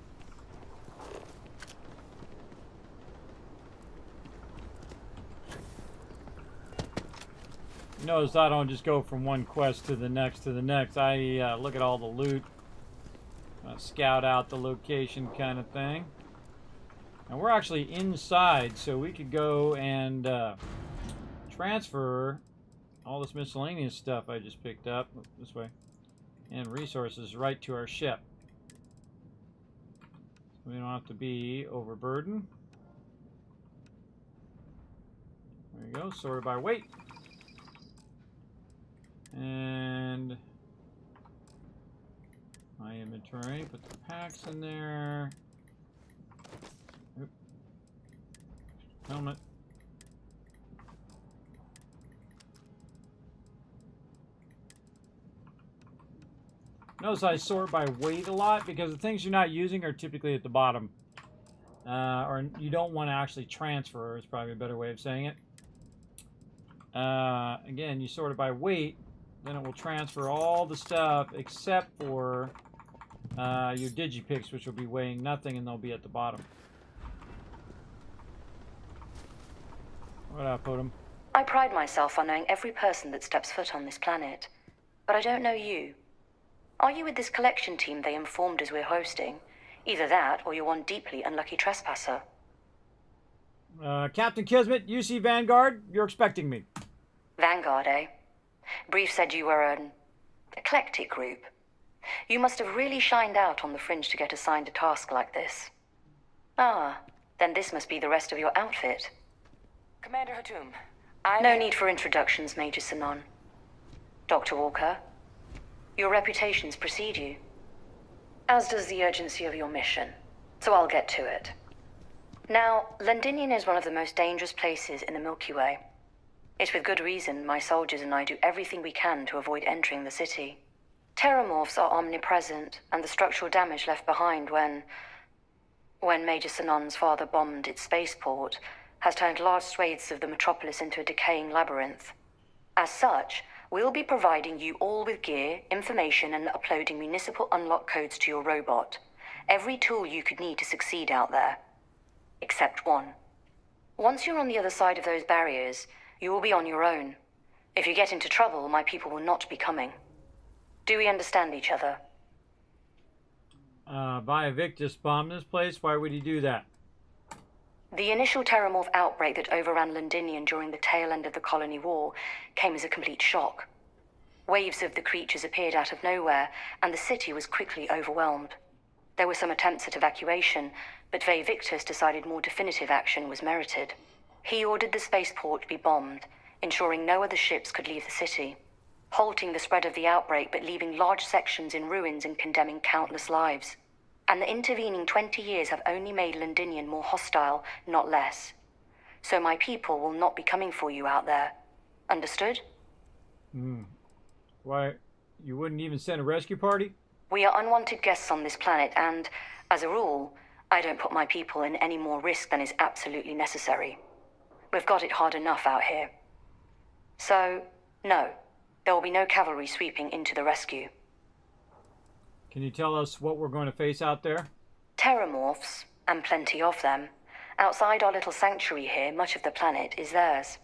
You notice I don't just go from one quest to the next to the next. I look at all the loot, scout out the location kind of thing. And we're actually inside, so we could go and transfer all this miscellaneous stuff I just picked up this way and resources right to our ship. So we don't have to be overburdened. we go. Sorted by weight. And my inventory. Put the packs in there. Oop. Helmet. Notice I sort by weight a lot because the things you're not using are typically at the bottom. Or you don't want to actually transfer is probably a better way of saying it. Again, you sort it by weight, then it will transfer all the stuff except for your digipicks, which will be weighing nothing, and they'll be at the bottom. Where'd I put them? I pride myself on knowing every person that steps foot on this planet, but I don't know you. Are you with this collection team they informed us we're hosting? Either that, or you're one deeply unlucky trespasser. Captain Kismet, UC Vanguard, you're expecting me. Vanguard, eh? Brief said you were an eclectic group. You must have really shined out on the fringe to get assigned a task like this. Ah, then this must be the rest of your outfit. Commander Hatum, No need for introductions, Major Sanon. Dr. Walker, your reputations precede you, as does the urgency of your mission, so I'll get to it. Now, Londinian is one of the most dangerous places in the Milky Way. It's with good reason my soldiers and I do everything we can to avoid entering the city. Terramorphs are omnipresent, and the structural damage left behind when Major Sanon's father bombed its spaceport has turned large swathes of the metropolis into a decaying labyrinth. As such, we'll be providing you all with gear, information, and uploading municipal unlock codes to your robot. Every tool you could need to succeed out there. Except one. Once you're on the other side of those barriers, you will be on your own. If you get into trouble, my people will not be coming. Do we understand each other? Victus bombed this place. Why would he do that? The initial Terramorph outbreak that overran Londinian during the tail end of the Colony War came as a complete shock. Waves of the creatures appeared out of nowhere, and the city was quickly overwhelmed. There were some attempts at evacuation, but Victus decided more definitive action was merited. He ordered the spaceport to be bombed, ensuring no other ships could leave the city, halting the spread of the outbreak but leaving large sections in ruins and condemning countless lives. And the intervening 20 years have only made Londinian more hostile, not less. So my people will not be coming for you out there. Understood? Why, you wouldn't even send a rescue party? We are unwanted guests on this planet, and, as a rule, I don't put my people in any more risk than is absolutely necessary. We've got it hard enough out here. So, no, there will be no cavalry sweeping into the rescue. Can you tell us what we're going to face out there? Terramorphs, and plenty of them. Outside our little sanctuary here, much of the planet is theirs.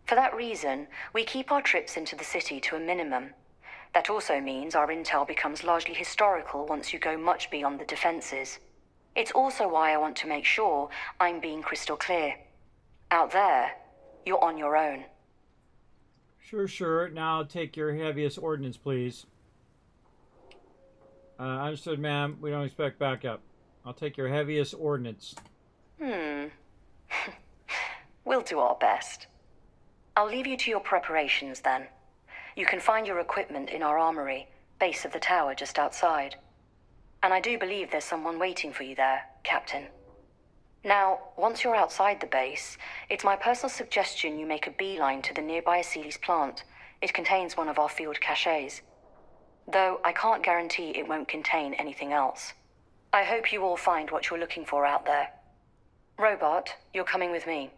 For that reason, we keep our trips into the city to a minimum. That also means our intel becomes largely historical once you go much beyond the defenses. It's also why I want to make sure I'm being crystal clear. Out there, you're on your own. Sure. Now take your heaviest ordnance, please. Understood, ma'am. We don't expect backup. I'll take your heaviest ordnance. We'll do our best. I'll leave you to your preparations then. You can find your equipment in our armory, base of the tower just outside. And I do believe there's someone waiting for you there, Captain. Now, once you're outside the base, it's my personal suggestion you make a beeline to the nearby Aceles plant. It contains one of our field caches. Though I can't guarantee it won't contain anything else. I hope you all find what you're looking for out there. Robot, you're coming with me.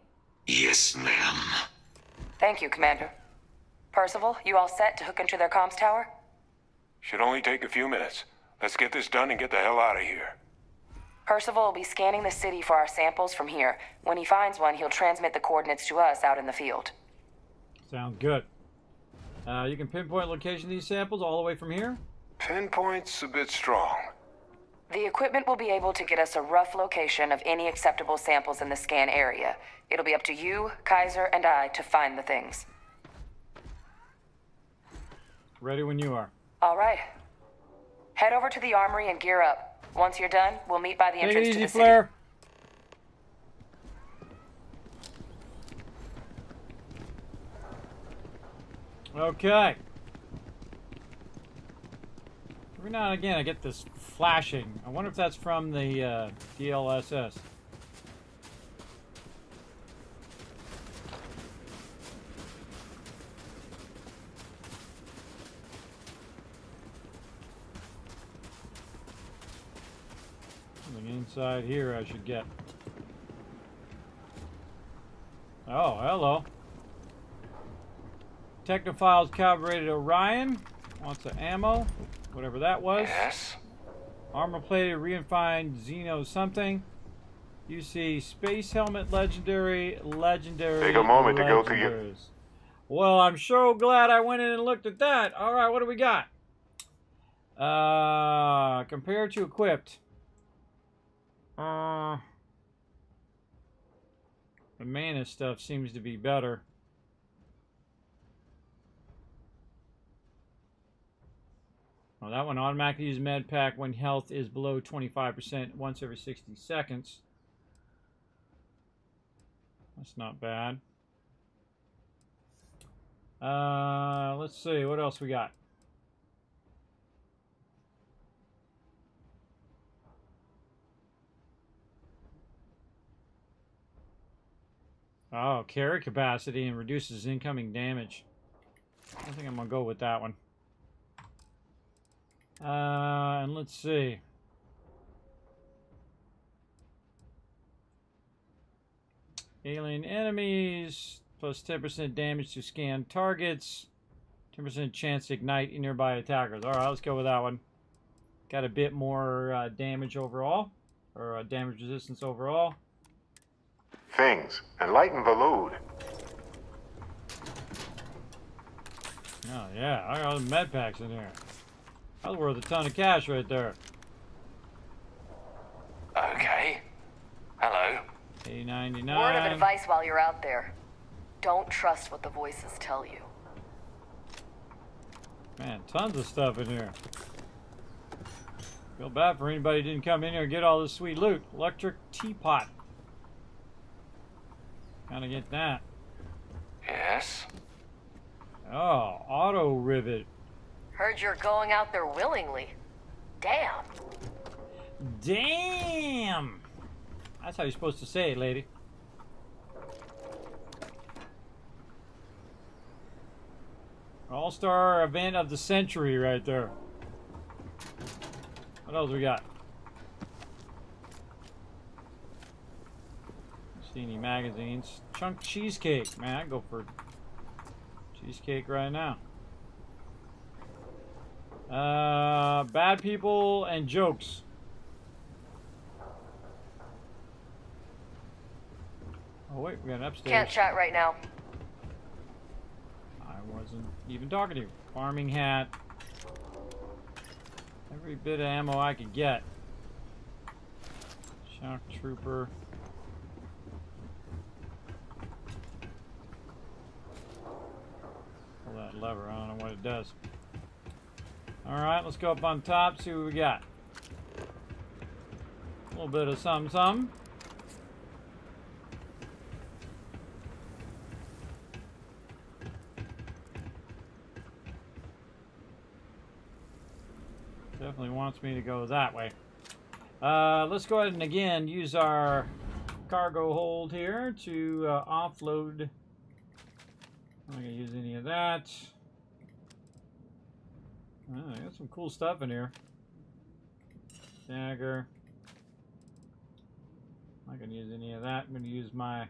Yes, ma'am. Thank you, Commander. Percival, you all set to hook into their comms tower? Should only take a few minutes. Let's get this done and get the hell out of here. Percival will be scanning the city for our samples from here. When he finds one, he'll transmit the coordinates to us out in the field. Sounds good. You can pinpoint location of these samples all the way from here? Pinpoint's a bit strong. The equipment will be able to get us a rough location of any acceptable samples in the scan area. It'll be up to you, Kaiser, and I to find the things. Ready when you are. All right. Head over to the armory and gear up. Once you're done, we'll meet by the entrance to the Flare. city. Okay. Every now and again I get this flashing. I wonder if that's from the DLSS. Something inside here I should get. Oh, hello. Technophiles calibrated Orion. Wants some ammo. Whatever that was. Yes? Armor-plated, refined Xeno something. You see Space Helmet Legendary. Take a moment to go through your... Well, I'm so glad I went in and looked at that. Alright, what do we got? Compared to equipped. The mana stuff seems to be better. Well, that one automatically uses med pack when health is below 25% once every 60 seconds. That's not bad. Let's see, what else we got? Oh, carry capacity and reduces incoming damage. I think I'm gonna go with that one. And let's see. Alien enemies, plus 10% damage to scan targets, 10% chance to ignite nearby attackers. Alright, let's go with that one. Got a bit more damage overall, or damage resistance overall. Things. Enlighten the load. Oh yeah, I got med packs in here. That was worth a ton of cash right there. Okay. Hello. $8.99. Word of advice while you're out there. Don't trust what the voices tell you. Man, tons of stuff in here. Feel bad for anybody who didn't come in here and get all this sweet loot. Electric teapot. Gotta get that. Yes? Oh, auto rivet. Heard you're going out there willingly. Damn. Damn! That's how you're supposed to say it, lady. All-star event of the century right there. What else we got? See any magazines? Chunk cheesecake. Man, I'd go for cheesecake right now. Bad people and jokes. Oh wait, we got an upstairs. Can't chat right now. I wasn't even talking to you. Farming hat. Every bit of ammo I could get. Shock trooper. Pull that lever. I don't know what it does. Alright, let's go up on top, see what we got. A little bit of something. Definitely wants me to go that way. Let's go ahead and again use our cargo hold here to offload. I'm not going to use any of that. Oh, I got some cool stuff in here. Dagger. I'm not going to use any of that. I'm going to use my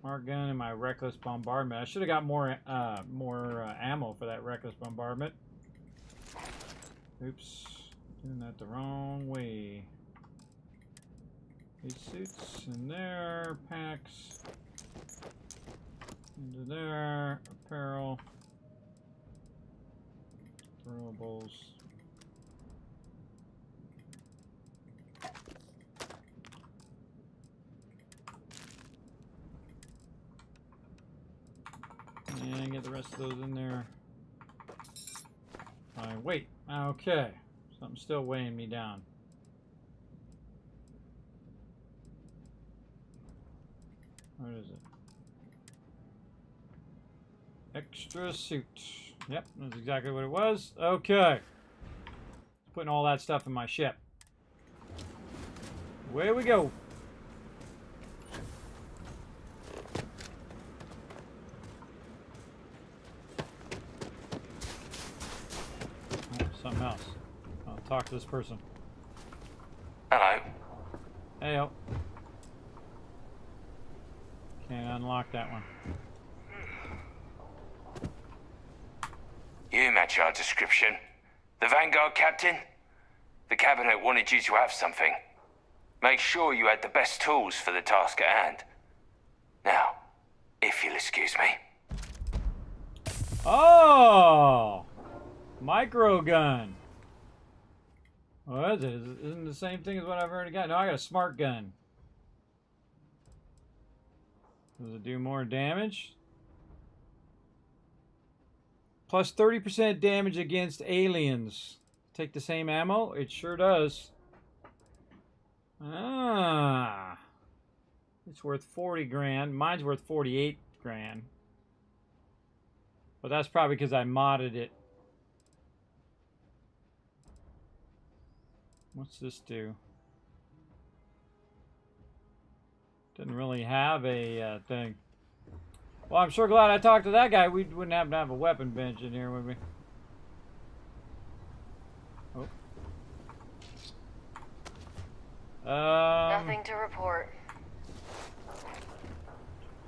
smart gun and my reckless bombardment. I should have got more ammo for that reckless bombardment. Oops, doing that the wrong way. These suits in there, packs into there, apparel, throwables. And get the rest of those in there. Fine, wait. Okay. Something's still weighing me down. What is it? Extra suit. Yep, that's exactly what it was. Okay. Putting all that stuff in my ship. Away we go. Oh, something else. I'll talk to this person. Hello. Heyo. Can't unlock that one. You match our description. The Vanguard captain? The cabinet wanted you to have something. Make sure you had the best tools for the task at hand. Now, if you'll excuse me. Oh! Micro gun. What is it? Isn't it the same thing as what I've already got? No, I got a smart gun. Does it do more damage? Plus 30% damage against aliens. Take the same ammo? It sure does. Ah. It's worth 40 grand. Mine's worth 48 grand. But that's probably because I modded it. What's this do? Didn't really have a thing. Well, I'm sure glad I talked to that guy. We wouldn't happen to have a weapon bench in here, would we? Oh. Nothing to report.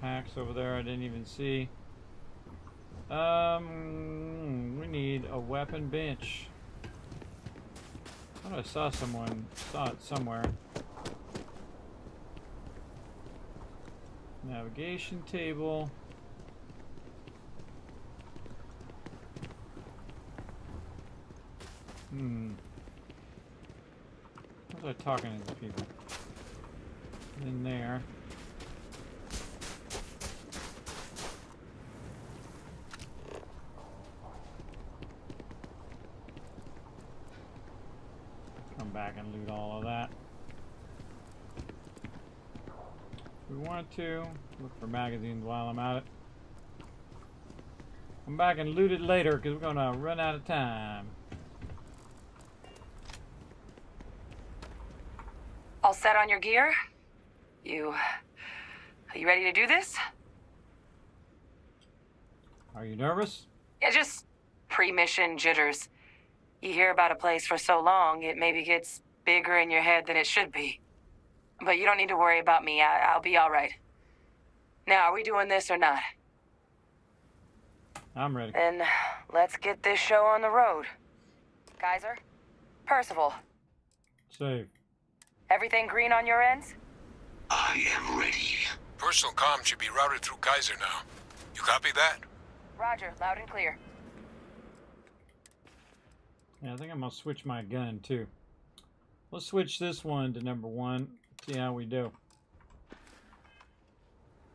Packs over there I didn't even see. We need a weapon bench. I thought I saw it somewhere. Navigation table. How was I talking to these people? In there. Come back and loot all of that. If we want to look for magazines while I'm at it. Come back and loot it later because we're gonna run out of time. All set on your gear? Are you ready to do this? Are you nervous? Yeah, just pre-mission jitters. You hear about a place for so long, it maybe gets bigger in your head than it should be. But you don't need to worry about me. I'll be all right. Now, are we doing this or not? I'm ready. Then let's get this show on the road. Kaiser? Percival? Save. Everything green on your ends? I am ready. Personal comm should be routed through Kaiser now. You copy that? Roger, loud and clear. Yeah, I think I'm gonna switch my gun too. Let's switch this one to number 1. See how we do.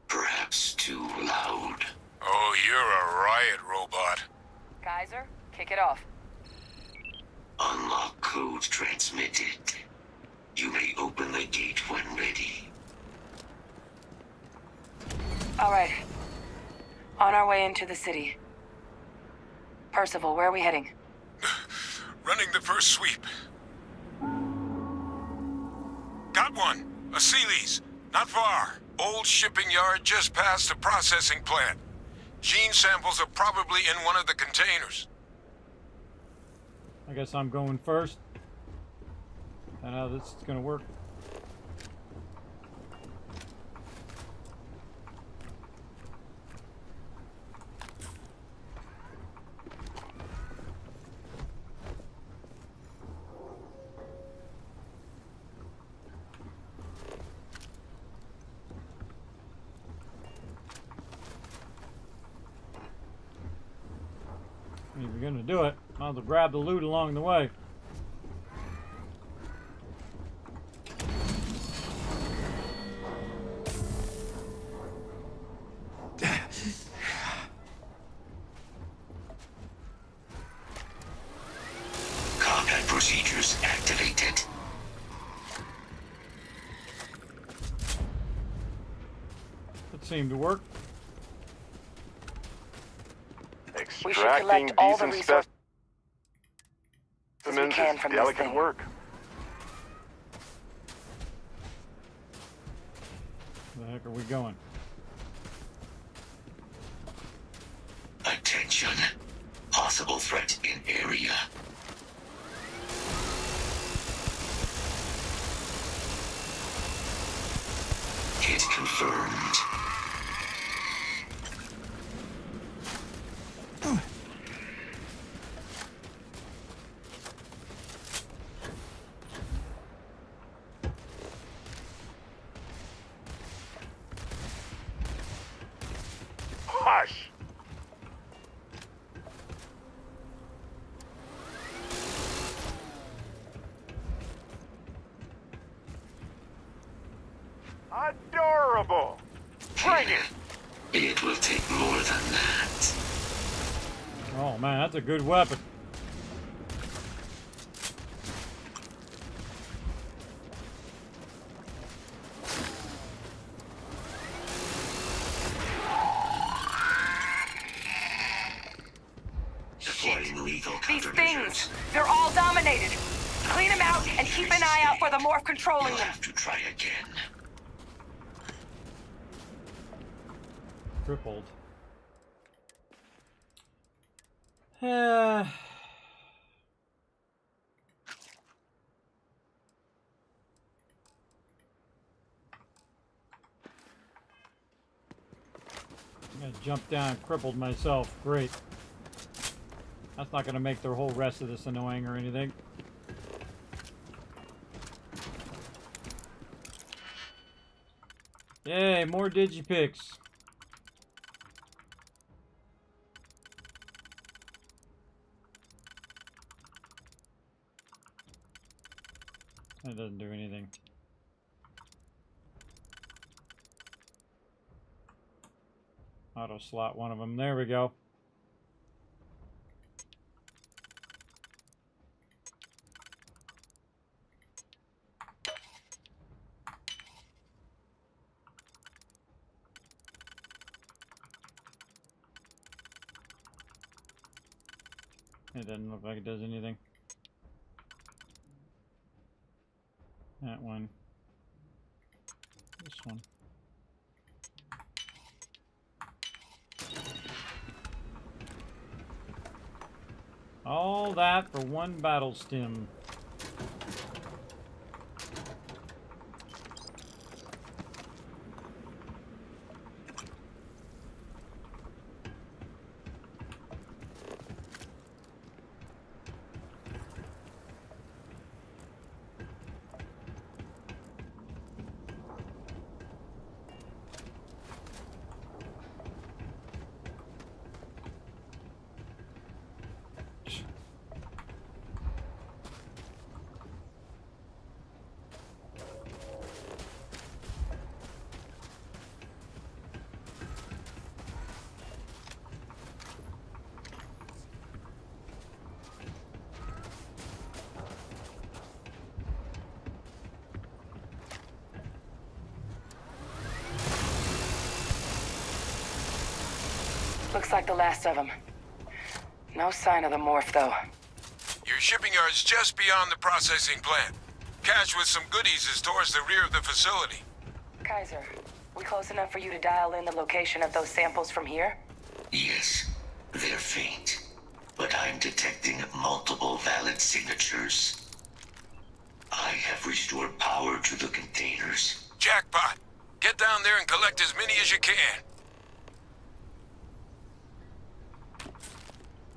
Perhaps too loud. Oh, you're a riot robot. Kaiser, kick it off. Unlock code transmitted. You may open the gate when ready. All right. On our way into the city. Percival, where are we heading? Running the first sweep. Got one. A Sealy's. Not far. Old shipping yard just past the processing plant. Gene samples are probably in one of the containers. I guess I'm going first. I know this is gonna work. If you're gonna do it, might as well grab the loot along the way. Combat procedures activated. That seemed to work. We should collect all the resources we Specimens can is from this delicate thing. work. Where the heck are we going? Attention. Possible threat in area. Hit confirmed. Hush! Adorable! Bring it! It will take more than that. Oh man, that's a good weapon. Deploying lethal These countermeasures. things, they're all dominated. Clean them out and keep an eye out for the morph controlling You'll them. have to try again. Crippled. I'm gonna jump down, crippled myself. Great. That's not gonna make the whole rest of this annoying or anything. Yay, more digipicks. That doesn't do anything. Auto slot one of them. There we go. It doesn't look like it does anything. That one. This one. All that for one battle stem. Looks like the last of them. No sign of the morph, though. Your shipping yard's just beyond the processing plant. Cache with some goodies is towards the rear of the facility. Kaiser, we close enough for you to dial in the location of those samples from here? Yes, they're faint, but I'm detecting multiple valid signatures. I have restored power to the containers. Jackpot! Get down there and collect as many as you can.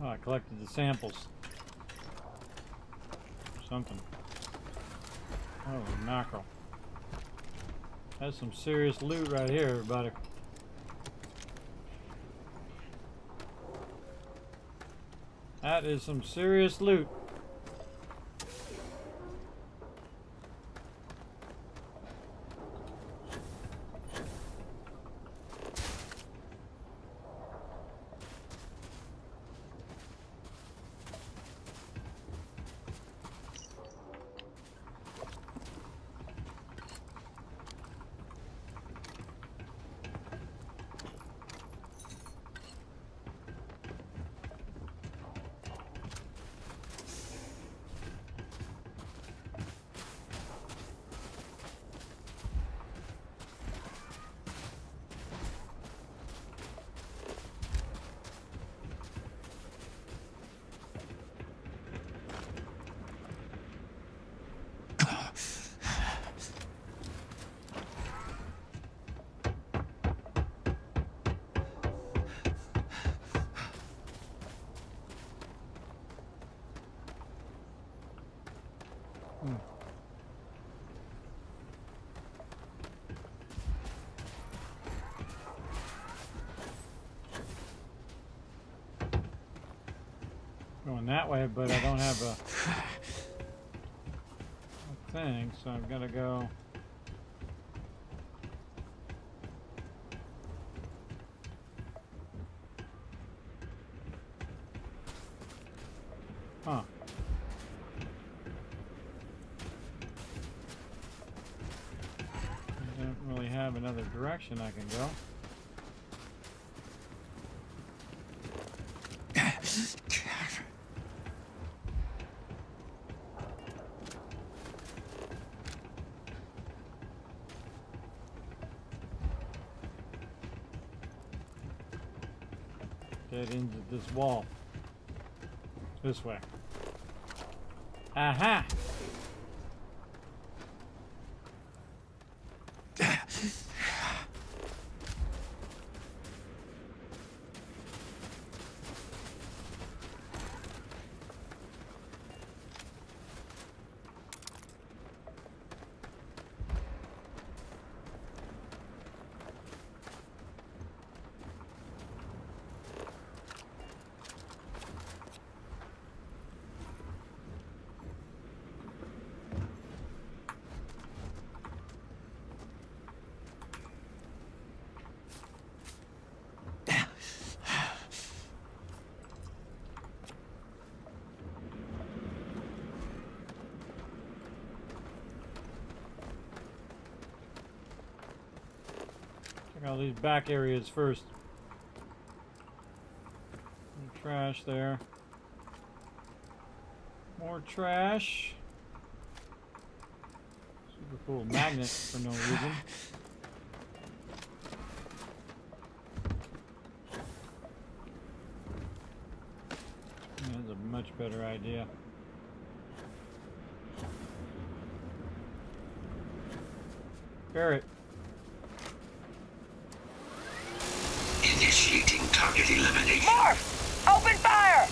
Oh, I collected the samples. Something. Holy mackerel. That's some serious loot right here, everybody. That is some serious loot. Going that way, but I don't have a thing, so I'm gonna go. Huh. I don't really have another direction I can go. Dead ends at this wall. This way. Aha! Check out these back areas first. Some trash there. More trash. Super cool magnet for no reason. That's a much better idea. Barrett. Initiating target elimination. Morph! Open fire!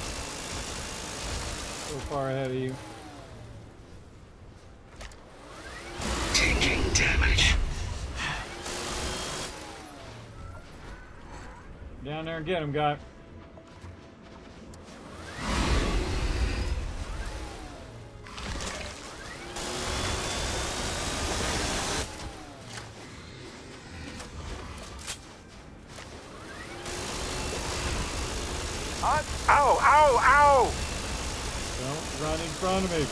So far ahead of you. Taking damage. Down there and get him, guy. Ow, ow, ow! Don't run in front of me.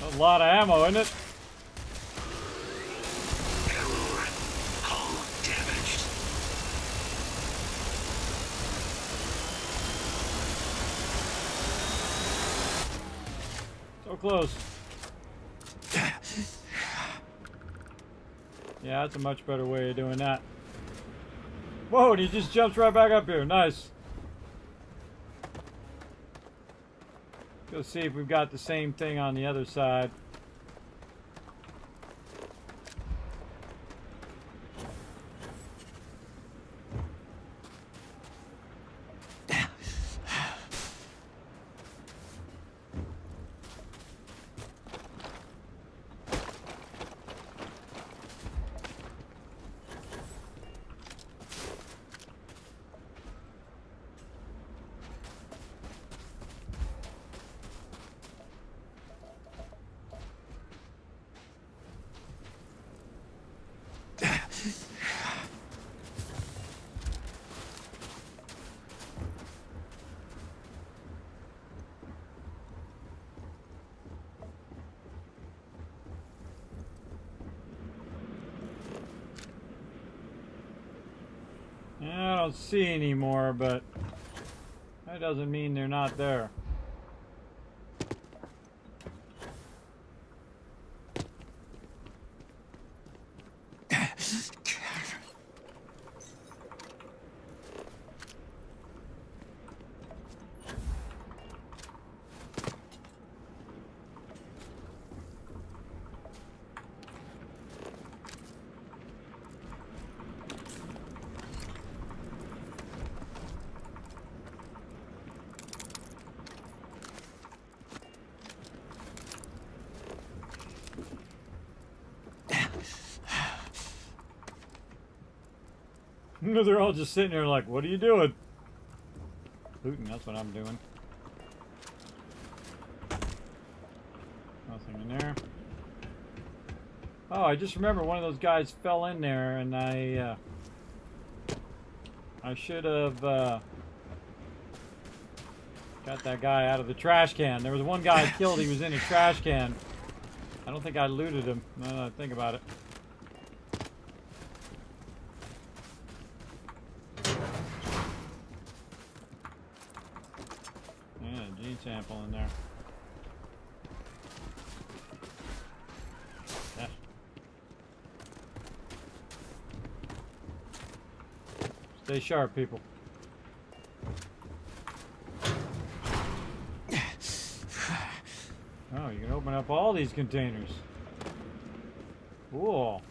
A lot of ammo, isn't it? Error. Hull damaged. So close. Yeah, that's a much better way of doing that. Whoa, and he just jumps right back up here. Nice. Go see if we've got the same thing on the other side. I don't see any more, but that doesn't mean they're not there. They're all just sitting there like, what are you doing? Looting, that's what I'm doing. Nothing in there. Oh, I just remember one of those guys fell in there, and I should have got that guy out of the trash can. There was one guy I killed, he was in a trash can. I don't think I looted him, now that I think about it. Yeah, gene sample in there. Yeah. Stay sharp, people. Oh, you can open up all these containers. Cool.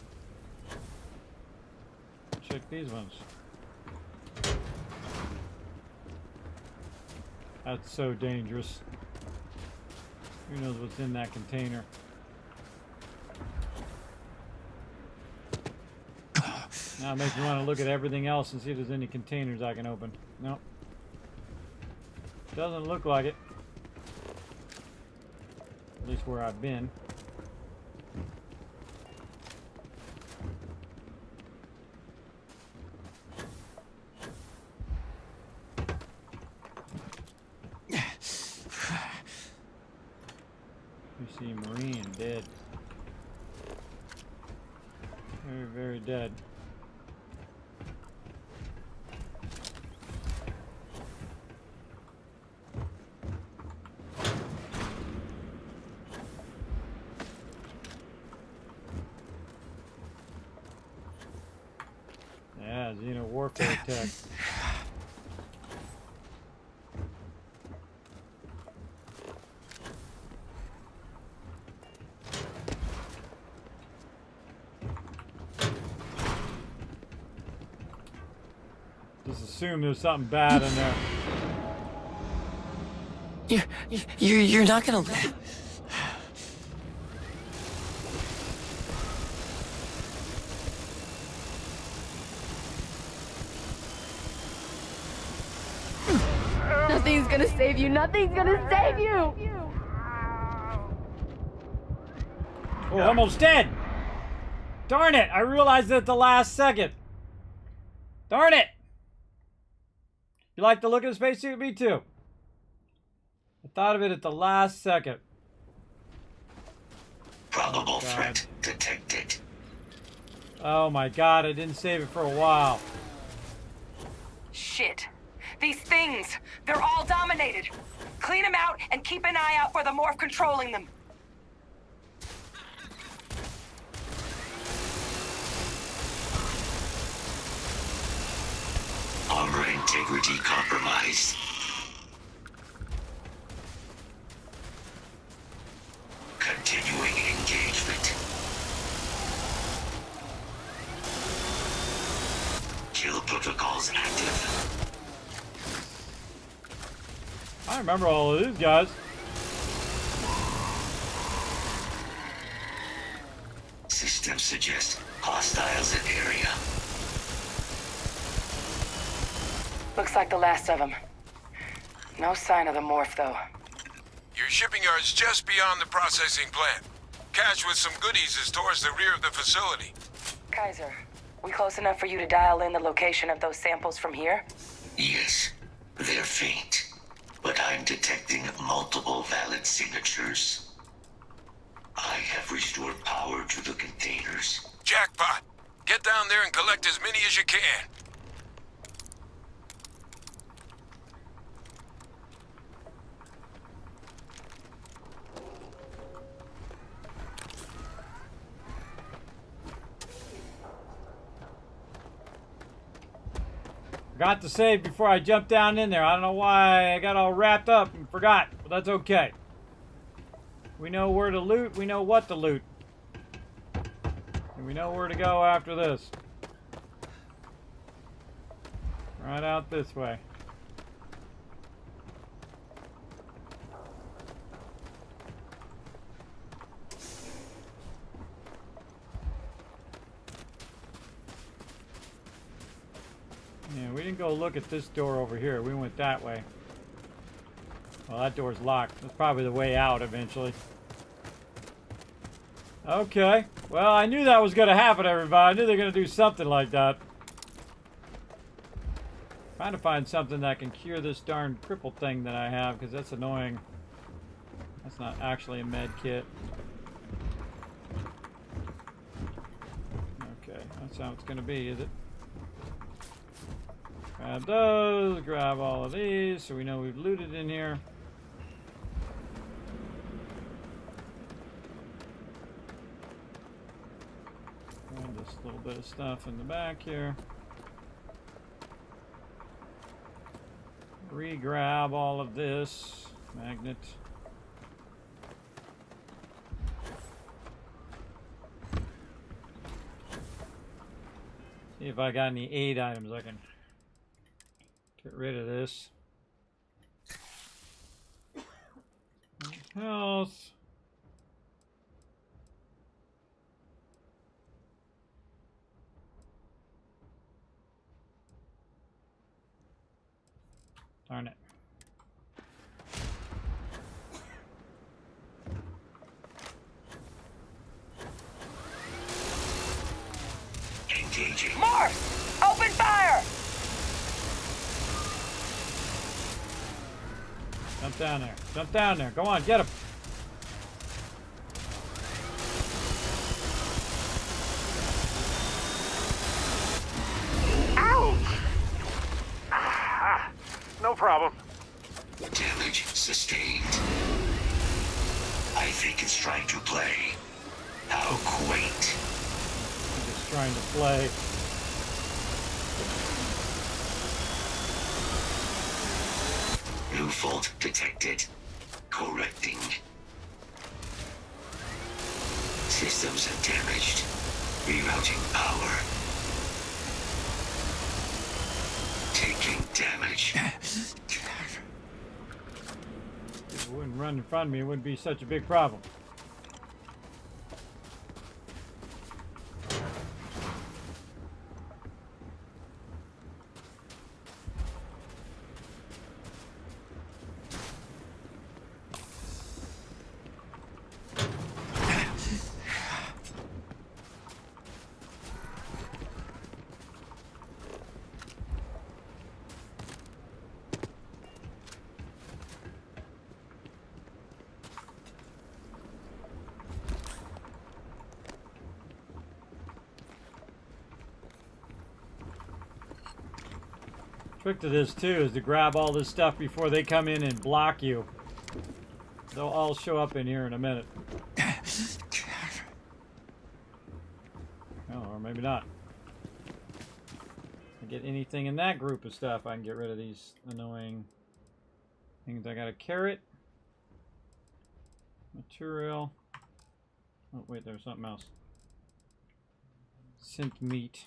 Check these ones. That's so dangerous. Who knows what's in that container? Now it makes me want to look at everything else and see if there's any containers I can open. Nope. Doesn't look like it. At least where I've been. You see Marine dead. Very, very dead. Yeah, Xeno warfare tech. Just assume there's something bad in there. You're not gonna live. Nothing's gonna save you. Nothing's gonna save you. Oh, almost dead. Darn it! I realized it at the last second. Darn it! You like the look of the spacesuit? Me too. I thought of it at the last second. Probable threat detected. Oh my god, I didn't save it for a while. Shit. These things, they're all dominated. Clean them out and keep an eye out for the morph controlling them. Armor integrity compromised. Continuing engagement. Kill protocols active. I remember all of these guys. Systems suggest hostiles in area. Looks like the last of them. No sign of the morph, though. Your shipping yard's just beyond the processing plant. Cache with some goodies is towards the rear of the facility. Kaiser, we close enough for you to dial in the location of those samples from here? Yes, they're faint, but I'm detecting multiple valid signatures. I have restored power to the containers. Jackpot! Get down there and collect as many as you can. Forgot to save before I jumped down in there. I don't know why I got all wrapped up and forgot, but that's okay. We know where to loot, we know what to loot. And we know where to go after this. Right out this way. didn't go look at this door over here. We went that way. Well, that door's locked. That's probably the way out eventually. Okay. Well, I knew that was going to happen, everybody. I knew they were going to do something like that. Trying to find something that can cure this darn cripple thing that I have, because that's annoying. That's not actually a med kit. Okay, that's how it's going to be, is it? Grab those, grab all of these, so we know we've looted in here. Grab this little bit of stuff in the back here. Re-grab all of this magnet. See if I got any aid items I can get rid of this. Health. Darn it. Engaging. Morse! Open fire! Jump down there. Jump down there. Go on, get him. No problem. Damage sustained. I think it's trying to play. How quaint. I'm just trying to play. New fault detected. Correcting. Systems are damaged. Rerouting power. Taking damage. If it wouldn't run in front of me, it wouldn't be such a big problem. Trick to this too is to grab all this stuff before they come in and block you. They'll all show up in here in a minute. Oh, or maybe not. I get anything in that group of stuff, I can get rid of these annoying things. I got a carrot. Material. Oh wait, there's something else. Synth meat.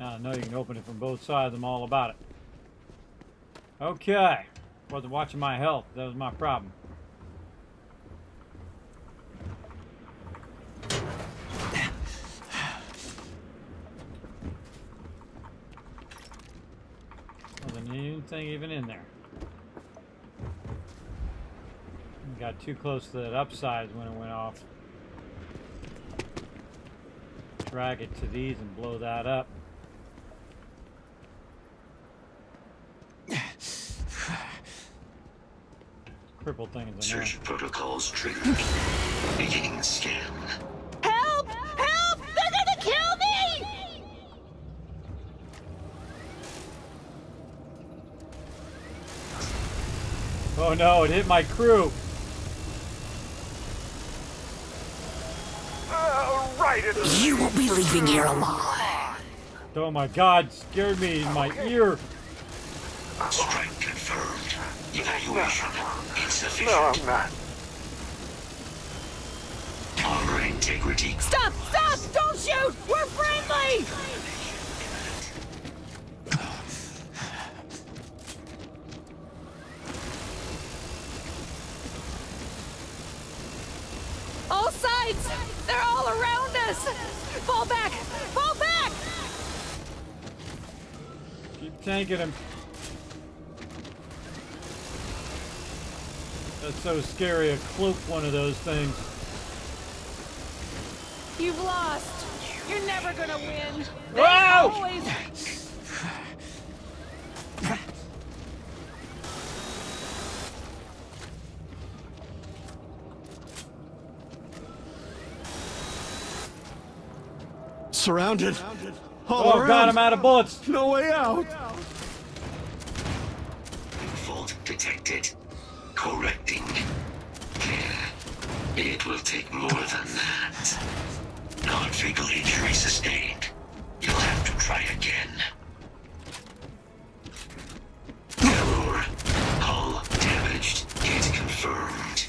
I know you can open it from both sides. I'm all about it. Okay. Wasn't watching my health. That was my problem. Wasn't anything even in there. Got too close to that upsize when it went off. Drag it to these and blow that up. Cripple thing is annoying. Search protocols triggered. Beginning scan. Help! Help! They're gonna kill me! Oh no, it hit my crew. Right. You won't be leaving here alive. Oh my god, scared me in my ear. Strike confirmed. Evaluation insufficient. No, I'm not. Armor integrity. Stop! Stop! Don't shoot! We're friendly! All sides! They're all around us! Fall back! Fall back! Keep tanking him. That's so scary, a cloak one of those things. You've lost. You're never gonna win. They Whoa! always... Surrounded. All Oh around. god, I'm out of bullets. No way out. Fault detected. Correcting. It will take more than that. Non-fatal injury sustained. You'll have to try again. Error. Hull damaged. It confirmed.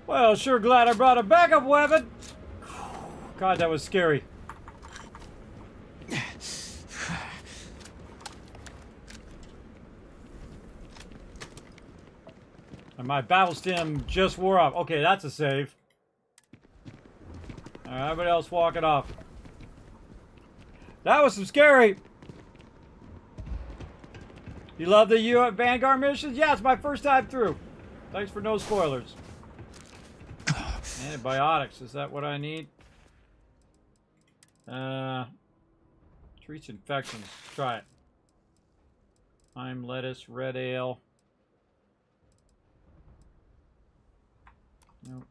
Well, sure glad I brought a backup weapon. God, that was scary. And my battle stem just wore off. Okay, that's a save. Alright, everybody else walking off. That was some scary. You love the Vanguard missions? Yeah, it's my first time through. Thanks for no spoilers. Antibiotics, is that what I need? Treats infections. Try it. Thyme, lettuce, red ale. Nope.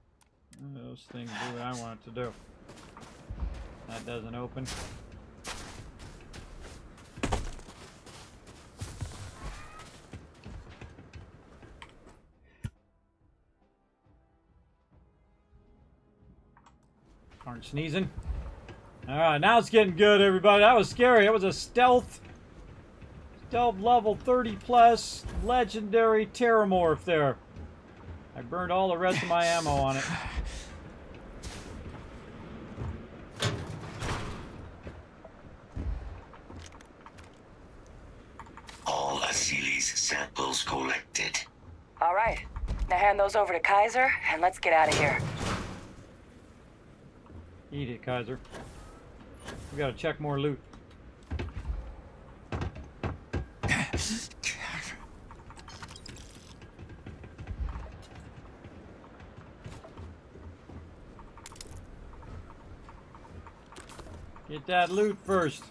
Those things do what I want it to do. That doesn't open. Aren't sneezing. Alright, now it's getting good, everybody. That was scary. It was a stealth level 30 plus legendary Terramorph there. I burned all the rest of my ammo on it. All Asili's samples collected. All right. Now hand those over to Kaiser, and let's get out of here. Eat it, Kaiser. We gotta check more loot. Get that loot first.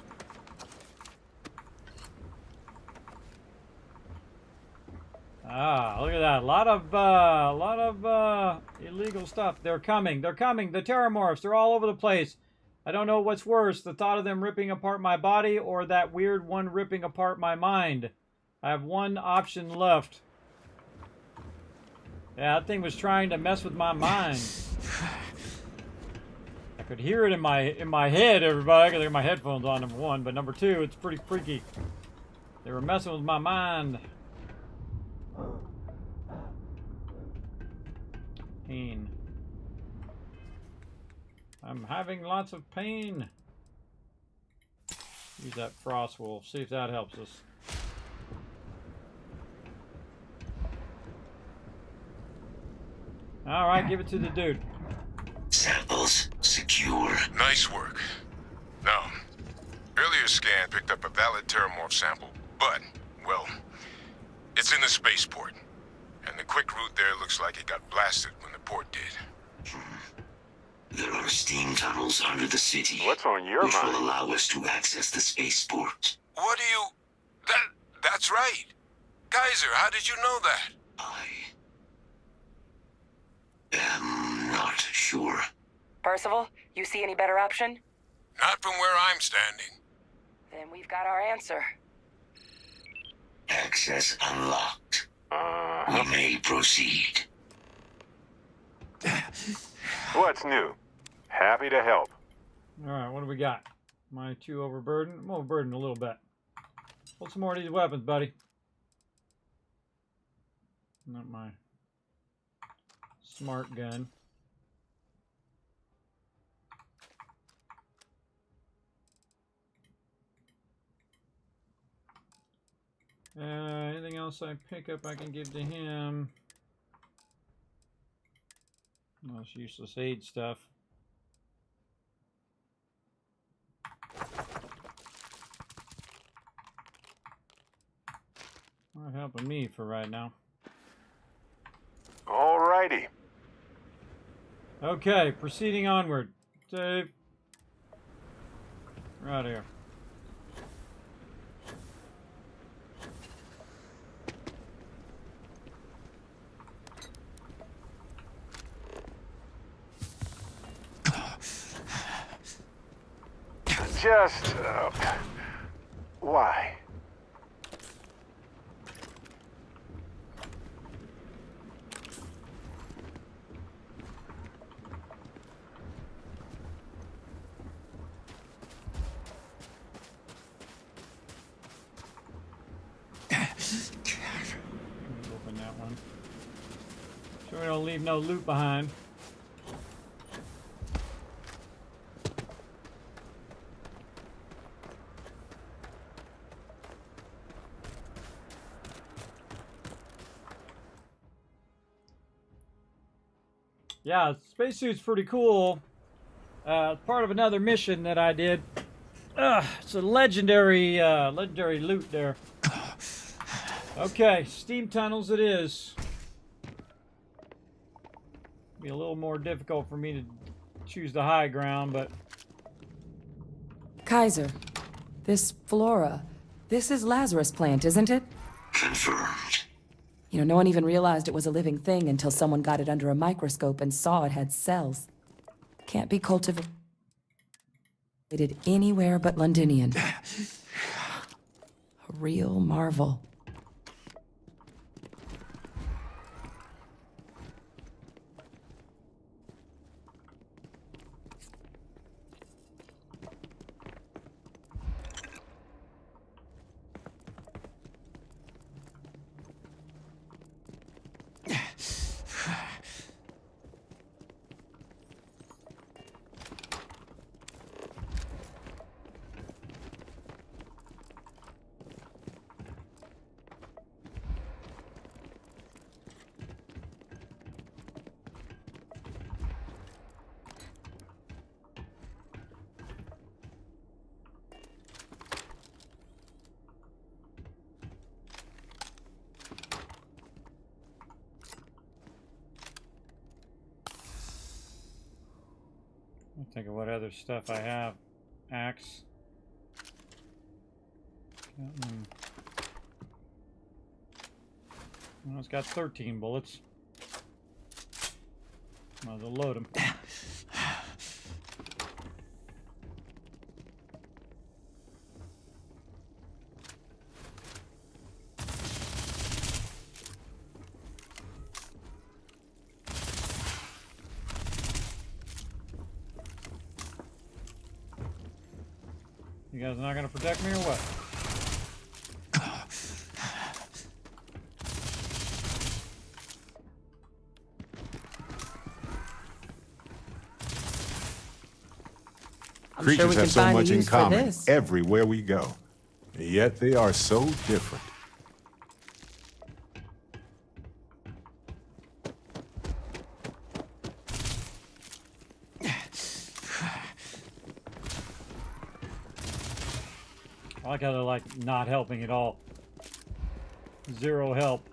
Ah, look at that. A lot of illegal stuff. They're coming. They're coming. The Terramorphs, they're all over the place. I don't know what's worse, the thought of them ripping apart my body or that weird one ripping apart my mind. I have one option left. Yeah, that thing was trying to mess with my mind. I could hear it in my head, everybody. I could get my headphones on, number one. But number two, it's pretty freaky. They were messing with my mind. Pain. I'm having lots of pain. Use that frost wolf. See if that helps us. Alright, give it to the dude. Samples secure. Nice work. Now, earlier scan picked up a valid Terramorph sample, but, well, it's in the spaceport. And the quick route there looks like it got blasted when the port did. There are steam tunnels under the city. What's on your which mind? will allow us to access the spaceport. What do you... That's right. Kaiser, how did you know that? I am not sure. Percival, you see any better option? Not from where I'm standing. Then we've got our answer. Access unlocked. We may proceed. What's new? Happy to help. Alright, what do we got? Am I too overburdened? I'm overburdened a little bit. Pull some more of these weapons, buddy. Not my smart gun. Anything else I pick up I can give to him? No, it's useless aid stuff. Not helping me for right now. Alrighty. Okay, proceeding onward. Dave. We're out of here. Just, why? Open that one. Sure we don't leave no loot behind. Yeah, spacesuit's pretty cool. Part of another mission that I did. It's a legendary loot there. Okay, steam tunnels it is. Be a little more difficult for me to choose the high ground, but... Kaiser, this flora, this is Lazarus plant, isn't it? Confirmed. You know, no one even realized it was a living thing until someone got it under a microscope and saw it had cells. Can't be cultivated anywhere but Londinian. A real marvel. Think of what other stuff I have. Axe. Well, it's got 13 bullets. Might as well load them. You guys not gonna protect me or what? Creatures have so much in common everywhere we go. Yet they are so different. I like how they're like not helping at all. Zero help.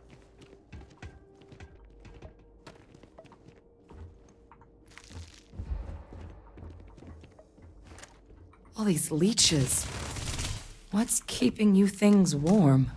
All these leeches. What's keeping you things warm?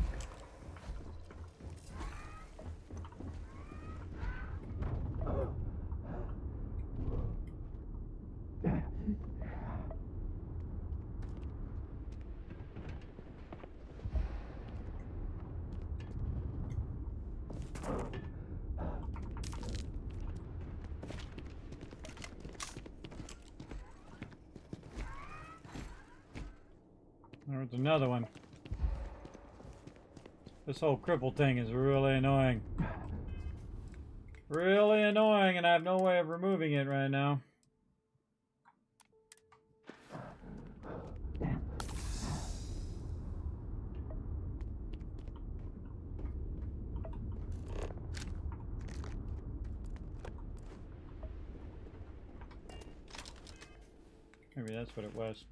There's another one. This whole cripple thing is really annoying. Really annoying, and I have no way of removing it right now. Maybe that's what it was.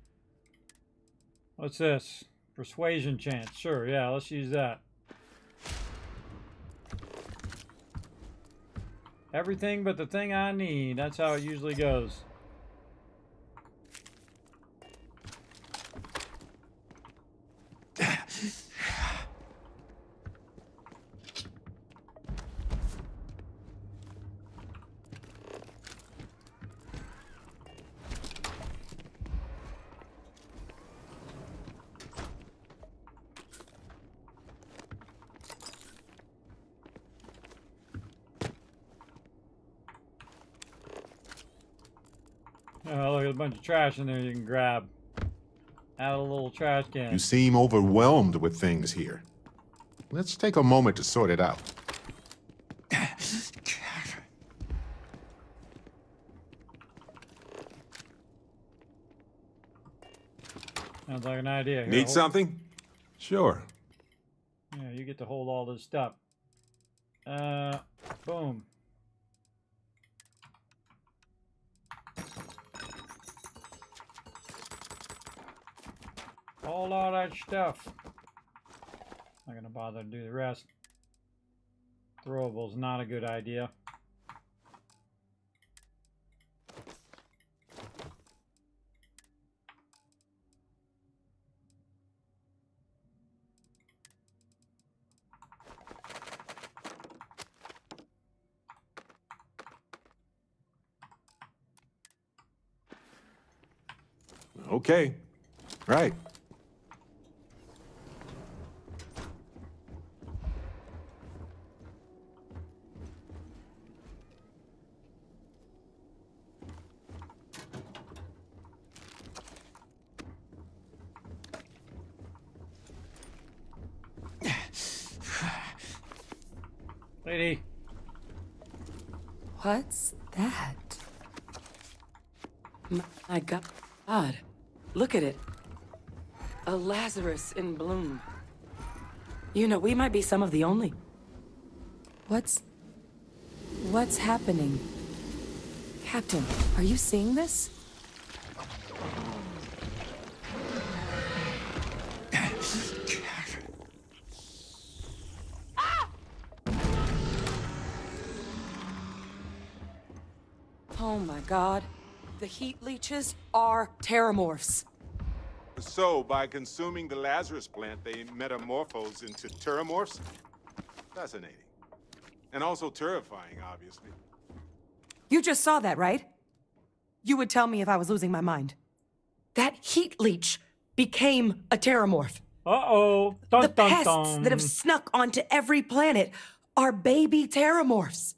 What's this? Persuasion chance. Sure, yeah, let's use that. Everything but the thing I need. That's how it usually goes. Oh, look, there's a bunch of trash in there you can grab. Out of a little trash can. You seem overwhelmed with things here. Let's take a moment to sort it out. Sounds like an idea. Here, Need something? Sure. Yeah, you get to hold all this stuff. Boom. All that stuff. Not gonna bother to do the rest. Throwable's not a good idea. Okay. Right. Lady. What's that? My God. Look at it. A Lazarus in bloom. You know, we might be some of the only. What's happening? Captain, are you seeing this? Oh my God. The heat leeches are terramorphs. So, by consuming the Lazarus plant, they metamorphose into terramorphs? Fascinating. And also terrifying, obviously. You just saw that, right? You would tell me if I was losing my mind. That heat leech became a terramorph. Uh-oh. Dun, the dun, pests dun. that have snuck onto every planet are baby terramorphs.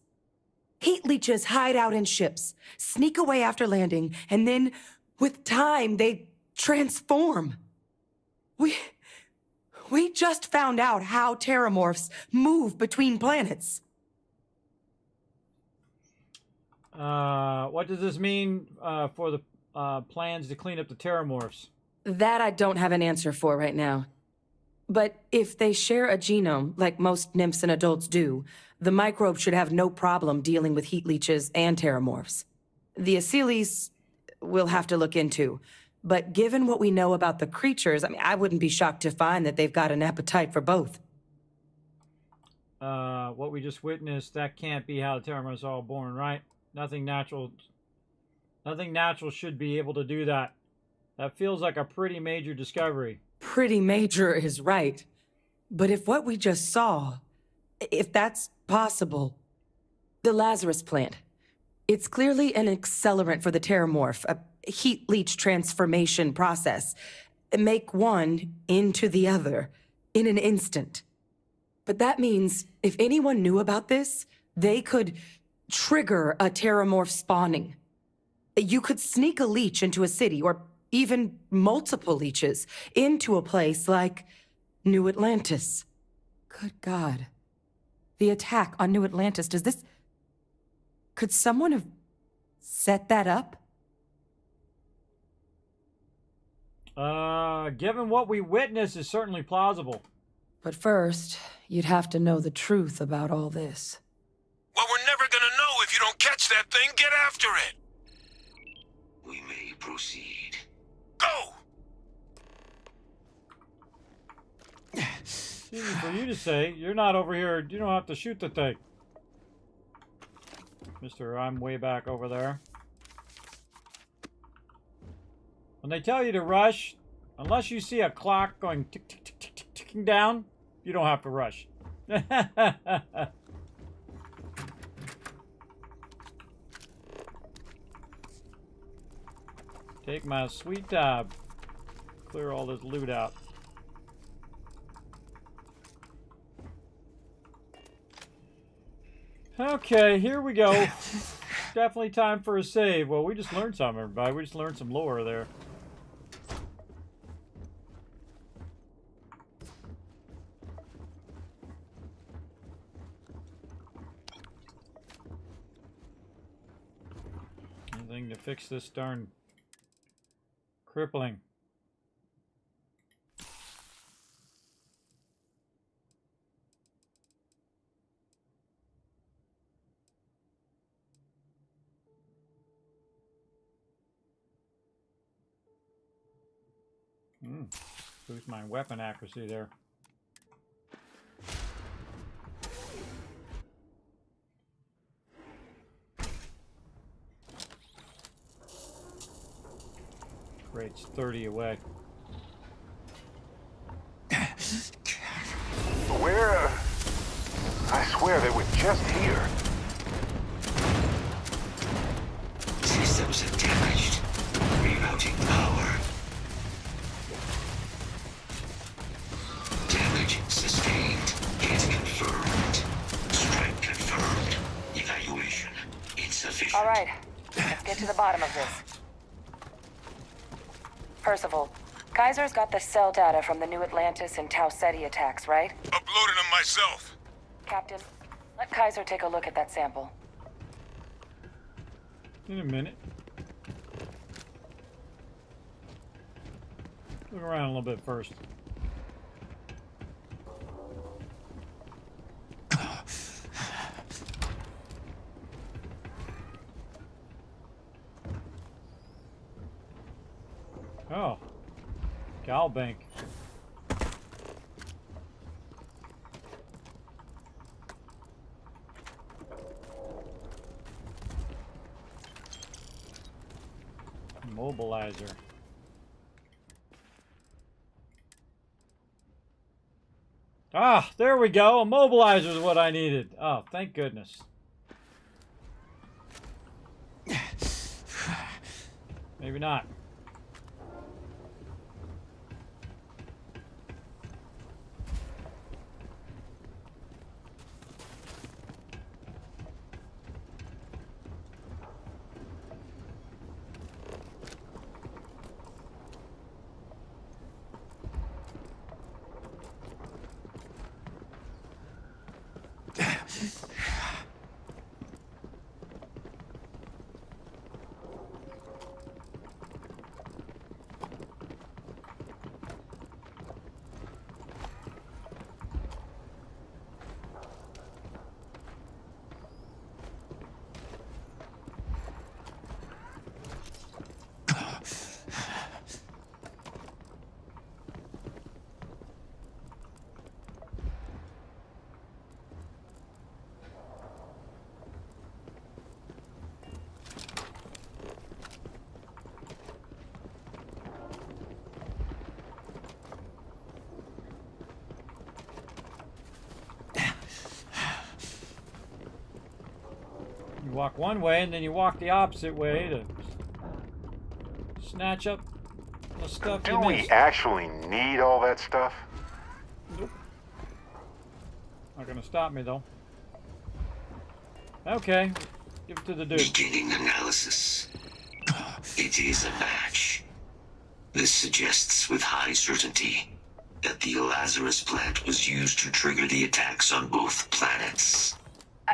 Heat leeches hide out in ships, sneak away after landing, and then, with time, they transform. We just found out how terramorphs move between planets. What does this mean for the plans to clean up the terramorphs? That I don't have an answer for right now. But if they share a genome, like most nymphs and adults do, the microbe should have no problem dealing with heat leeches and terramorphs. The Aciles we'll have to look into. But given what we know about the creatures, I wouldn't be shocked to find that they've got an appetite for both. What we just witnessed, that can't be how the terramorphs are all born, right? Nothing natural should be able to do that. That feels like a pretty major discovery. Pretty major is right. But if what we just saw, if that's possible, the Lazarus plant, it's clearly an accelerant for the terramorph, a heat leech transformation process. Make one into the other in an instant. But that means if anyone knew about this, they could trigger a terramorph spawning. You could sneak a leech into a city, or even multiple leeches, into a place like New Atlantis. Good God. The attack on New Atlantis, does this... Could someone have set that up? Given what we witnessed, is certainly plausible. But first, you'd have to know the truth about all this. Well, we're never gonna know if you don't catch that thing. Get after it. We may proceed. Go! Easy for you to say. You're not over here. You don't have to shoot the thing. Mister, I'm way back over there. When they tell you to rush, unless you see a clock going tick, tick, tick, tick, tick, ticking down, you don't have to rush. Take my sweet time. Clear all this loot out. Okay, here we go. Definitely time for a save. Well, we just learned something, everybody. We just learned some lore there. Anything to fix this darn crippling. Boost my weapon accuracy there. Great, it's 30 away. Where? I swear they were just here. Systems are damaged. Rerouting power. Damage sustained. Hit confirmed. Strike confirmed. Evaluation insufficient. All right, let's get to the bottom of this. Percival, Kaiser's got the cell data from the New Atlantis and Tau Ceti attacks, right? Uploaded them myself. Captain, let Kaiser take a look at that sample. In a minute. Look around a little bit first. Oh, Galbank. Mobilizer. Ah, there we go. A mobilizer is what I needed. Oh, thank goodness. Maybe not. You walk one way and then you walk the opposite way to snatch up the stuff Do you we missed. actually need all that stuff? Nope. Not gonna stop me though. Okay, give it to the dude. Beginning analysis. It is a match. This suggests with high certainty that the Lazarus plant was used to trigger the attacks on both planets.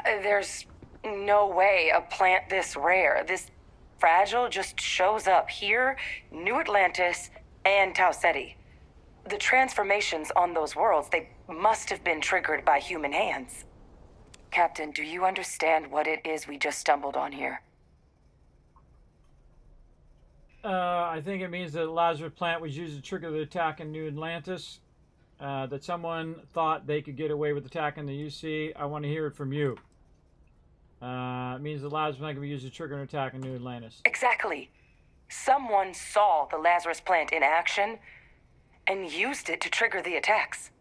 There's no way a plant this rare, this fragile, just shows up here, New Atlantis, and Tau Ceti. The transformations on those worlds, they must have been triggered by human hands. Captain, do you understand what it is we just stumbled on here? I think it means that the Lazarus plant was used to trigger the attack in New Atlantis. That someone thought they could get away with attacking the UC. I want to hear it from you. It means the Lazarus plant can be used to trigger an attack in New Atlantis. Exactly. Someone saw the Lazarus plant in action and used it to trigger the attacks.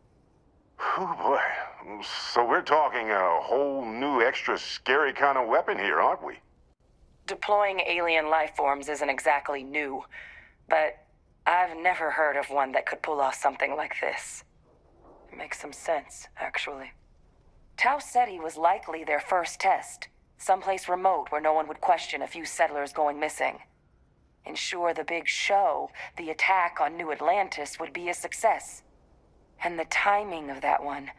Oh boy. So we're talking a whole new extra scary kind of weapon here, aren't we? Deploying alien life forms isn't exactly new, but I've never heard of one that could pull off something like this. It makes some sense, actually. Tau Ceti was likely their first test, someplace remote where no one would question a few settlers going missing. Ensure the big show, the attack on New Atlantis, would be a success. And the timing of that one,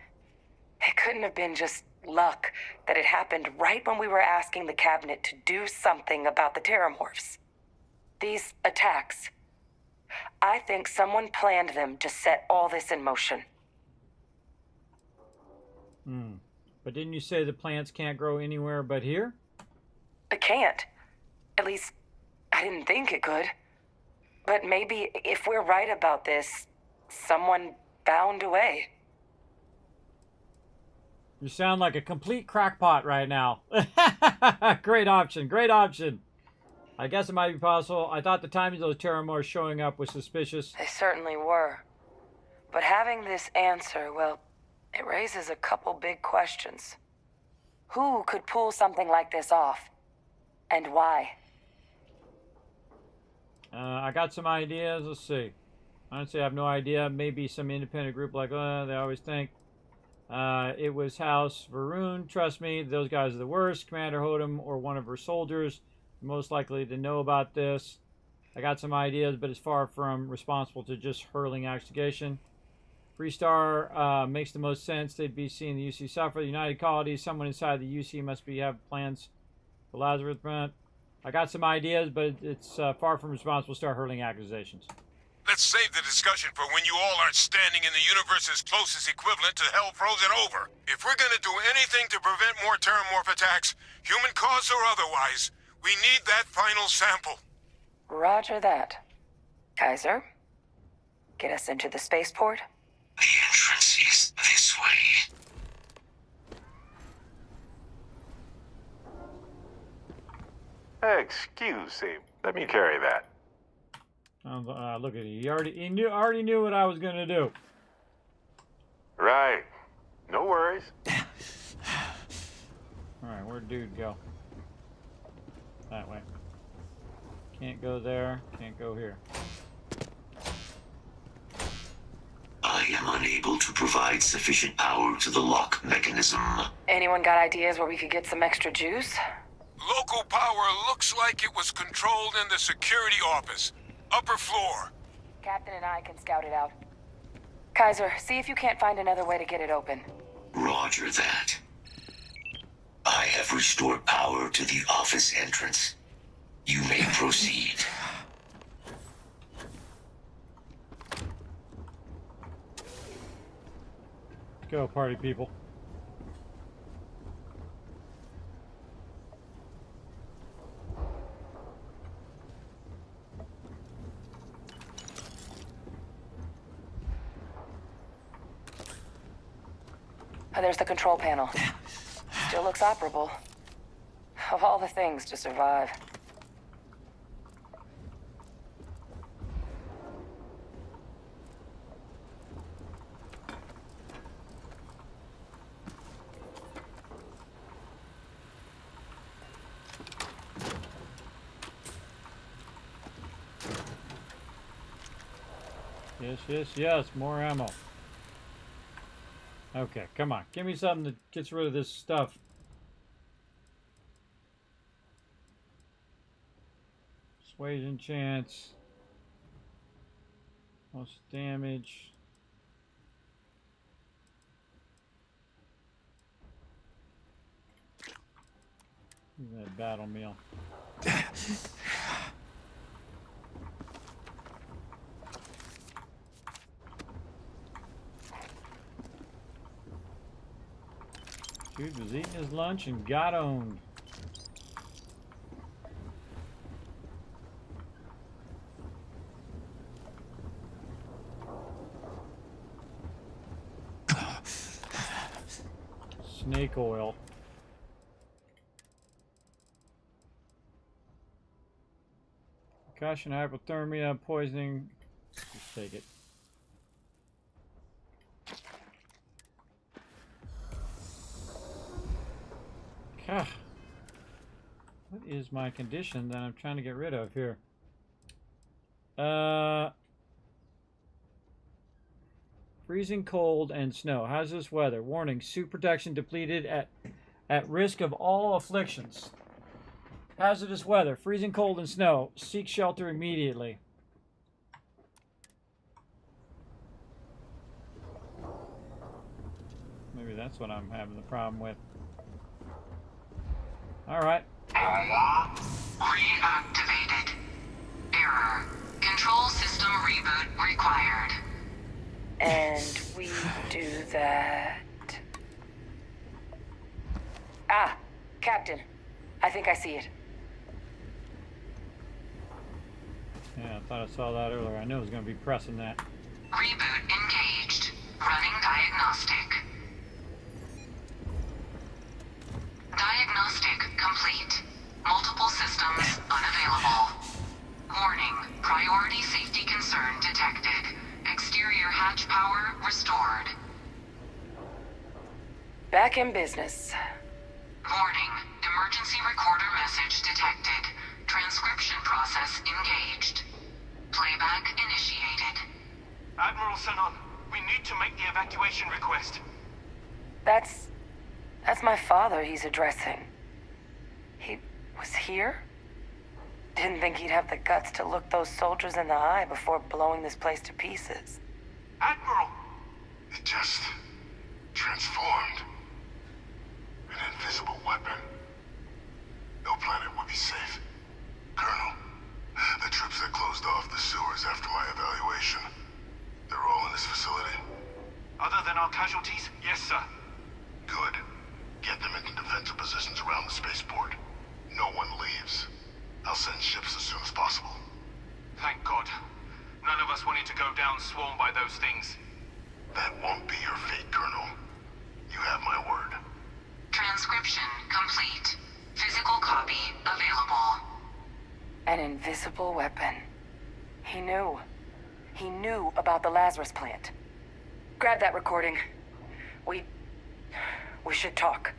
it couldn't have been just luck that it happened right when we were asking the cabinet to do something about the terramorphs. These attacks, I think someone planned them to set all this in motion. But didn't you say the plants can't grow anywhere but here? It can't. At least, I didn't think it could. But maybe if we're right about this, someone found a way. You sound like a complete crackpot right now. Great option, great option. I guess it might be possible. I thought the timing of those terramorphs showing up was suspicious. They certainly were. But having this answer, well, it raises a couple big questions. Who could pull something like this off? And why? I got some ideas. Let's see. Honestly, I have no idea. Maybe some independent group like, they always think. It was House Varun. Trust me, those guys are the worst. Commander Hodem or one of her soldiers, most likely to know about this. I got some ideas, but it's far from responsible to just hurling accusation. Freestar makes the most sense. They'd be seeing the UC suffer. The United Colonies, someone inside the UC must have plans for Lazarus plant. I got some ideas, but it's far from responsible to start hurling accusations. Let's save the discussion for when you all aren't standing in the universe's closest equivalent to hell frozen over. If we're gonna do anything to prevent more terramorph attacks, human caused or otherwise, we need that final sample. Roger that. Kaiser, get us into the spaceport? The entrance is this way. Excuse me. Let me carry that. Look at you. He already knew what I was gonna do. Right. No worries. Alright, where'd dude go? That way. Can't go there. Can't go here. I am unable to provide sufficient power to the lock mechanism. Anyone got ideas where we could get some extra juice? Local power looks like it was controlled in the security office. Upper floor. Captain and I can scout it out. Kaiser, see if you can't find another way to get it open. Roger that. I have restored power to the office entrance. You may proceed. Go, party people. There's the control panel. Still looks operable. Of all the things to survive. Yes, more ammo. Okay, come on. Give me something that gets rid of this stuff. Persuasion chance. Most damage. That battle meal. Dude was eating his lunch and got owned. Snake oil. Concussion, hypothermia, poisoning. Just take it. God. What is my condition that I'm trying to get rid of here? Freezing cold and snow. Hazardous weather. Warning, suit protection depleted at risk of all afflictions. Hazardous weather. Freezing cold and snow. Seek shelter immediately. Maybe that's what I'm having the problem with. Alright. Reactivated. Error. Control system reboot required. And we do that. Ah, Captain. I think I see it. Yeah, I thought I saw that earlier. I knew I was going to be pressing that. Reboot engaged. Running diagnostic. Diagnostic complete. Multiple systems unavailable. Warning, priority safety concern detected. Exterior hatch power restored. Back in business. Warning, emergency recorder message detected. Transcription process engaged. Playback initiated. Admiral Sanon, we need to make the evacuation request. That's my father he's addressing. He was here? Didn't think he'd have the guts to look those soldiers in the eye before blowing this place to pieces. Admiral! It just transformed. An invisible weapon. No planet would be safe. Colonel, the troops that closed off the sewers after my evaluation, they're all in this facility? Other than our casualties? Yes, sir. Good. Get them into defensive positions around the spaceport. No one leaves. I'll send ships as soon as possible. Thank God. None of us wanted to go down swarmed by those things. That won't be your fate, Colonel. You have my word. Transcription complete. Physical copy available. An invisible weapon. He knew. He knew about the Lazarus plant. Grab that recording. We should talk.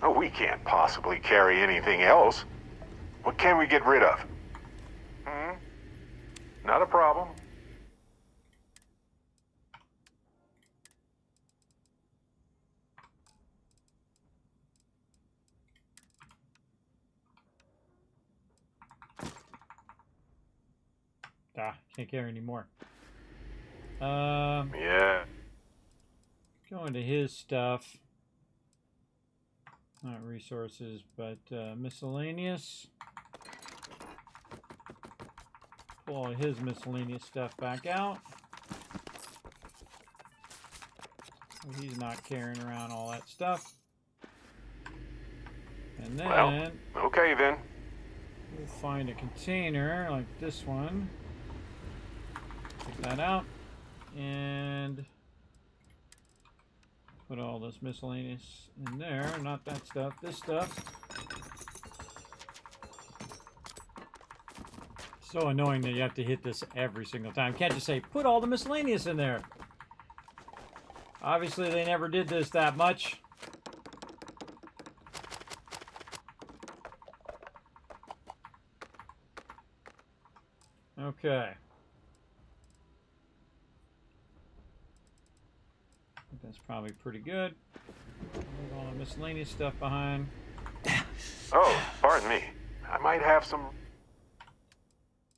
Oh, we can't possibly carry anything else. What can we get rid of? Not a problem. Can't carry any more. Yeah. Go into his stuff. Not resources, but miscellaneous. Pull all his miscellaneous stuff back out. So he's not carrying around all that stuff. And then... Well, okay then. We'll find a container like this one. Take that out. And... put all this miscellaneous in there. Not that stuff. This stuff. So annoying that you have to hit this every single time. Can't just say, put all the miscellaneous in there. Obviously, they never did this that much. Okay. That's probably pretty good. Leave all the miscellaneous stuff behind. Oh, pardon me. I might have some...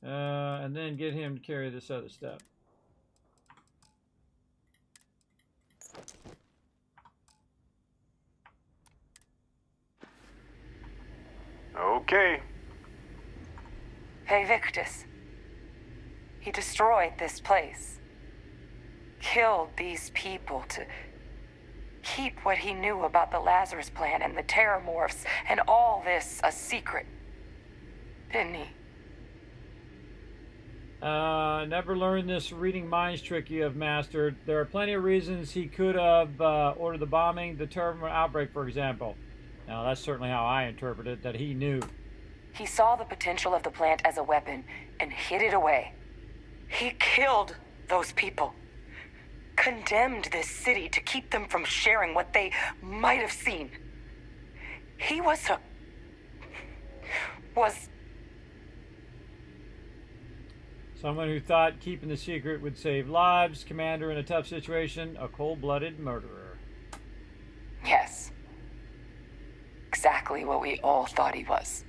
And then get him to carry this other stuff. Okay. Hey, Victus. He destroyed this place. Killed these people to keep what he knew about the Lazarus Plan and the Terramorphs and all this a secret. Didn't he? Never learned this reading minds trick you have mastered. There are plenty of reasons he could have ordered the bombing, the terminal outbreak, for example. Now, that's certainly how I interpret it, that he knew. He saw the potential of the plant as a weapon and hid it away. He killed those people. Condemned this city to keep them from sharing what they might have seen. He was someone who thought keeping the secret would save lives, commander in a tough situation, a cold-blooded murderer. Yes. Exactly what we all thought he was.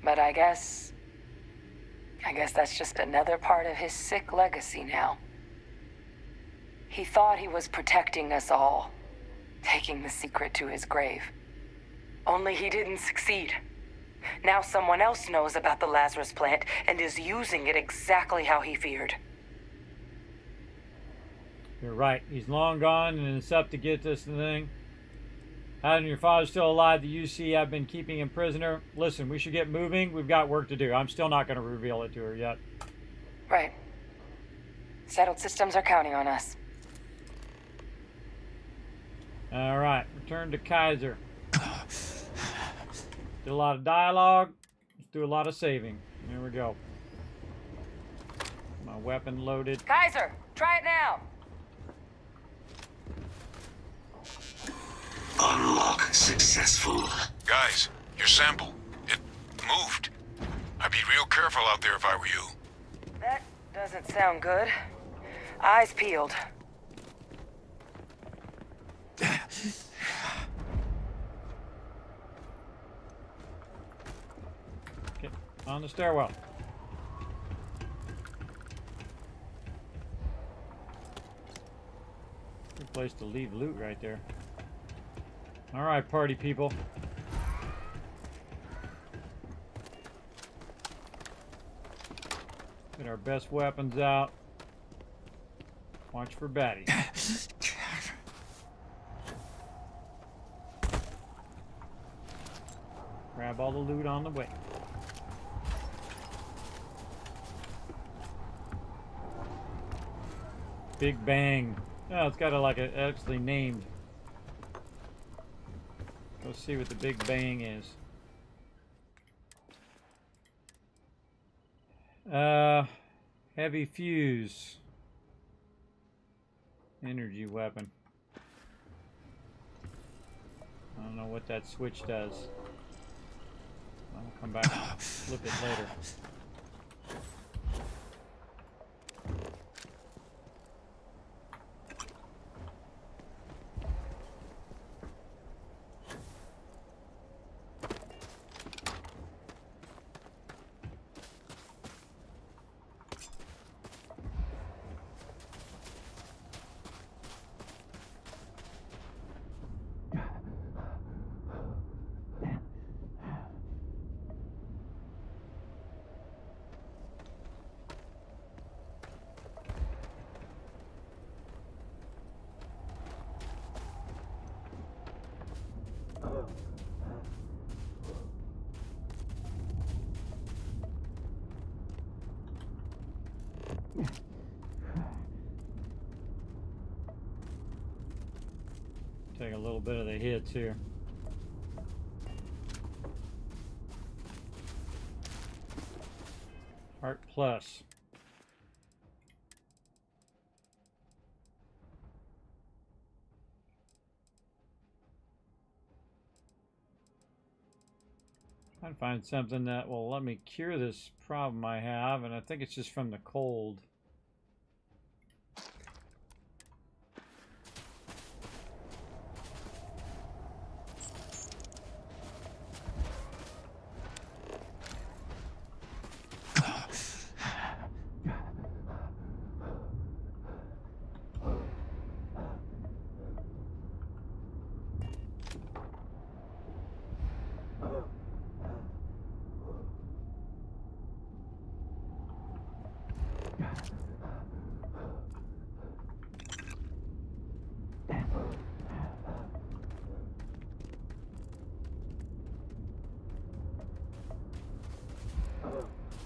But I guess that's just another part of his sick legacy now. He thought he was protecting us all, taking the secret to his grave. Only he didn't succeed. Now someone else knows about the Lazarus plant and is using it exactly how he feared. You're right. He's long gone, and it's up to get this thing. How and your father's still alive? The UC I've been keeping him prisoner. Listen, we should get moving. We've got work to do. I'm still not going to reveal it to her yet. Right. Settled systems are counting on us. All right, return to Kaiser. Did a lot of dialogue. Let's do a lot of saving. There we go. My weapon loaded. Kaiser, try it now. Unlock successful. Guys, your sample, it moved. I'd be real careful out there if I were you. That doesn't sound good. Eyes peeled. Okay, on the stairwell. Good place to leave loot right there. All right, party people. Get our best weapons out. Watch for baddies. Grab all the loot on the way. Big Bang. Oh, it's got actually named. Go see what the Big Bang is. Heavy fuse. Energy weapon. I don't know what that switch does. I'll come back and flip it later. Take a little bit of the hits here. Heart plus. Trying to find something that will let me cure this problem I have, and I think it's just from the cold.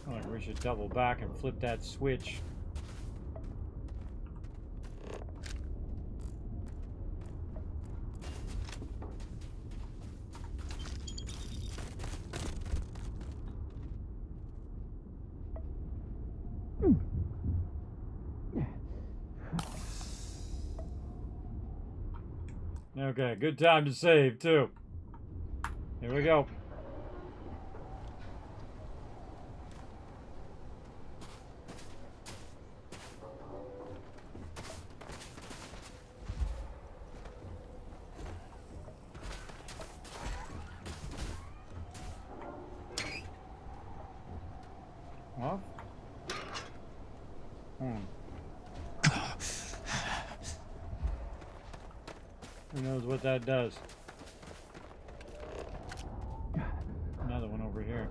Like we should double back and flip that switch. Okay, good time to save too. Here we go. Off. Who knows what that does? Another one over here.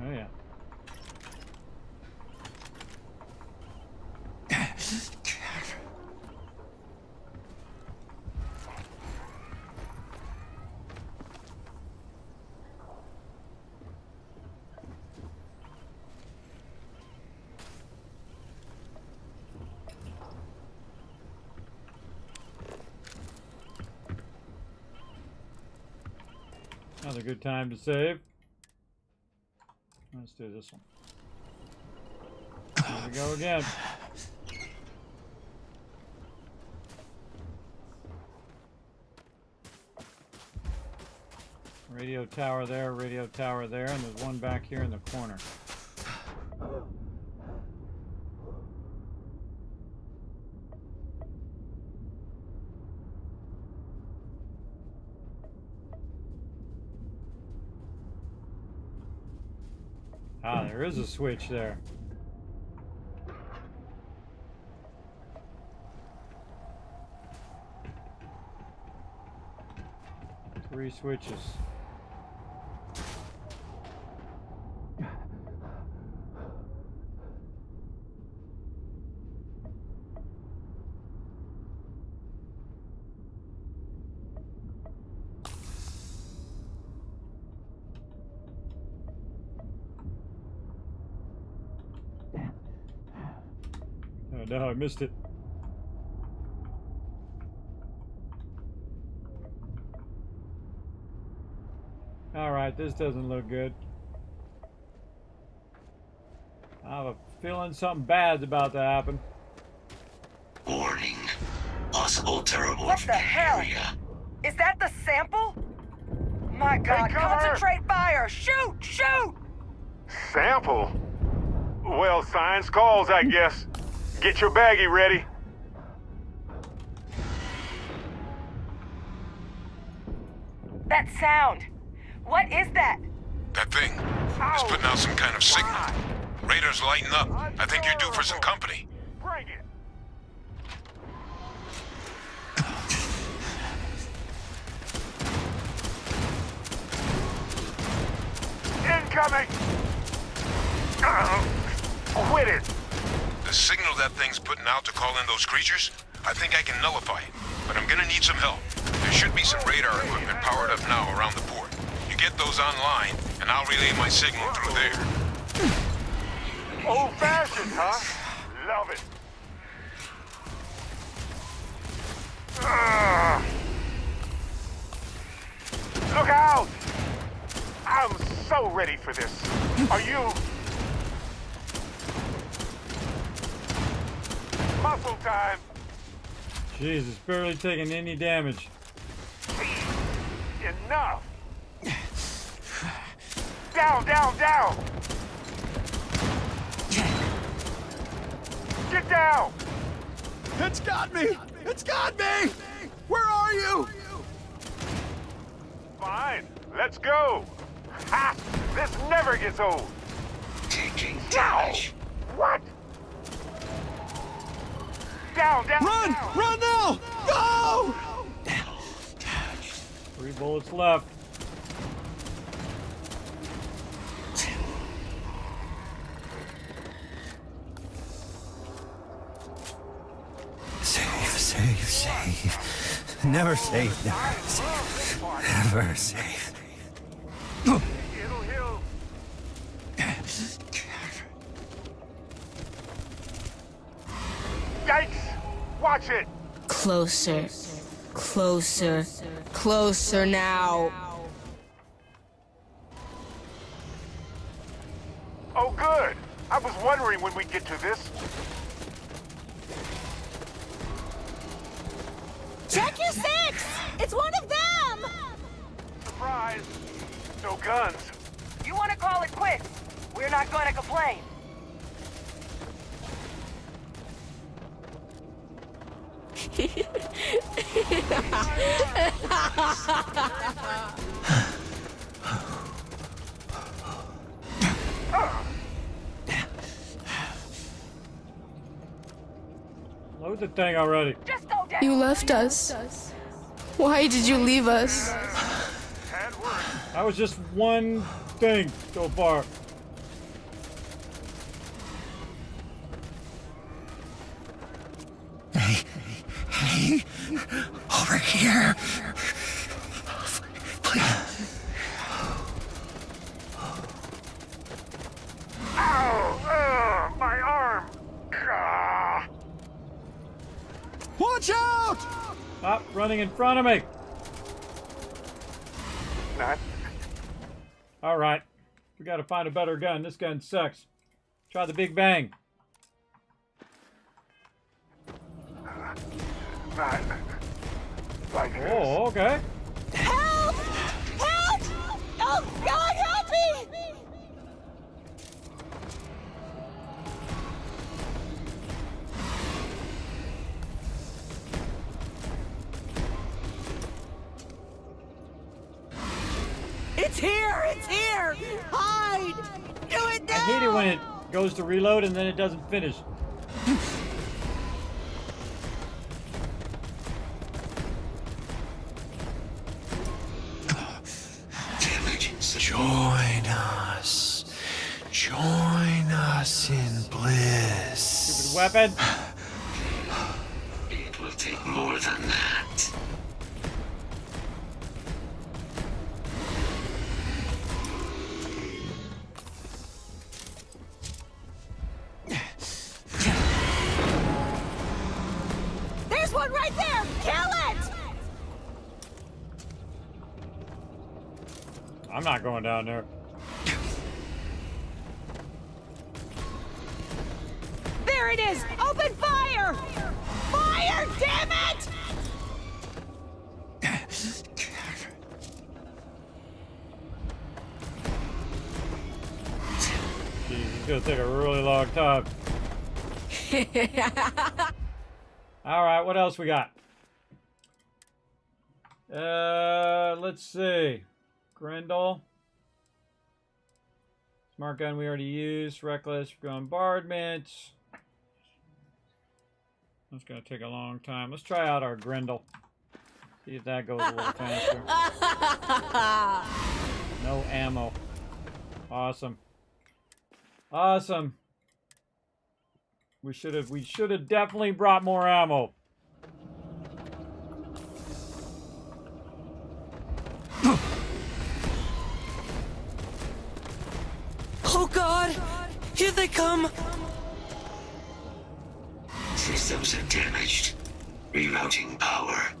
Oh yeah. Another good time to save. Let's do this one. Here we go again. Radio tower there, and there's one back here in the corner. Ah, there is a switch there. Three switches. No, I missed it. Alright, this doesn't look good. I have a feeling something bad's about to happen. Warning. Possible terramorphic What the hell? area. Is that the sample? My God, concentrate fire! Shoot! Shoot! Sample? Well, science calls, I guess. Get your baggie ready. That sound! What is that? That thing is putting out some kind of signal. Radar's lighting up. I think you're due for some company. Bring it. Incoming! Quit it! The signal that thing's putting out to call in those creatures, I think I can nullify it. But I'm gonna need some help. There should be some radar equipment powered up now around the port. You get those online, and I'll relay my signal through there. Old-fashioned, huh? Love it. Look out! I'm so ready for this. Are you? Muscle time. Jeez, it's barely taking any damage. Enough. Down, down, down. Get down. It's got me! It's got me! Where are you? Fine, let's go. Ha! This never gets old. Taking damage. What? Down! Run! Run now! Go! 3 bullets left. Save. Never save. Never save. It'll heal. Yikes! Watch it! Closer. Closer. Closer now. Oh, good! I was wondering when we'd get to this. Check your six! It's one of them! Surprise! No guns. You want to call it quits? We're not going to complain. Load the thing already. You left us. Why did you leave us? That was just one thing so far. Hey, over here. Please. Ow! My arm! Watch out! Stop running in front of me. Not. All right. We got to find a better gun. This gun sucks. Try the Big Bang. Not like this. Oh, okay. Help! Help! Oh, God, help me! It's here! It's here! Hide! Do it now! I hate it when it goes to reload and then it doesn't finish. Join us in bliss. Stupid weapon. It will take more than that. There's one right there! Kill it! I'm not going down there. There it is! Open fire! Fire, damn it! Jeez, it's gonna take a really long time. Alright, what else we got? Let's see. Grendel. Smart gun we already used. Reckless bombardment. That's gonna take a long time. Let's try out our Grendel. See if that goes a little faster. No ammo. Awesome. Awesome. We should have definitely brought more ammo. Oh God! Here they come! Systems are damaged. Rerouting power.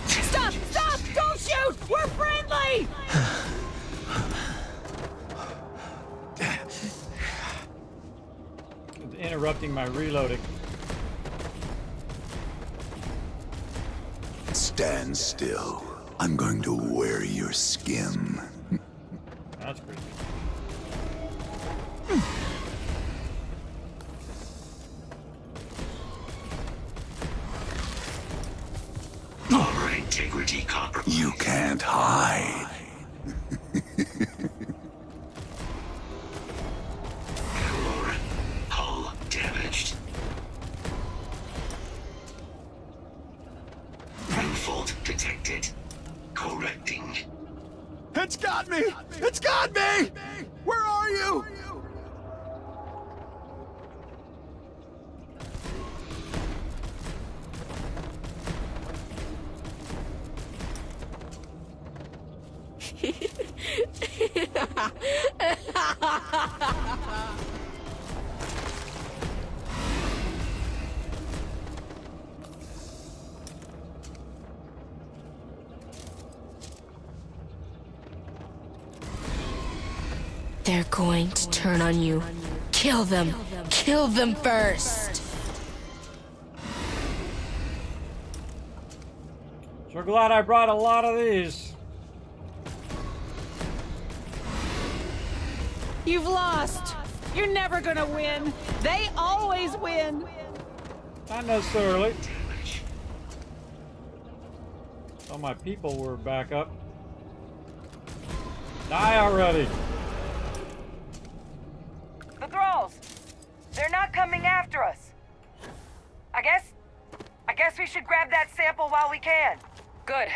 Stop! Stop! Don't shoot! We're friendly! It's interrupting my reloading. Stand still. I'm going to wear your skin. That's pretty good. Power integrity compromised. You can't hide. Caloric It's got me! Where are you? They're going to turn on you. Kill them. Kill them first. Sure glad I brought a lot of these. You've lost. You're never gonna win. They always win. Not necessarily. All my people were back up. Die already. The thralls! They're not coming after us. I guess we should grab that sample while we can. Good.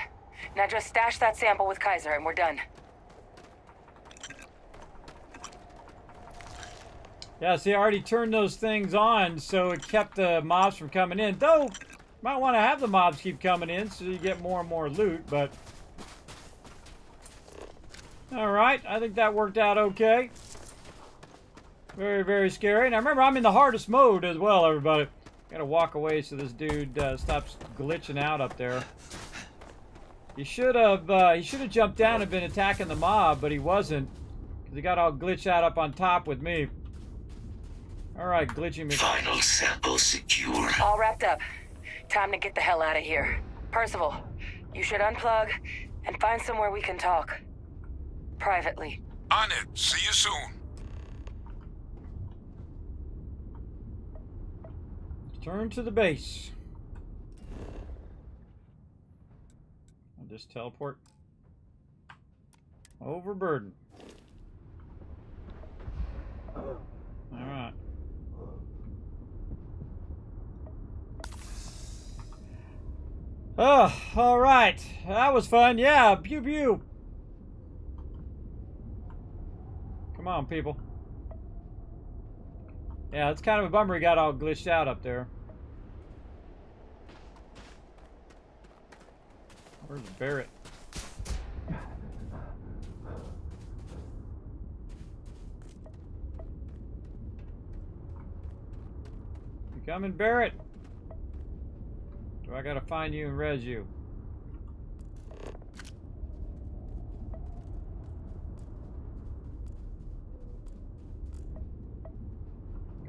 Now just stash that sample with Kaiser and we're done. Yeah, see, I already turned those things on, so it kept the mobs from coming in. Though, might want to have the mobs keep coming in so you get more and more loot, but... Alright, I think that worked out okay. Very, very scary. Now remember, I'm in the hardest mode as well, everybody. Gotta walk away so this dude stops glitching out up there. He should have jumped down and been attacking the mob, but he wasn't. Because he got all glitched out up on top with me. Alright, glitchy me. Final sample secure. All wrapped up. Time to get the hell out of here. Percival, you should unplug and find somewhere we can talk. Privately. On it. See you soon. Turn to the base. I'll just teleport. Overburden. Alright. Oh, alright. That was fun. Yeah, pew pew. Come on, people. Yeah, it's kind of a bummer he got all glitched out up there. Where's Barrett? You coming, Barrett? Do I gotta find you and res you?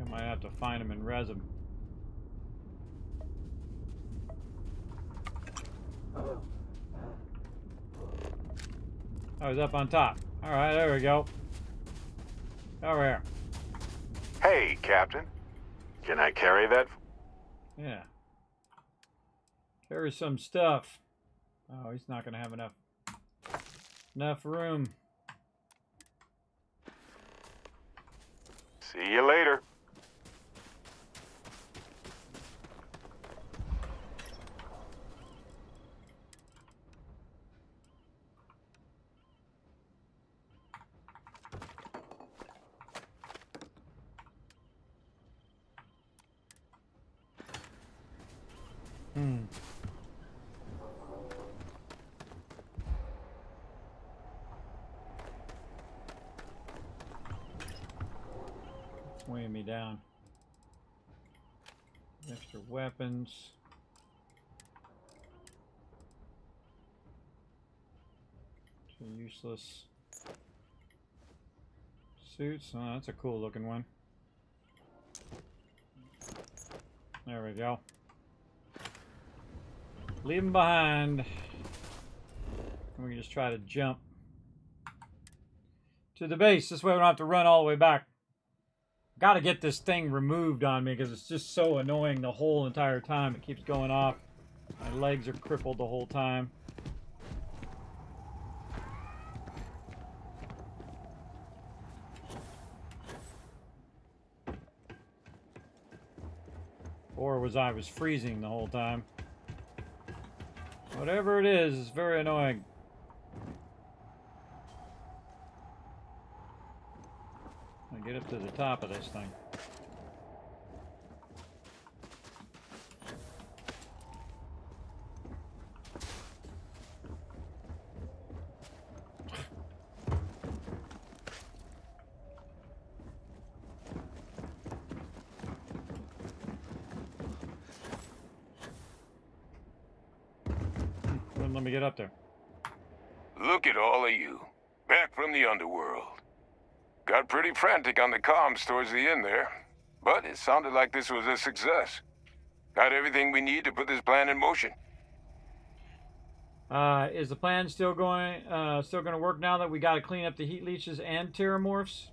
I might have to find him and res him. Oh, he's up on top. Alright, there we go. Over here. Hey, Captain. Can I carry that? Yeah. Carry some stuff. Oh, he's not gonna have enough room. See you later. It's weighing me down. Extra weapons. Two useless suits. Oh, that's a cool looking one. There we go. Leave them behind. And we can just try to jump to the base. This way we don't have to run all the way back. Got to get this thing removed on me because it's just so annoying the whole entire time. It keeps going off. My legs are crippled the whole time. Or I was freezing the whole time. Whatever it is, it's very annoying. I get up to the top of this thing. Let me get up there. Look at all of you. Back from the underworld. Got pretty frantic on the comms towards the end there. But it sounded like this was a success. Got everything we need to put this plan in motion. Is the plan still going to work now that we got to clean up the heat leeches and terramorphs?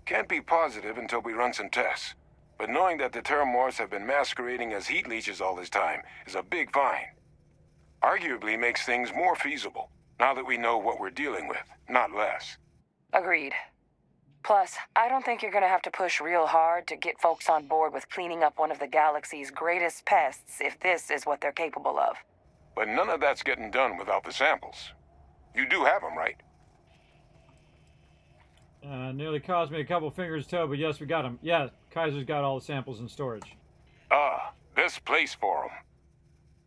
Can't be positive until we run some tests. But knowing that the terramorphs have been masquerading as heat leeches all this time is a big find. Arguably makes things more feasible, now that we know what we're dealing with, not less. Agreed. Plus, I don't think you're gonna have to push real hard to get folks on board with cleaning up one of the galaxy's greatest pests if this is what they're capable of. But none of that's getting done without the samples. You do have them, right? Nearly caused me a couple fingers toe, but yes, we got them. Yeah, Kaiser's got all the samples in storage. Ah, best place for them.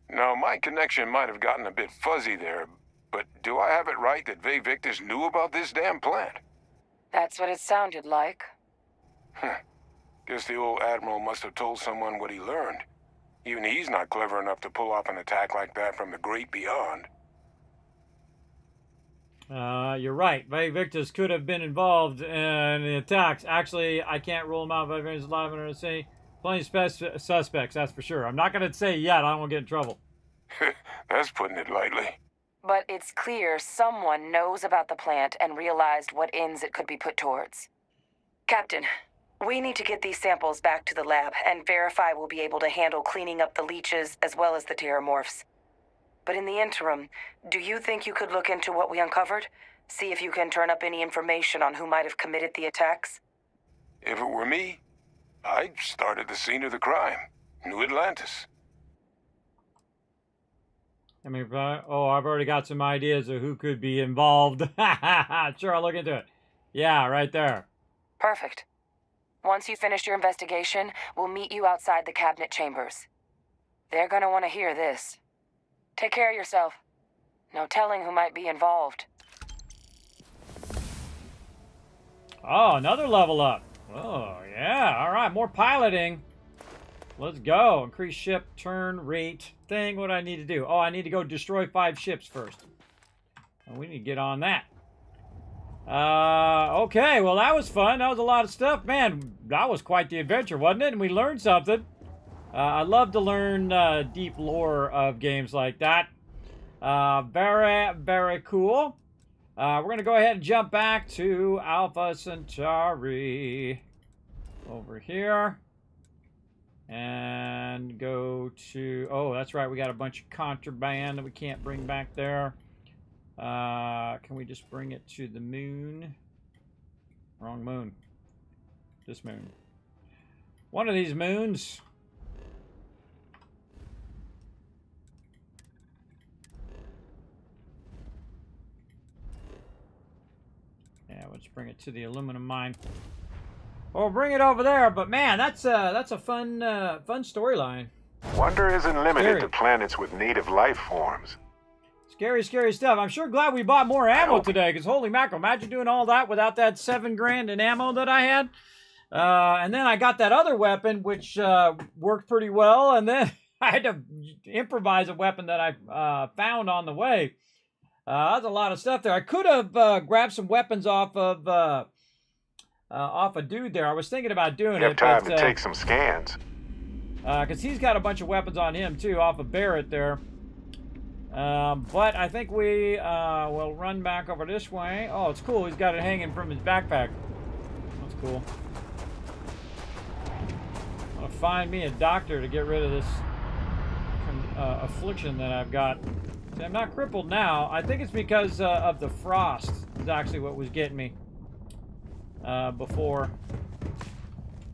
Now, my connection might have gotten a bit fuzzy there, but do I have it right that Vae Victus knew about this damn plant? That's what it sounded like. Guess the old Admiral must have told someone what he learned. Even he's not clever enough to pull off an attack like that from the great beyond. You're right. Vae Victus could have been involved in the attacks. Actually, I can't rule him out. Vae Victus alive under the sea. Plenty of suspects, that's for sure. I'm not going to say yet. I don't want to get in trouble. That's putting it lightly. But it's clear someone knows about the plant and realized what ends it could be put towards. Captain, we need to get these samples back to the lab and verify we'll be able to handle cleaning up the leeches as well as the terramorphs. But in the interim, do you think you could look into what we uncovered? See if you can turn up any information on who might have committed the attacks? If it were me, I'd start at the scene of the crime, New Atlantis. I mean, I've already got some ideas of who could be involved. Sure, I'll look into it. Yeah, right there. Perfect. Once you finish your investigation, we'll meet you outside the cabinet chambers. They're gonna want to hear this. Take care of yourself. No telling who might be involved. Oh, another level up. Oh, yeah. All right, more piloting. Let's go. Increase ship turn rate thing. What do I need to do? Oh, I need to go destroy 5 ships first. And we need to get on that. Okay, well, that was fun. That was a lot of stuff. Man, that was quite the adventure, wasn't it? And we learned something. I love to learn deep lore of games like that. Very, very cool. We're going to go ahead and jump back to Alpha Centauri. Over here. And go to... Oh, that's right. We got a bunch of contraband that we can't bring back there. Can we just bring it to the moon? Wrong moon. This moon. One of these moons. Yeah, let's bring it to the aluminum mine. Or bring it over there. But man, that's a fun fun storyline. Wonder isn't limited Scary. to planets with native life forms. Scary, scary stuff. I'm sure glad we bought more ammo today, because holy mackerel, imagine doing all that without that $7 grand in ammo that I had. And then I got that other weapon, which worked pretty well, and then I had to improvise a weapon that I found on the way. That's a lot of stuff there. I could have grabbed some weapons off of a dude there. I was thinking about doing You it. have time to take some scans. Because he's got a bunch of weapons on him, too, off of Barrett there. But I think we will run back over this way. Oh, it's cool. He's got it hanging from his backpack. That's cool. I'm going to find me a doctor to get rid of this affliction that I've got. See, I'm not crippled now. I think it's because of the frost is actually what was getting me before.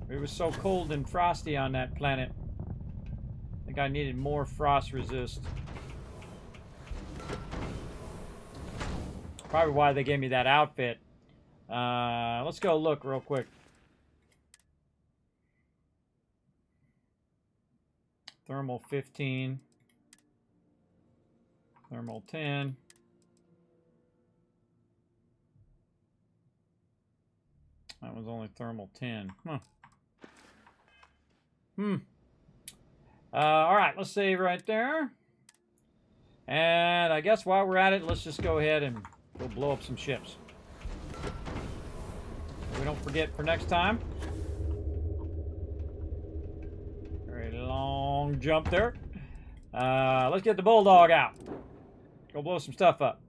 It was so cold and frosty on that planet. I think I needed more frost resist. Probably why they gave me that outfit. Let's go look real quick. Thermal 15. Thermal 10. That was only thermal 10. Huh. All right, let's save right there. And I guess while we're at it, let's just go ahead and go blow up some ships. We don't forget for next time. Very long jump there. Let's get the bulldog out. Go blow some stuff up.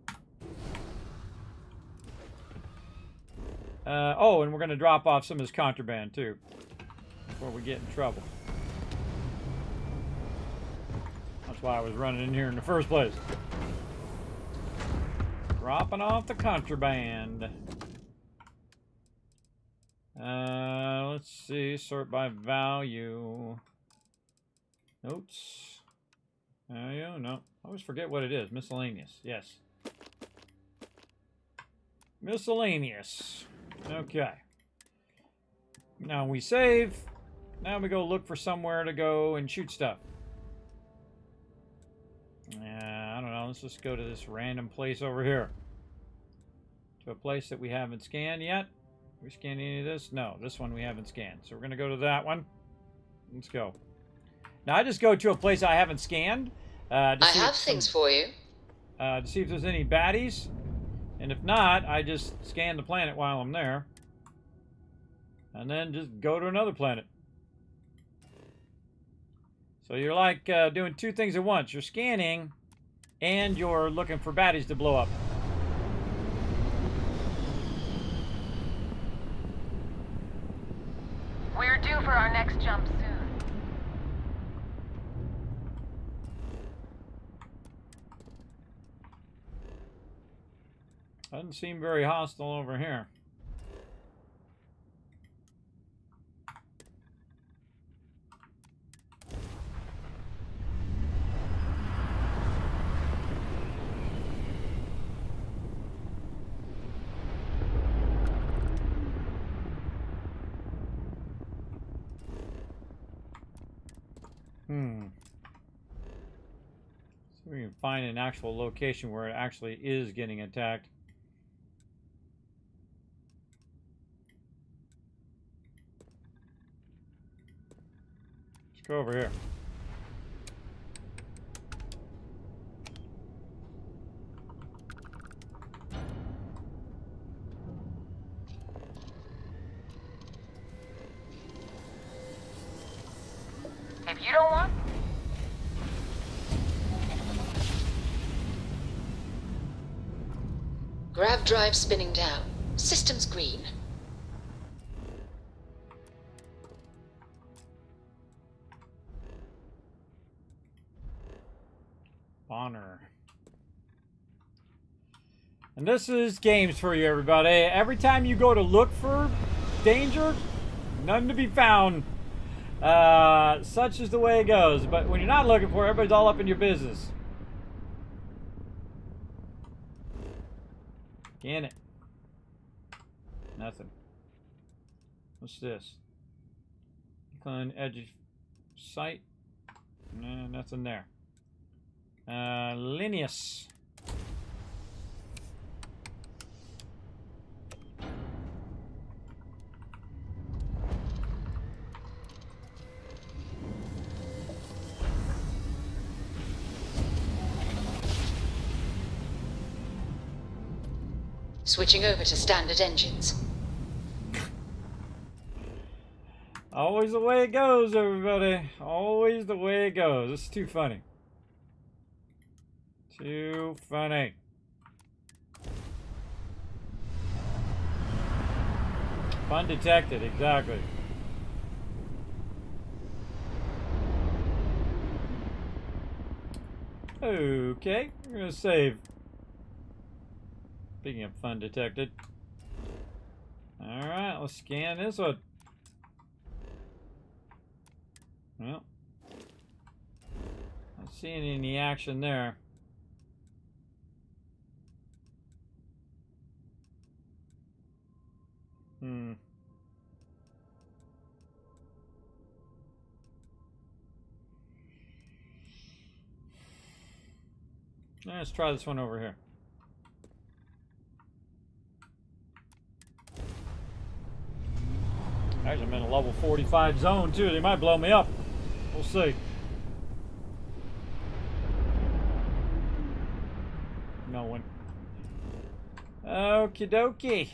Oh, and we're going to drop off some of this contraband, too, before we get in trouble. That's why I was running in here in the first place. Dropping off the contraband. Let's see. Sort by value. Notes. Value? No. I always forget what it is. Miscellaneous. Yes. Miscellaneous. Okay. Now we save. Now we go look for somewhere to go and shoot stuff. I don't know. Let's just go to this random place over here. To a place that we haven't scanned yet. We scanned any of this? No, this one we haven't scanned. So we're going to go to that one. Let's go. Now I just go to a place I haven't scanned. I have things for you. To see if there's any baddies. And if not, I just scan the planet while I'm there. And then just go to another planet. So you're like doing two things at once. You're scanning and you're looking for baddies to blow up. We're due for our next jump soon. Doesn't seem very hostile over here. So we can find an actual location where it actually is getting attacked. Let's go over here. If you don't want... Grav drive spinning down. Systems green. Honor. And this is games for you, everybody. Every time you go to look for danger, none to be found. Such is the way it goes. But when you're not looking for it, everybody's all up in your business. Can it? Nothing. What's this? Incline edge of sight? No, nothing there. Linus. Switching over to standard engines. Always the way it goes, everybody. Always the way it goes. It's too funny. Too funny. Fun detected, exactly. Okay, we're gonna save. Speaking of fun detected. Alright, let's scan this one. Well, not seeing any action there. Let's try this one over here. Actually, I'm in a level 45 zone, too. They might blow me up. We'll see. No one. Okie dokie.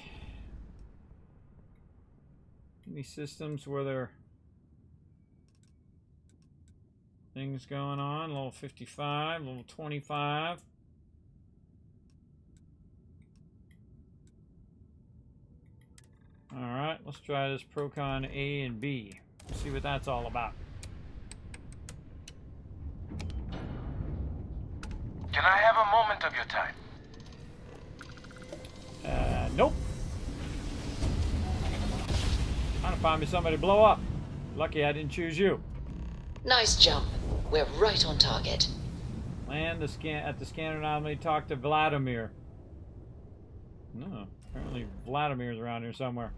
Any systems where there are things going on? Level 55, level 25. Alright, let's try this Procon A and B. See what that's all about. Can I have a moment of your time? Nope. Trying to find me somebody to blow up. Lucky I didn't choose you. Nice jump. We're right on target. Land at the scanner anomaly. Talk to Vladimir. No, apparently Vladimir's around here somewhere.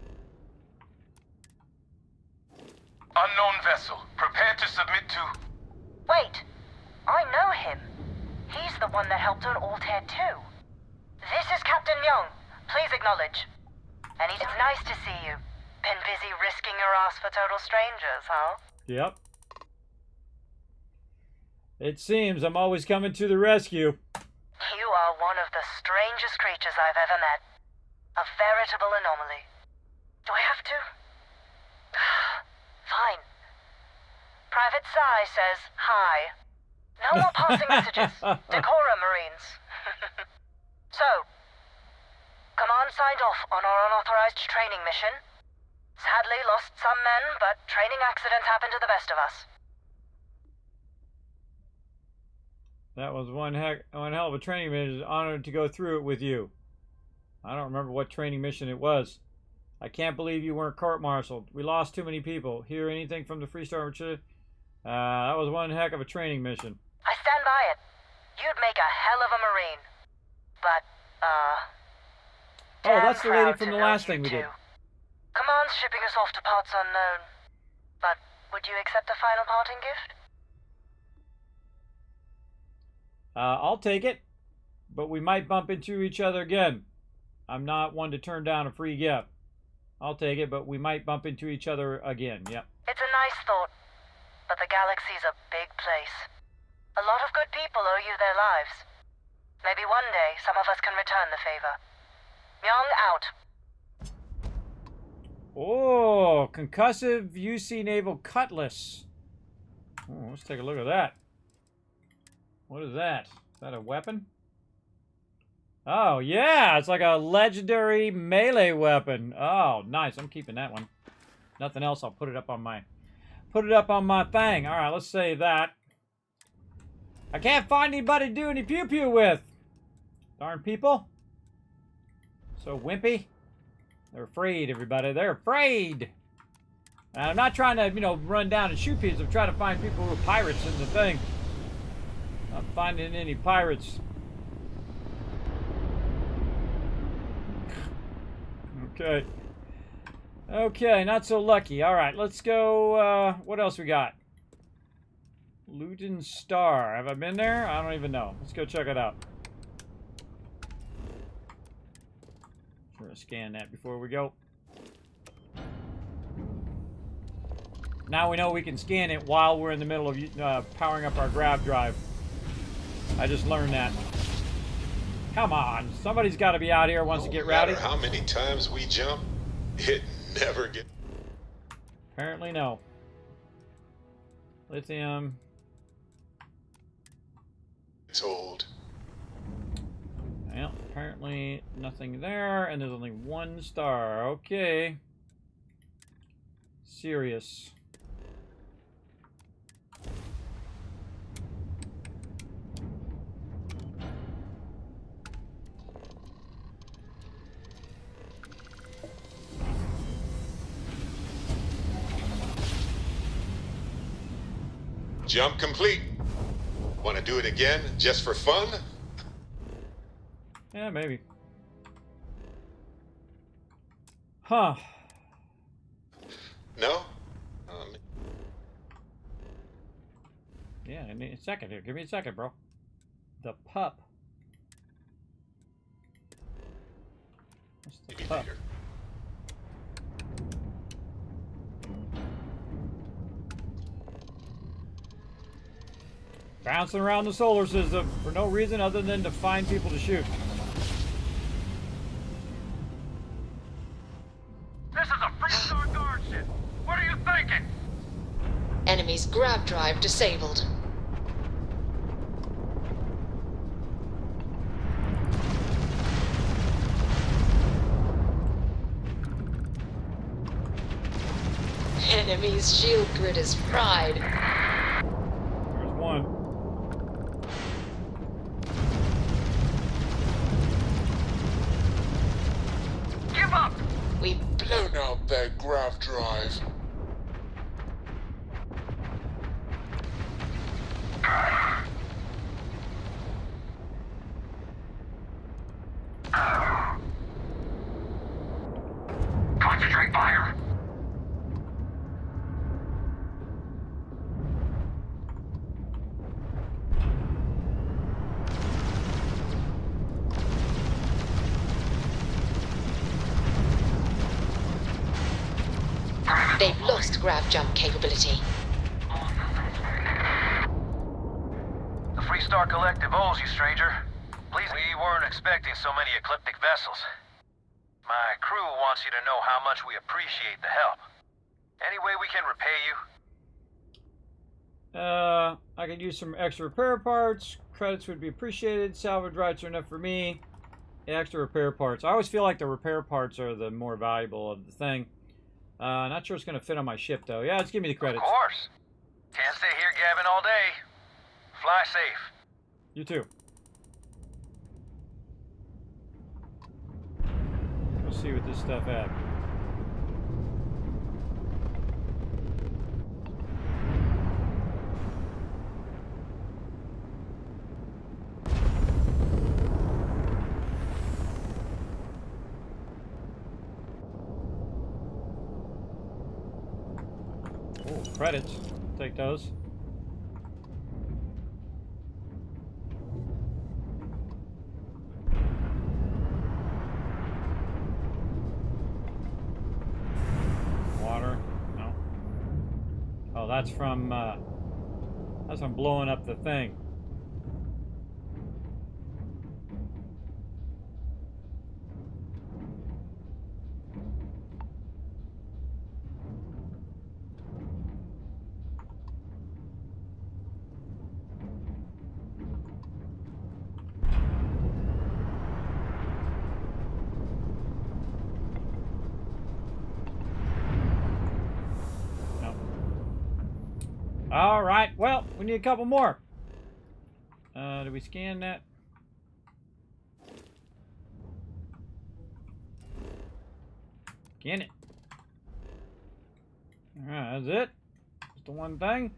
Unknown vessel. Prepare to submit to... Wait. I know him. He's the one that helped on Altair 2. This is Captain Young. Please acknowledge. And it's nice to see you. Been busy risking your ass for total strangers, huh? Yep. It seems I'm always coming to the rescue. You are one of the strangest creatures I've ever met. A veritable anomaly. Do I have to? Fine. Private Psy says hi. No more passing messages. Decorum, Marines. So, Command signed off on our unauthorized training mission. Sadly lost some men, but training accidents happen to the best of us. That was one hell of a training mission. Honored to go through it with you. I don't remember what training mission it was. I can't believe you weren't court-martialed. We lost too many people. Hear anything from the Freestar? That was one heck of a training mission. I stand by it. You'd make a hell of a Marine. But, oh, that's the lady from the last thing we did. Command's shipping us off to parts unknown. But would you accept a final parting gift? I'll take it. But we might bump into each other again. I'm not one to turn down a free gift. I'll take it, but we might bump into each other again. Yep. It's a nice thought. But the galaxy's a big place. A lot of good people owe you their lives. Maybe one day some of us can return the favor. Young out. Oh, concussive UC naval cutlass. Oh, let's take a look at that. What is that? Is that a weapon? Oh, yeah, it's like a legendary melee weapon. Oh, nice. I'm keeping that one. Nothing else. I'll put it up on my thing. All right, let's save that. I can't find anybody to do any pew-pew with. Darn people. So wimpy. They're afraid, everybody. They're afraid. And I'm not trying to, run down and shoot people. I'm trying to find people who are pirates in the thing. Not finding any pirates. Okay. Okay, not so lucky. All right, let's go. What else we got? Luton Star. Have I been there? I don't even know. Let's go check it out. Sure, scan that before we go. Now we know we can scan it while we're in the middle of powering up our grav drive. I just learned that. Come on, somebody's got to be out here wants to get rowdy. No matter how many times we jump, it never gets. Apparently no. Lithium. It's old. Well, apparently nothing there, and there's only one star. Okay. Serious. Jump complete. Want to do it again, just for fun? Yeah, maybe. Huh. No? Yeah, I need a second here. Give me a second, bro. The pup. What's the pup? Bouncing around the solar system for no reason other than to find people to shoot. This is a Freestar guard ship. What are you thinking? Enemy's grav drive disabled. Enemy's shield grid is fried. There's one. Give up! We blown out that grav drive. Concentrate fire! They've lost grav jump capability. The Freestar Collective owes you, stranger. Please, we weren't expecting so many ecliptic vessels. My crew wants you to know how much we appreciate the help. Any way we can repay you? I could use some extra repair parts. Credits would be appreciated. Salvage rights are enough for me. Extra repair parts. I always feel like the repair parts are the more valuable of the thing. Not sure it's going to fit on my ship, though. Yeah, just give me the credits. Of course. Can't stay here gabbing all day. Fly safe. You too. Let's see what this stuff had. Credits. Take those. Water. No. Oh, that's from blowing up the thing. All right, well, we need a couple more. Did we scan that? Scan it. All right, that's it. Just the one thing.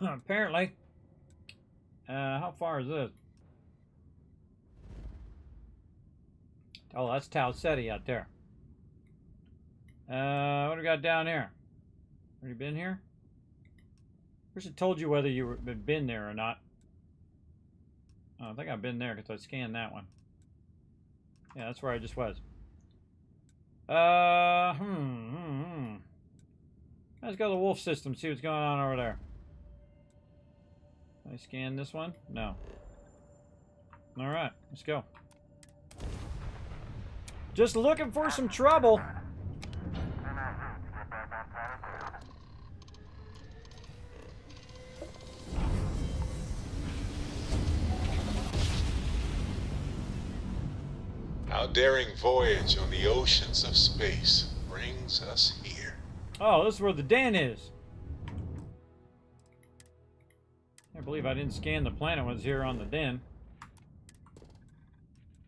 Apparently. How far is this? Oh, that's Tau Ceti out there. What do we got down here? Have you been here? I wish it told you whether you had been there or not. Oh, I think I've been there because I scanned that one. Yeah, that's where I just was. Let's go to the wolf system, see what's going on over there. Did I scan this one? No. Alright, let's go. Just looking for some trouble. Our daring voyage on the oceans of space brings us here. Oh, this is where the den is. I can't believe I didn't scan the planet when it was here on the den.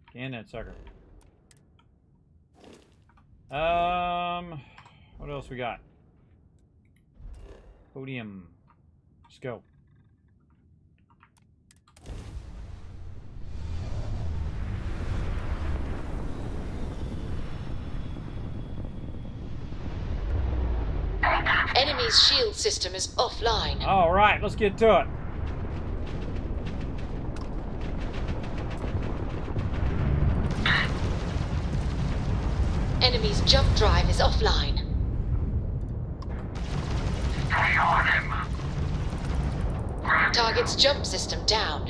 Scan that sucker. What else we got? Podium. Let's go. Enemy's shield system is offline. All right, let's get to it. Enemy's jump drive is offline. Stay on him. Target's jump system down.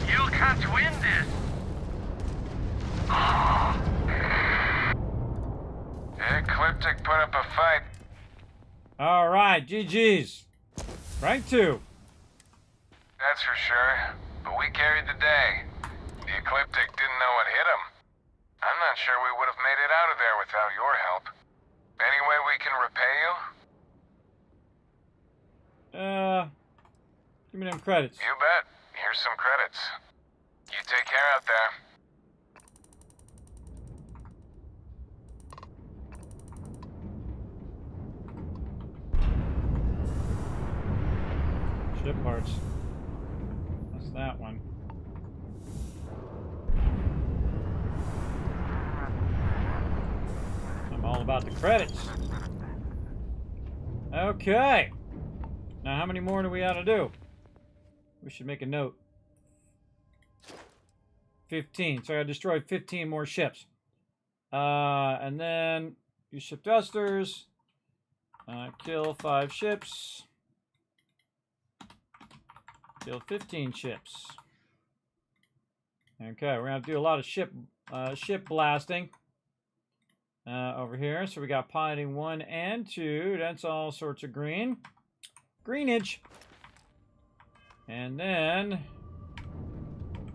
You can't win this. Ecliptic put up a fight. All right, GG's. Rank 2. That's for sure. But we carried the day. The Ecliptic didn't know what hit him. I'm not sure we would have made it out of there without your help. Any way we can repay you? Give me them credits. You bet. Here's some credits. You take care out there. Ship parts. That's that one. I'm all about the credits. Okay. Now, how many more do we got to do? We should make a note. 15. So I destroyed 15 more ships. And then you ship dusters. Kill 5 ships. Kill 15 ships. Okay, we're gonna have to do a lot of ship blasting over here. So we got piloting 1 and 2. That's all sorts of green. Greenage. And then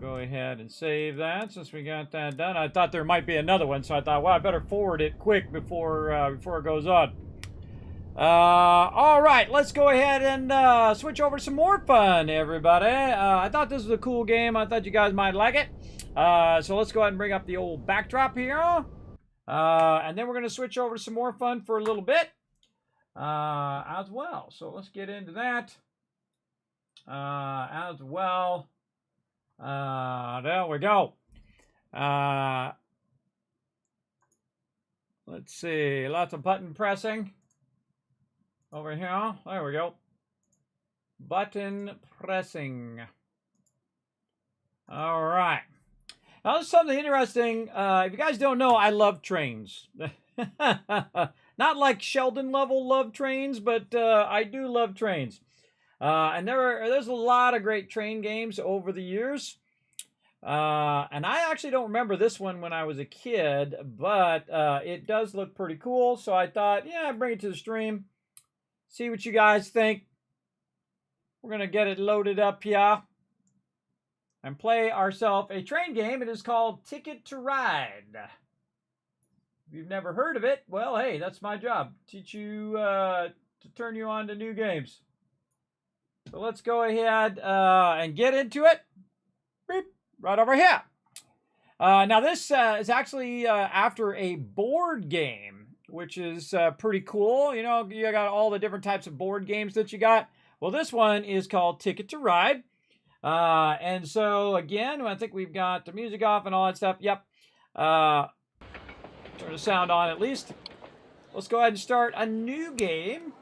go ahead and save that since we got that done. I thought there might be another one, so I thought, well, I better forward it quick before it goes on. All right, let's go ahead and switch over to some more fun, everybody. I thought this was a cool game. I thought you guys might like it. So let's go ahead and bring up the old backdrop here. And then we're going to switch over to some more fun for a little bit as well. So let's get into that as well. There we go. Let's see. Lots of button pressing. Over here, there we go. Button pressing. All right. Now, there's something interesting. If you guys don't know, I love trains. Not like Sheldon level love trains, but I do love trains. And there's a lot of great train games over the years. And I actually don't remember this one when I was a kid, but it does look pretty cool. So I thought, yeah, I'd bring it to the stream. See what you guys think. We're going to get it loaded up here and play ourselves a train game. It is called Ticket to Ride. If you've never heard of it, well, hey, that's my job. Teach you to turn you on to new games. So let's go ahead and get into it. Beep, right over here. Now this is actually after a board game, which is pretty cool. You know, you got all the different types of board games that you got. Well, this one is called Ticket to Ride. And so, again, I think we've got the music off and all that stuff. Yep. Turn the sound on at least. Let's go ahead and start a new game.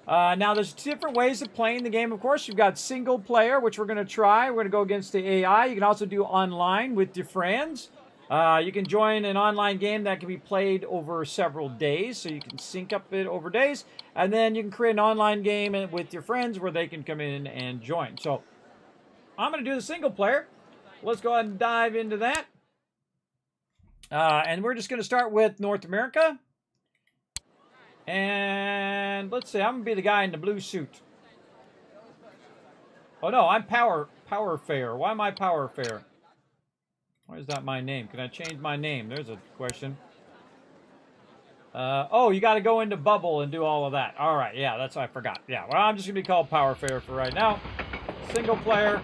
Now, there's different ways of playing the game, of course. You've got single player, which we're going to try. We're going to go against the AI. You can also do online with your friends. You can join an online game that can be played over several days, so you can sync up it over days, and then you can create an online game with your friends where they can come in and join. So I'm going to do the single player. Let's go ahead and dive into that. And we're just going to start with North America. And let's see, I'm going to be the guy in the blue suit. Oh no, I'm Power Fair. Why am I Power Fair? Why is that my name? Can I change my name? There's a question. Oh, you got to go into Bubble and do all of that. All right, yeah, that's what I forgot. Yeah, well, I'm just going to be called Power Fair for right now. Single player.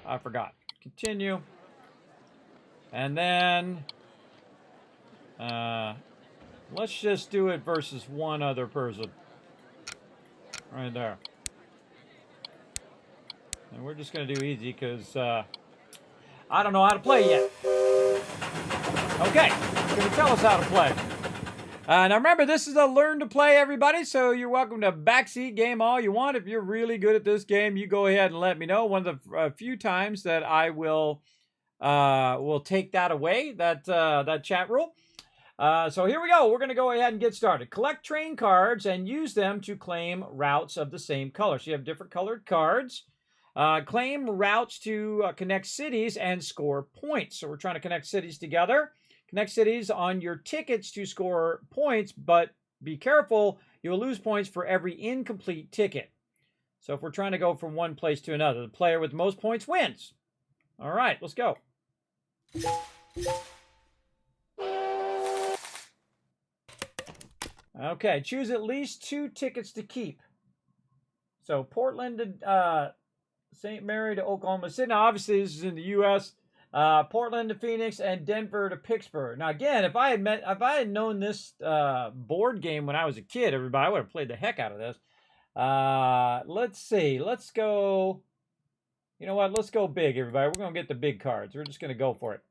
I forgot. Continue. And then let's just do it versus one other person. Right there. And we're just going to do easy because I don't know how to play yet. Okay, it's going to tell us how to play. Now remember, this is a learn to play, everybody, so you're welcome to backseat game all you want. If you're really good at this game, you go ahead and let me know. One of the few times that I will take that away, that chat rule. So here we go. We're going to go ahead and get started. Collect train cards and use them to claim routes of the same color. So you have different colored cards. Claim routes to connect cities and score points. So we're trying to connect cities together. Connect cities on your tickets to score points, but be careful, you will lose points for every incomplete ticket. So if we're trying to go from one place to another, the player with the most points wins. All right, let's go. Okay, choose at least 2 tickets to keep. So Portland to St. Mary to Oklahoma City. Now, obviously, this is in the U.S. Portland to Phoenix and Denver to Pittsburgh. Now, again, if I had known this board game when I was a kid, everybody, I would have played the heck out of this. Let's see. Let's go. You know what? Let's go big, everybody. We're going to get the big cards. We're just going to go for it.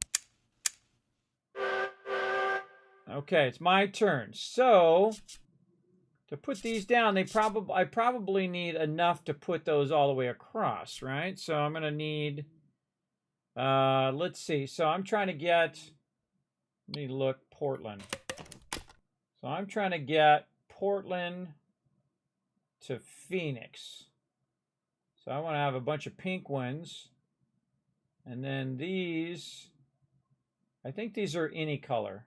Okay, it's my turn. So to put these down, I probably need enough to put those all the way across, right? So I'm going to need, let's see. So I'm trying to get, let me look, Portland. So I'm trying to get Portland to Phoenix. So I want to have a bunch of pink ones. And then these, I think these are any color.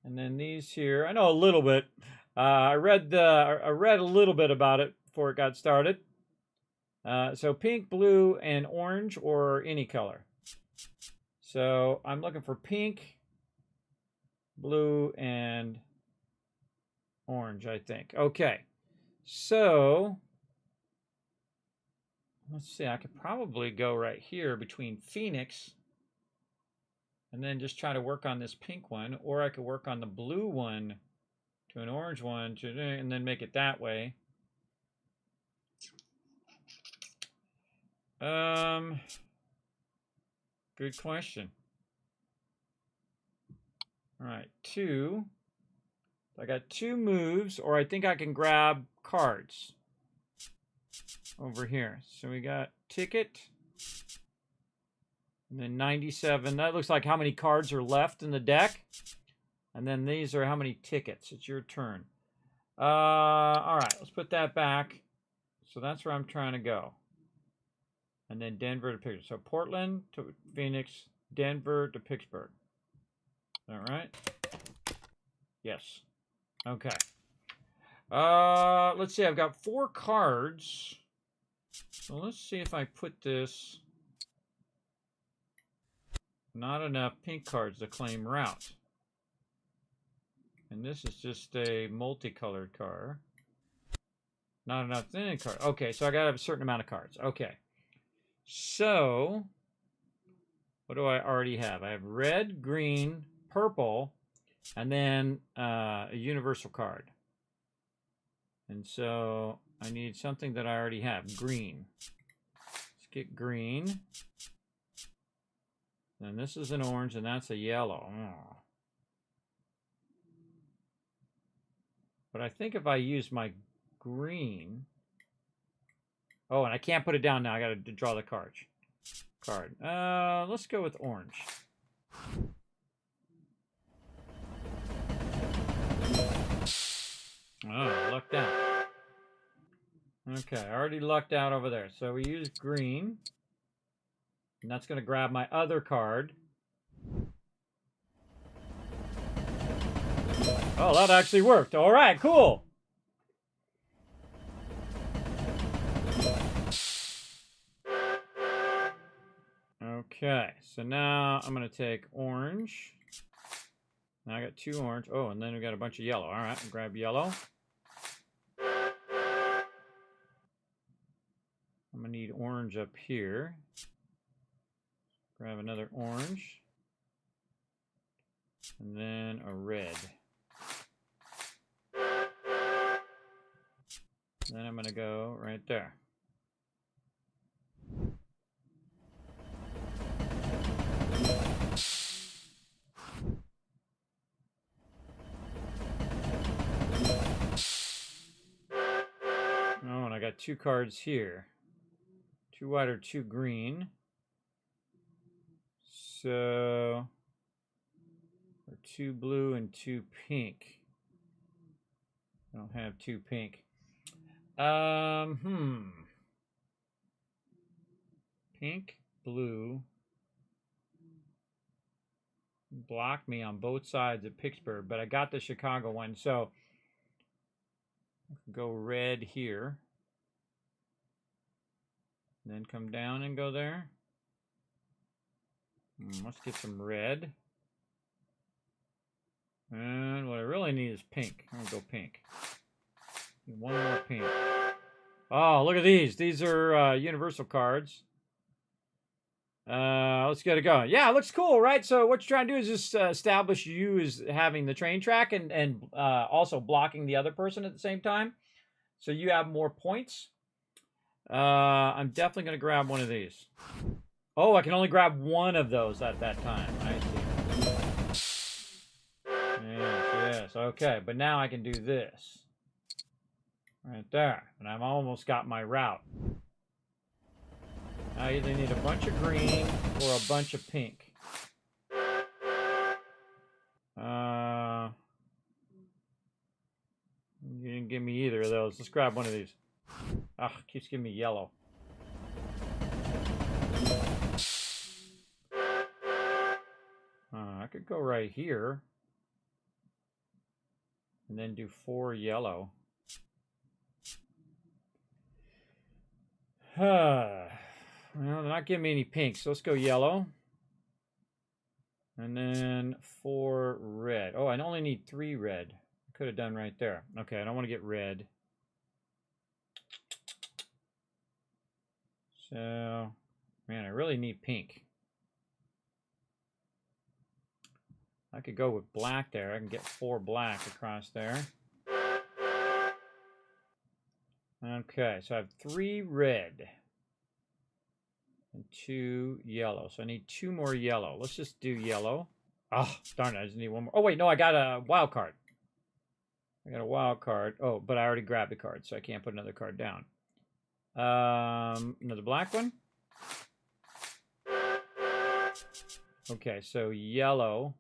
And then these here, I know a little bit. I read a little bit about it before it got started. So pink, blue, and orange, or any color. So I'm looking for pink, blue, and orange, I think. Okay. So let's see. I could probably go right here between Phoenix and then just try to work on this pink one, or I could work on the blue one to an orange one, and then make it that way. Good question. All right, 2. I got 2 moves, or I think I can grab cards over here. So we got ticket. And then 97. That looks like how many cards are left in the deck. And then these are how many tickets. It's your turn. All right, let's put that back. So that's where I'm trying to go. And then Denver to Pittsburgh. So Portland to Phoenix, Denver to Pittsburgh. All right. Yes. Okay. Let's see. I've got 4 cards. So let's see if I put this. Not enough pink cards to claim route. And this is just a multicolored card. Not enough thin card. Okay, so I gotta have a certain amount of cards. Okay. So what do I already have? I have red, green, purple, and then a universal card. And so I need something that I already have. Green. Let's get green. And this is an orange, and that's a yellow. Oh. But I think if I use my green... Oh, and I can't put it down now. I got to draw the card. Let's go with orange. Oh, lucked out. Okay, I already lucked out over there. So we use green. And that's going to grab my other card. Oh, that actually worked. All right, cool. Okay, so now I'm going to take orange. Now I got 2 orange. Oh, and then we got a bunch of yellow. All right, I'll grab yellow. I'm going to need orange up here. Grab another orange. And then a red. Then I'm going to go right there. 2 cards here. 2 white or 2 green. So, or 2 blue and 2 pink. I don't have 2 pink. Pink, blue. Block me on both sides of Pittsburgh, but I got the Chicago one, so go red here. Then come down and go there. Let's get some red. And what I really need is pink. I'm gonna go pink. One more pink. Oh, look at these. These are universal cards. Let's get it going. Yeah, it looks cool, right? So what you're trying to do is just establish you as having the train track and also blocking the other person at the same time. So you have more points. I'm definitely going to grab one of these. Oh, I can only grab one of those at that time. I see. Yes. Okay, but now I can do this. Right there. And I've almost got my route. I either need a bunch of green or a bunch of pink. You didn't give me either of those. Let's grab one of these. Ah, keeps giving me yellow. I could go right here. And then do 4 yellow. Well, they're not giving me any pink, so let's go yellow. And then 4 red. Oh, I only need 3 red. I could have done right there. Okay, I don't want to get red. So, man, I really need pink. I could go with black there. I can get 4 black across there. Okay, so I have 3 red and 2 yellow. So I need 2 more yellow. Let's just do yellow. Oh, darn it, I just need 1 more. Oh, wait, no, I got a wild card. I got a wild card. Oh, but I already grabbed the card, so I can't put another card down. Another black one. Okay, so yellow.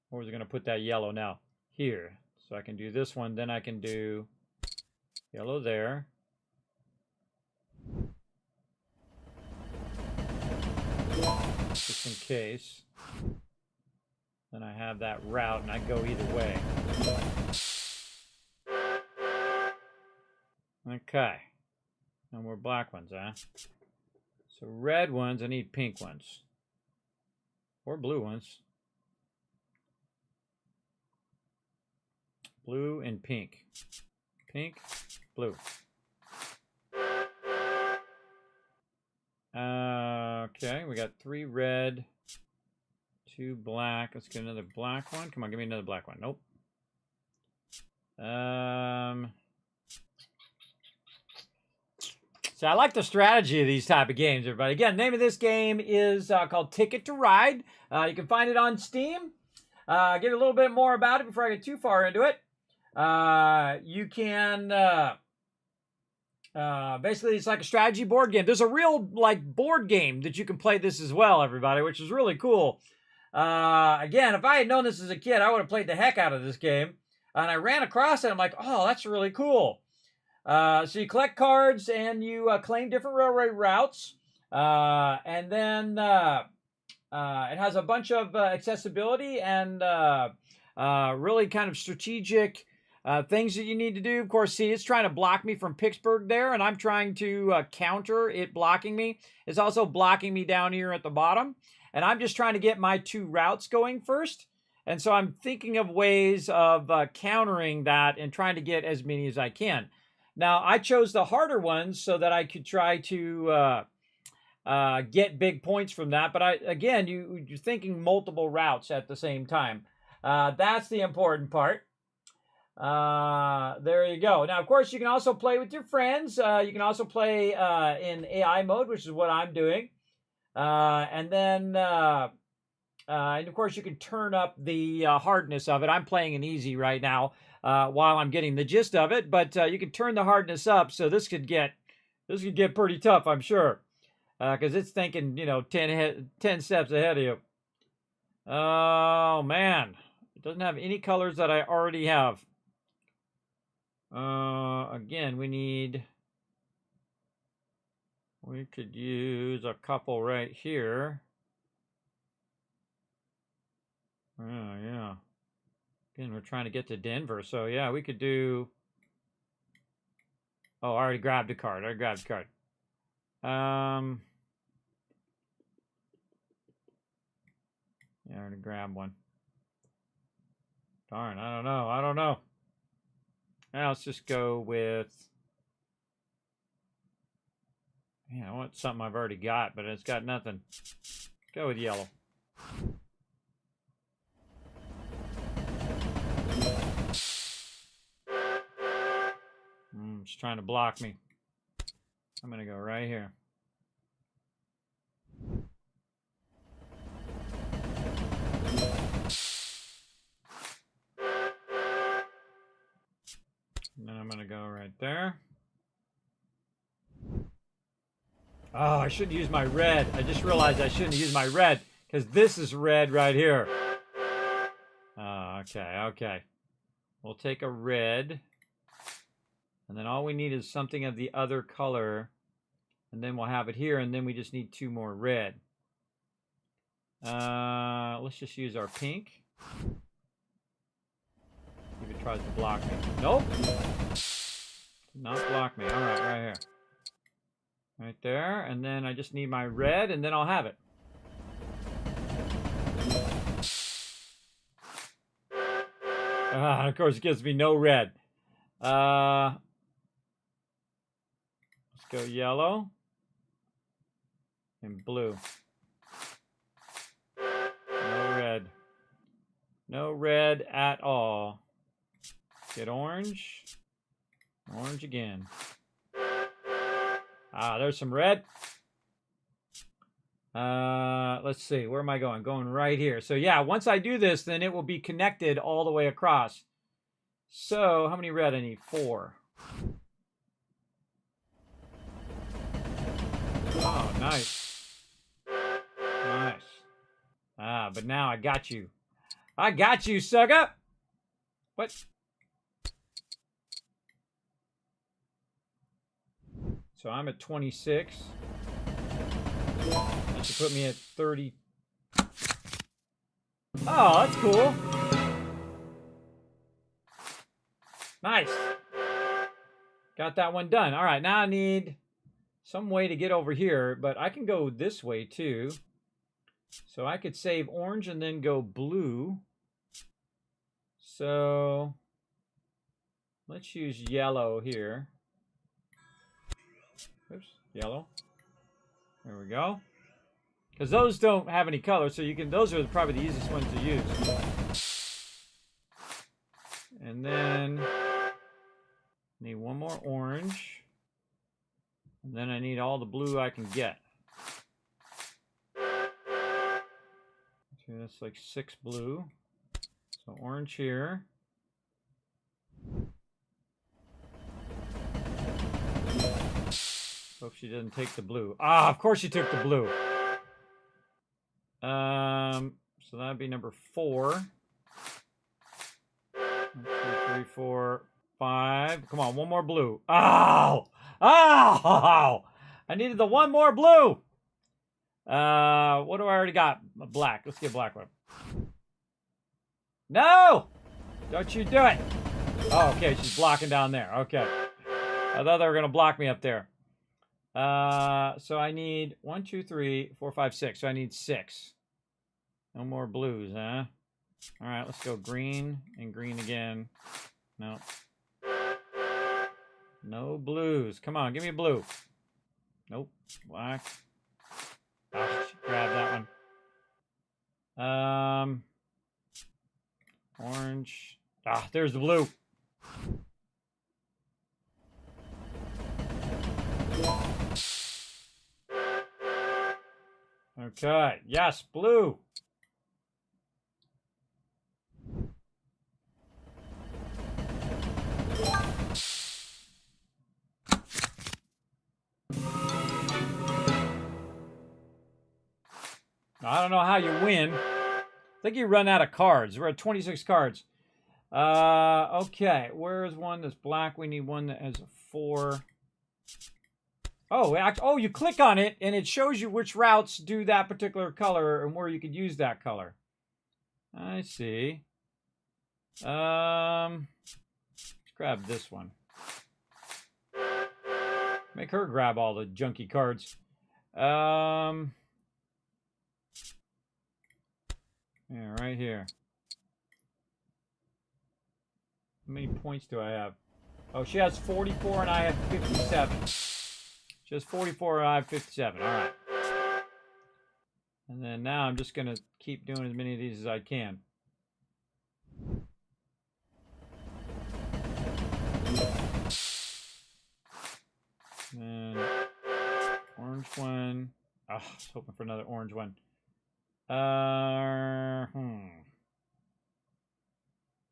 Where was I going to put that yellow now? Here. So I can do this one. Then I can do yellow there. Just in case. Then I have that route and I go either way. Okay. No more black ones, huh? So red ones, I need pink ones. Or blue ones. Blue and pink. Pink, blue. Okay, we got 3 red, 2 black. Let's get another black one. Come on, give me another black one. Nope. So I like the strategy of these type of games, everybody. Again, the name of this game is called Ticket to Ride. You can find it on Steam. Get a little bit more about it before I get too far into it. You can basically it's like a strategy board game. There's a real like board game that you can play this as well, everybody, which is really cool. Again, if I had known this as a kid, I would have played the heck out of this game. And I ran across it. I'm like, oh, that's really cool. So you collect cards and you claim different railway routes. And then it has a bunch of accessibility and really kind of strategic things that you need to do. Of course, see, it's trying to block me from Pittsburgh there, and I'm trying to counter it blocking me. It's also blocking me down here at the bottom. And I'm just trying to get my 2 routes going first. And so I'm thinking of ways of countering that and trying to get as many as I can. Now, I chose the harder ones so that I could try to get big points from that. But again, you're thinking multiple routes at the same time. That's the important part. There you go. Now, of course, you can also play with your friends. You can also play in AI mode, which is what I'm doing. And then, and of course, you can turn up the hardness of it. I'm playing in easy right now. while I'm getting the gist of it. But you can turn the hardness up, so this could get pretty tough, I'm sure, because it's thinking 10 steps ahead of you. Oh man, it doesn't have any colors that I already have. Again, we could use a couple right here. Oh, yeah. Again, we're trying to get to Denver, so yeah, we could do... Oh, I already grabbed a card. Yeah, I already grabbed one. Darn, I don't know. Now let's just go with... Man, I want something I've already got, but it's got nothing. Go with yellow. It's trying to block me. I'm going to go right here. And then I'm going to go right there. Oh, I shouldn't use my red. I just realized I shouldn't use my red because this is red right here. Oh, okay. We'll take a red. And then all we need is something of the other color. And then we'll have it here. And then we just need 2 more red. Let's just use our pink. See if it tries to block me. Nope. Did not block me. All right, right here. Right there. And then I just need my red, and then I'll have it. Of course, it gives me no red. Let's go yellow and blue. No red. No red at all. Get orange. Orange again. There's some red. Let's see. Where am I going? Going right here. So yeah, once I do this, then it will be connected all the way across. So how many red I need? 4. Oh, nice. Nice. But now I got you. I got you, sucker. What? So I'm at 26. That should put me at 30. Oh, that's cool. Nice. Got that one done. All right, now I need some way to get over here, but I can go this way too. So I could save orange and then go blue. So let's use yellow here. Oops, yellow. There we go. Because those don't have any color, so you can. Those are probably the easiest ones to use. And then need one more orange, and then I need all the blue I can get. So that's like 6 blue. So orange here. Hope she doesn't take the blue. Of course she took the blue. So that'd be number 4. 1, 2, 3, 4, 5. Come on, one more blue. Oh! I needed the one more blue. What do I already got? Black. Let's get black one. No! Don't you do it. Oh, okay, she's blocking down there. Okay. I thought they were going to block me up there. So I need 1, 2, 3, 4, 5, 6. So I need 6. No more blues, huh? All right, let's go green and green again. No. No blues. Come on, give me a blue. Nope. Black. Grab that one. Orange. There's the blue. Okay. Yes, blue. I don't know how you win. I think you run out of cards. We're at 26 cards. Okay. Where is one that's black? We need one that has a 4. Oh, you click on it, and it shows you which routes do that particular color and where you could use that color. I see. Let's grab this one. Make her grab all the junky cards. Yeah, right here. How many points do I have? Oh, she has 44 and I have 57. She has 44 and I have 57. All right. And then now I'm just going to keep doing as many of these as I can. And orange one. Oh, I was hoping for another orange one.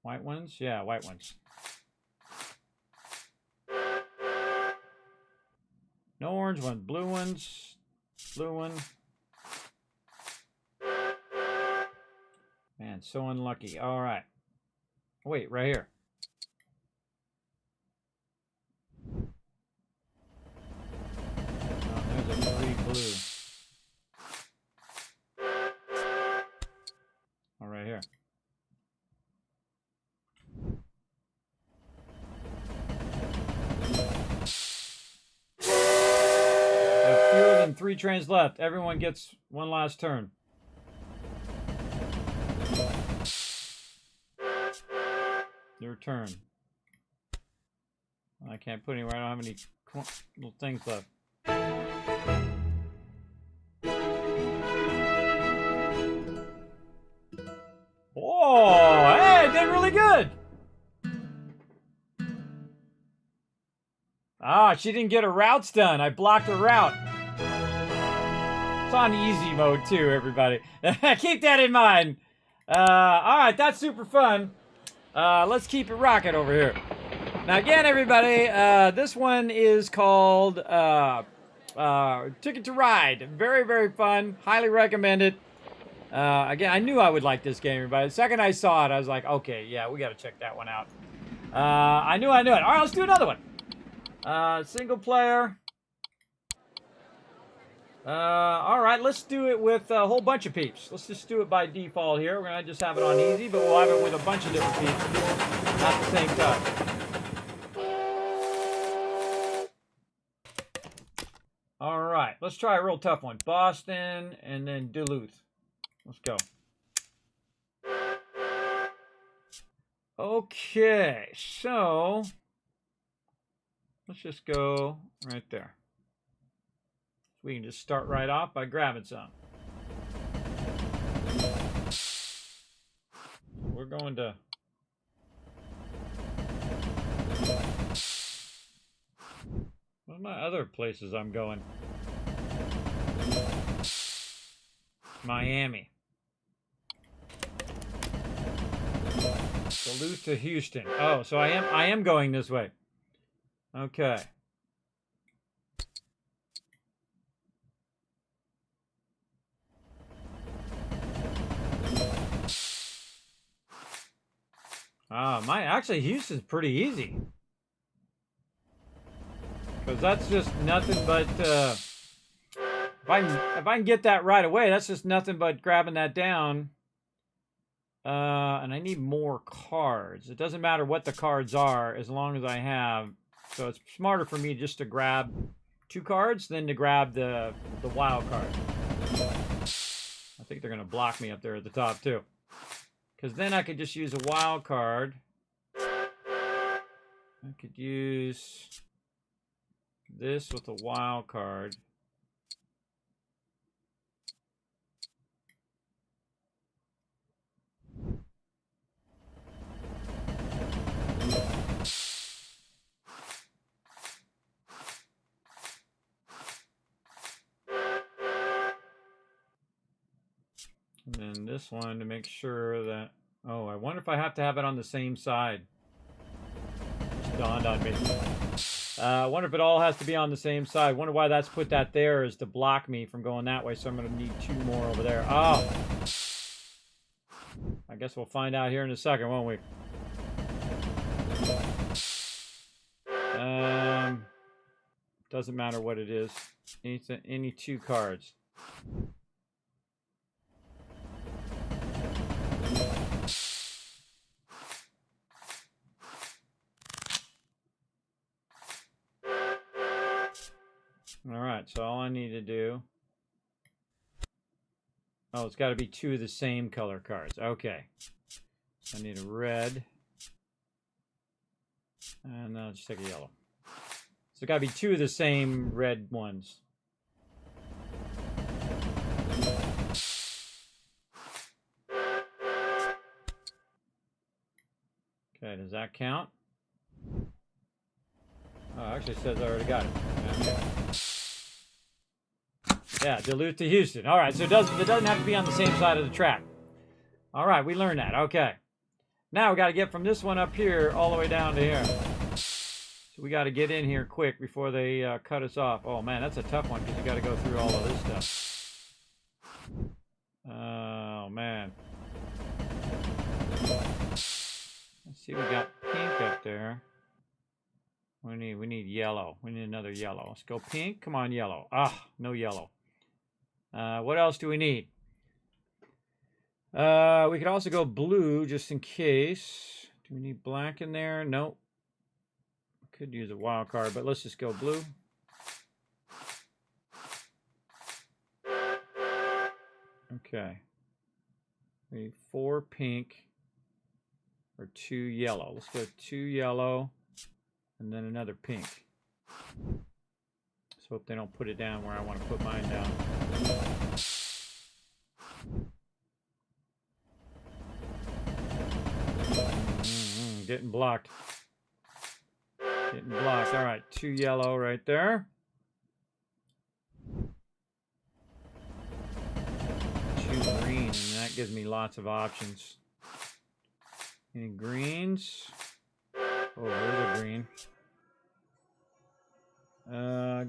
White ones? Yeah, white ones. No orange one. Blue ones. Blue one. Man, so unlucky. All right. Wait, right here. Oh, there's a 3 blue. Oh, right here. I have fewer than 3 trains left. Everyone gets one last turn. Your turn. I can't put anywhere. I don't have any little things left. Oh, hey, it did really good. Ah, she didn't get her routes done. I blocked her route. It's on easy mode too, everybody. Keep that in mind. All right, that's super fun. Let's keep it rocking over here. Now again, everybody, this one is called Ticket to Ride. Very, very fun. Highly recommend it. Again, I knew I would like this game, everybody. The second I saw it, I was like, okay, yeah, we got to check that one out. I knew it. All right, let's do another one. Single player. All right, let's do it with a whole bunch of peeps. Let's just do it by default here. We're going to just have it on easy, but we'll have it with a bunch of different peeps at the same time. All right, let's try a real tough one. Boston and then Duluth. Let's go. Okay, so let's just go right there. We can just start right off by grabbing some. We're going to... What are my other places I'm going? Miami. Duluth to Houston. Oh, so I am going this way. Okay. Actually Houston's pretty easy. Because that's just nothing but if I can get that right away, that's just nothing but grabbing that down. And I need more cards. It doesn't matter what the cards are as long as I have. So it's smarter for me just to grab 2 cards than to grab the wild card. I think they're going to block me up there at the top too. Because then I could just use a wild card. I could use this with a wild card. And then this one to make sure that... Oh, I wonder if I have to have it on the same side. Just dawned on me. I wonder if it all has to be on the same side. Wonder why that's put that there is to block me from going that way. So I'm going to need 2 more over there. Oh. I guess we'll find out here in a second, won't we? Doesn't matter what it is. Any 2 cards. Alright, so all I need to do... Oh, it's got to be 2 of the same color cards. Okay. So I need a red. And I'll just take a yellow. So it's got to be 2 of the same red ones. Okay, does that count? Oh, actually it says I already got it. Yeah, Duluth to Houston. All right, so it doesn't have to be on the same side of the track. All right, we learned that. Okay. Now we got to get from this one up here all the way down to here. So we got to get in here quick before they cut us off. Oh, man, that's a tough one because you got to go through all of this stuff. Oh, man. Let's see, we got pink up there. We need yellow. We need another yellow. Let's go pink. Come on, yellow. Ah, no yellow. What else do we need? We could also go blue just in case. Do we need black in there? Nope. Could use a wild card, but let's just go blue. Okay. We need 4 pink or 2 yellow. Let's go 2 yellow and then another pink. Let's hope they don't put it down where I want to put mine down. Getting blocked. Getting blocked. All right, 2 yellow right there. 2 green, and that gives me lots of options. Any greens? Oh, there's a green.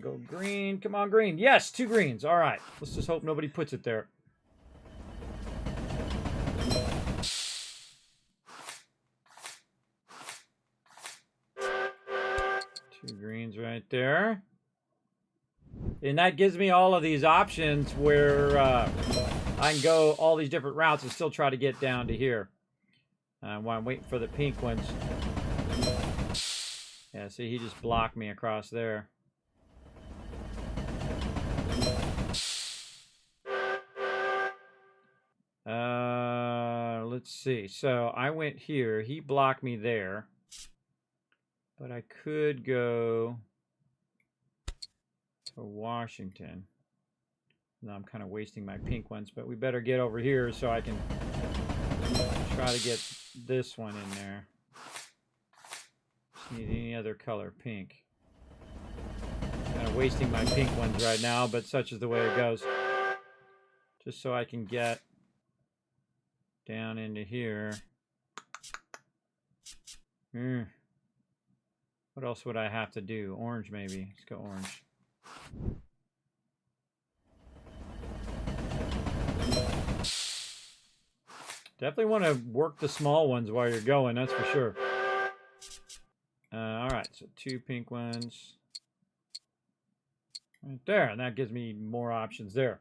Go green. Come on, green. Yes, 2 greens. All right. Let's just hope nobody puts it there. Two greens right there. And that gives me all of these options where I can go all these different routes and still try to get down to here. While I'm waiting for the pink ones. Yeah, see, he just blocked me across there. Let's see. So I went here. He blocked me there. But I could go to Washington. Now I'm kind of wasting my pink ones, but we better get over here so I can try to get this one in there. Just need any other color pink. Kind of wasting my pink ones right now, but such is the way it goes. Just so I can get down into here. What else would I have to do? Orange, maybe. Let's go orange. Definitely want to work the small ones while you're going, that's for sure. All right, so 2 pink ones. Right there, and that gives me more options there.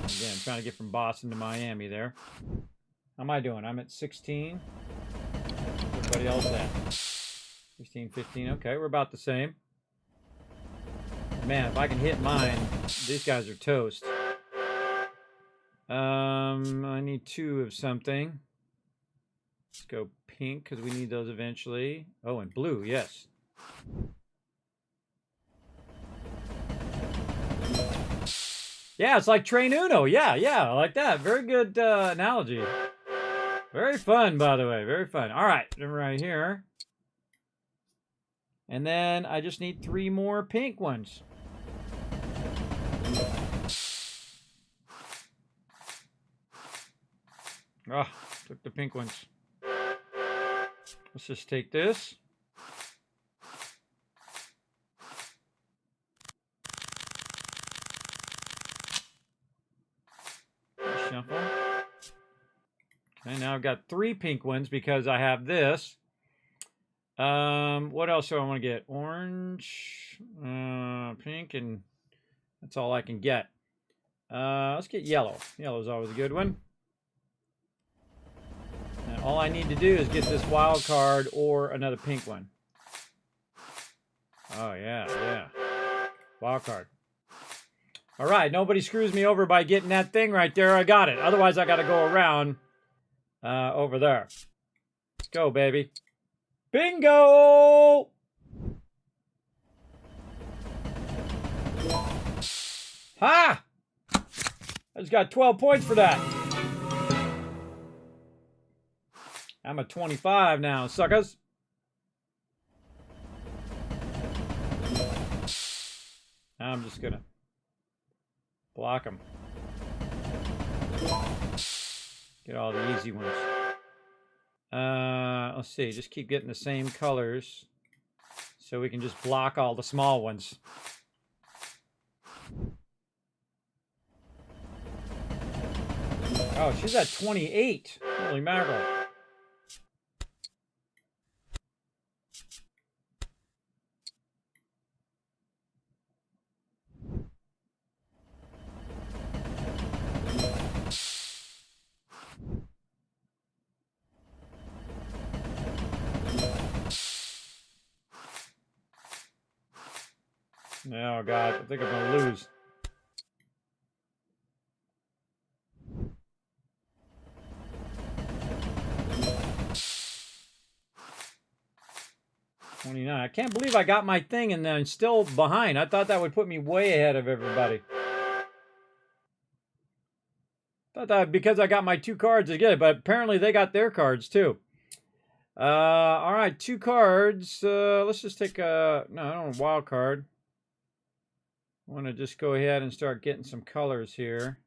Again, trying to get from Boston to Miami there. How am I doing? I'm at 16. Everybody else at 16, 15. Okay, we're about the same. Man, if I can hit mine, these guys are toast. I need 2 of something. Let's go pink because we need those eventually. Oh, and blue, yes. Yeah, it's like Train Uno. Yeah, I like that. Very good analogy. Very fun, by the way. Very fun. All right, then right here. And then I just need 3 more pink ones. Oh, took the pink ones. Let's just take this. Shuffle. Okay, now I've got 3 pink ones because I have this. What else do I want to get? Orange, pink, and that's all I can get. Let's get yellow. Yellow's always a good one. And all I need to do is get this wild card or another pink one. Oh, yeah. Wild card. All right, nobody screws me over by getting that thing right there. I got it. Otherwise, I got to go around over there. Let's go, baby. Bingo! Ha! I just got 12 points for that. I'm at 25 now, suckers. I'm just gonna block them. Get all the easy ones. Let's see. Just keep getting the same colors so we can just block all the small ones. Oh, she's at 28. Holy mackerel. Oh, God. I think I'm going to lose. I can't believe I got my thing and then I'm still behind. I thought that would put me way ahead of everybody. Thought that because I got my 2 cards to get it, but apparently they got their cards too. All right, 2 cards. Let's just take a... No, I don't want a wild card. I want to just go ahead and start getting some colors here.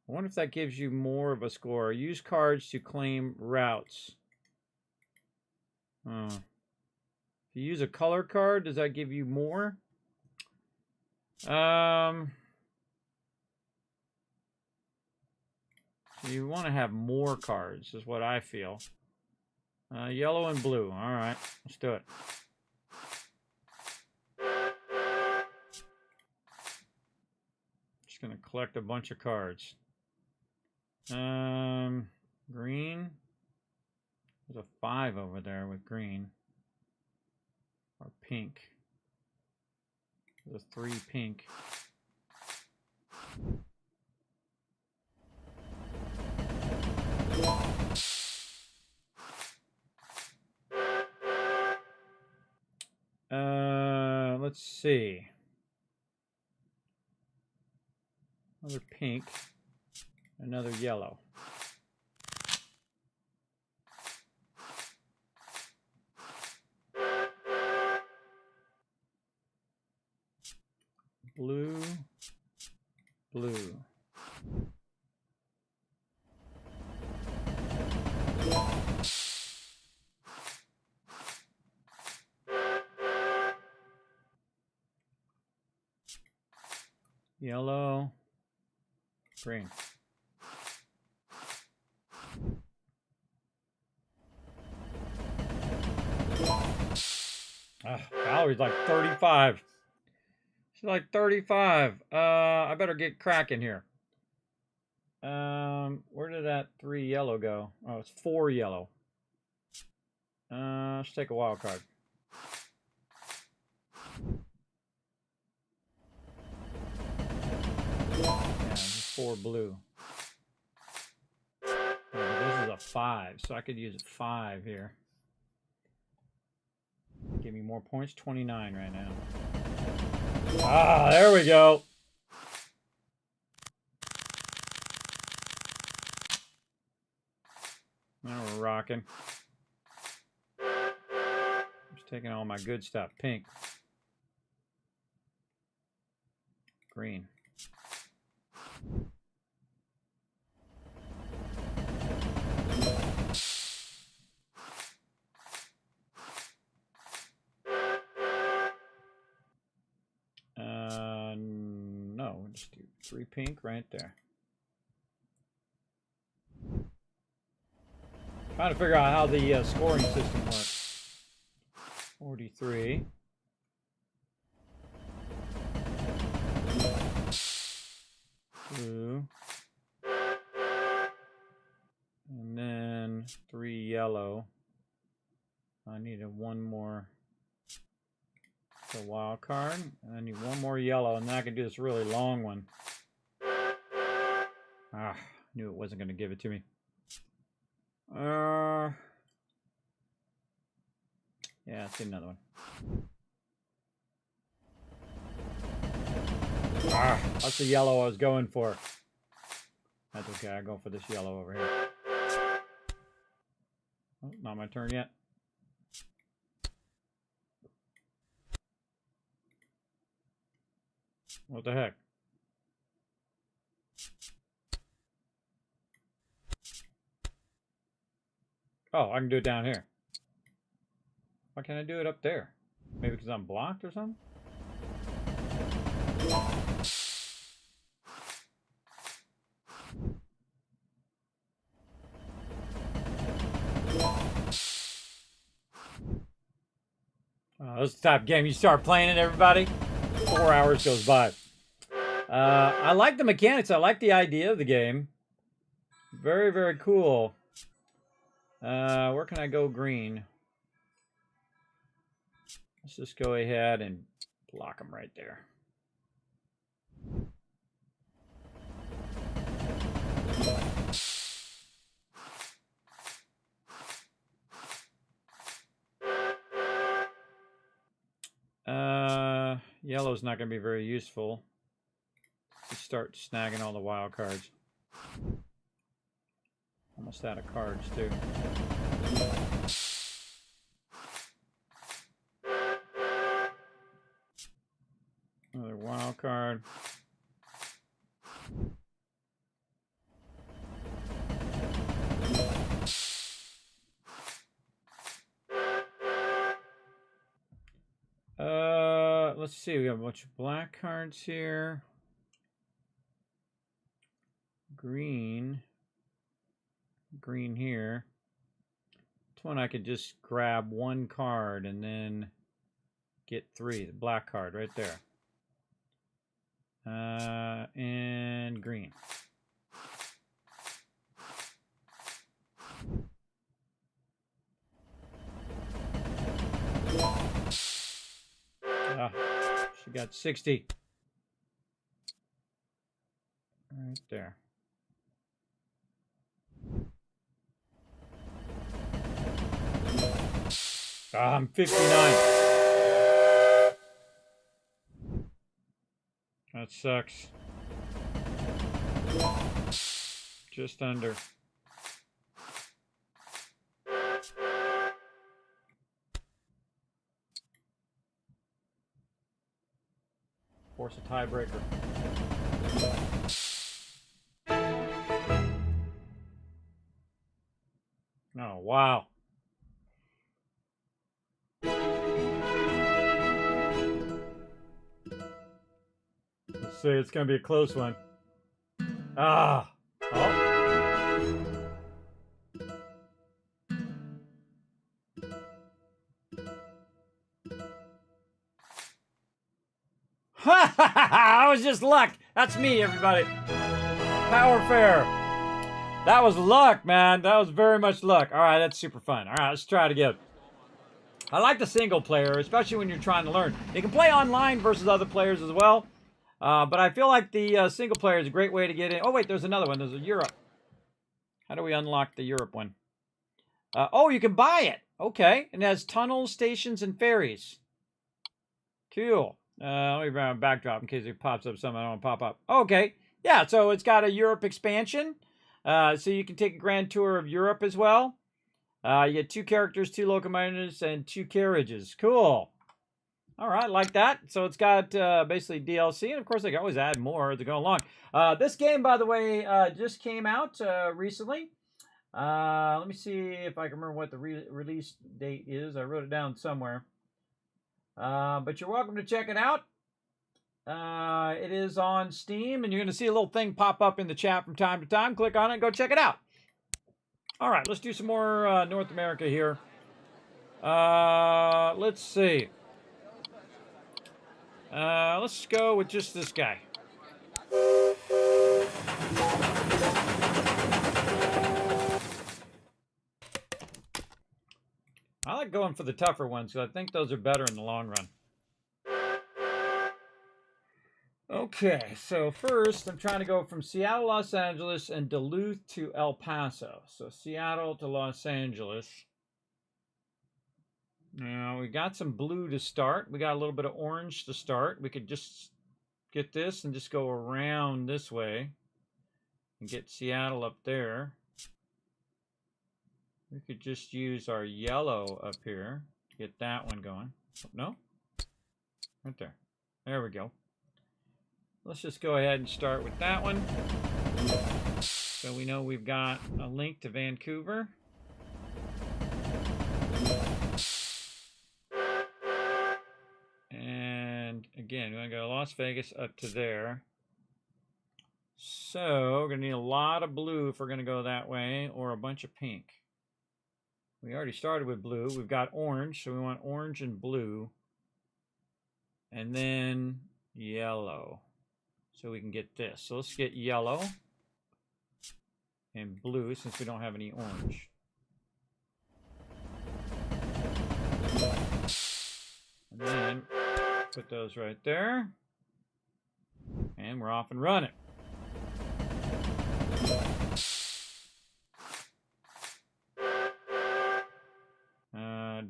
I wonder if that gives you more of a score. Use cards to claim routes. If you use a color card, does that give you more? So you want to have more cards, is what I feel. Yellow and blue. All right, let's do it. Just going to collect a bunch of cards. Green. There's a 5 over there with green. Or pink. There's a 3 pink. Let's see. Another pink. Another yellow. Blue. Blue. Yellow, green. Valerie's like 35. She's like 35. I better get cracking here. Where did that 3 yellow go? Oh, it's 4 yellow. Let's take a wild card. Yeah, 4 blue. This is a 5, so I could use a 5 here. Give me more points. 29 right now. Ah, there we go. Now we're rocking. Just taking all my good stuff. Pink. Green. we'll just do 3 pink right there. Trying to figure out how the scoring system works. 43. Blue. And then 3 yellow. I needed 1 more. The wild card. And I need 1 more yellow, and then I can do this really long one. Ah, knew it wasn't going to give it to me. Yeah, let's see another one. Ah, that's the yellow I was going for. That's okay, I go for this yellow over here. Oh, not my turn yet. What the heck? Oh, I can do it down here. Why can't I do it up there? Maybe because I'm blocked or something? This is the type of game you start playing it, everybody. 4 hours goes by. I like the mechanics. I like the idea of the game. Very, very cool. Where can I go green? Let's just go ahead and block them right there. Yellow's not going to be very useful. Let's start snagging all the wild cards. Almost out of cards, too. Another wild card. Let's see. We have a bunch of black cards here. Green. Green here. This one I could just grab 1 card and then get 3. The black card right there. And green. She got 60. Right there. I'm 59. That sucks. Just under. Force a tiebreaker. Oh, wow. Let's see, it's going to be a close one. Ah. Oh. That was just luck. That's me, everybody. Power fair. That was luck, man. That was very much luck. All right, that's super fun. All right, let's try it again. I like the single player, especially when you're trying to learn. You can play online versus other players as well. But I feel like the single player is a great way to get in. Oh, wait, there's another one. There's a Europe. How do we unlock the Europe one? Oh, you can buy it. Okay. And it has tunnels, stations, and ferries. Cool. Let me bring a backdrop in case it pops up something I don't want to pop up. Okay. Yeah, so it's got a Europe expansion. So you can take a grand tour of Europe as well. You get 2 characters, 2 locomotives, and 2 carriages. Cool. All right, like that. So it's got basically DLC, and of course they can always add more as they go along. This game, by the way, just came out recently. Let me see if I can remember what the release date is. I wrote it down somewhere. But you're welcome to check it out. It is on Steam, and you're going to see a little thing pop up in the chat from time to time. Click on it and go check it out. All right, let's do some more North America here. Let's see. Let's go with just this guy. I like going for the tougher ones because I think those are better in the long run. Okay, so first I'm trying to go from Seattle, Los Angeles, and Duluth to El Paso. So Seattle to Los Angeles. Now we got some blue to start. We got a little bit of orange to start. We could just get this and just go around this way and get Seattle up there. We could just use our yellow up here to get that one going. No? Right there. There we go. Let's just go ahead and start with that one. So we know we've got a link to Vancouver. And again, we're going to go Las Vegas up to there. So we're going to need a lot of blue if we're going to go that way, or a bunch of pink. We already started with blue. We've got orange, so we want orange and blue. And then yellow. So we can get this. So let's get yellow and blue since we don't have any orange. And then put those right there. And we're off and running.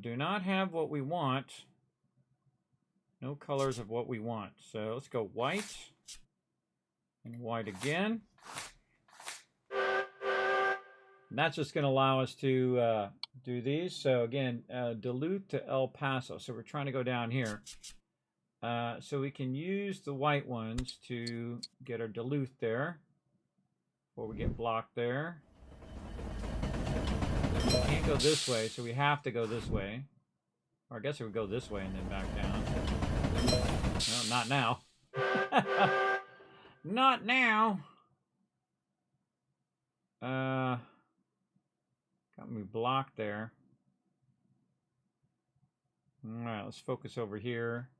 Do not have what we want. No colors of what we want. So let's go white. And white again. And that's just going to allow us to do these. So again, Duluth to El Paso. So we're trying to go down here. So we can use the white ones to get our Duluth there. Before we get blocked there. We can't go this way, so we have to go this way. Or I guess we would go this way and then back down. No, not now. Not now. Got me blocked there. Alright, let's focus over here.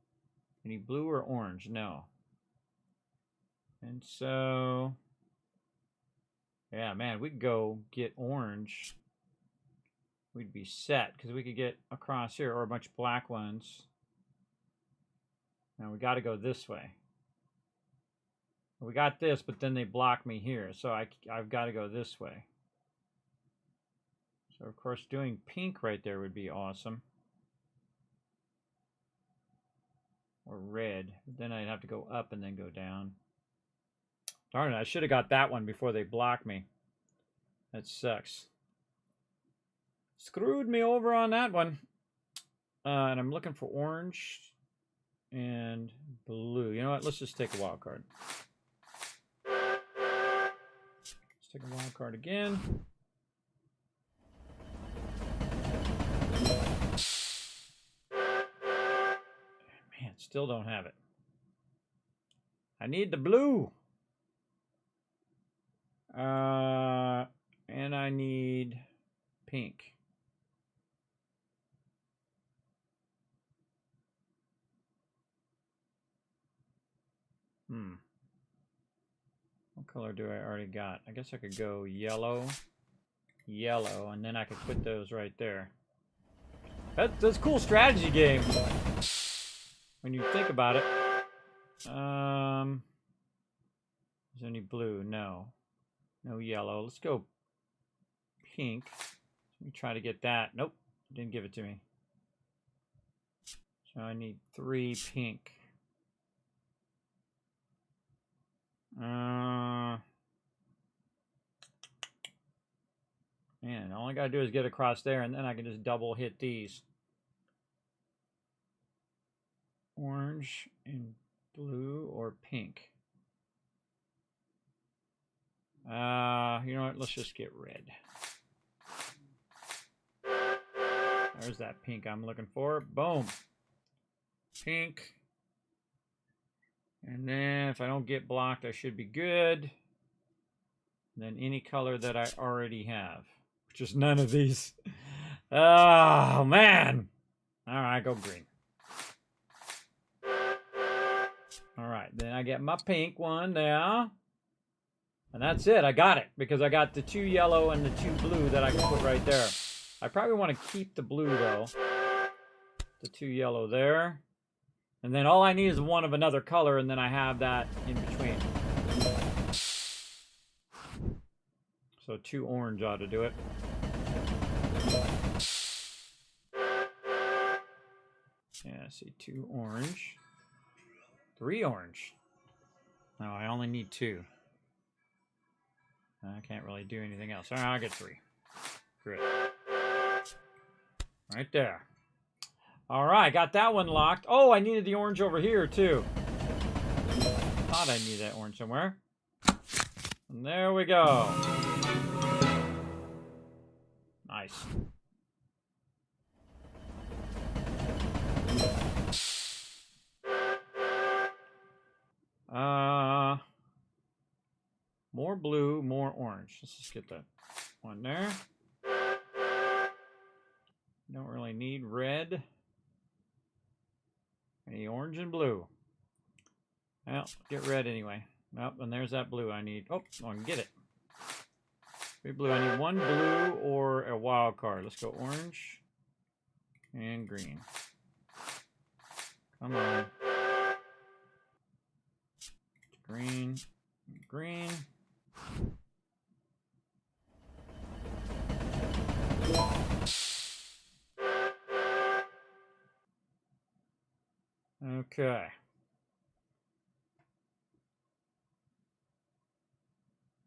Any blue or orange? No. And so... yeah, man, we could go get orange. We'd be set, because we could get across here, or a bunch of black ones. Now we got to go this way. We got this, but then they block me here, so I've got to go this way. So, of course, doing pink right there would be awesome. Or red. But then I'd have to go up and then go down. Darn it, I should have got that one before they blocked me. That sucks. Screwed me over on that one. And I'm looking for orange and blue. You know what? Let's just take a wild card. Let's take a wild card again. Man, still don't have it. I need the blue. And I need pink. What color do I already got? I guess I could go yellow, yellow, and then I could put those right there. That's a cool strategy game when you think about it. Is there any blue? No. No yellow. Let's go pink. Let me try to get that. Nope. Didn't give it to me. So I need 3 pink. Man, all I gotta do is get across there, and then I can just double hit these. Orange and blue or pink. You know what? Let's just get red. There's that pink I'm looking for. Boom. Pink. And then if I don't get blocked, I should be good. And then any color that I already have, which is none of these. Oh, man. All right, go green. All right, then I get my pink one now. And that's it. I got it because I got the 2 yellow and the 2 blue that I can put right there. I probably want to keep the blue, though. The 2 yellow there. And then all I need is one of another color, and then I have that in between. So 2 orange ought to do it. Yeah, see, 2 orange. 3 orange. No, I only need 2. I can't really do anything else. All right, I'll get 3. Good. Right there. All right, got that one locked. Oh, I needed the orange over here, too. Thought I needed that orange somewhere. And there we go. Nice. More blue, more orange. Let's just get that one there. Don't really need red. Any orange and blue. Well, get red anyway. Nope, and there's that blue I need. Oh, I can get it. Blue. I need 1 blue or a wild card. Let's go orange and green. Come on. Green. Green. Okay.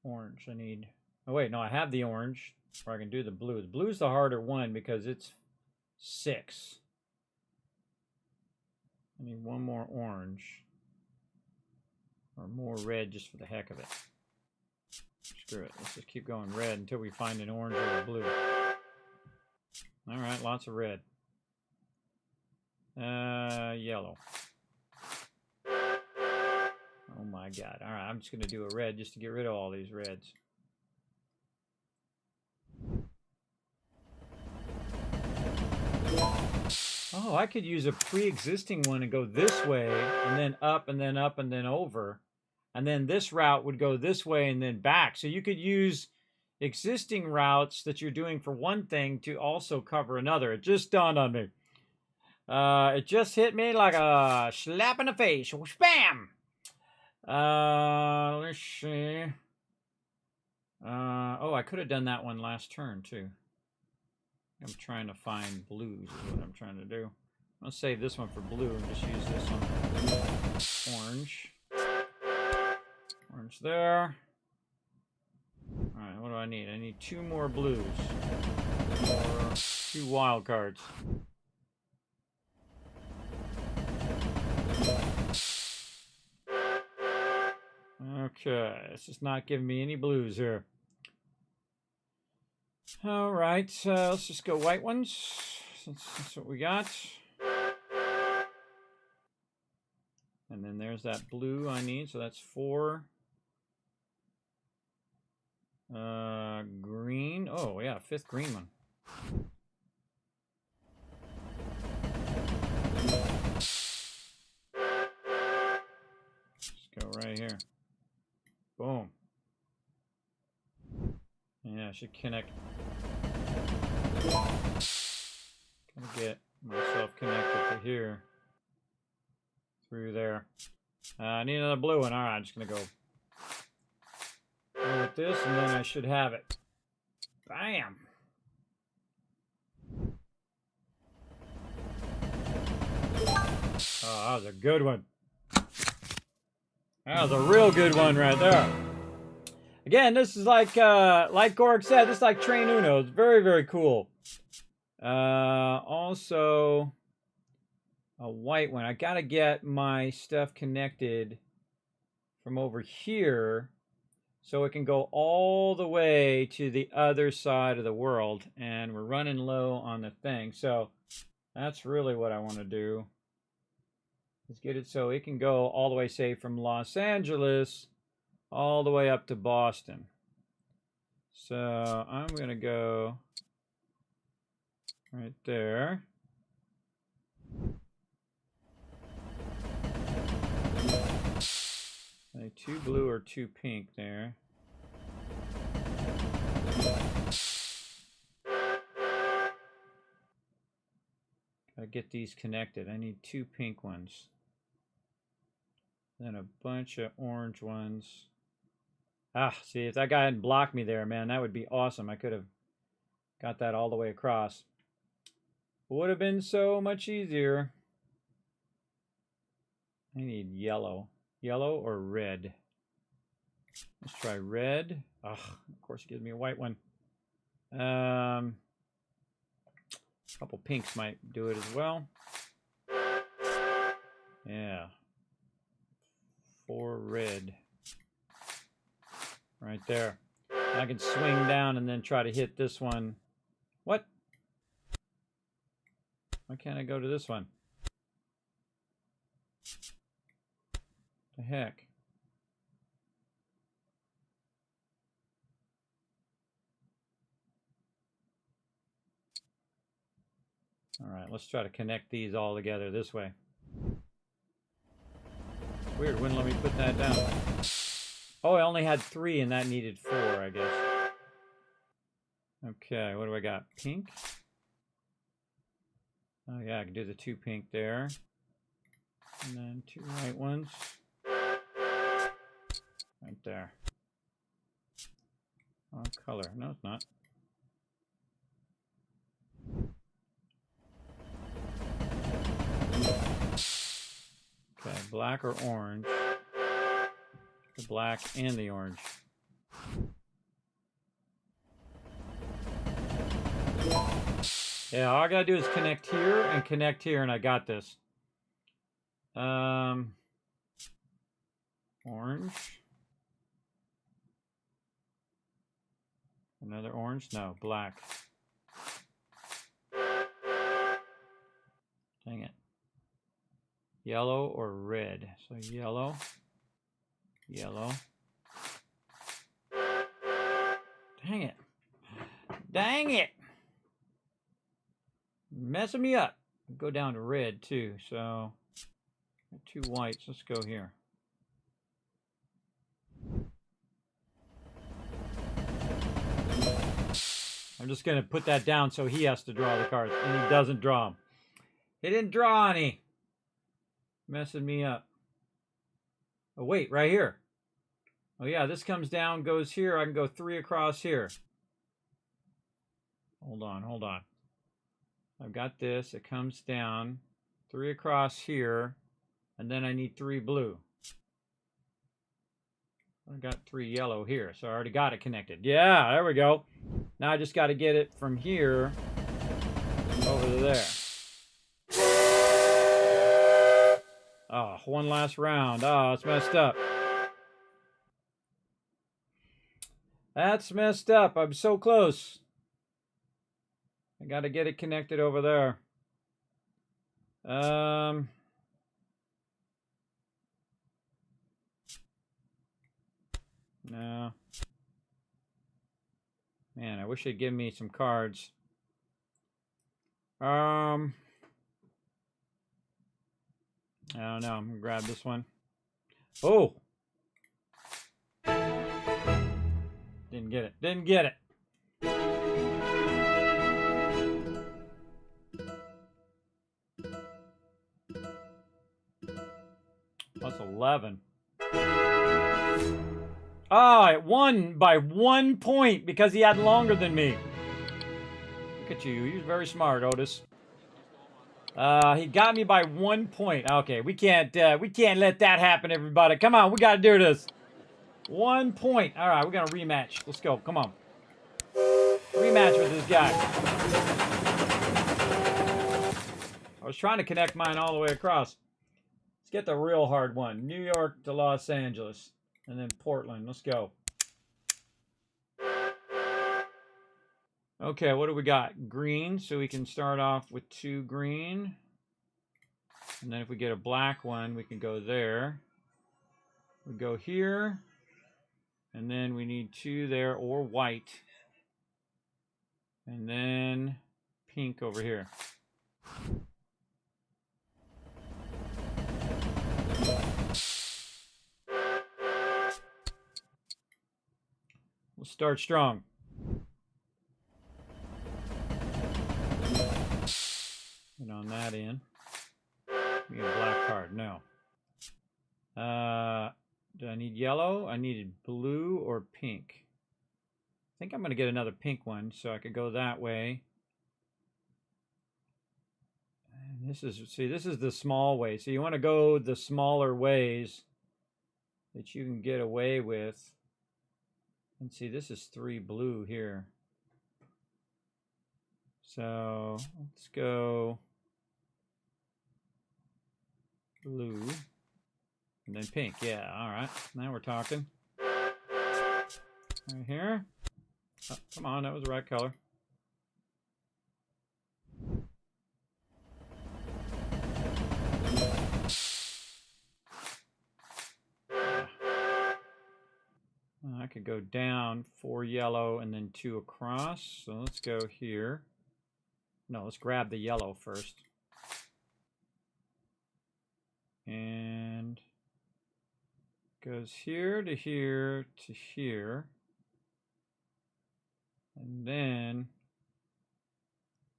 Orange, I need... Oh, wait, no, I have the orange, or I can do the blue. The blue's the harder one because it's 6. I need 1 more orange. Or more red just for the heck of it. Screw it, let's just keep going red until we find an orange or a blue. Alright, lots of red. Yellow. Oh my god. Alright, I'm just going to do a red just to get rid of all these reds. Oh, I could use a pre-existing one and go this way, and then up, and then up, and then over. And then this route would go this way and then back. So you could use existing routes that you're doing for one thing to also cover another. It just dawned on me. It just hit me like a slap in the face. Spam! Let's see. Oh, I could have done that one last turn, too. I'm trying to find blues is what I'm trying to do. I'll save this one for blue and just use this one. Orange. Orange there. Alright, what do I need? I need 2 more blues. Or 2 wild cards. Okay, this is not giving me any blues here. Alright, let's just go white ones, since that's what we got. And then there's that blue I need, so that's 4. Green. Oh, yeah, 5th green one. Just go right here. Boom. Yeah, I should connect. Gonna get myself connected to here. Through there. I need another blue one. Alright, I'm just gonna go with this, and then I should have it. Bam! Oh, that was a good one. That was a real good one right there. Again, this is like Gorg said, this is like Train Uno. It's very, very cool. Also, a white one. I gotta get my stuff connected from over here so it can go all the way to the other side of the world. And we're running low on the thing. So that's really what I want to do. Let's get it so it can go all the way, say, from Los Angeles all the way up to Boston. So I'm going to go right there. Like 2 blue or 2 pink there. Gotta get these connected. I need 2 pink ones. Then a bunch of orange ones. Ah, see, if that guy hadn't blocked me there, man, that would be awesome. I could have got that all the way across. Would have been so much easier. I need yellow. Yellow or red? Let's try red. Ugh, of course it gives me a white one. A couple pinks might do it as well. Yeah. 4 red. Right there. I can swing down and then try to hit this one. What? Why can't I go to this one? The heck? All right, let's try to connect these all together this way. It's weird, wouldn't let me put that down. Oh, I only had 3 and that needed 4, I guess. Okay, what do I got? Pink? Oh yeah, I can do the 2 pink there. And then 2 white ones. Right there. Wrong color. No, it's not. Okay, black or orange. The black and the orange. Yeah, all I gotta do is connect here and connect here, and I got this. Orange. Another orange? No, black. Dang it. Yellow or red? So yellow. Yellow. Dang it. Dang it. Messing me up. Go down to red too. So 2 whites. Let's go here. I'm just going to put that down so he has to draw the cards. And he doesn't draw them. He didn't draw any. Messing me up. Oh, wait, right here. Oh, yeah, this comes down, goes here. I can go 3 across here. Hold on, hold on. I've got this. It comes down, 3 across here, and then I need 3 blue. I got 3 yellow here, so I already got it connected. Yeah, there we go. Now I just got to get it from here over to there. Oh, one last round. Oh, it's messed up. That's messed up. I'm so close. I got to get it connected over there. No. Man, I wish they'd give me some cards. I don't know. I'm gonna grab this one. Oh! Didn't get it. Didn't get it. Plus 11. Ah, it won by 1 point because he had longer than me. Look at you. You're very smart, Otis. He got me by 1 point. Okay, we can't let that happen, everybody. Come on, we gotta do this. 1 point. All right, we're gonna rematch. Let's go. Come on. Rematch with this guy. I was trying to connect mine all the way across. Let's get the real hard one. New York to Los Angeles. And then Portland. Let's go. Okay, what do we got? Green, so we can start off with 2 green. And then if we get a black one, we can go there. We go here. And then we need 2 there or white. And then pink over here. We'll start strong. Put on that in. We get a black card. No. Do I need yellow? I needed blue or pink. I think I'm going to get another pink one, so I could go that way. And this is, see, this is the small way. So you want to go the smaller ways that you can get away with. And see, this is 3 blue here. So let's go blue and then pink. Yeah, all right. Now we're talking. Right here. Oh, come on, that was the right color. I could go down 4 yellow and then 2 across. So let's go here. No, let's grab the yellow first. And goes here to here to here. And then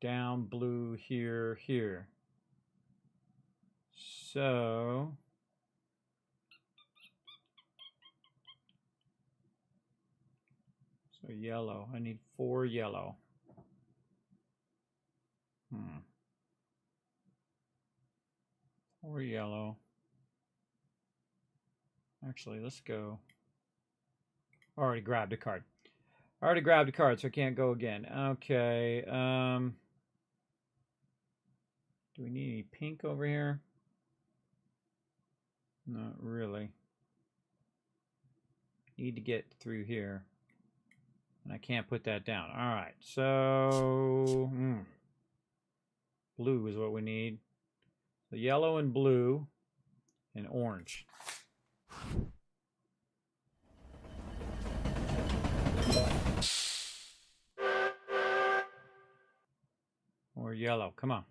down blue here, here. So yellow. I need 4 yellow. 4 yellow. Actually, let's go. Already grabbed a card. Already grabbed a card, so I can't go again. Okay. Do we need any pink over here? Not really. Need to get through here. And I can't put that down. All right, so blue is what we need. So yellow and blue and orange. Or yellow, come on.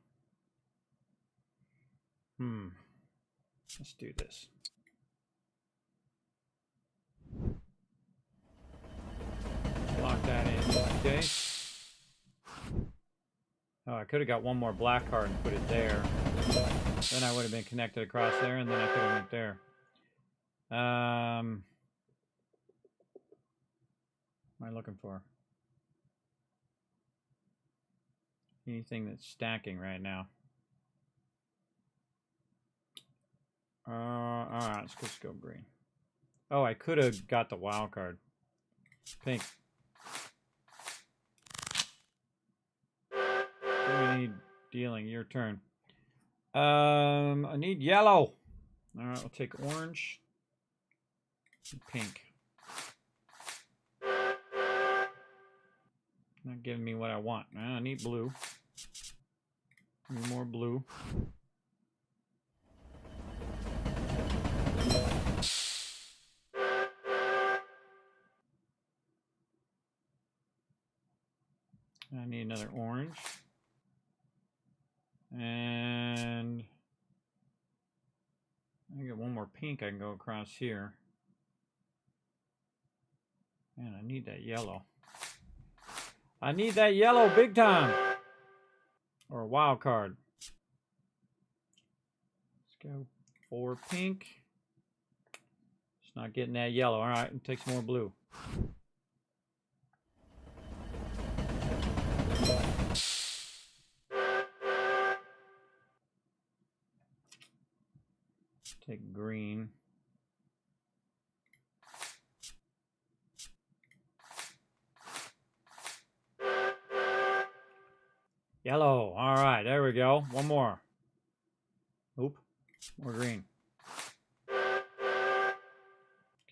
Let's do this. Lock that in, okay. Oh, I could have got one more black card and put it there. Then I would have been connected across there, and then I could have went there. What am I looking for? Anything that's stacking right now. Alright, let's go green. Oh, I could have got the wild card. Pink. What do we need dealing? Your turn. I need yellow. Alright, we'll take orange. And pink. Not giving me what I want. I need blue. Need more blue. I need another orange. And I get one more pink I can go across here. Man, I need that yellow. I need that yellow big time. Or a wild card. Let's go 4 pink. It's not getting that yellow. All right, it takes more blue. Take green. Yellow. All right, there we go. One more. Oop. More green.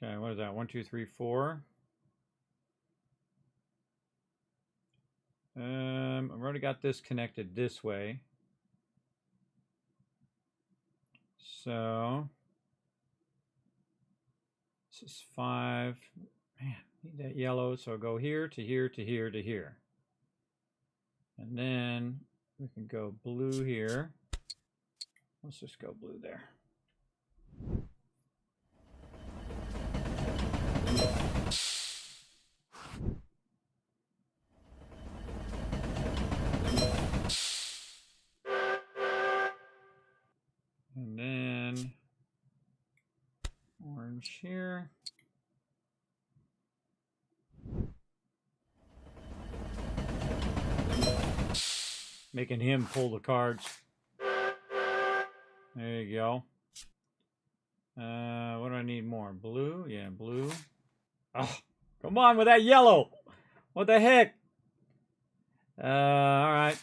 Okay, what is that? 1, 2, 3, 4. I've already got this connected this way. So this is 5. Man, need that yellow. So go here to here to here to here. And then we can go blue here. Let's just go blue there. And then orange here. Making him pull the cards. There you go. What do I need more? Blue? Yeah, blue. Oh, come on with that yellow. What the heck? All right.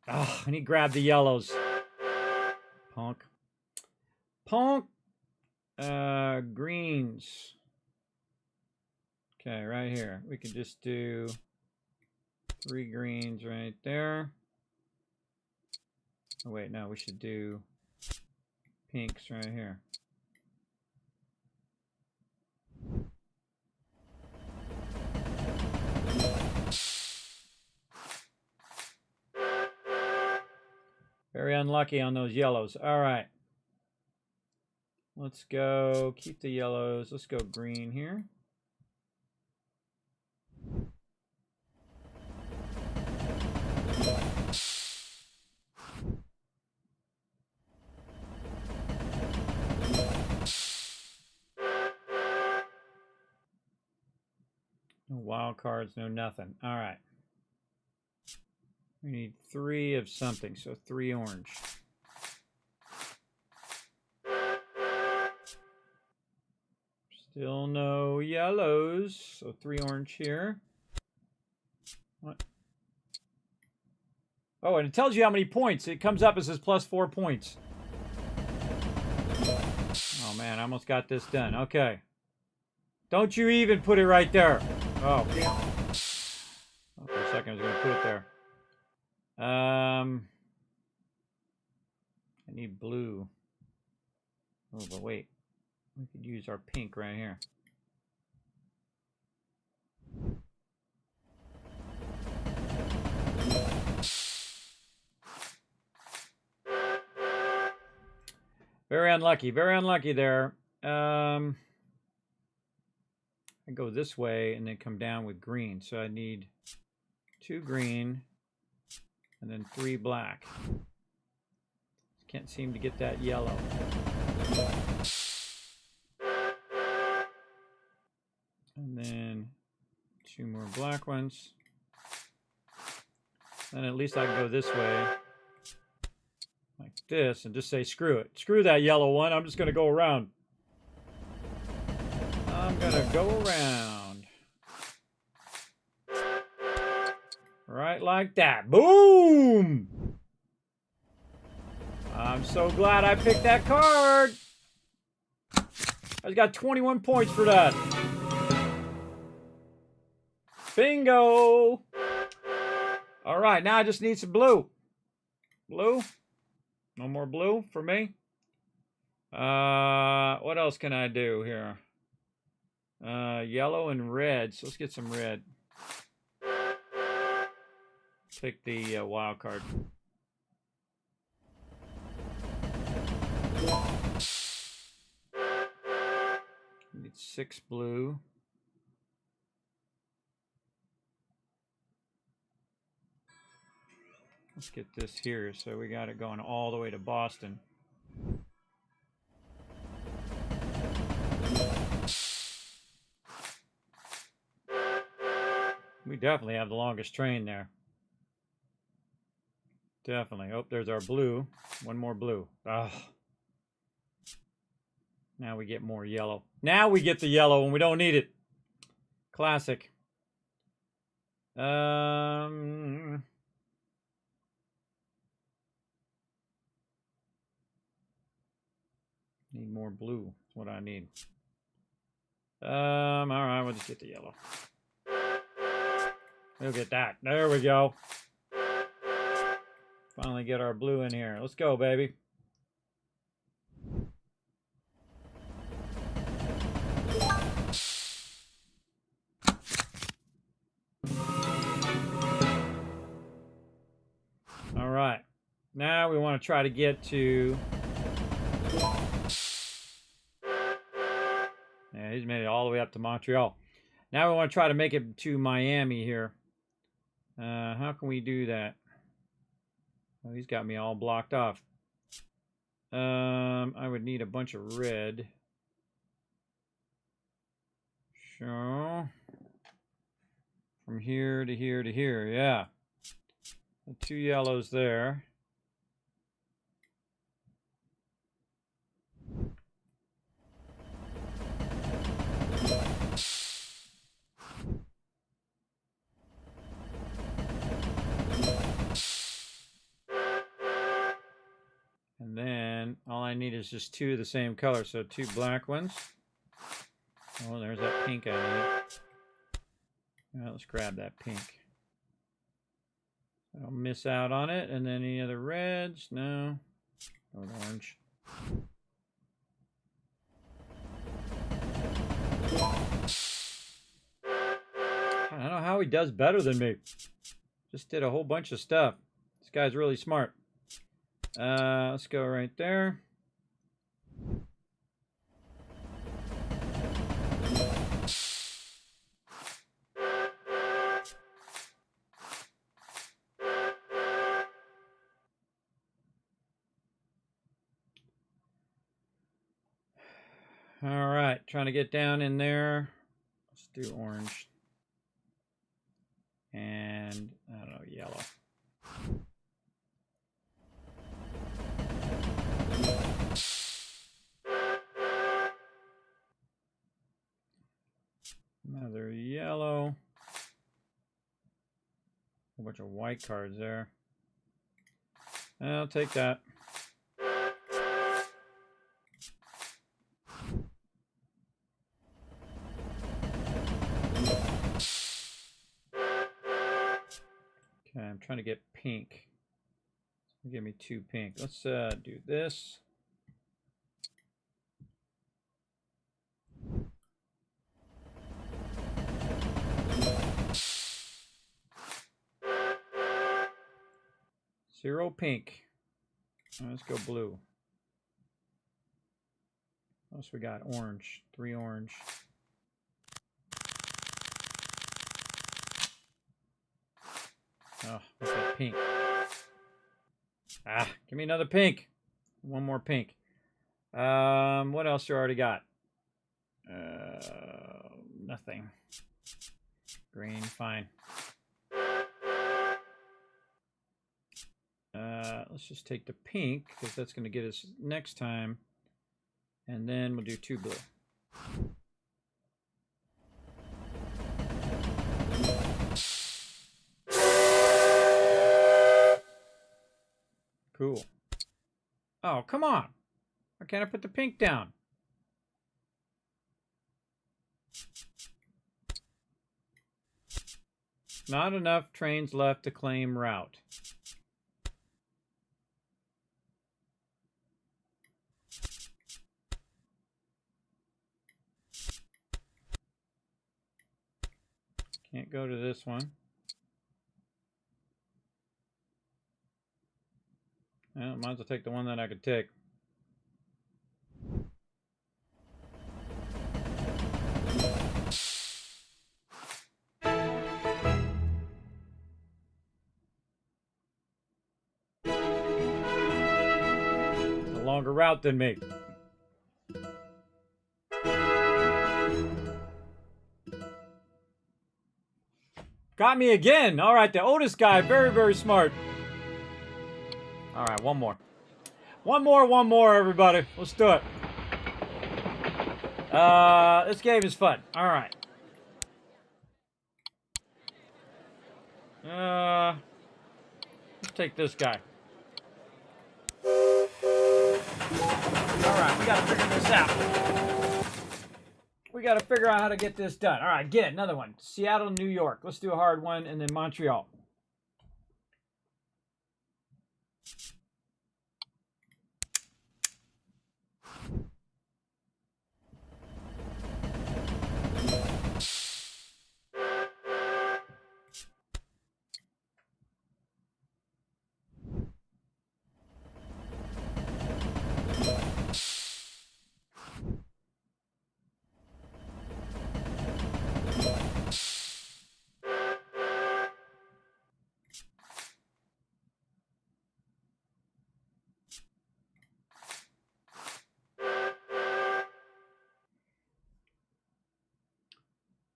Oh, I need to grab the yellows. Punk. Punk. Greens. Okay, right here. We could just do 3 greens right there. Oh, wait, no, we should do pinks right here. Very unlucky on those yellows. All right. Let's go, keep the yellows. Let's go green here. No wild cards, no nothing. All right. We need 3 of something, so 3 orange. Still no yellows, so 3 orange here. What? Oh, and it tells you how many points. It comes up as says +4 points. Oh man, I almost got this done. Okay. Don't you even put it right there. Oh. Oh, for a second I was going to put it there. I need blue. Oh, but wait. We could use our pink right here. Very unlucky there. I go this way and then come down with green. So I need 2 green and then 3 black. Can't seem to get that yellow. And then 2 more black ones. Then at least I can go this way. Like this, and just say, screw it. Screw that yellow one. I'm just going to go around. I'm going to go around. Right like that. Boom! I'm so glad I picked that card. I got 21 points for that. Bingo! All right, now I just need some blue. Blue? No more blue for me. What else can I do here? Yellow and red. So let's get some red. Pick the wild card. Need 6 blue. Let's get this here. So we got it going all the way to Boston. We definitely have the longest train there. Definitely. Oh, there's our blue. One more blue. Ah. Now we get more yellow. Now we get the yellow when we don't need it. Classic. Need more blue. That's what I need. All right, we'll just get the yellow. We'll get that. There we go. Finally get our blue in here. Let's go, baby. Now we want to try to get to... Yeah, he's made it all the way up to Montreal. Now we want to try to make it to Miami here. How can we do that? Oh, he's got me all blocked off. I would need a bunch of red. So, from here to here to here, yeah. The 2 yellows there. And then all I need is just 2 of the same color, so 2 black ones. Oh, there's that pink I need. Well, let's grab that pink. I'll miss out on it. And then any other reds? No. Oh, orange. I don't know how he does better than me. Just did a whole bunch of stuff. This guy's really smart. Let's go right there. All right, trying to get down in there. Let's do orange. And, I don't know, yellow. Another yellow. A bunch of white cards there. I'll take that. Okay, I'm trying to get pink. Give me 2 pink. Let's do this. Zero pink. Let's go blue. What else we got? Orange. 3 orange. Oh, what's that pink? Ah, give me another pink. 1 more pink. What else you already got? Nothing. Green, fine. Let's just take the pink, because that's going to get us next time. And then we'll do 2 blue. Cool. Oh, come on. Why can't I put the pink down? Not enough trains left to claim route. Can't go to this one. Well, might as well take the one that I could take. A longer route than me. Got me again. All right, the Otis guy, very, very smart. All right, one more. One more, everybody. Let's do it. This game is fun. All right. Let's take this guy. All right, we gotta figure this out. We gotta figure out how to get this done. All right, get it. Another one. Seattle, New York. Let's do a hard one, and then Montreal.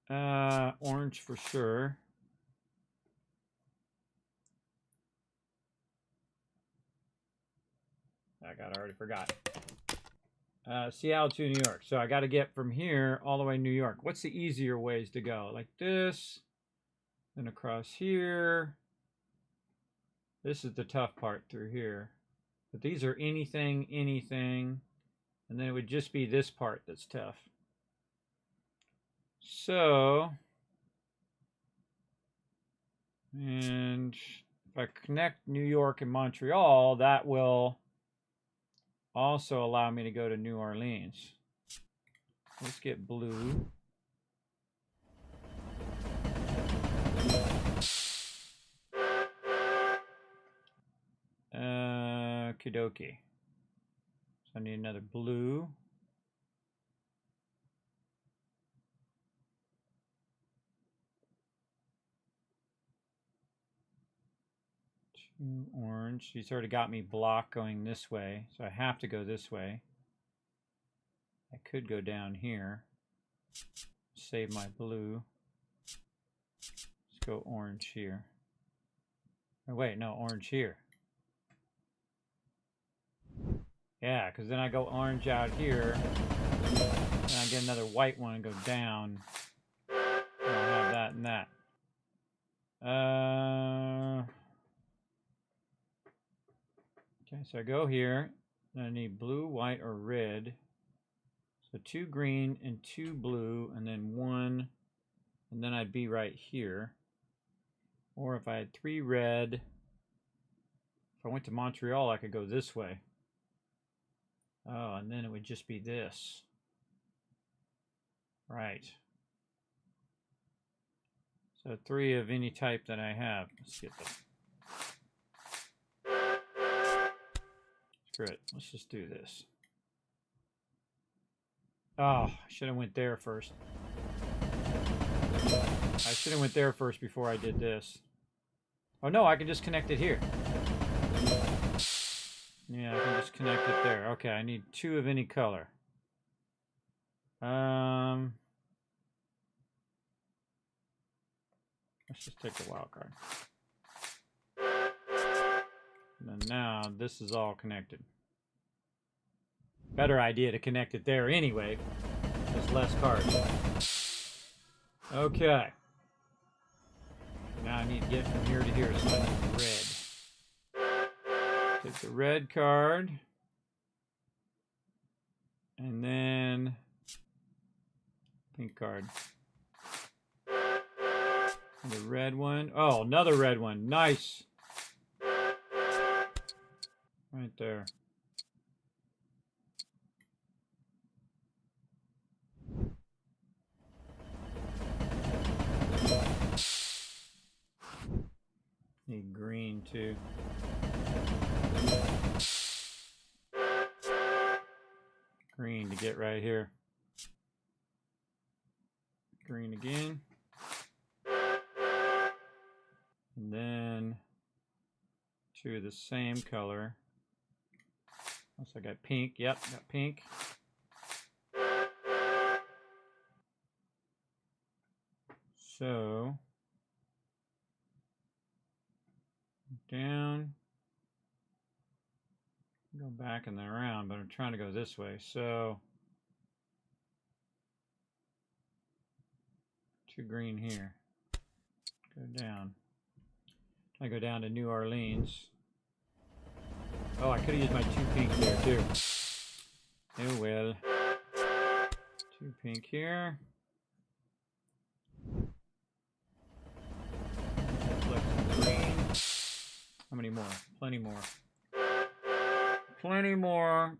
Orange for sure. I already forgot. Seattle to New York. So I got to get from here all the way to New York. What's the easier ways to go? Like this, then across here. This is the tough part through here. But these are anything, anything. And then it would just be this part that's tough. So, and if I connect New York and Montreal, that will also allow me to go to New Orleans. Let's get blue. Kidoki. So I need another blue. Two orange. He's already got me block going this way, so I have to go this way. I could go down here. Save my blue. Let's go orange here. Oh, wait, no, orange here. Yeah, because then I go orange out here, and I get another white one and go down. And I'll have that and that. Okay, so I go here, and I need blue, white, or red. So 2 green and 2 blue, and then 1, and then I'd be right here. Or if I had 3 red, if I went to Montreal, I could go this way. Oh, and then it would just be this. Right. So 3 of any type that I have. Let's get them. Screw it. Let's just do this. Oh, I should have went there first. I should have went there first before I did this. Oh no, I can just connect it here. Yeah, I can just connect it there. Okay, I need 2 of any color. Let's just take the wild card. And then now this is all connected. Better idea to connect it there anyway. There's less cards. Okay. Now I need to get from here to here, so I need red. Take the red card. And then pink card. And the red one. Oh, another red one. Nice. Right there. Need green too. Green to get right here. Green again. And then 2 of the same color. Also I got pink. Yep, got pink. So down, go back and then around, but I'm trying to go this way. So 2 green here. Go down. I go down to New Orleans. Oh, I could have used my 2 pink there too. Oh well. 2 pink here. Select some green. How many more? Plenty more. Plenty more.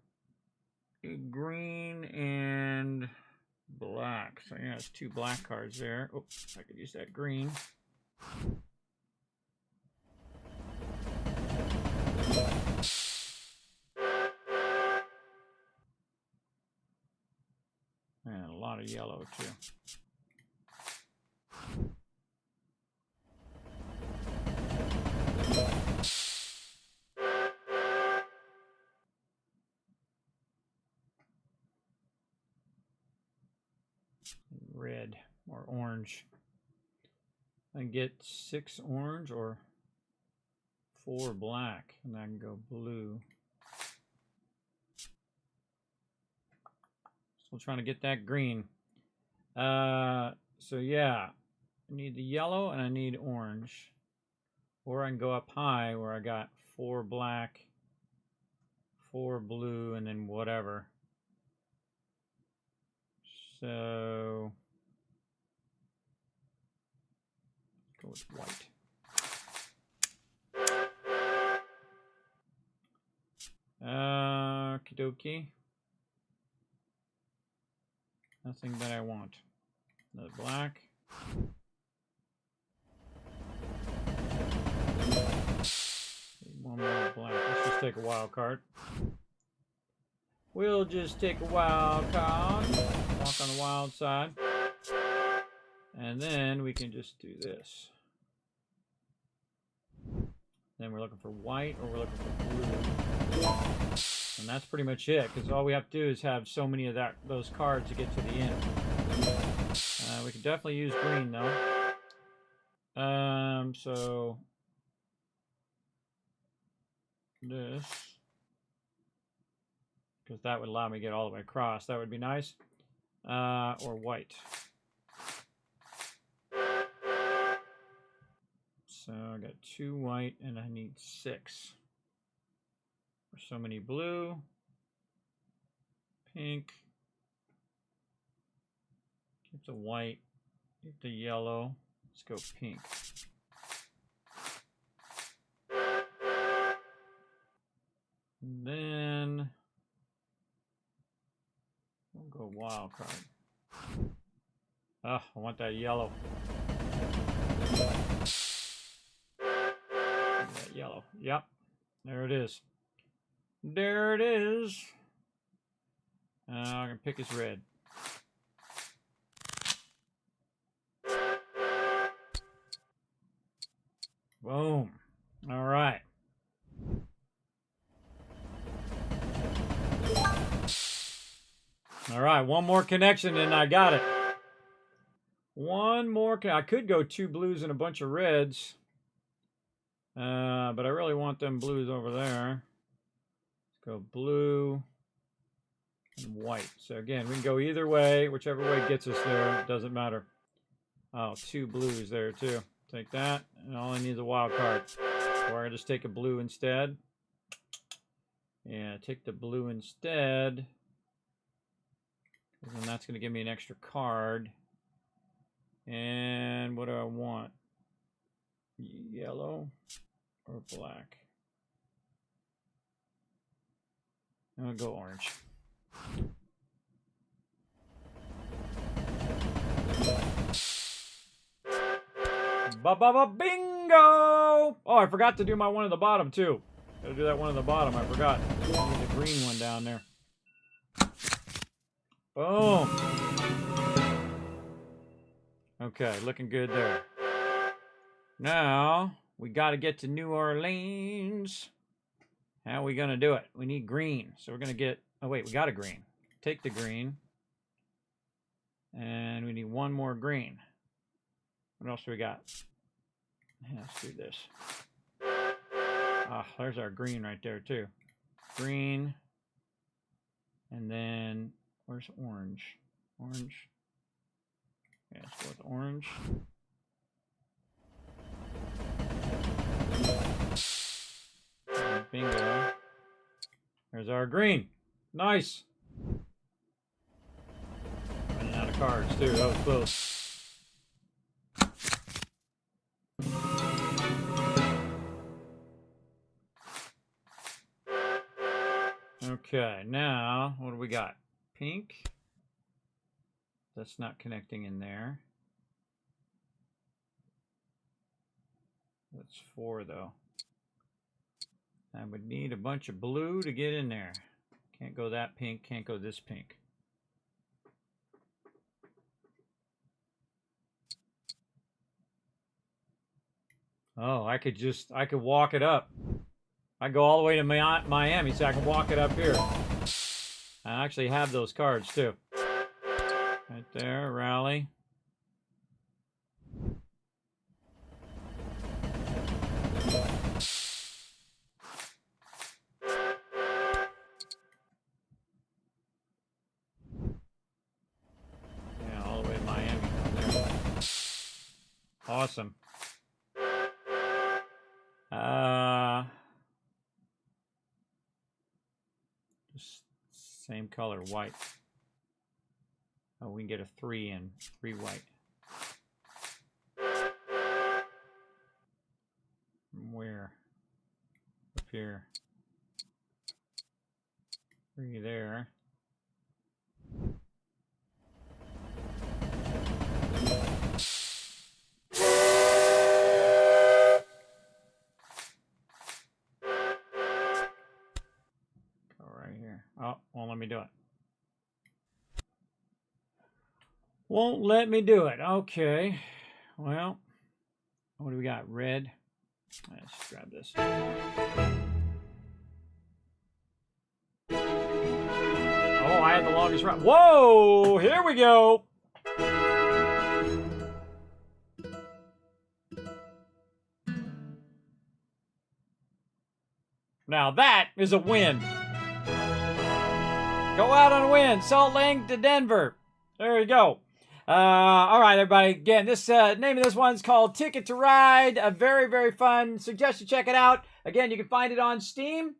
Green and black. So yeah, it's 2 black cards there. Oh, I could use that green. And a lot of yellow too. Red. or orange. I can get 6 orange or 4 black, and I can go blue. Still trying to get that green. So yeah, I need the yellow and I need orange. Or I can go up high where I got 4 black, 4 blue, and then whatever. So go with white. Okie dokie. Nothing that I want. Another black. Need one more black. Let's just take a wild card. We'll just take a wild card. Walk on the wild side. And then we can just do this. Then we're looking for white or we're looking for blue. And that's pretty much it, because all we have to do is have so many of those cards to get to the end. We can definitely use green though. So this, because that would allow me to get all the way across. That would be nice. Or white. So I got 2 white and I need 6. There's so many blue, pink, get the white, get the yellow, let's go pink. And then we'll go wild card. Oh, I want that yellow. That yellow. Yep. There it is. There it is. I can pick his red. Boom. All right. All right, one more connection and I got it. One more. I could go 2 blues and a bunch of reds. But I really want them blues over there. Let's go blue and white. So again, we can go either way. Whichever way gets us there. It doesn't matter. Oh, 2 blues there too. Take that. And all I need is a wild card. Or I just take a blue instead. Yeah, take the blue instead. And then that's going to give me an extra card. And what do I want? Yellow or black? I'll go orange. Bingo! Oh, I forgot to do my one at the bottom too. Gotta do that one at the bottom. I forgot. I need the green one down there. Boom. Okay, looking good there. Now, we got to get to New Orleans. How are we going to do it? We need green. So we're going to get... Oh, wait, we got a green. Take the green. And we need one more green. What else do we got? Yeah, let's do this. Ah, there's our green right there, too. Green. And then... Where's orange? Orange. Yeah, let's go with orange. And bingo. There's our green. Nice. Running out of cards, too. That was close. Okay, now, what do we got? Pink. That's not connecting in there. That's 4 though. I would need a bunch of blue to get in there. Can't go that pink, can't go this pink. Oh, I could walk it up. I go all the way to Miami, so I can walk it up here. I actually have those cards too. Right there, rally. Awesome. Just same color, white. Oh, we can get a 3 and 3 white. From where? Up here. 3 there. Oh, won't let me do it. Won't let me do it. Okay. Well, what do we got? Red. Let's grab this. Oh, I had the longest run. Whoa! Here we go. Now that is a win. Go out on a win. Salt Lake to Denver. There you go. All right, everybody. Again, this name of this one's called Ticket to Ride. Very, very fun. Suggest you check it out. Again, you can find it on Steam.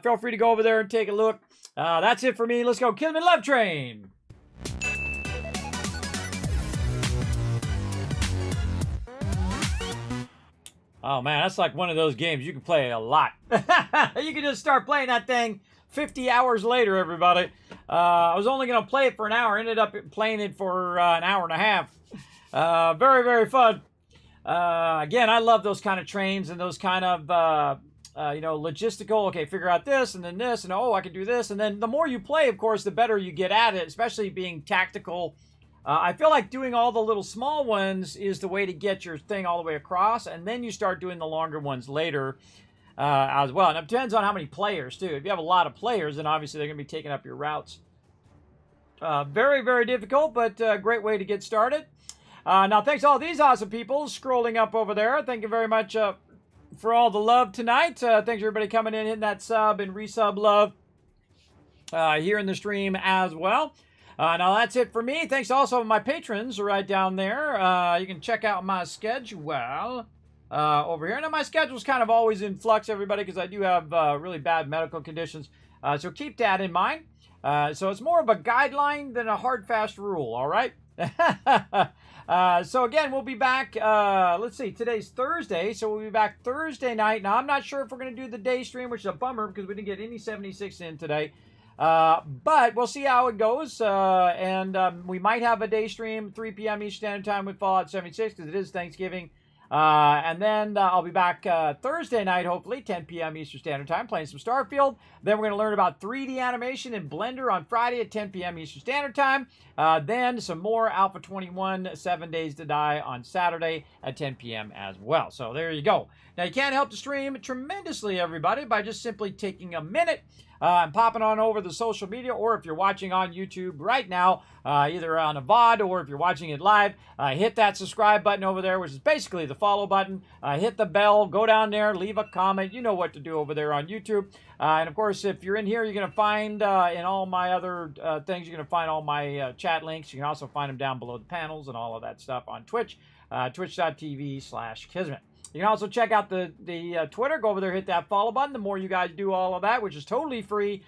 Feel free to go over there and take a look. That's it for me. Let's go. Kismet Love Train. Oh, man, that's like one of those games you can play a lot. You can just start playing that thing 50 hours later, everybody. I was only going to play it for an hour. Ended up playing it for an hour and a half. Very, very fun. Again, I love those kind of trains and those kind of, logistical. Okay, figure out this and then this. And, oh, I can do this. And then the more you play, of course, the better you get at it, especially being tactical. I feel like doing all the little small ones is the way to get your thing all the way across. And then you start doing the longer ones later. As well. And it depends on how many players, too. If you have a lot of players, then obviously they're going to be taking up your routes. Very, very difficult, but a great way to get started. Now, thanks to all these awesome people scrolling up over there. Thank you very much for all the love tonight. Thanks, everybody, coming in, hitting that sub and resub love here in the stream as well. Now, that's it for me. Thanks also to my patrons right down there. You can check out my schedule. Over here. Now, my schedule's kind of always in flux, everybody, because I do have really bad medical conditions. So keep that in mind. So it's more of a guideline than a hard, fast rule, all right? So again, we'll be back, let's see, today's Thursday, so we'll be back Thursday night. Now, I'm not sure if we're going to do the day stream, which is a bummer because we didn't get any 76 in today. But we'll see how it goes, and we might have a day stream, 3 p.m. Eastern Standard Time with Fallout 76, because it is Thanksgiving. And then I'll be back Thursday night, hopefully, 10 p.m. Eastern Standard Time, playing some Starfield. Then we're going to learn about 3D animation in Blender on Friday at 10 p.m. Eastern Standard Time. Then some more Alpha 21, 7 Days to Die on Saturday at 10 p.m. as well. So there you go. Now, you can't help the stream tremendously, everybody, by just simply taking a minute and popping on over the social media, or if you're watching on YouTube right now, either on a VOD or if you're watching it live, hit that subscribe button over there, which is basically the follow button. Hit the bell, go down there, leave a comment. You know what to do over there on YouTube. And of course, if you're in here, you're going to find in all my other things, you're going to find all my chat links. You can also find them down below the panels and all of that stuff on Twitch, twitch.tv/Kismet. You can also check out the Twitter. Go over there, hit that follow button. The more you guys do all of that, which is totally free,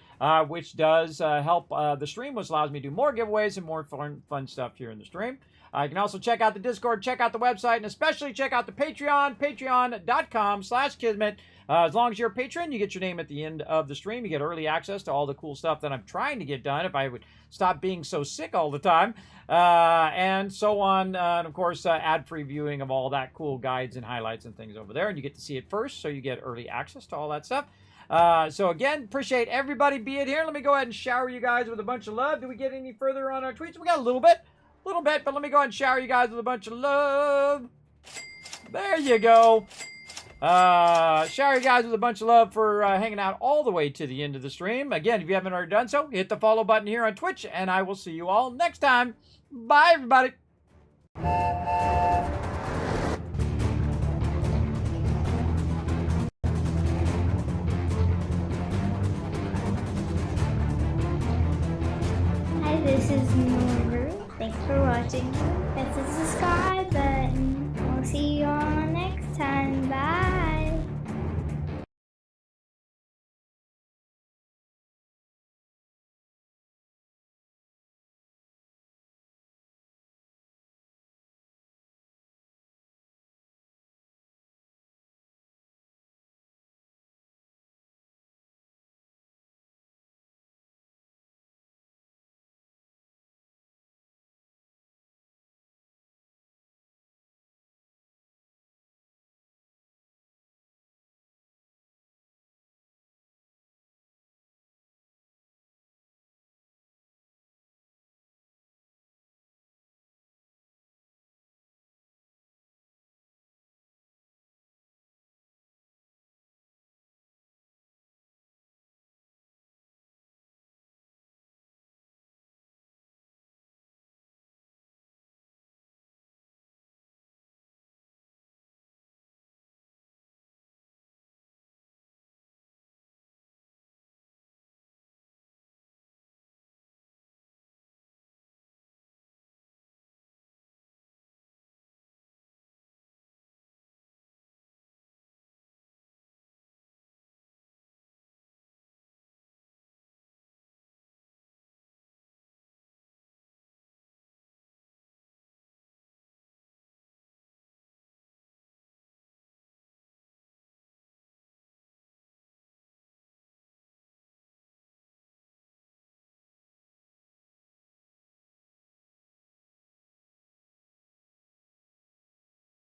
which does help the stream, which allows me to do more giveaways and more fun stuff here in the stream. You can also check out the Discord, check out the website, and especially check out the Patreon, patreon.com/Kismet. As long as you're a patron, you get your name at the end of the stream. You get early access to all the cool stuff that I'm trying to get done if I would stop being so sick all the time. And so on. And of course, ad-free viewing of all that cool guides and highlights and things over there. And you get to see it first, so you get early access to all that stuff. So again, appreciate everybody being here. Let me go ahead and shower you guys with a bunch of love. Do we get any further on our tweets? We got a little bit, but let me go ahead and shower you guys with a bunch of love. There you go. Shower you guys with a bunch of love for hanging out all the way to the end of the stream. Again, if you haven't already done so, hit the follow button here on Twitch, and I will see you all next time. Bye, everybody. Hi, this is Noru. Thanks for watching. Hit the subscribe button.